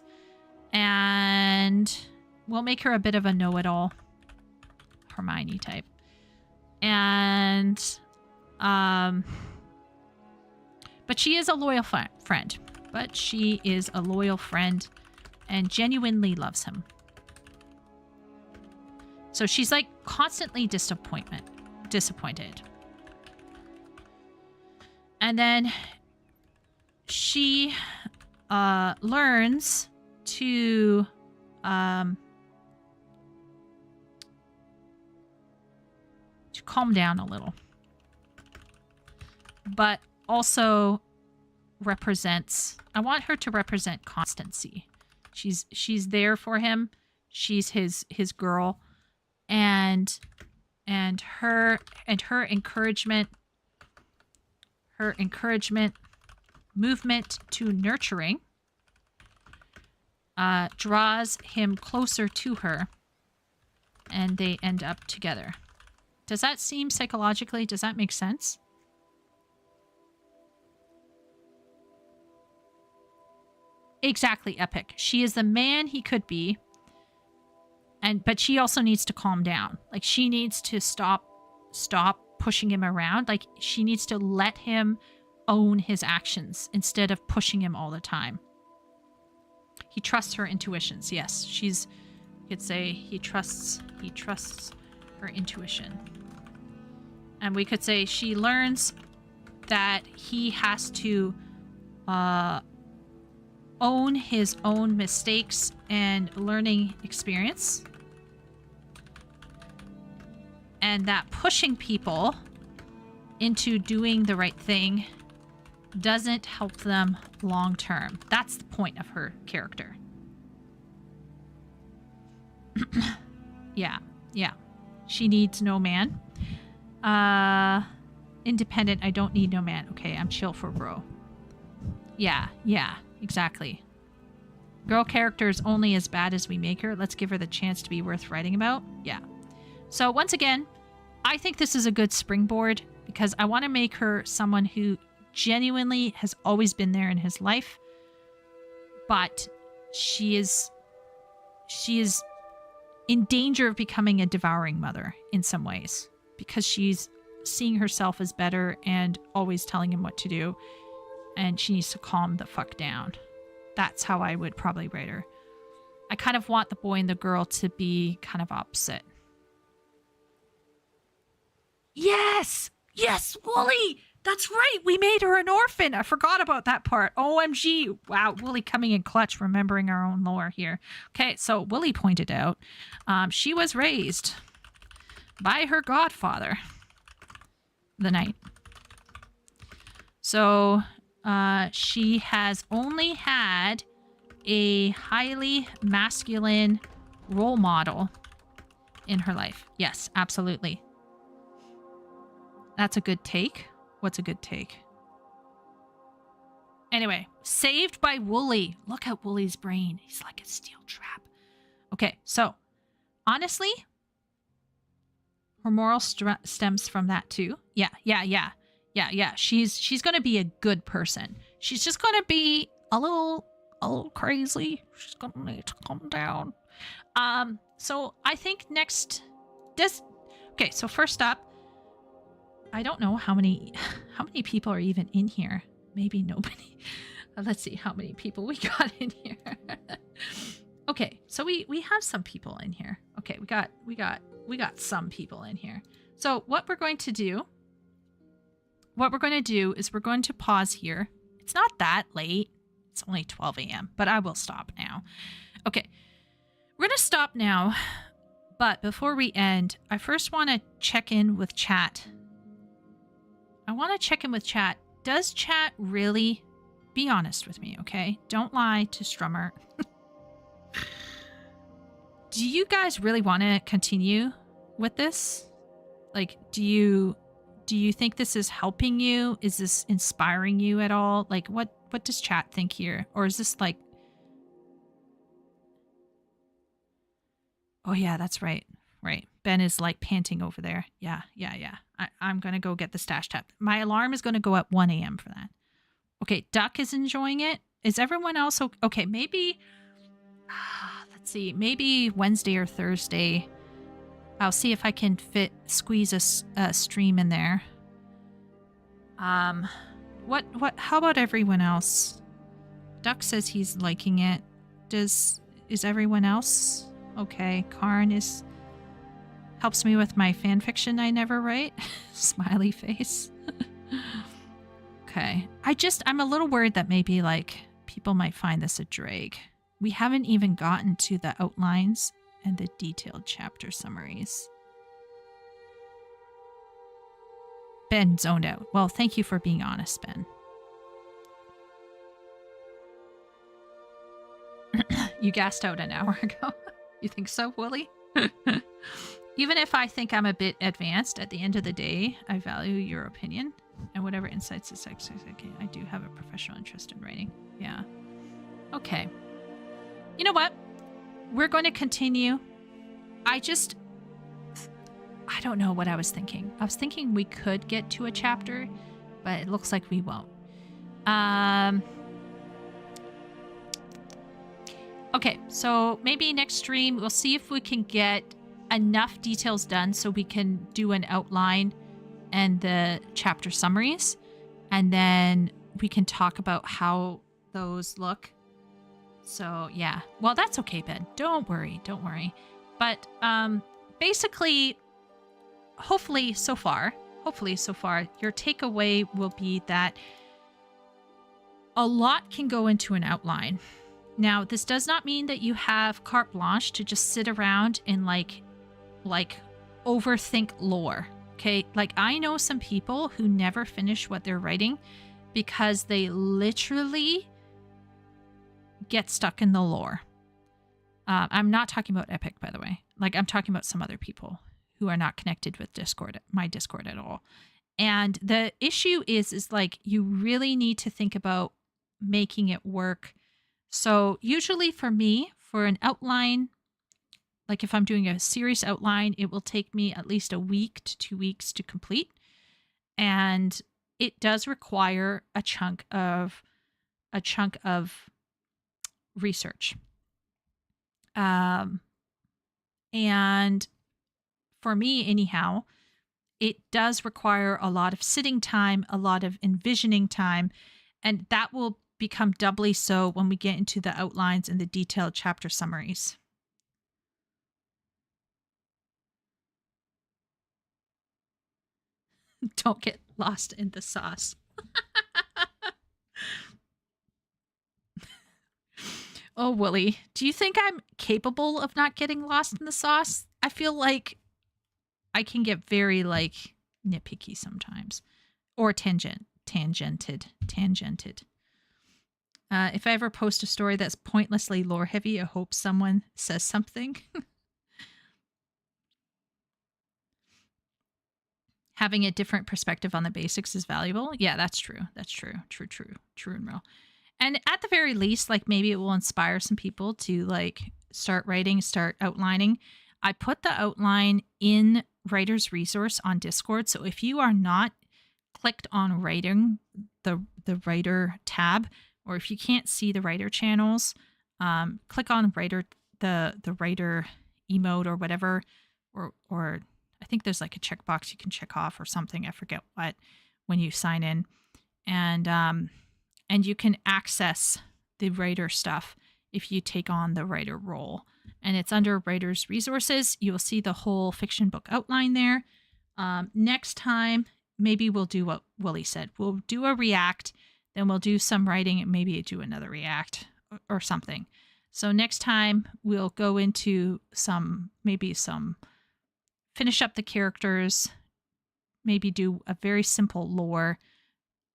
And we'll make her a bit of a know-it-all Hermione type. And but she is a loyal friend. But she is a loyal friend and genuinely loves him. So she's like constantly disappointed. And then she learns to calm down a little. But also represents, I want her to represent constancy. She's there for him. She's his girl. And her encouragement movement to nurturing draws him closer to her, and they end up together. Does that seem psychologically, does that make sense? Exactly, Epic. She is the man he could be, but she also needs to calm down. Like, she needs to stop pushing him around. Like, she needs to let him own his actions instead of pushing him all the time. He trusts her intuitions. Yes, you could say he trusts her intuition. And we could say she learns that he has to own his own mistakes and learning experience. And that pushing people into doing the right thing doesn't help them long term. That's the point of her character. Yeah. She needs no man. Independent, I don't need no man. Okay, I'm chill for bro. Yeah, exactly. Girl character is only as bad as we make her. Let's give her the chance to be worth writing about. Yeah. So once again, I think this is a good springboard because I want to make her someone who genuinely has always been there in his life, but she is in danger of becoming a devouring mother in some ways because she's seeing herself as better and always telling him what to do, and she needs to calm the fuck down. That's how I would probably write her. I kind of want the boy and the girl to be kind of opposite. Yes, Wooly. That's right. We made her an orphan. I forgot about that part. OMG. Wow. Wooly coming in clutch, remembering our own lore here. Okay. So Wooly pointed out, she was raised by her godfather, the knight. So, she has only had a highly masculine role model in her life. Yes, absolutely. That's a good take. What's a good take? Anyway, saved by Wooly. Look at Wooly's brain. He's like a steel trap. Okay, so honestly, her moral stems from that too. Yeah. She's gonna be a good person. She's just gonna be a little crazy. She's gonna need to calm down. So I think okay, so first up, I don't know how many people are even in here. Maybe nobody. Let's see how many people we got in here. Okay, so we have some people in here. Okay, we got some people in here. So what we're going to do is we're going to pause here. It's not that late. It's only 12 a.m., but I will stop now. Okay, we're going to stop now. But before we end, I first want to check in with chat. Does chat really... Be honest with me, okay? Don't lie to Strummer. Do you guys really want to continue with this? Like, do you think this is helping you? Is this inspiring you at all? Like, what does chat think here? Or is this like... Oh yeah, that's right. Right. Ben is like panting over there. Yeah. I'm going to go get the stash tab. My alarm is going to go at 1 a.m. for that. Okay, Duck is enjoying it. Is everyone else okay? Maybe, let's see, maybe Wednesday or Thursday. I'll see if I can squeeze a stream in there. How about everyone else? Duck says he's liking it. Is everyone else okay? Karn helps me with my fan fiction I never write. Smiley face. Okay. I'm a little worried that maybe like people might find this a drag. We haven't even gotten to the outlines and the detailed chapter summaries. Ben zoned out. Well, thank you for being honest, Ben. You gassed out an hour ago. You think so, Wooly? Even if I think I'm a bit advanced, at the end of the day, I value your opinion and whatever insights is okay. I do have a professional interest in writing. Yeah. Okay. You know what? We're going to continue. I don't know what I was thinking. I was thinking we could get to a chapter, but it looks like we won't. Okay, so maybe next stream we'll see if we can get enough details done so we can do an outline and the chapter summaries, and then we can talk about how those look. So yeah, well, that's okay, Ben. Don't worry. But basically, hopefully so far, your takeaway will be that a lot can go into an outline. Now, this does not mean that you have carte blanche to just sit around and like overthink lore. Okay, like I know some people who never finish what they're writing because they literally get stuck in the lore. I'm not talking about Epic, by the way. Like, I'm talking about some other people who are not connected with my Discord at all. And the issue is like, you really need to think about making it work. So usually for me, for an outline, like if I'm doing a series outline, it will take me at least a week to 2 weeks to complete. And it does require a chunk of research. And for me, anyhow, it does require a lot of sitting time, a lot of envisioning time, and that will become doubly so when we get into the outlines and the detailed chapter summaries. Don't get lost in the sauce. Oh, Wooly, do you think I'm capable of not getting lost in the sauce? I feel like I can get very, like, nitpicky sometimes. Or tangented. If I ever post a story that's pointlessly lore heavy, I hope someone says something. Having a different perspective on the basics is valuable. Yeah, that's true. True and real. And at the very least, like, maybe it will inspire some people to like start writing, start outlining. I put the outline in Writer's Resource on Discord. So if you are not clicked on writing, the writer tab, or if you can't see the writer channels, click on writer, the writer emote or whatever, or I think there's like a checkbox you can check off or something. I forget what, when you sign in, and you can access the writer stuff if you take on the writer role. And it's under Writer's Resources. You will see the whole fiction book outline there. Next time, maybe we'll do what Willie said. We'll do a react, then we'll do some writing, and maybe do another react or something. So next time we'll go into maybe finish up the characters, maybe do a very simple lore,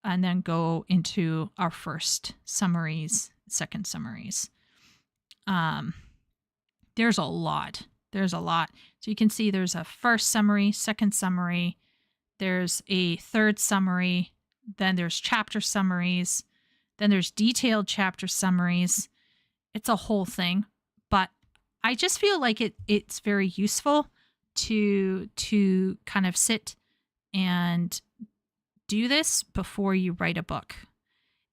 and then go into our first summaries, second summaries. There's a lot. So you can see there's a first summary, second summary, there's a third summary, then there's chapter summaries, then there's detailed chapter summaries. It's a whole thing, but I just feel like it's very useful to kind of sit and do this before you write a book.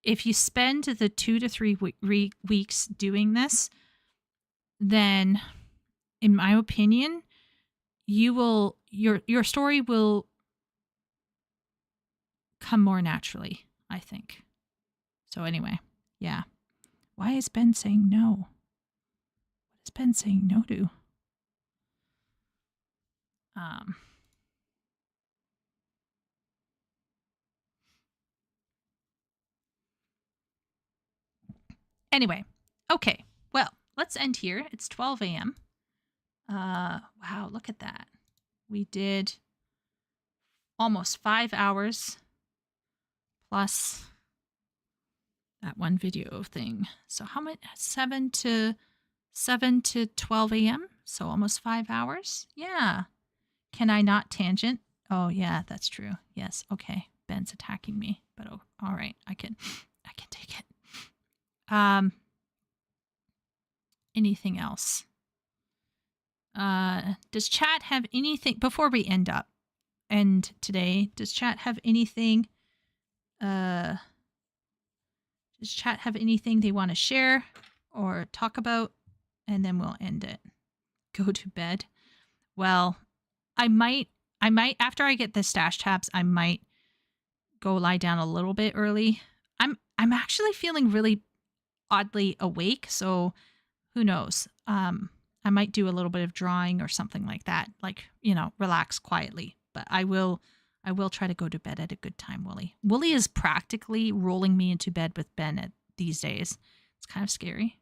If you spend the 2 to 3 weeks doing this, then in my opinion, your story will come more naturally, I think. So anyway, yeah. Why is Ben saying no? What is Ben saying no to? Anyway, okay. Well, let's end here. It's 12 a.m. Wow, look at that. We did almost 5 hours plus that one video thing. So how much? 7 to 12 a.m. So almost 5 hours. Yeah. Can I not tangent? Oh yeah, that's true. Yes. Okay. Ben's attacking me, but oh, all right. I can take it. Anything else? Does chat have anything before we end today? Does chat have anything? Does chat have anything they want to share or talk about? And then we'll end it. Go to bed. Well, I might after I get the stash tabs, I might go lie down a little bit early. I'm actually feeling really oddly awake, so who knows? I might do a little bit of drawing or something like that, like, relax quietly. But I will try to go to bed at a good time, Wooly. Wooly is practically rolling me into bed with Ben these days. It's kind of scary.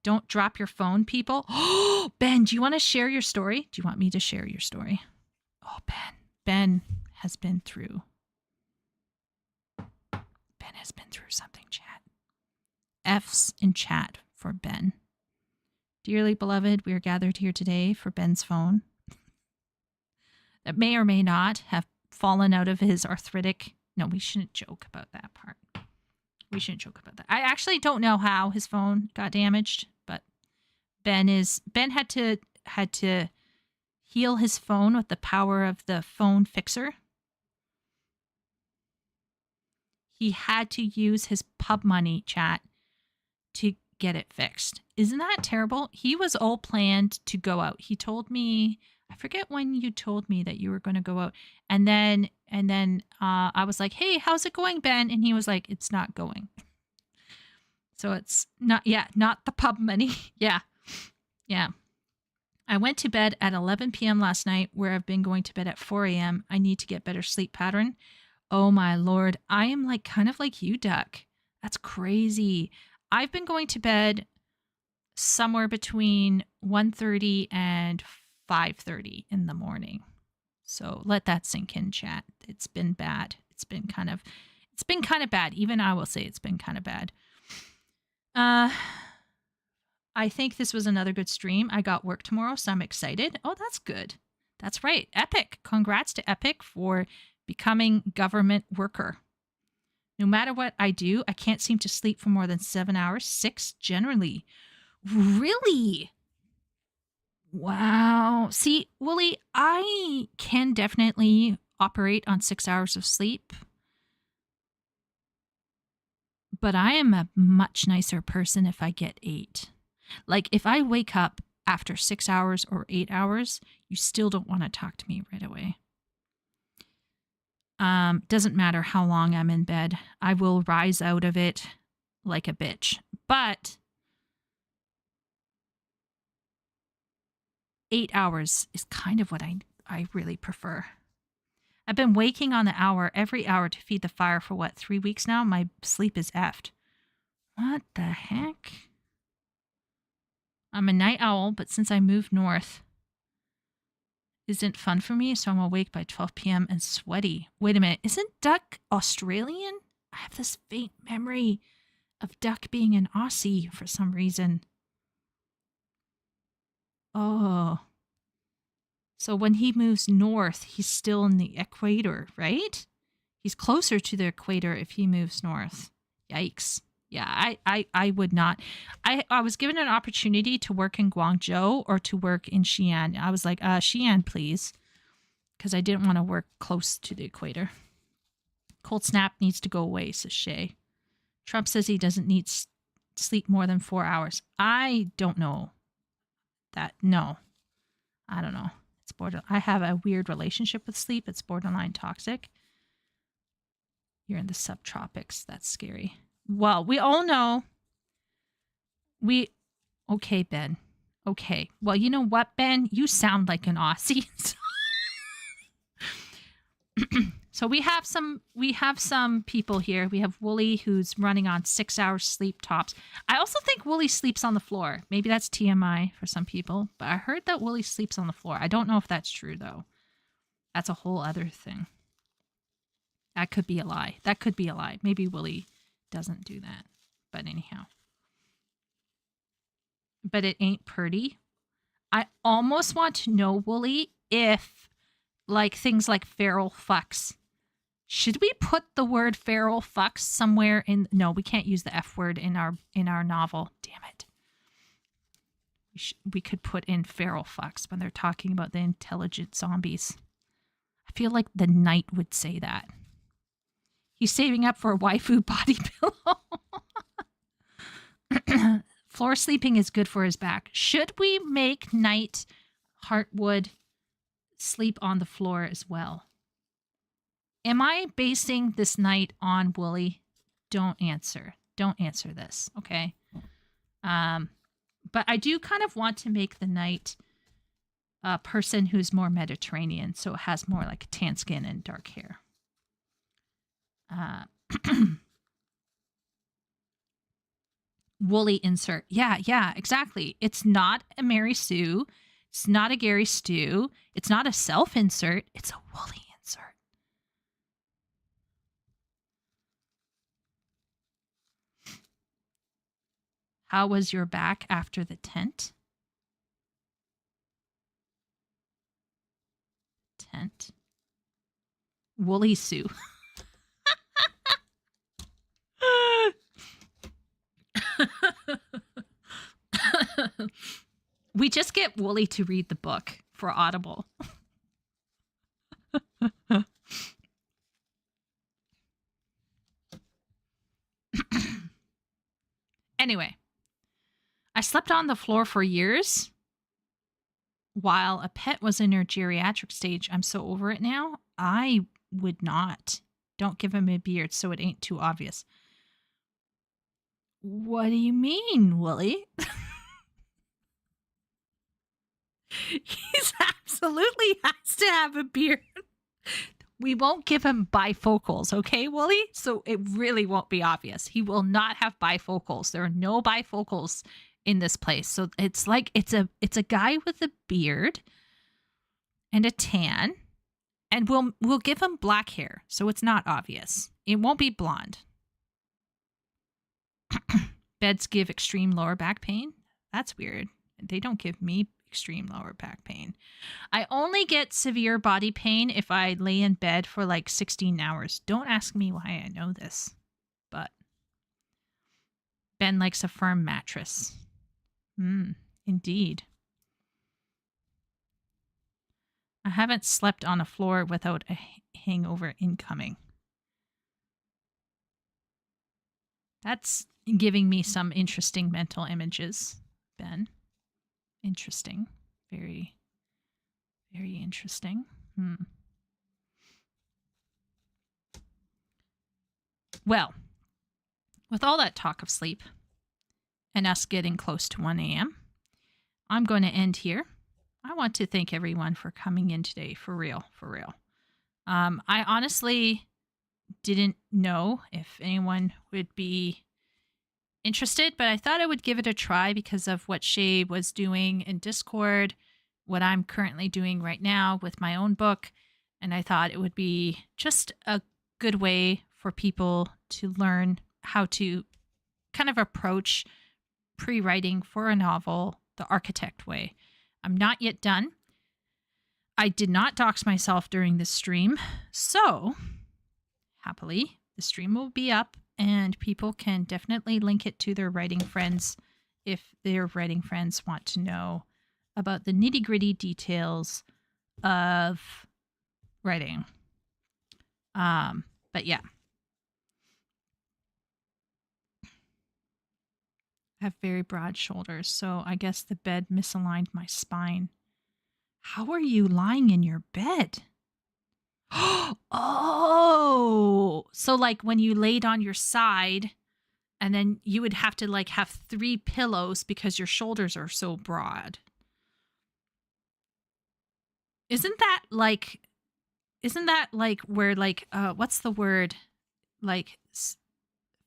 Don't drop your phone, people. Oh, Ben, do you want to share your story? Do you want me to share your story? Oh, Ben has been through. Ben has been through something, chat. F's in chat for Ben. Dearly beloved, we are gathered here today for Ben's phone that may or may not have fallen out of his arthritic. No, we shouldn't joke about that part. We shouldn't joke about that. I actually don't know how his phone got damaged, but Ben had to heal his phone with the power of the phone fixer. He had to use his pub money, chat, to get it fixed. Isn't that terrible? He was all planned to go out. He told me, I forget when you told me that you were going to go out. And then I was like, hey, how's it going, Ben? And he was like, it's not going. So it's not the pub money. Yeah. I went to bed at 11 p.m. last night, where I've been going to bed at 4 a.m. I need to get better sleep pattern. Oh my Lord. I am kind of like you, Duck. That's crazy. I've been going to bed somewhere between 1:30 and 5:30 in the morning. So let that sink in, chat. It's been bad. It's been kind of bad. Even I will say it's been kind of bad. I think this was another good stream. I got work tomorrow, so I'm excited. Oh, that's good. That's right. Epic. Congrats to Epic for becoming government worker. No matter what I do, I can't seem to sleep for more than 7 hours, 6 generally. Really? Wow. See, Wooly, I can definitely operate on 6 hours of sleep, but I am a much nicer person if I get 8. Like, if I wake up after 6 hours or 8 hours, you still don't want to talk to me right away. Doesn't matter how long I'm in bed. I will rise out of it like a bitch. But 8 hours is kind of what I really prefer. I've been waking on the hour every hour to feed the fire for 3 weeks now? My sleep is effed. What the heck? I'm a night owl, but since I moved north, isn't fun for me, so I'm awake by 12 p.m. and sweaty. Wait a minute, isn't Duck Australian? I have this faint memory of Duck being an Aussie for some reason. Oh. So when he moves north, he's still in the equator, right? He's closer to the equator if he moves north. Yikes. Yeah, I would not. I was given an opportunity to work in Guangzhou or to work in Xi'an. I was like, Xi'an, please. Because I didn't want to work close to the equator. Cold snap needs to go away, says Shay. Trump says he doesn't need sleep more than 4 hours. I don't know that. No, I don't know. It's borderline. I have a weird relationship with sleep. It's borderline toxic. You're in the subtropics. That's scary. Well, we all know. Okay, Ben. Okay. Well, you know what, Ben? You sound like an Aussie. So we have some people here. We have Wooly, who's running on 6 hours sleep tops. I also think Wooly sleeps on the floor. Maybe that's TMI for some people, but I heard that Wooly sleeps on the floor. I don't know if that's true though. That's a whole other thing. That could be a lie. Maybe Wooly doesn't do that. But anyhow. But it ain't pretty. I almost want to know, Wooly, if like things like feral fucks. Should we put the word feral fucks somewhere in? No, we can't use the F word in our novel. Damn it. We could put in feral fucks when they're talking about the intelligent zombies. I feel like the knight would say that. He's saving up for a waifu body pillow. Floor sleeping is good for his back. Should we make Knight Heartwood sleep on the floor as well? Am I basing this knight on Wooly? Don't answer. Don't answer this, okay? But I do kind of want to make the knight a person who's more Mediterranean, so it has more like tan skin and dark hair. Woolly insert. Yeah, exactly. It's not a Mary Sue. It's not a Gary Stu. It's not a self insert. It's a Woolly insert. How was your back after the tent? Tent. Woolly Sue. We just get Wooly to read the book for Audible. Anyway, I slept on the floor for years while a pet was in her geriatric stage. I'm so over it now. I would not. Don't give him a beard so it ain't too obvious. What do you mean, Wooly? He's absolutely has to have a beard. We won't give him bifocals, okay, Wooly? So it really won't be obvious. He will not have bifocals. There are no bifocals in this place. So it's like it's a guy with a beard and a tan, and we'll give him black hair, so it's not obvious. It won't be blonde. Beds give extreme lower back pain. That's weird. They don't give me extreme lower back pain. I only get severe body pain if I lay in bed for like 16 hours. Don't ask me why I know this, but Ben likes a firm mattress. Indeed. I haven't slept on a floor without a hangover incoming. That's giving me some interesting mental images, Ben. Interesting. Very, very interesting. Well, with all that talk of sleep and us getting close to 1 a.m., I'm going to end here. I want to thank everyone for coming in today. For real. I honestly didn't know if anyone would be interested, but I thought I would give it a try because of what Shay was doing in Discord, what I'm currently doing right now with my own book, and I thought it would be just a good way for people to learn how to kind of approach pre-writing for a novel the architect way. I'm not yet done. I did not dox myself during this stream, so happily the stream will be up and people can definitely link it to their writing friends if their writing friends want to know about the nitty-gritty details of writing. But yeah. I have very broad shoulders, so I guess the bed misaligned my spine. How are you lying in your bed? Oh, so like when you laid on your side and then you would have to like have 3 pillows because your shoulders are so broad. Isn't that like where like, what's the word? Like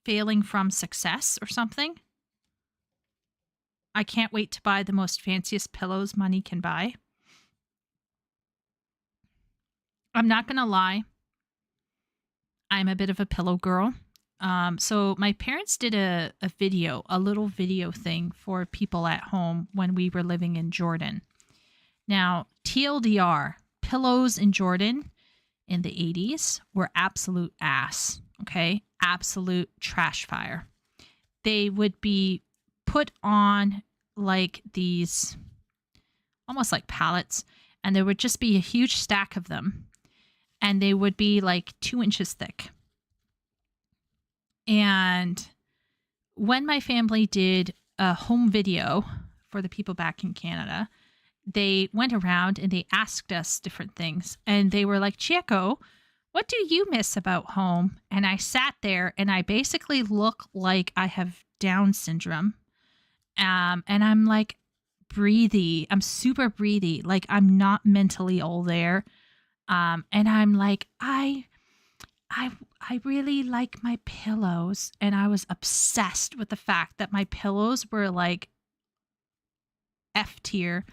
failing from success or something? I can't wait to buy the most fanciest pillows money can buy. I'm not going to lie. I'm a bit of a pillow girl. So my parents did a little video thing for people at home when we were living in Jordan. Now, TLDR, pillows in Jordan in the 80s were absolute ass, okay? Absolute trash fire. They would be put on like these, almost like pallets, and there would just be a huge stack of them, and they would be like 2 inches thick. And when my family did a home video for the people back in Canada, they went around and they asked us different things. And they were like, Chieko, what do you miss about home? And I sat there and I basically look like I have Down syndrome. And I'm like breathy. I'm super breathy. Like I'm not mentally all there. And I'm like, I really like my pillows. And I was obsessed with the fact that my pillows were like F tier,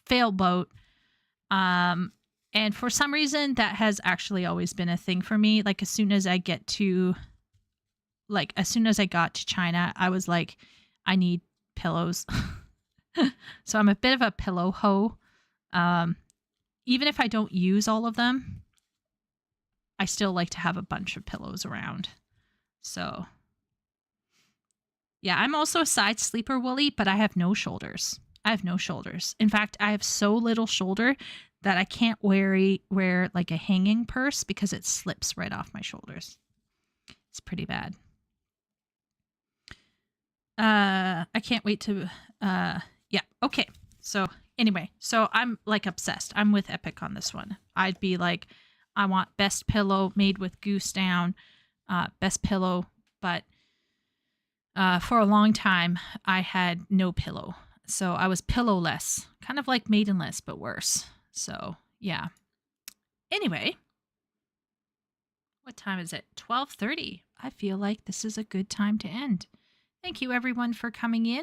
fail boat. And for some reason that has actually always been a thing for me. Like as soon as I got to China, I was like, I need pillows. So I'm a bit of a pillow hoe. Even if I don't use all of them, I still like to have a bunch of pillows around. So yeah, I'm also a side sleeper, Wooly, but I have no shoulders. In fact, I have so little shoulder that I can't wear like a hanging purse because it slips right off my shoulders. It's pretty bad. I can't wait to yeah, okay. So anyway, so I'm like obsessed. I'm with Epic on this one. I'd be like, I want best pillow made with goose down, best pillow, but for a long time I had no pillow. So I was pillowless, kind of like maidenless, but worse. So yeah. Anyway, what time is it? 12:30. I feel like this is a good time to end. Thank you everyone for coming in.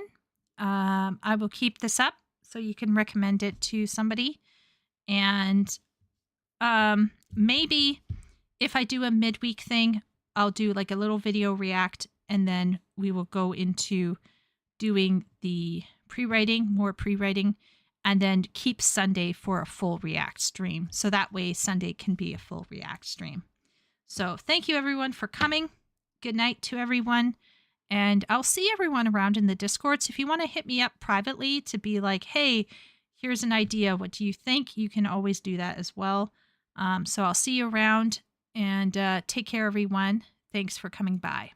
I will keep this up so you can recommend it to somebody. And maybe if I do a midweek thing, I'll do like a little video react, and then we will go into doing the more pre-writing, and then keep Sunday for a full react stream. So that way Sunday can be a full react stream. So thank you everyone for coming. Good night to everyone. And I'll see everyone around in the Discords. If you want to hit me up privately to be like, hey, here's an idea. What do you think? You can always do that as well. So I'll see you around, and take care, everyone. Thanks for coming by.